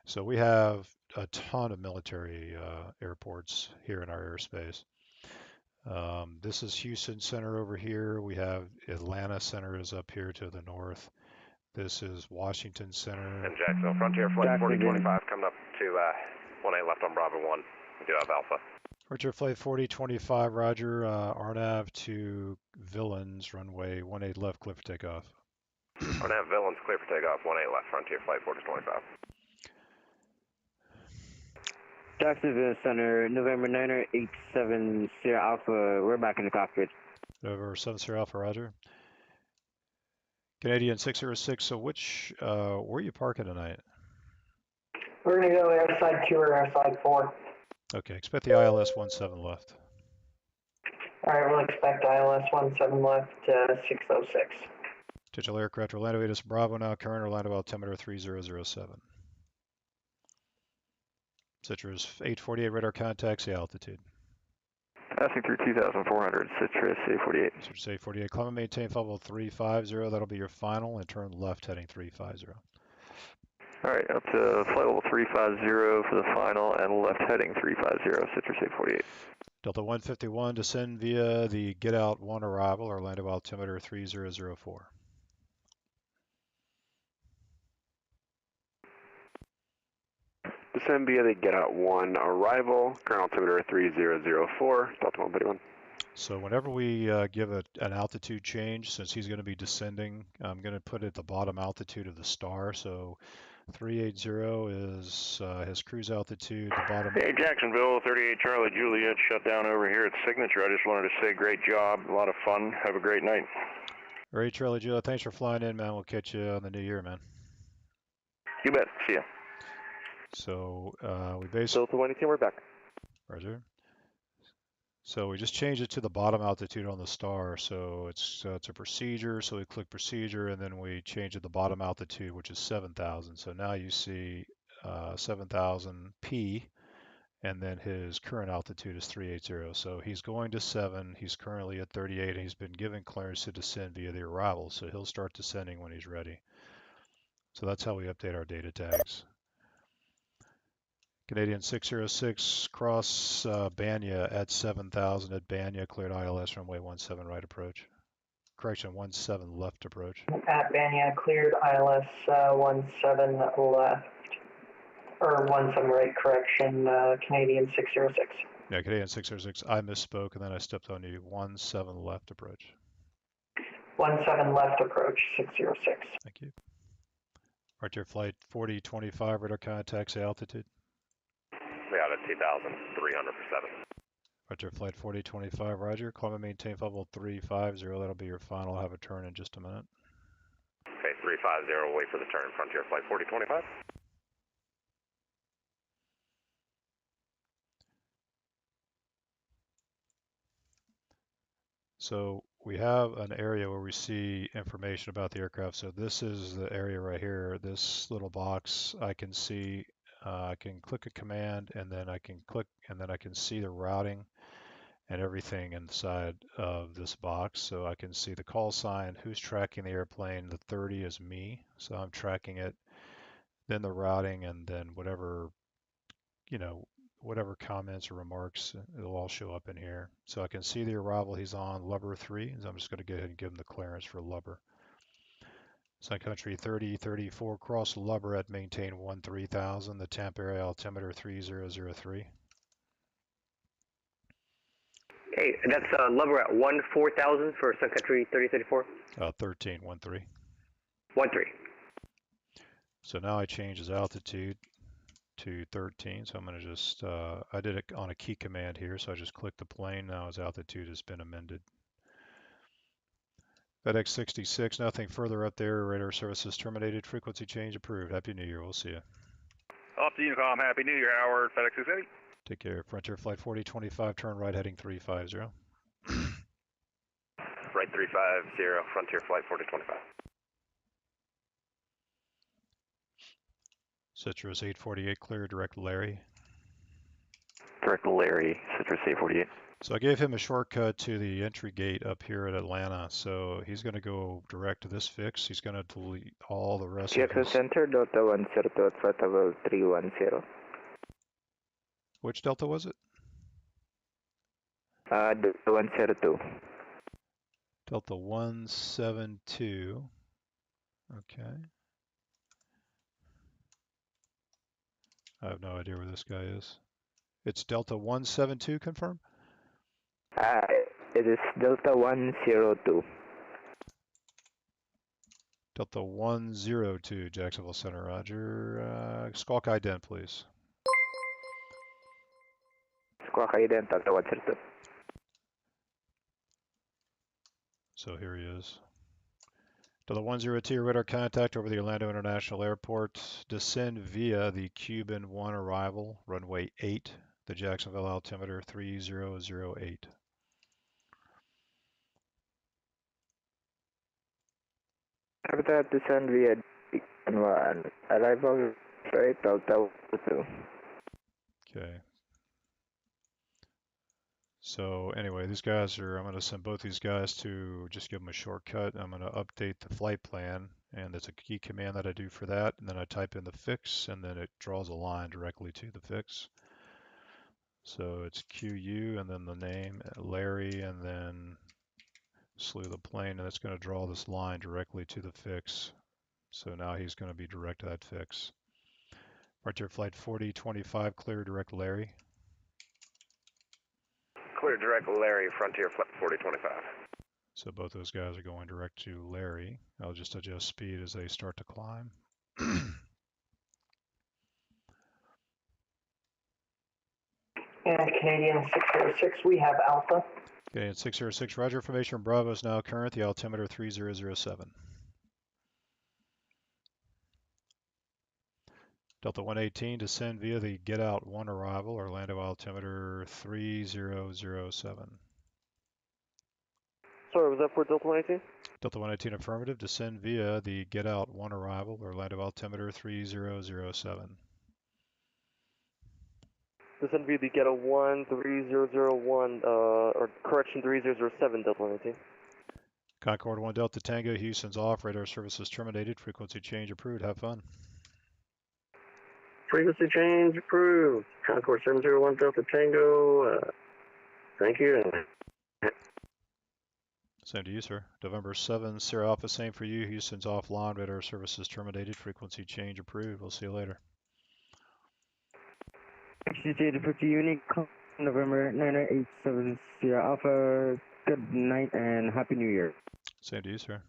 So we have a ton of military airports here in our airspace. This is Houston Center over here. We have Atlanta Center is up here to the north. This is Washington Center. And Jacksonville, Frontier Flight 4025 coming up to 18 left on Bravo 1. We do have Alpha. Frontier Flight 4025, roger. RNAV to Villains, runway 18 left, clear for takeoff. RNAV Villains, clear for takeoff, 18 left, Frontier Flight 4025. Jacksonville Center, November 9er, 87 Sierra Alpha. We're back in the cockpit. Over 7 Sierra Alpha, roger. Canadian 606, so where are you parking tonight? We're going to go airside 2 or airside 4. Okay, expect the ILS 17 left. Alright, we'll expect ILS 17 left, 606. Digital aircraft Orlando 8 is Bravo now, current Orlando altimeter 3007. Citrus 848 radar contacts, the altitude. Passing through 2,400, Citrus 848. Citrus 848, climb and maintain level 350, that'll be your final, and turn left heading 350. Alright, up to flight level 350 for the final, and left heading 350, Citrus 848. Delta 151, descend via the get out 1 arrival, Orlando altimeter 3004. Descend via the get out 1 arrival, current altimeter 3004, Delta 151. So whenever we give an altitude change, since he's going to be descending, I'm going to put it at the bottom altitude of the star. So 380 is his cruise altitude, the bottom. Hey, Jacksonville, 38 Charlie Juliet, shut down over here at Signature. I just wanted to say great job, a lot of fun. Have a great night. All right, Charlie Juliet, thanks for flying in, man. We'll catch you on the new year, man. You bet. See ya. So we basically. Delta 118, we're back. Roger. So we just changed it to the bottom altitude on the star. So it's a procedure. So we click procedure, and then we change it to the bottom altitude, which is 7,000. So now you see 7,000 P, and then his current altitude is 380. So he's going to 7. He's currently at 38, and he's been given clearance to descend via the arrival. So he'll start descending when he's ready. So that's how we update our data tags. Canadian 606, cross Banya at 7,000 at Banya, cleared ILS runway 17 right approach. correction, 17 left approach. At Banya, cleared ILS 17 left, or 17 right, correction, Canadian 606. Yeah, Canadian 606. I misspoke, and then I stepped on you. 17 left approach. 17 left approach, 606. Thank you. Archer flight 4025, radar contact, say altitude. We out at 2,300 for 7. Archer flight 4025, roger. Climb and maintain level 350. That'll be your final. I'll have a turn in just a minute. Okay, 350, wait for the turn. Frontier flight 4025. So we have an area where we see information about the aircraft. So this is the area right here. This little box I can see. I can click a command, and then I can click, and then I can see the routing and everything inside of this box. So I can see the call sign, who's tracking the airplane. The 30 is me, so I'm tracking it. Then the routing, and then whatever, whatever comments or remarks, it'll all show up in here. So I can see the arrival. He's on Lubber 3, so I'm just going to go ahead and give him the clearance for Lubber. Sun Country 3034, cross Lubber at maintain 13,000, the temp area altimeter 3003. Hey, that's Lubber at 14,000 for Sun Country 3034? 13. So now I change his altitude to 13, so I'm going to just, I did it on a key command here, so I just clicked the plane. Now his altitude has been amended. FedEx 66, nothing further up there. Radar services terminated. Frequency change approved. Happy New Year. We'll see you. Off to Unicom. Happy New Year, Howard. FedEx 680. Take care. Frontier flight 4025, turn right heading 350. Right 350, Frontier flight 4025. Citrus 848, clear, direct Larry. Direct Larry, Citrus 848. So I gave him a shortcut to the entry gate up here at Atlanta. So he's going to go direct to this fix. He's going to delete all the rest of his... Center, Delta 102 at flight level 310. Which Delta was it? Delta 102. Delta 172. Okay. I have no idea where this guy is. It's Delta 172, confirm? It is Delta 102. Delta 102, Jacksonville Center, roger. Squawk ident, please. Squawk ident, Delta 102. So here he is. Delta 102, radar contact over the Orlando International Airport. Descend via the Cuban 1 arrival, runway 8, the Jacksonville altimeter 3008. After that, descend via Cuban 1 arrival, right, Delta 102. Okay. So anyway, these guys are, I'm going to send both these guys to just give them a shortcut. I'm going to update the flight plan, and there's a key command that I do for that. And then I type in the fix, and then it draws a line directly to the fix. So it's QU, and then the name, Larry, and then slew the plane, and it's going to draw this line directly to the fix. So now he's going to be direct to that fix. Frontier flight 4025, clear direct Larry. Clear direct Larry, Frontier flight 4025. So both those guys are going direct to Larry. I'll just adjust speed as they start to climb. And Canadian 606, we have Alpha. Canadian 606, roger, information Bravo is now current, the altimeter 3007. Delta 118, descend via the Get Out 1 arrival, Orlando altimeter 3007. Sorry, was that for Delta 118? Delta 118 affirmative, descend via the Get Out 1 arrival, Orlando altimeter 3007. Descend via the Get Out 1, 3001, or correction 3007, Delta 118. Concord 1 Delta Tango, Houston's off, radar services terminated, frequency change approved, have fun. Frequency change approved. Concord 701 Delta Tango. Thank you. Same to you, sir. November 7, Sierra Alpha, same for you. Houston's offline, radar services terminated, frequency change approved. We'll see you later. ZJX 50 Unique, November 9987 Sierra Alpha. Good night and Happy New Year. Same to you, sir.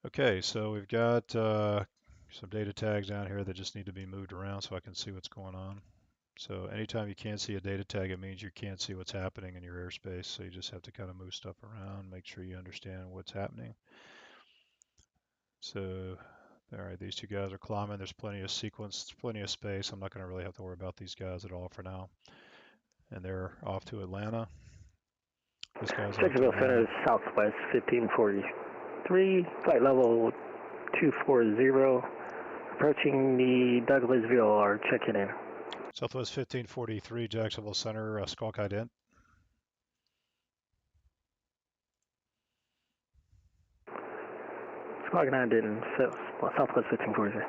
Okay, so we've got some data tags down here that just need to be moved around so I can see what's going on. So anytime you can't see a data tag, it means you can't see what's happening in your airspace. So you just have to kind of move stuff around, make sure you understand what's happening. So, all right, these two guys are climbing. There's plenty of sequence, plenty of space. I'm not going to really have to worry about these guys at all for now. And they're off to Atlanta. This guy's off to Jacksonville Atlanta. Center, Southwest 1543, flight level 240, approaching the Douglas VOR, checking in. Southwest 1543, Jacksonville Center, squawk ident. Squawk ident, Southwest 1543.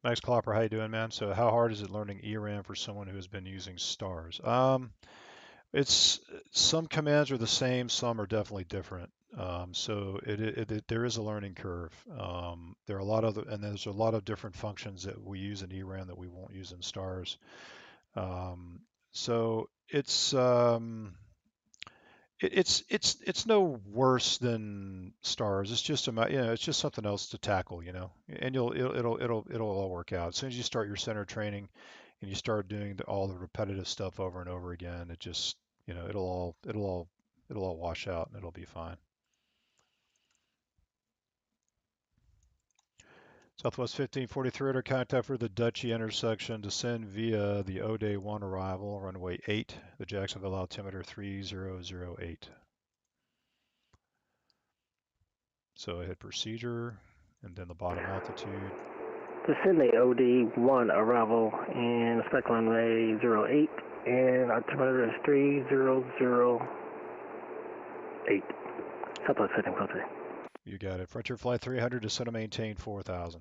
Max Klopper, how you doing, man? So how hard is it learning ERAM for someone who has been using stars? It's some commands are the same, some are definitely different. So there is a learning curve. There are a lot of and there's a lot of different functions that we use in ERAM that we won't use in stars. So it's no worse than stars. It's just it's just something else to tackle, and it'll all work out. As soon as you start your center training and you start doing all the repetitive stuff over and over again, it just it'll all wash out and it'll be fine. Southwest 1543 under contact for the Dutchy intersection. Descend via the O'Day 1 arrival, runway 8, the Jacksonville altimeter 3008. So I hit procedure and then the bottom altitude. Descend the OD 1 arrival and expect runway 08 and altimeter is 3008. Southwest 1543. You got it. Frontier Flight 300, descend and maintain 4,000.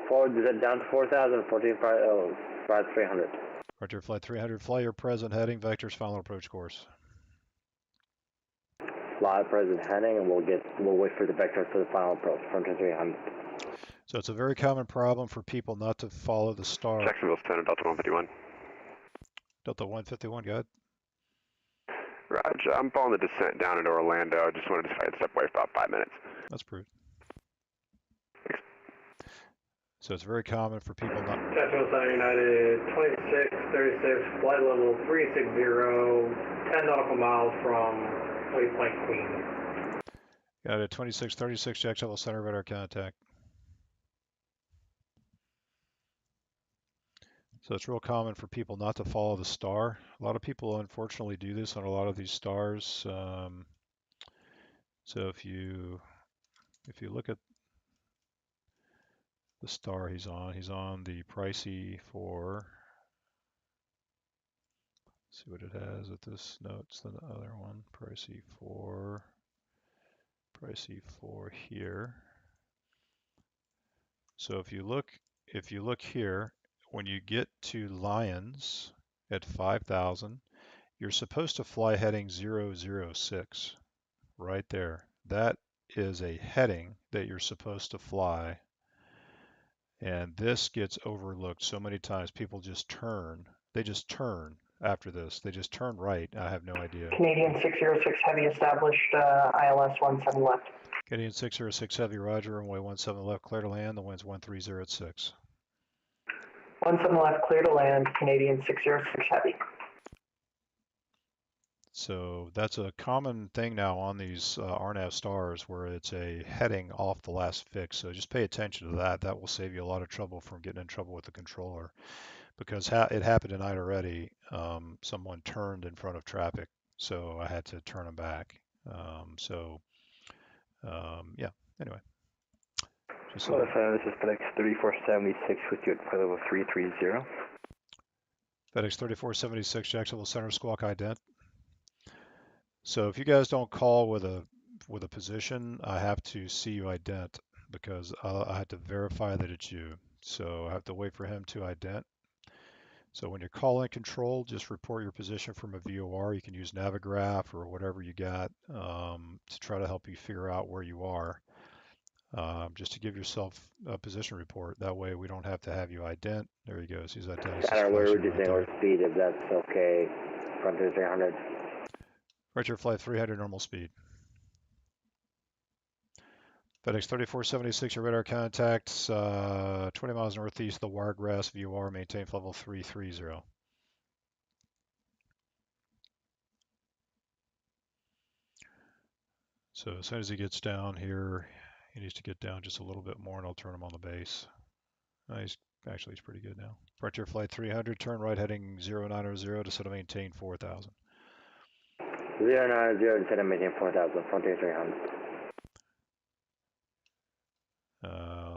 Forward, descend down to 4,000, 14 flight 300. Frontier Flight 300, fly your present heading, vectors, final approach course. Fly present heading, and we'll wait for the vector for the final approach, Frontier 300. So it's a very common problem for people not to follow the star. Jacksonville Center, Delta 151. Delta 151, go ahead. Roger, I'm following the descent down into Orlando. I just wanted to step away for about 5 minutes. That's approved. So it's very common for people not... Jacksonville Center United, 2636, flight level 360, 10 nautical miles from Waypoint Queen. Got it, 2636, Jacksonville Center, radar contact. So it's real common for people not to follow the star. A lot of people unfortunately do this on a lot of these stars. So if you look at the star he's on the pricey 4. See what it has at this. No, it's the other one. Pricey 4 here. So if you look here, when you get to Lions at 5,000, you're supposed to fly heading 006 right there. That is a heading that you're supposed to fly. And this gets overlooked so many times. People just turn. They just turn after this. They just turn right. I have no idea. Canadian 606 Heavy established, ILS 17 left. Canadian 606 Heavy, roger, runway 17 left, clear to land. The wind's 13 at 6. 17 left, clear to land, Canadian 606 Heavy. So that's a common thing now on these RNAV stars where it's a heading off the last fix. So just pay attention to that. That will save you a lot of trouble from getting in trouble with the controller. Because it happened tonight already. Someone turned in front of traffic, so I had to turn them back. Yeah, anyway. Just so this is FedEx 3476 with you at flight level 330. FedEx 3476, Jacksonville Center, squawk ident. So if you guys don't call with a position, I have to see you ident because I have to verify that it's you. So I have to wait for him to ident. So when you're calling control, just report your position from a VOR. You can use Navigraph or whatever you got to try to help you figure out where you are. Just to give yourself a position report. That way we don't have to have you ident. There he goes. He's ident. Center, we're reducing our speed if that's okay. Frontier 300. Frontier flight 300, normal speed. FedEx 3476, your radar contacts 20 miles northeast of the Wiregrass VOR, maintain level 330. So as soon as he gets down here, he needs to get down just a little bit more and I'll turn him on the base. He's pretty good now. Frontier flight 300, turn right heading 090 to set and maintain 4000. 090 to set and maintain 4000, Frontier 300.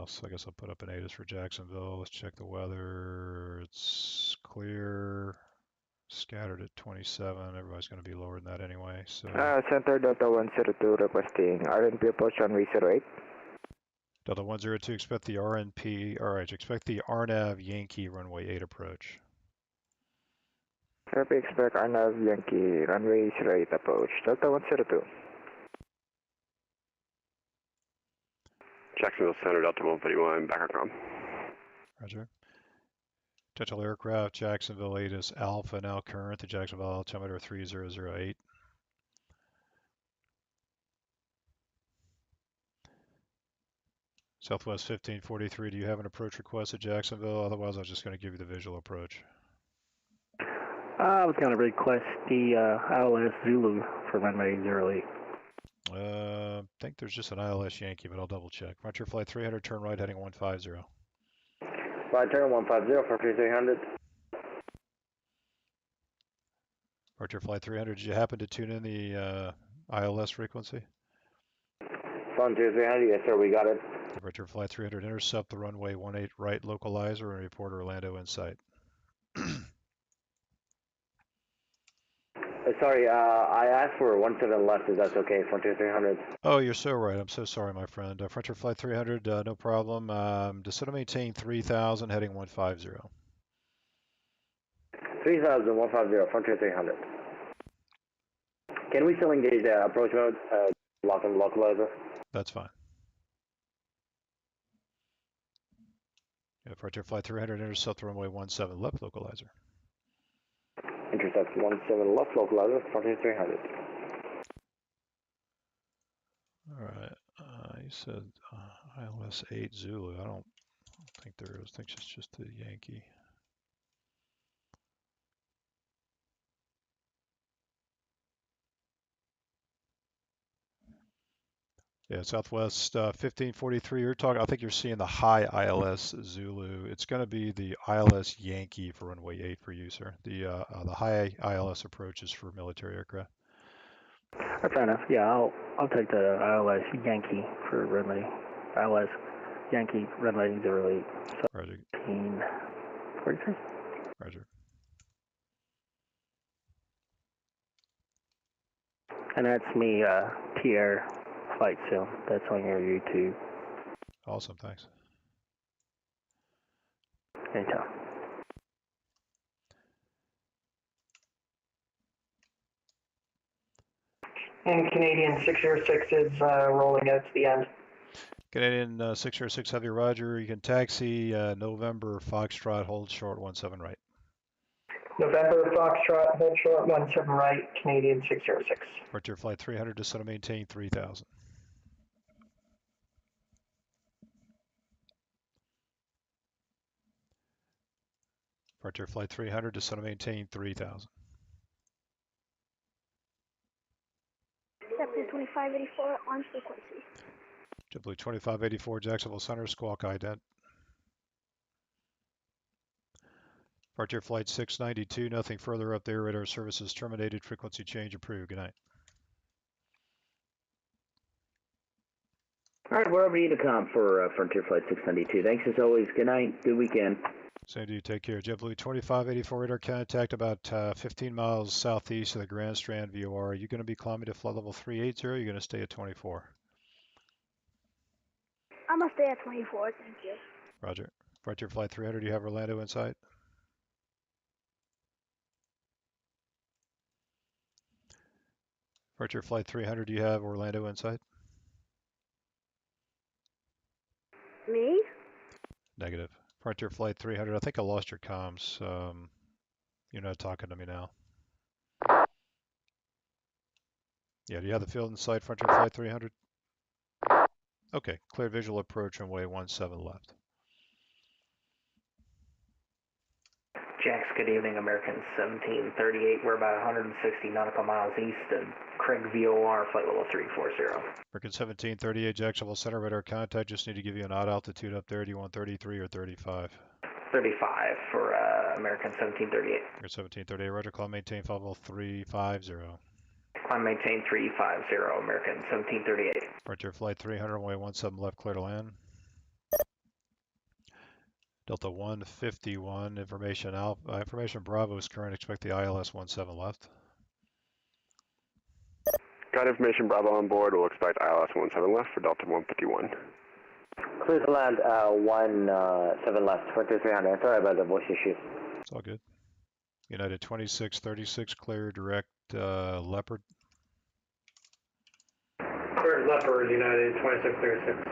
So I guess I'll put up an ATIS for Jacksonville. Let's check the weather. It's clear. Scattered at 27. Everybody's going to be lower than that anyway. So. Center Delta 102 requesting RNP approach on V08. Delta 102, expect the RNP. All right, expect the RNAV Yankee runway 8 approach. Copy, expect RNAV Yankee runway 08 approach. Delta 102. Jacksonville Center, Delta 151, back on. Roger. Potential aircraft, Jacksonville ATIS Alpha, now current to Jacksonville altimeter 3008. Southwest 1543, do you have an approach request at Jacksonville? Otherwise, I was just going to give you the visual approach. I was going to request the ILS Zulu for runway 08. I think there's just an ILS Yankee, but I'll double check. Frontier flight 300, turn right heading 150. Right turn 150, Frontier 300. Frontier flight 300, did you happen to tune in the ILS frequency? Frontier 300, yes sir, we got it. Frontier flight 300, intercept the runway 18 right localizer and report Orlando in sight. Sorry, I asked for 17 left, if that's okay, Frontier 300. Oh, you're so right. I'm so sorry, my friend. Frontier flight 300, no problem. Descend and maintain 3000, heading 150. 3000, 150, Frontier 300. Can we still engage the approach mode, lock and localizer? That's fine. Yeah, Frontier flight 300, intercept the runway 17 left localizer. Intercept 17 left localizer, Frontier 300. All right. You said ILS 8 Zulu. I don't think there is. I think it's just the Yankee. Yeah, Southwest 1543. You're talking. I think you're seeing the high ILS Zulu. It's going to be the ILS Yankee for runway 8 for you, sir. The high ILS approach is for military aircraft. Fair enough. Yeah, I'll take the ILS Yankee for runway. ILS Yankee runway 08. Roger. 1543. Roger. And that's me, TR Flight Sim. That's on your YouTube. Awesome, thanks. Anytime. And Canadian 606 is rolling out to the end. Canadian 606 Heavy Roger. You can taxi November Foxtrot, hold short 17 right. November Foxtrot, hold short 17 right, Canadian 606. Frontier flight 300, descend and maintain 3000. Frontier flight 300, descend and maintain 3000. JetBlue 2584 on frequency. JetBlue 2584, Jacksonville Center, squawk ident. Frontier flight 692, nothing further up there. Radar services terminated. Frequency change approved. Good night. All right, we're over to Ecom for Frontier Flight 692. Thanks as always. Good night. Good weekend. Same to you. Take care. JetBlue 2584 radar contact about 15 miles southeast of the Grand Strand VOR. Are you going to be climbing to flight level 380 or are you going to stay at 24? I'm going to stay at 24, thank you. Roger. Frontier flight 300, do you have Orlando in sight? Frontier Flight 300, do you have Orlando in sight? Me? Negative. Frontier Flight 300, I think I lost your comms. You're not talking to me now. Yeah, do you have the field in sight, Frontier Flight 300? Okay, clear visual approach runway 17 left. Jax, good evening, American 1738. We're about 160 nautical miles east of Craig VOR, flight level 340. American 1738, Jacksonville Center, radar contact. Just need to give you an odd altitude up there. Do you want 33 or 35? 35 for American 1738. American 1738, roger, call maintain flight level 350. Climb maintain 350, American 1738. Frontier Flight 300, runway 17 left, clear to land. Delta 151, information Alpha, information Bravo is current, expect the ILS 17 left. Got information Bravo on board, we'll expect ILS 17 left for Delta 151. Clear to land 17 left, Frontier 300. Sorry about the voice issues. It's all good. United 2636, clear direct Leopard. Clear Leopard, United 2636.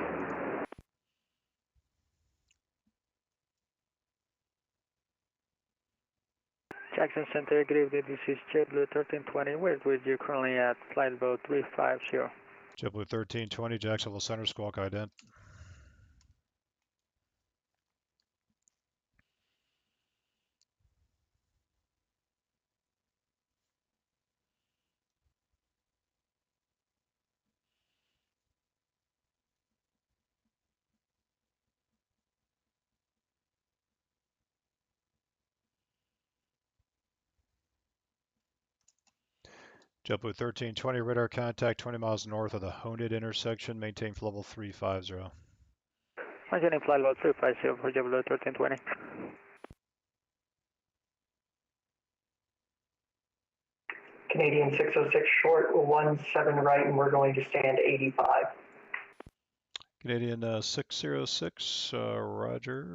Jackson Center, good evening. This is JetBlue 1320. Where you currently at? Flight level 350. JetBlue 1320, Jacksonville Center, squawk ident. JetBlue 1320, radar contact 20 miles north of the Honed intersection, maintain level 350. Maintaining flight level 350 for JetBlue 1320. Canadian 606 short, 17 right, and we're going to stand 85. Canadian 606, roger.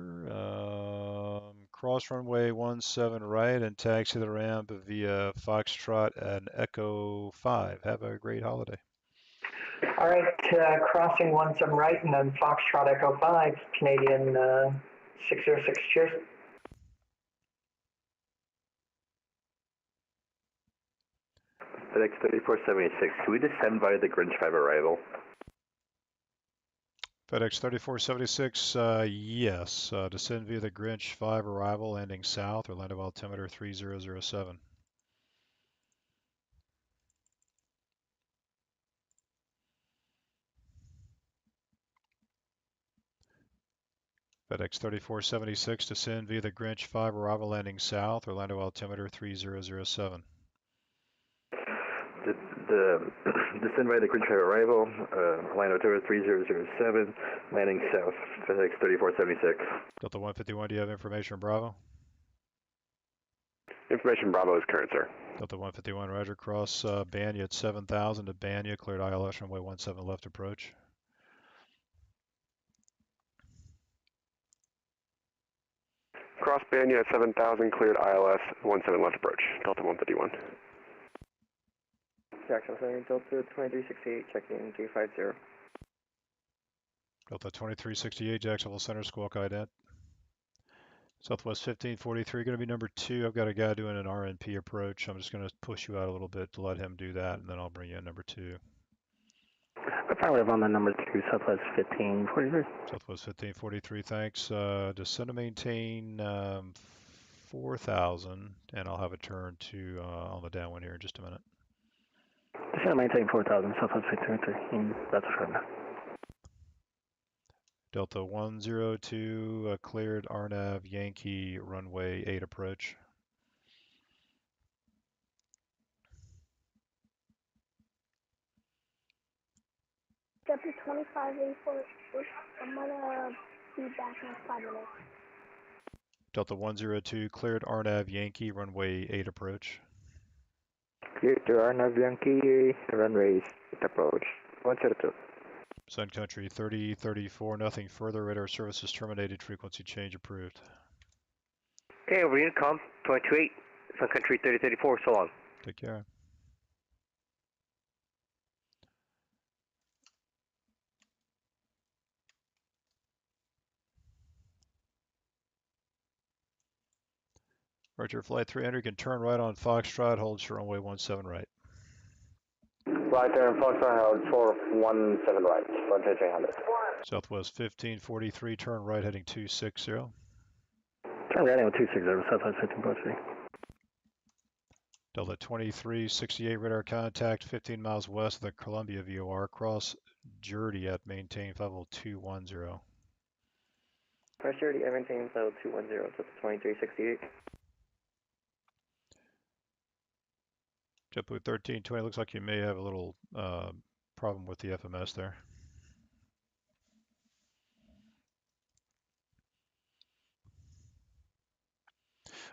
Cross runway 17 right and taxi the ramp via Foxtrot and Echo 5. Have a great holiday. All right, crossing 17 right and then Foxtrot Echo 5, Canadian 606, cheers. FedEx 3476, can we descend via the Grinch 5 arrival? FedEx 3476, yes. Descend via the Grinch 5 arrival, landing south, Orlando altimeter 3007. FedEx 3476, descend via the Grinch 5 arrival, landing south, Orlando altimeter 3007. Descend via the Grinch 5 arrival, Orlando altimeter 3007, landing south, FedEx 3476. Delta 151, do you have information from Bravo? Information Bravo is current, sir. Delta 151, roger, cross Banya at 7000 to Banya, cleared ILS runway 17 left approach. Cross Banya at 7000, cleared ILS 17 left approach, Delta 151. Jackson Center, Delta 2368, checking G50. Delta 2368, Jacksonville Center, squawk ident. Southwest 1543, going to be number 2. I've got a guy doing an RNP approach. I'm just going to push you out a little bit to let him do that, and then I'll bring you in number 2. Affirmative on the number 2, Southwest 1543. Southwest 1543, thanks. Descend to maintain 4,000, and I'll have a turn to on the downwind here in just a minute. Descend to maintain 4,000, Southwest 1543, that's affirmative. Delta 102, cleared RNAV Yankee runway 8 approach. Delta 2584, I'm gonna be back in 5 minutes. Delta 102, cleared RNAV Yankee runway 8 approach. Clear to RNAV Yankee, runway 8 approach, 102. Sun Country 3034, nothing further. Radar services terminated. Frequency change approved. Okay, over here, com 228, Sun Country 3034, so long. Take care. Roger, flight 300, you can turn right on Foxtrot, hold short runway 17 right. Right there in Foxtrot, hold short 17 right, frontier 300. Southwest 1543, turn right heading 260. Turn right on 260, Southwest 1543. Delta 2368, radar contact 15 miles west of the Columbia VOR, cross Jerdy at maintain level 210. Cross Jerdy at maintain level 210, Delta 2368. JetBlue 1320, looks like you may have a little problem with the FMS there.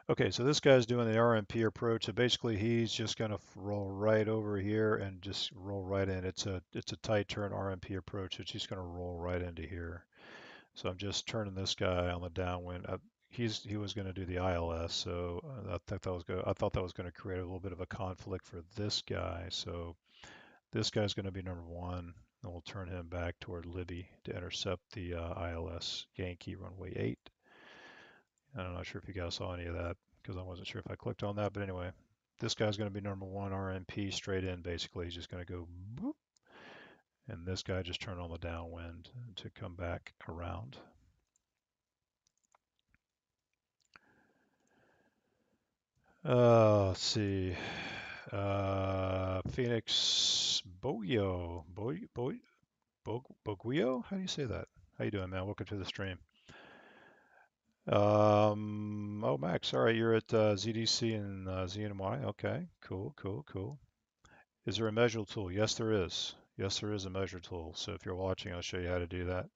Okay, so this guy's doing the RMP approach. So basically, he's just going to roll right over here and just roll right in. It's a tight turn RMP approach. It's just going to roll right into here. So I'm just turning this guy on the downwind. He was going to do the ILS, so I thought that was going to create a little bit of a conflict for this guy. So this guy's going to be number 1, and we'll turn him back toward Libby to intercept the ILS Yankee runway 8. I'm not sure if you guys saw any of that because I wasn't sure if I clicked on that, but anyway, this guy's going to be number 1 RMP straight in. Basically, he's just going to go boop, and this guy just turned on the downwind to come back around. Let's see. Phoenix Boguio. Boguio? How do you say that? How you doing, man? Welcome to the stream. Oh, Max, all right, you're at ZDC and ZNY. Okay, cool. Is there a measure tool? Yes, there is. Yes, there is a measure tool. So if you're watching, I'll show you how to do that.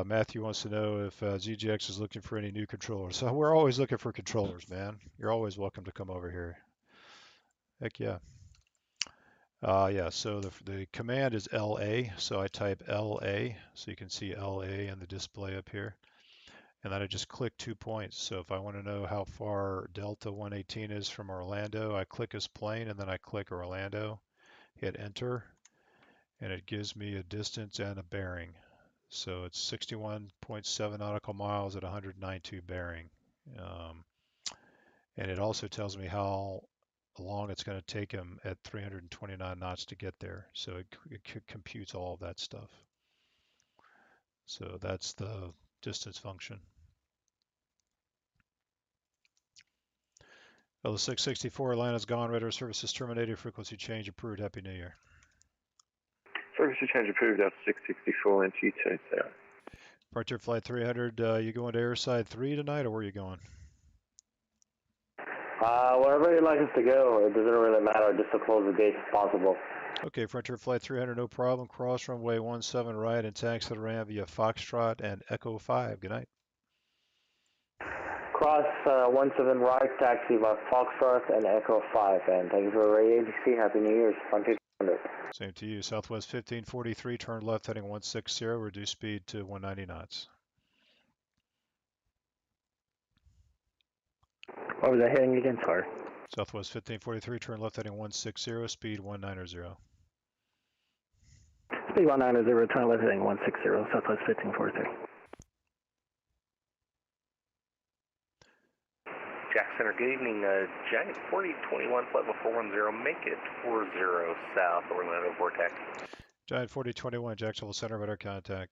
Matthew wants to know if ZJX is looking for any new controllers. So we're always looking for controllers, man. You're always welcome to come over here. Heck yeah. Yeah, so the command is LA. So I type LA, so you can see LA in the display up here. And then I just click 2 points. So if I want to know how far Delta 118 is from Orlando, I click his plane and then I click Orlando, hit enter, and it gives me a distance and a bearing. So it's 61.7 nautical miles at 192 bearing. And it also tells me how long it's going to take him at 329 knots to get there. So it computes all of that stuff. So that's the distance function. Delta 664, Atlanta's gone, radar services terminated, frequency change approved. Happy New Year. Frequency change approved, Delta 664 and GTOUT. Frontier Flight 300, you going to Airside 3 tonight, or where are you going? Wherever you'd like us to go, it doesn't really matter, just to close the gates if possible. Okay, Frontier Flight 300, no problem. Cross runway 17 right and taxi to the ramp via Foxtrot and Echo 5. Good night. Cross 17 right, taxi by Foxtrot and Echo 5. And thank you for Radio ATC. Happy New Year's, Frontier 300. Same to you. Southwest 1543, turn left heading 160, reduce speed to 190 knots. What was that heading again? Sorry. Southwest 1543, turn left heading 160, speed 190. Speed 190, turn left heading 160, Southwest 1543. Jack Center, good evening. Giant 4021, flight level 410, make it 40 south, Orlando Vortex. Giant 4021, Jacksonville Center, radar contact.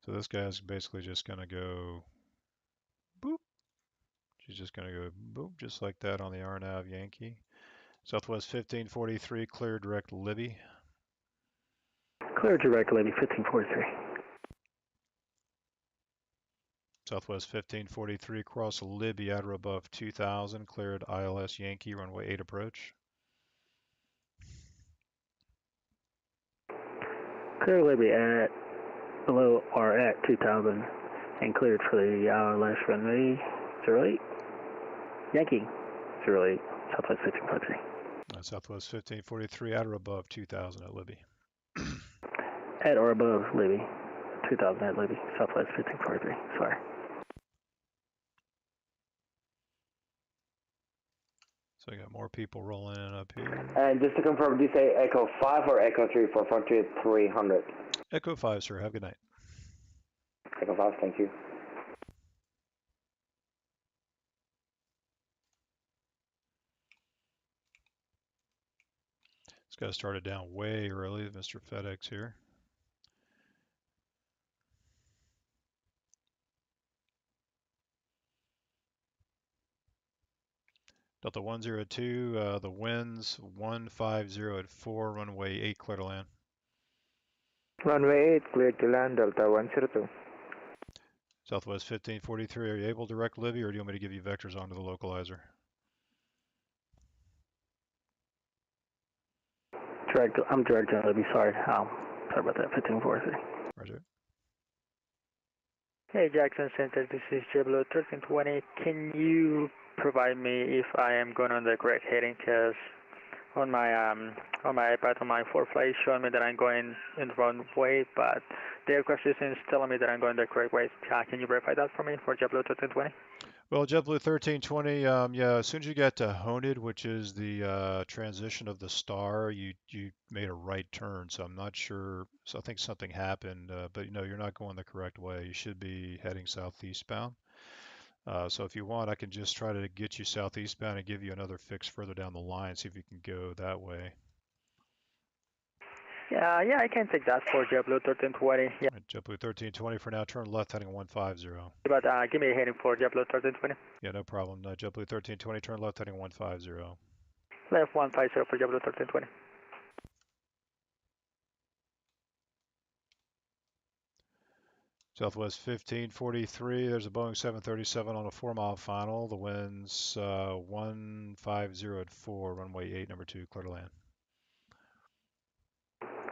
So this guy's basically just going to go boop. She's just going to go boop, just like that on the RNAV Yankee. Southwest 1543, clear direct Libby. Clear direct Libby, 1543. Southwest 1543, cross Libby at or above 2000, cleared ILS Yankee, runway 8 approach. Clear Libby at below or at 2000 and cleared for the ILS runway 08. Yankee 08, Southwest 1543. Southwest 1543, at or above 2000 at Libby. At or above Libby, 2000 at Libby, Southwest 1543. Sorry. So I got more people rolling in up here. And just to confirm, do you say Echo 5 or Echo 3 for Frontier 300? Echo 5, sir. Have a good night. Echo 5, thank you. guy started down way early, Mr. FedEx here. Delta 102, the winds 150 at 4, runway 8, clear to land. Runway 8, clear to land, Delta 102. Southwest 1543, are you able to direct Libby, or do you want me to give you vectors onto the localizer? I'm direct on Libby, sorry. Sorry about that, 1543. Roger. Hey, Jackson Center, this is JetBlue 1320. Can you provide me if I am going on the correct heading? Because on my iPad, on my ForeFlight, showing me that I'm going in the wrong way, but the aircraft system is telling me that I'm going the correct way. Can you verify that for me for JetBlue 1320? Well, JetBlue 1320, yeah, as soon as you get to Honed, which is the transition of the star, you made a right turn, so I'm not sure. So I think something happened, but you're not going the correct way. You should be heading southeastbound. So if you want, I can just try to get you southeastbound and give you another fix further down the line, see if you can go that way. Yeah, I can take that for JetBlue 1320. Yeah. Right, JetBlue 1320 for now, turn left heading 150. But give me a heading for JetBlue 1320. Yeah, no problem. JetBlue 1320, turn left heading 150. Left 150 for JetBlue 1320. Southwest 1543, there's a Boeing 737 on a 4-mile final. The wind's 150 at 4, runway 8, number 2, clear to land.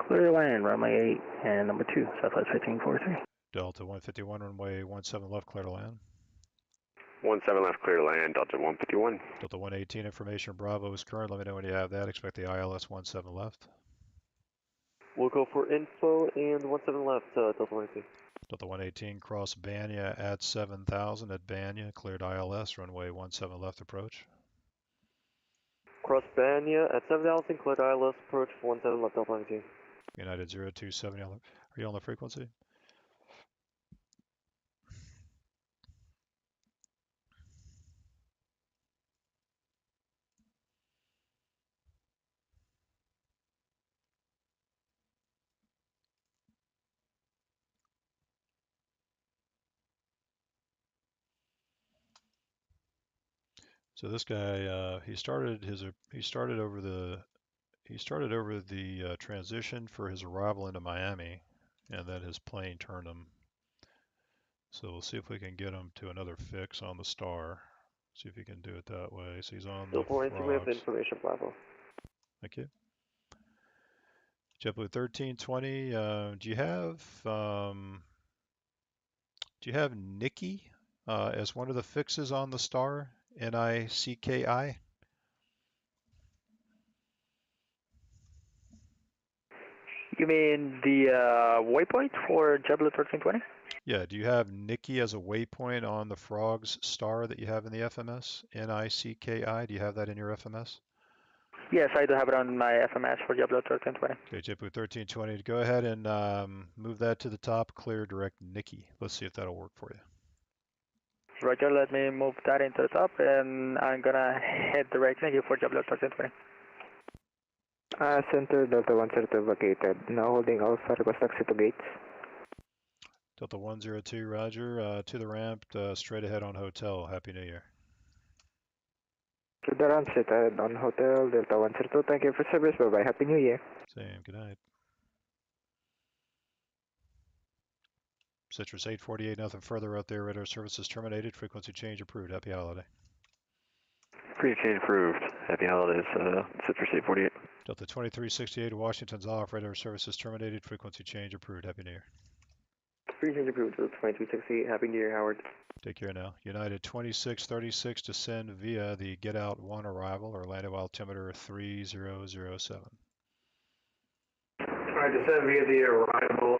Clear to land, runway 8 and number 2, Southwest 1543. Delta 151, runway 17 left, clear to land. 17 left, clear to land, Delta 151. Delta 118, information Bravo is current. Let me know when you have that. Expect the ILS 17 left. We'll go for info and 17 left, Delta 118. Delta 118, cross Banya at 7,000 at Banya, cleared ILS, runway 17 left approach. Cross Banya at 7,000, cleared ILS approach for 17 left, Delta 118. United 0270, are you on the frequency? So this guy, he started over the transition for his arrival into Miami, and then his plane turned him. So we'll see if we can get him to another fix on the star. See if he can do it that way. So he's on the frogs. We have the information, Bravo. Thank you. JetBlue 1320. Do you have Nikki as one of the fixes on the star? NICKI? You mean the waypoint for JetBlue 1320? Yeah, do you have Nikki as a waypoint on the frogs star that you have in the FMS? NICKI, do you have that in your FMS? Yes, I do have it on my FMS for JetBlue 1320. Okay, JetBlue 1320, go ahead and move that to the top, clear direct Nikki. Let's see if that'll work for you. Roger, let me move that into the top, and I'm gonna head direct Nikki for JetBlue 1320. Center, Delta 102 vacated. Now holding Alpha, request exit to gates. Delta 102, roger. To the ramp, straight ahead on hotel. Happy New Year. To the ramp, straight ahead on hotel, Delta 102. Thank you for service. Bye-bye. Happy New Year. Same. Good night. Citrus 848, nothing further out there. Radar services terminated. Frequency change approved. Happy holiday. Frequency change approved. Happy holidays, Citrus 848. Delta 2368, Washington's off. Radar services terminated. Frequency change approved. Happy New Year. Frequency change approved. Delta 2368. Happy New Year, Howard. Take care now. United 2636, descend via the Get Out 1 arrival, Orlando altimeter 3007. Alright, descend via the arrival.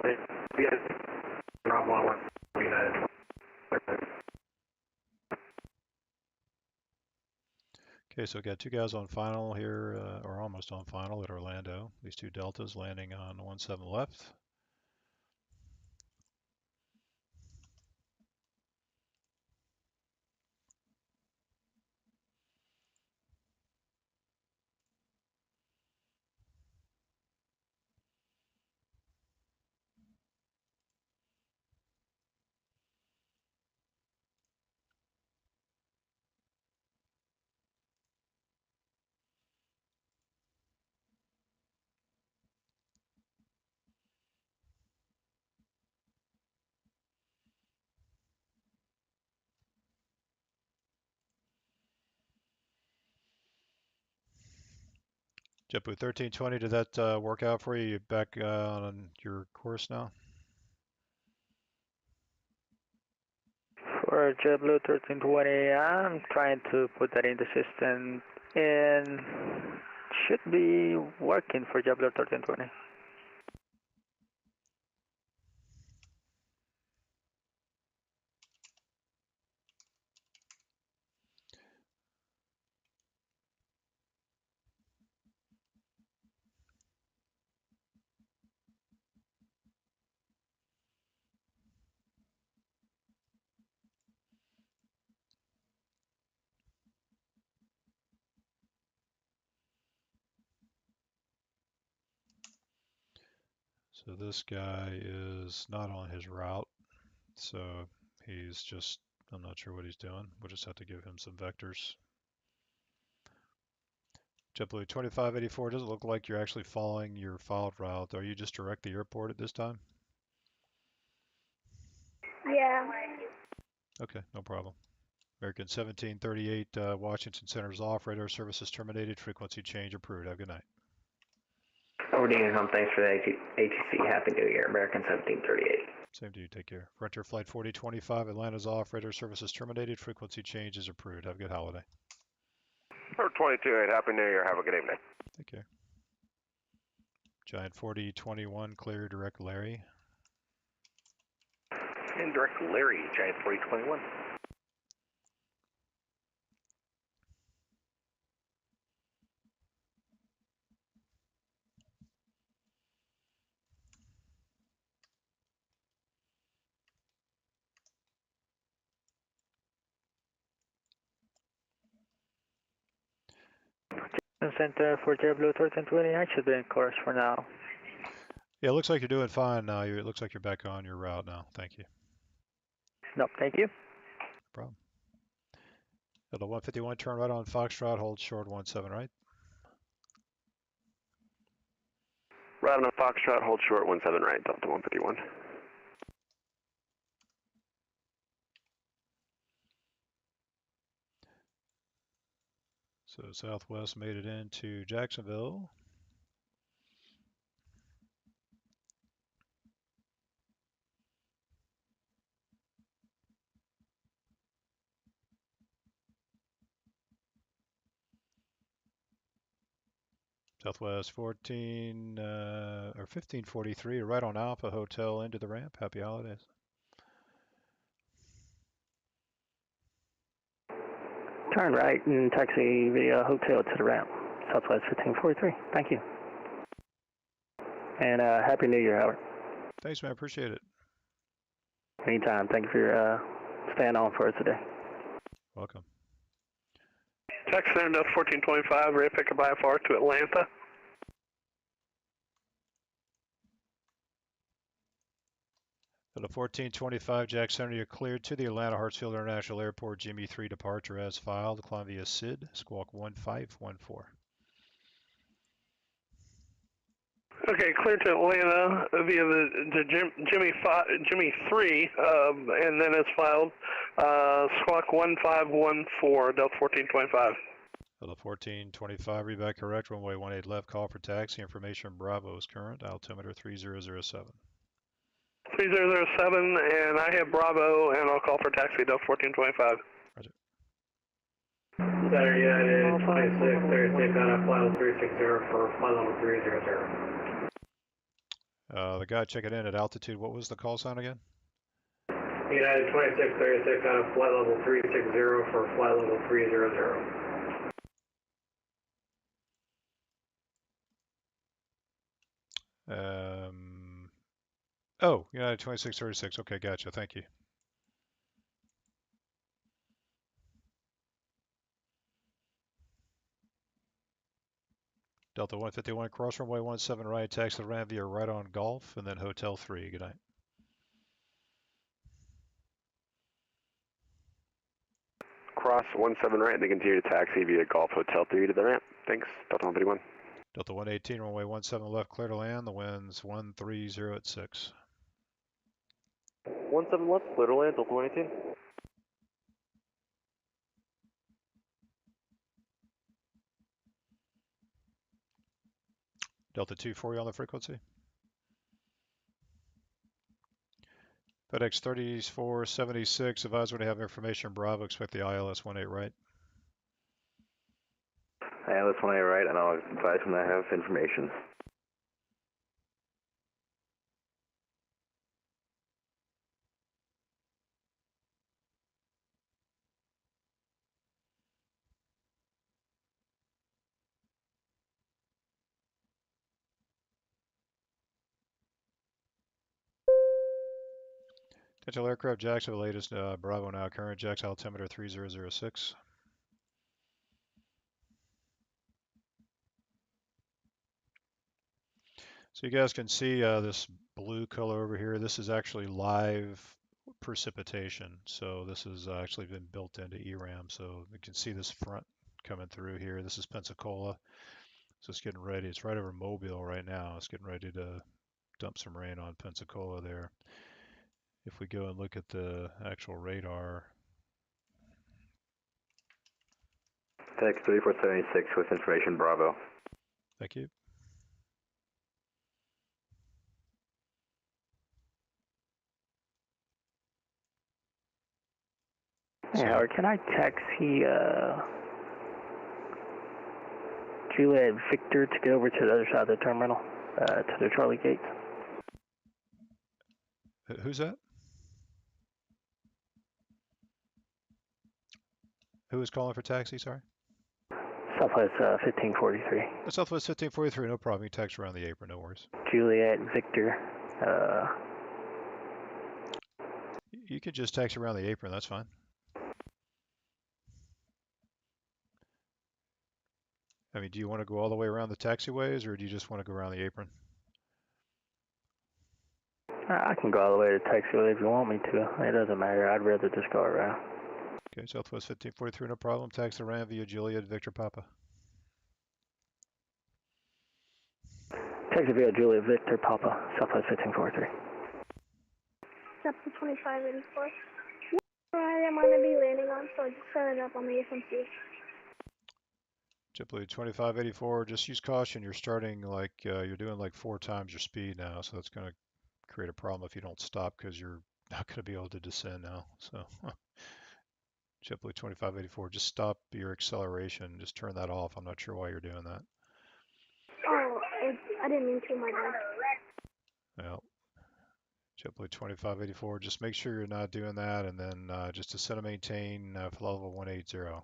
United. Okay, so we've got two guys on final here, or almost on final at Orlando. These two Deltas landing on 17 left. JetBlue 1320, did that work out for you? You back on your course now? For JetBlue 1320, I'm trying to put that in the system and should be working for JetBlue 1320. So this guy is not on his route, so he's just, I'm not sure what he's doing. We'll just have to give him some vectors. JetBlue 2584, doesn't look like you're actually following your filed route. Are you just direct the airport at this time? Yeah. Okay, no problem. American 1738, Washington Center's off, radar services terminated, frequency change approved. Have a good night. Overdean home, thanks for the ATC. Happy New Year, American 1738. Same to you, take care. Frontier Flight 4025, Atlanta's off, radar services terminated, frequency change is approved. Have a good holiday. 22-8, Happy New Year, have a good evening. Take care. Giant 4021, clear, direct Larry. And direct Larry, Giant 4021. Center for JetBlue 1320, I should be in course for now. Yeah, it looks like you're doing fine now. It looks like you're back on your route now. Thank you. Nope, thank you. No problem. Delta 151, turn right on Foxtrot, hold short 17, right? Right on Foxtrot, hold short 17 right, Delta 151. So Southwest made it into Jacksonville. Southwest 14 or 1543, right on Alpha Hotel into the ramp. Happy holidays. Turn right and taxi via hotel to the ramp. Southwest 1543. Thank you. And Happy New Year, Howard. Thanks, man. Appreciate it. Anytime. Thank you for staying on for us today. Welcome. Taxi Center 1425, ready to pick up IFR to Atlanta. At the 1425 Jack Center, you're cleared to the Atlanta Hartsfield International Airport Jimmy 3 departure as filed. Climb via SID, squawk 1514. Okay, clear to Atlanta via the Jimmy 3, and then it's filed squawk 1514, Delta 1425. The 1425, read back correct, runway 18 left, call for taxi. Information Bravo is current, altimeter 3007. 3007, and I have Bravo, and I'll call for taxi, Delta 1425. Roger. Center United 2636 on a flight level 360 for flight level 300. The guy checking in at altitude, what was the call sign again? United 2636 on a flight level 360 for flight level 300. Oh, United 2636. Okay, gotcha. Thank you. Delta 151, cross runway 17 right, taxi the ramp via right on Golf, and then Hotel 3. Good night. Cross 17 right, and then continue to taxi via Golf Hotel 3 to the ramp. Thanks, Delta 151. Delta 118, runway 17 left, clear to land. The wind's 130 at 6. 17 left, clear to land, Delta 118. Delta 2 for you on the frequency. FedEx 3476, advise when you have information. Bravo, expect the ILS 18 right. ILS 18 right, and I'll advise when I have information. Potential aircraft jacks are the latest. Bravo now, current jacks altimeter 3006. So you guys can see this blue color over here. This is actually live precipitation. So this has actually been built into ERAM. So you can see this front coming through here. This is Pensacola. So it's getting ready. It's right over Mobile right now. It's getting ready to dump some rain on Pensacola there. If we go and look at the actual radar. FedEx 3476 with information, Bravo. Thank you. Hey, Howard, can I taxi Juliet Victor to get over to the other side of the terminal, to the Charlie gates? Who's that? Who is calling for taxi, sorry? Southwest 1543. Southwest 1543, no problem. You taxi around the apron, no worries. Juliet Victor. You could just taxi around the apron, that's fine. I mean, do you want to go all the way around the taxiways, or do you just want to go around the apron? I can go all the way to the taxiway if you want me to. It doesn't matter. I'd rather just go around. Okay, Southwest 1543, no problem. Taxi around via Juliet Victor Papa. Taxi via Juliet Victor Papa, Southwest 1543. Chapter 2584. I'm going to be landing on, so just set it up on the FMC. JetBlue 2584, just use caution. You're starting like, you're doing like 4 times your speed now, so that's going to create a problem if you don't stop because you're not going to be able to descend now. So JetBlue 2584, just stop your acceleration. Just turn that off. I'm not sure why you're doing that. Oh, I didn't mean to, my bad. Well, JetBlue 2584, just make sure you're not doing that, and then just descend and maintain for level 180.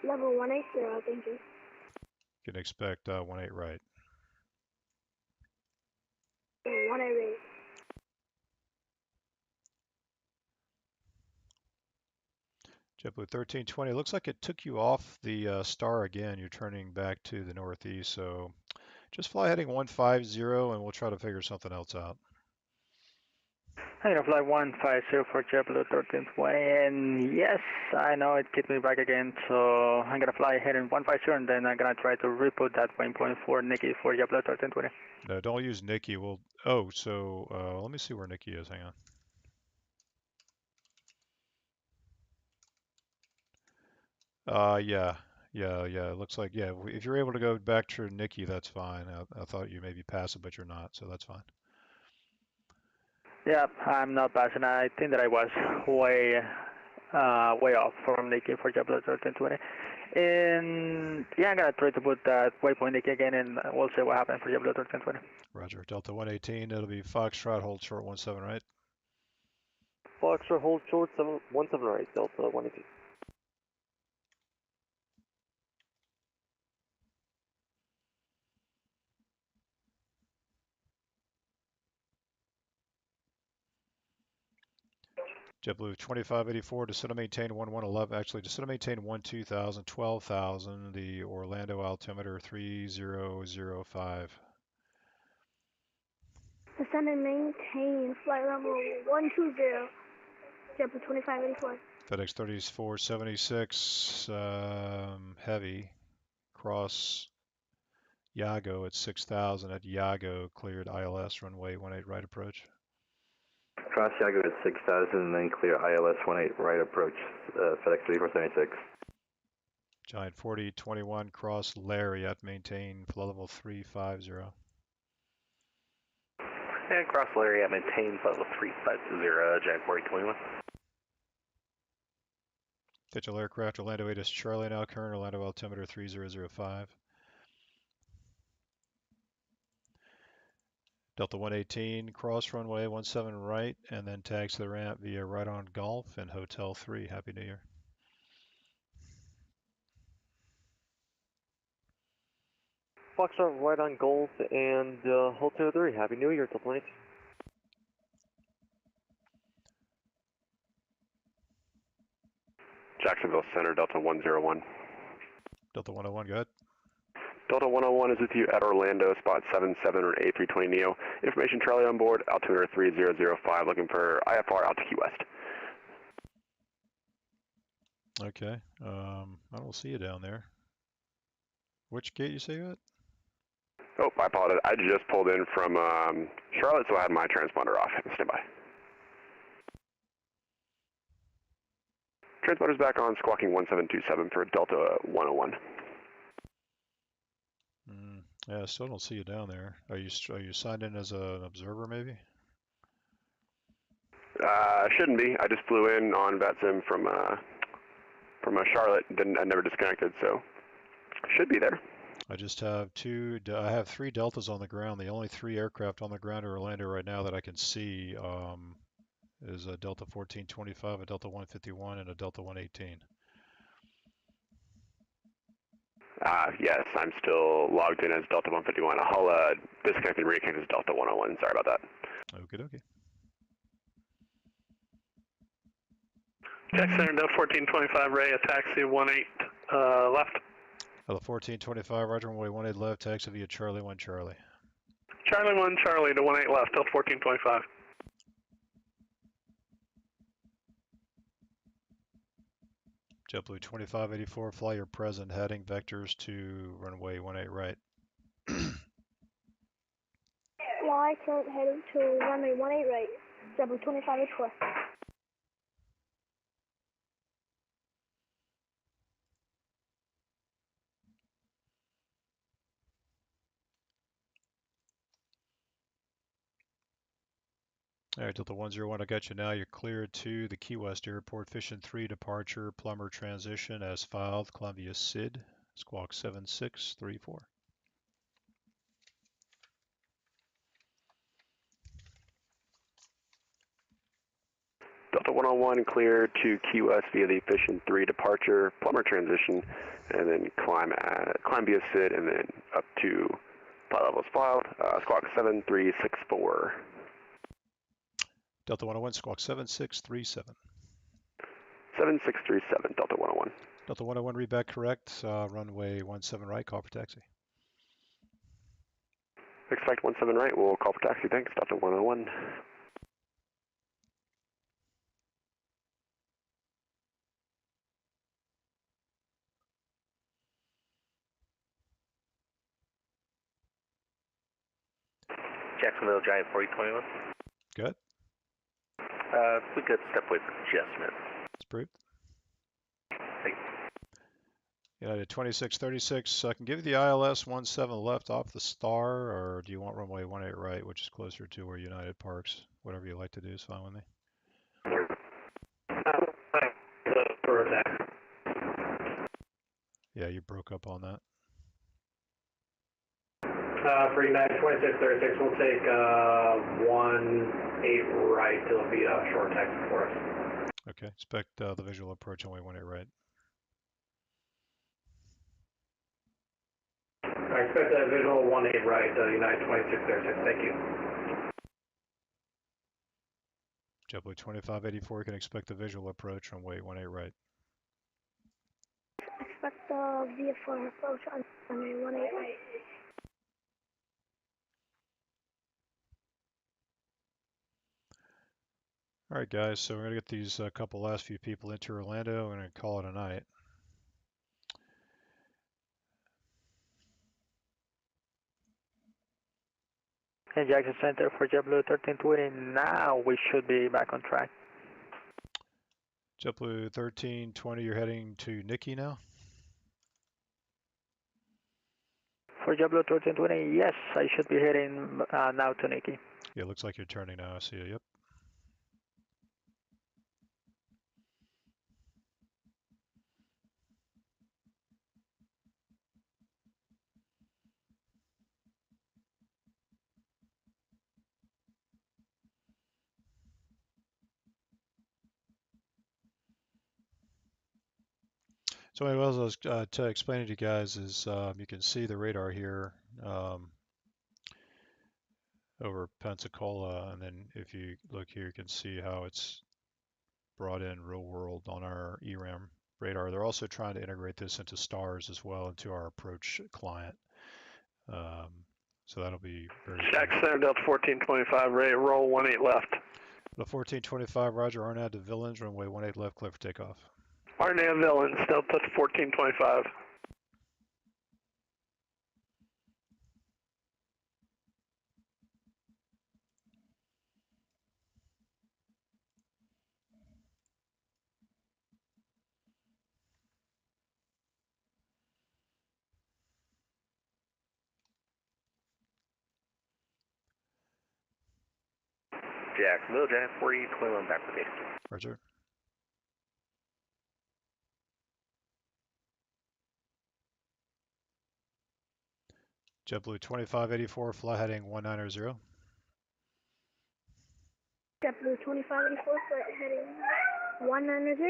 Level 180, thank you. You can expect 18 right. 188. JetBlue 1320, looks like it took you off the star again. You're turning back to the northeast, so just fly heading 150 and we'll try to figure something else out. I'm going to fly 150 for JetBlue 1320, and yes, I know it kicked me back again, so I'm going to fly heading 150, and then I'm going to try to reboot that waypoint for Nikki for JetBlue 1320. No, don't use Nikki. We'll, oh, so let me see where Nikki is. Hang on. Yeah. It looks like, yeah, if you're able to go back to Nikki, that's fine. I thought you may be passing, but you're not, so that's fine. Yeah, I'm not passing. I think that I was way off from Nikki for JetBlue 1320. And yeah, I'm going to try to put that waypoint Nikki again, and we'll see what happens for JetBlue 1320. Roger. Delta 118, it'll be Foxtrot, hold short 17 right. Foxtrot, hold short 17 right, Delta 118. JetBlue 2584, descend and maintain 1111, actually descend and maintain 12,000, 12,000, the Orlando altimeter 3005. Descend and maintain flight level 120, JetBlue 2584. FedEx 3476, heavy, cross Yago at 6,000 at Yago, cleared ILS, runway 18 right approach. Cross Yago at 6,000 and then clear ILS 18 right approach, FedEx 3476. Giant 4021 cross Lariat, maintain flight level 350. And cross Lariat, maintain flight level 350, Giant 4021. Digital aircraft, Orlando 8 is Charlie now, current Orlando altimeter 3005. Delta 118, cross runway 17 right, and then tags to the ramp via right on Golf and Hotel 3. Happy New Year. Foxtrot right on Golf and Hotel 3. Happy New Year, Delta 118. Jacksonville Center, Delta 101. Delta 101, go ahead. Delta 101 is with you at Orlando, spot 77 or A320neo. Information Charlie on board, altimeter 3005, looking for IFR out to Key West. Okay, I don't see you down there. Which gate you say you at? Oh, I apologize. I just pulled in from Charlotte, so I had my transponder off. Stand by. Transponder's back on, squawking 1727 for Delta 101. Yeah, I still don't see you down there. Are you signed in as an observer, maybe? Shouldn't be. I just flew in on VATSIM from Charlotte. I never disconnected, so should be there. I just have I have 3 Deltas on the ground. The only 3 aircraft on the ground in Orlando right now that I can see is a Delta 1425, a Delta 151, and a Delta 118. Yes, I'm still logged in as Delta 151. I'll disconnect and reconnect as Delta 101. Sorry about that. Okie dokie. Jack Center, Delta 1425, Ray, a taxi 18 left. Delta 1425, Roger, runway 18 left, taxi via Charlie 1 Charlie. Charlie 1 Charlie to 18 left, Delta 1425. JetBlue 2584, fly your present heading vectors to runway 18 right. Fly current heading to runway 18 right, JetBlue 2584. All right, Delta 101, I got you now. You're cleared to the Key West Airport. Fission 3 departure, plumber transition as filed. Columbia SID, squawk 7634. Delta 101 cleared to Key West via the Fission 3 departure, plumber transition, and then climb via SID, and then up to flight levels filed. Squawk 7364. Delta 101, squawk 7637. 7637, Delta 101. Delta 101, read back correct. Runway 17 right, call for taxi. Expect 17 right, we'll call for taxi. Thanks, Delta 101. Jacksonville, Giant 4021. Good. We could step away for just a minute. It's approved. Thanks. United 2636, I can give you the ILS 17 left off the star, or do you want runway 18 right, which is closer to where United parks? Whatever you like to do is fine with me. Yeah, you broke up on that. For United 2636, we'll take 18 right. It'll be a short taxi for us. Okay, expect the visual approach on way 18 right. I expect a visual 18 right, United 2636. Thank you. JetBlue 2584 can expect the visual approach on way 18 right. Expect the VFR approach on runway 18 right. All right, guys, so we're going to get these couple last few people into Orlando. We're going to call it a night. And Jackson Center for JetBlue 1320, now we should be back on track. JetBlue 1320, you're heading to Nikki now? For JetBlue 1320, yes, I should be heading now to Nikki. Yeah, looks like you're turning now. I see you. Yep. So anyway, what I was explaining to you guys is you can see the radar here over Pensacola, and then if you look here, you can see how it's brought in real world on our ERAM radar. They're also trying to integrate this into STARS as well, into our approach client. So that'll be very Jack Center, Delta 1425, ready to roll 18 left. The 1425, Roger, Arnad to Villains, runway 18 left, clear for takeoff. Arnad Villains, Delta 1425. Jacksonville, Jack 4021 back with you. Roger. JetBlue 2584, fly heading 190. JetBlue 2584, flight heading 190.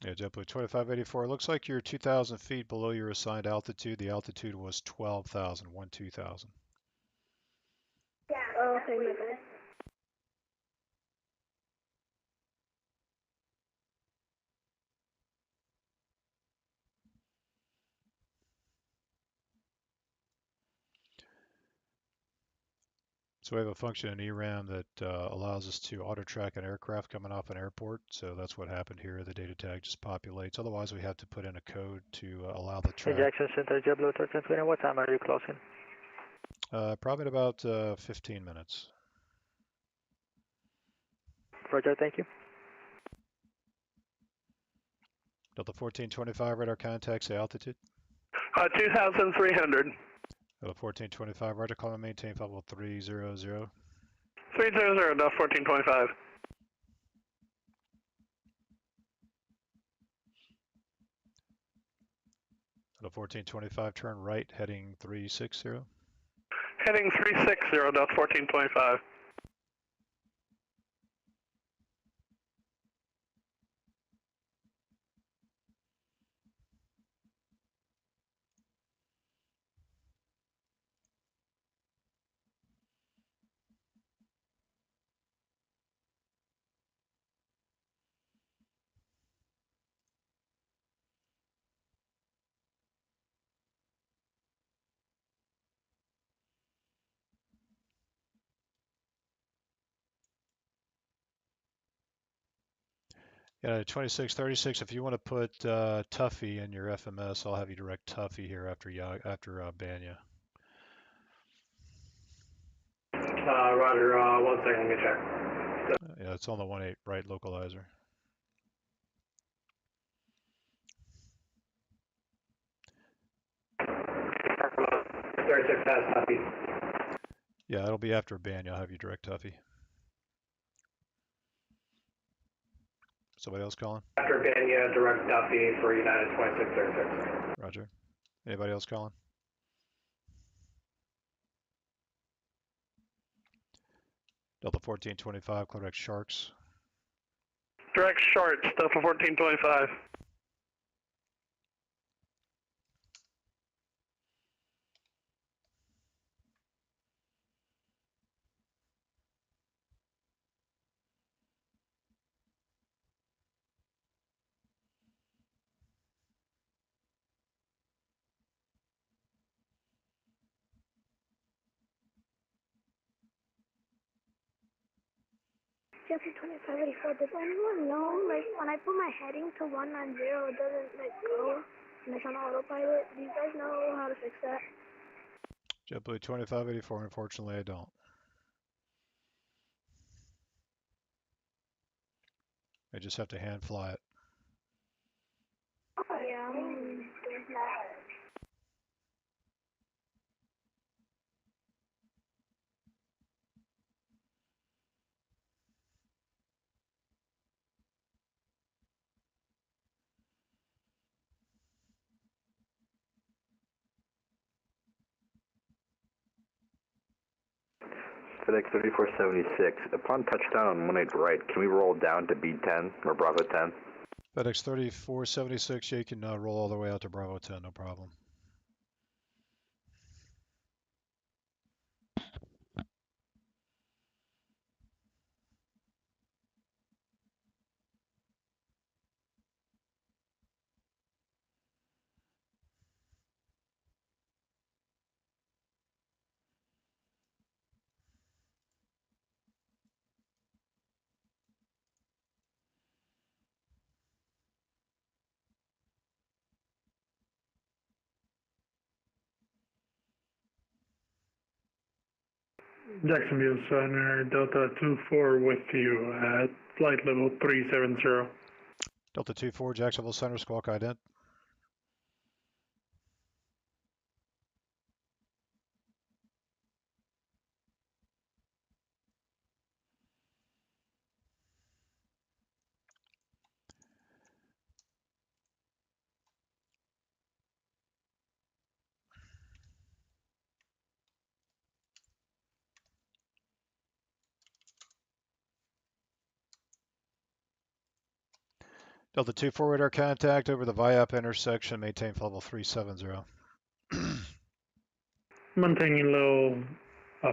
Yeah, JetBlue 2584. Looks like you're 2,000 feet below your assigned altitude. The altitude was 12,000, 12,000. Oh, okay, my bad. So we have a function in ERAM that allows us to auto track an aircraft coming off an airport. So that's what happened here. The data tag just populates. Otherwise, we have to put in a code to allow the track. Hey, Jackson Center, JetBlue 1320, what time are you closing? Probably in about 15 minutes. Roger, thank you. Delta 1425, radar contacts, the altitude. 2,300. Delta 1425, roger, call and maintain flight level 300. 300, Delta 1425. Delta 1425, turn right, heading 360. Heading 360, Delta 1425. Yeah, 2636. If you want to put Tuffy in your FMS, I'll have you direct Tuffy here after Banya. Roger, 1 second, let me check. Yeah, it's on the 18 right localizer. Has Tuffy. Yeah, it'll be after Banya. I'll have you direct Tuffy. Somebody else calling? After Banya, direct Tuffy for United 2636. Roger. Anybody else calling? Delta 1425, direct Sharks. Direct Sharks, Delta 1425. JetBlue 2584, does anyone know, like, when I put my heading to 190, it doesn't, like, go, and it's on autopilot? Do you guys know how to fix that? JetBlue 2584, unfortunately I don't. I just have to hand fly it. Oh, yeah, I'm doing that. FedEx 3476. Upon touchdown on 18 right, can we roll down to B10 or Bravo 10? FedEx 3476, yeah, you can roll all the way out to Bravo 10, no problem. Jacksonville Center, Delta 24 with you at flight level 370. Delta 24, Jacksonville Center, squawk ident. Delta 24 radar contact over the VIAP intersection, maintain level 370. Maintaining low,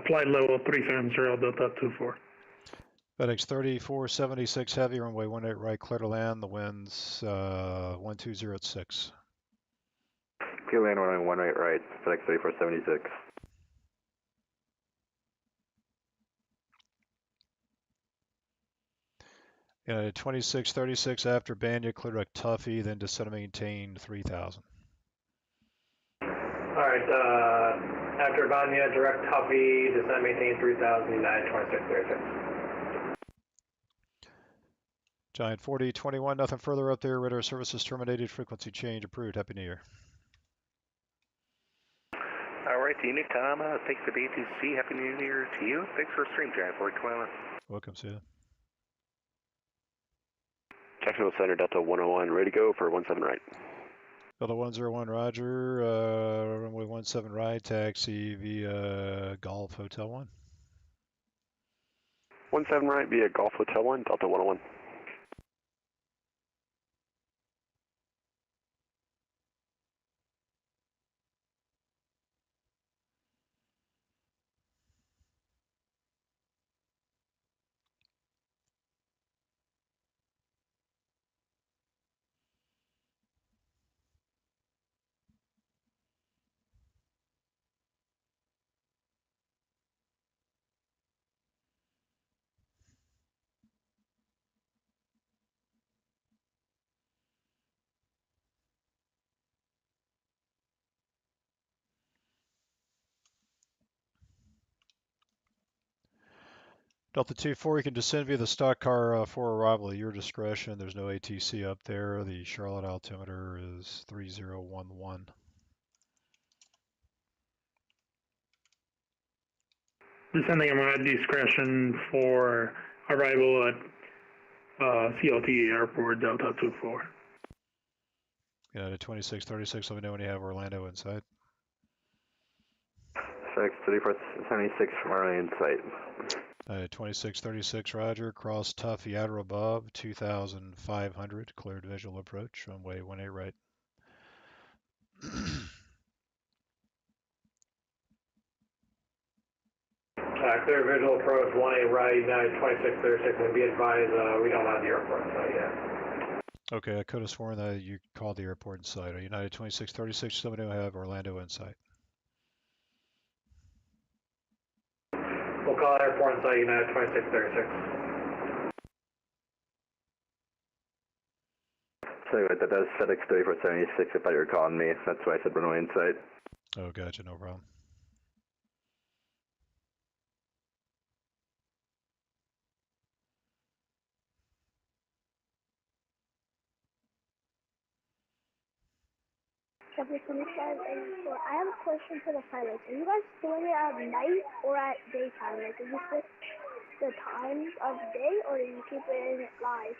flight level 370, Delta 24. FedEx 3476 heavy, runway 18 right, clear to land. The wind's 120 at 6. Clear land runway 18 right, FedEx 3476. United 2636 after Banya, clear direct Tuffy, then descend and maintain 3000. Alright, after Banya, direct Tuffy, descend maintain 3000, United 2636. Giant 4021, nothing further up there. Radar services terminated, frequency change approved. Happy New Year. Alright, the unit time, thanks for the ATC. Happy New Year to you. Thanks for the stream, Giant 4021. Welcome, see you. Jacksonville Center, Delta 101, ready to go for 17 right. Delta 101, roger. Runway 17 right, taxi via Golf Hotel 1. 17 right via Golf Hotel 1, Delta 101. Delta 24, you can descend via the stock car for arrival at your discretion. There's no ATC up there. The Charlotte altimeter is 3011. Descending at my discretion for arrival at CLT Airport, Delta 24. United 2636, let me know when you have Orlando in sight. FedEx 3476 runway in sight. 2636, roger. Cross Tuffy outer above, 2500, cleared visual approach, runway 18 right. Clear visual approach, 18 right, United 2636, and be advised, we don't have the airport in sight yet. Okay, I could have sworn that you called the airport in sight. United 2636, let me know when you have Orlando in sight. We'll call airport in sight, United 2636. Sorry about that, that was FedEx 3476. I thought you were calling me. That's why I said runway in sight. Oh, gotcha, no problem. I have a question for the pilots. Are you guys doing it at night or at daytime? Like, is this the times of day, or do you keep it live?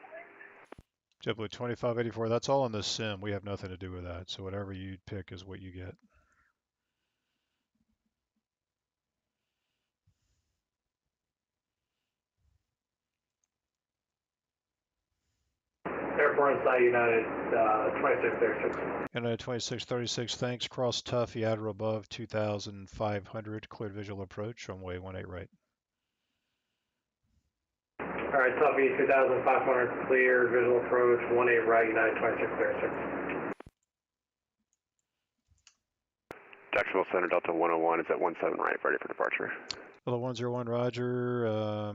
JetBlue 2584, that's all in the sim. We have nothing to do with that. So whatever you pick is what you get. Airborne side, United 2636. United 2636, thanks. Cross tough, Yadro above 2,500, cleared visual approach, runway 18 right. All right, Tuffy 2,500 clear, visual approach 18 right, United 2636. Jacksonville Center, Delta 101 is at 17 right, ready for departure. Delta 101, roger.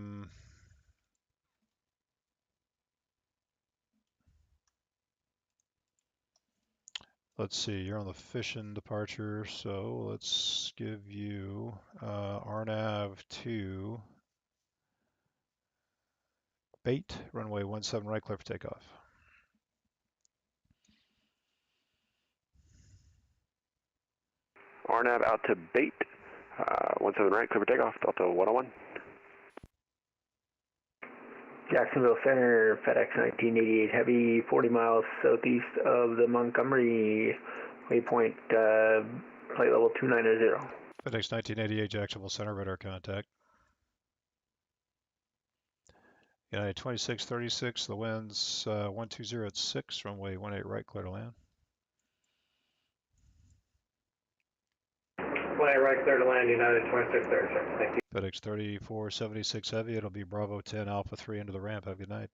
Let's see, you're on the Fission departure, so let's give you RNAV to bait, runway 17 right, clear for takeoff. RNAV out to bait, 17 right, clear for takeoff, Delta 101. Jacksonville Center, FedEx 1988 Heavy, 40 miles southeast of the Montgomery waypoint, flight level 290. FedEx 1988 Jacksonville Center, radar contact. United 2636, the wind's 120 at 6, runway 18 right, clear to land. 20 right, clear to land, United 2636. Thank you. FedEx 3476 Heavy, it'll be Bravo 10 Alpha 3 into the ramp. Have a good night.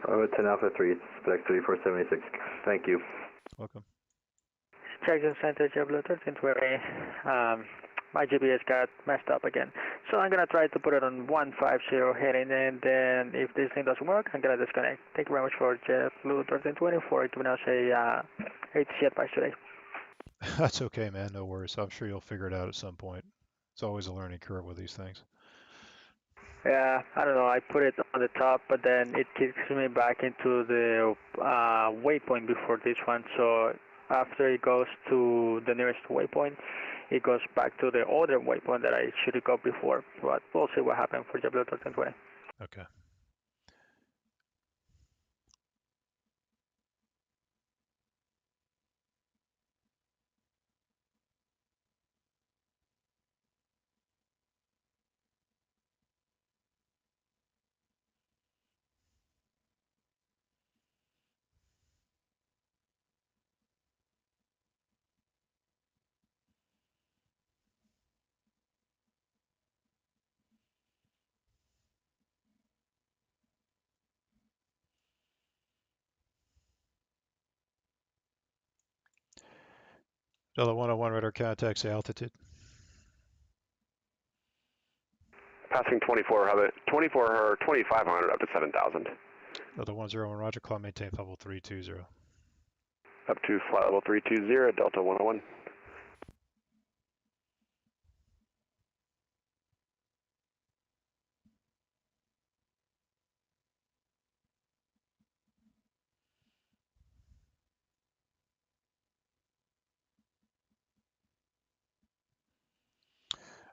Bravo 10 Alpha 3, FedEx 3476. Thank you. Welcome. Jackson Center, JetBlue 1320. My GPS got messed up again. So I'm going to try to put it on 150 heading, and then if this thing doesn't work, I'm going to disconnect. Thank you very much for JetBlue 1320 for giving us a ATC advice today. That's okay, man. No worries. I'm sure you'll figure it out at some point. It's always a learning curve with these things. Yeah, I don't know. I put it on the top, but then it kicks me back into the waypoint before this one. So after it goes to the nearest waypoint, it goes back to the other waypoint that I should have got before. But we'll see what happens for JetBlue 1320. Okay. Delta 101 radar contacts altitude. Passing 2400, 2500 up to 7,000. Delta 101 roger, climb maintain level 320. Up to flight level 320, Delta 101.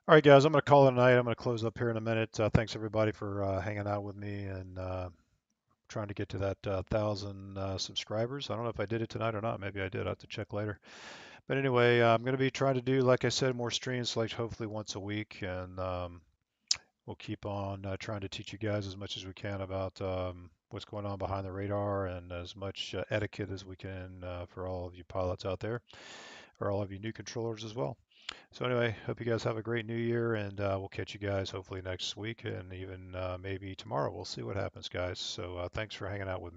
All right, guys, I'm going to call it a night. I'm going to close up here in a minute. Thanks, everybody, for hanging out with me and trying to get to that 1,000 subscribers. I don't know if I did it tonight or not. Maybe I did. I'll have to check later. But anyway, I'm going to be trying to do, like I said, more streams, like hopefully once a week. And we'll keep on trying to teach you guys as much as we can about what's going on behind the radar and as much etiquette as we can for all of you pilots out there, or all of you new controllers as well. So anyway, hope you guys have a great new year, and we'll catch you guys hopefully next week and even maybe tomorrow. We'll see what happens, guys. So thanks for hanging out with me.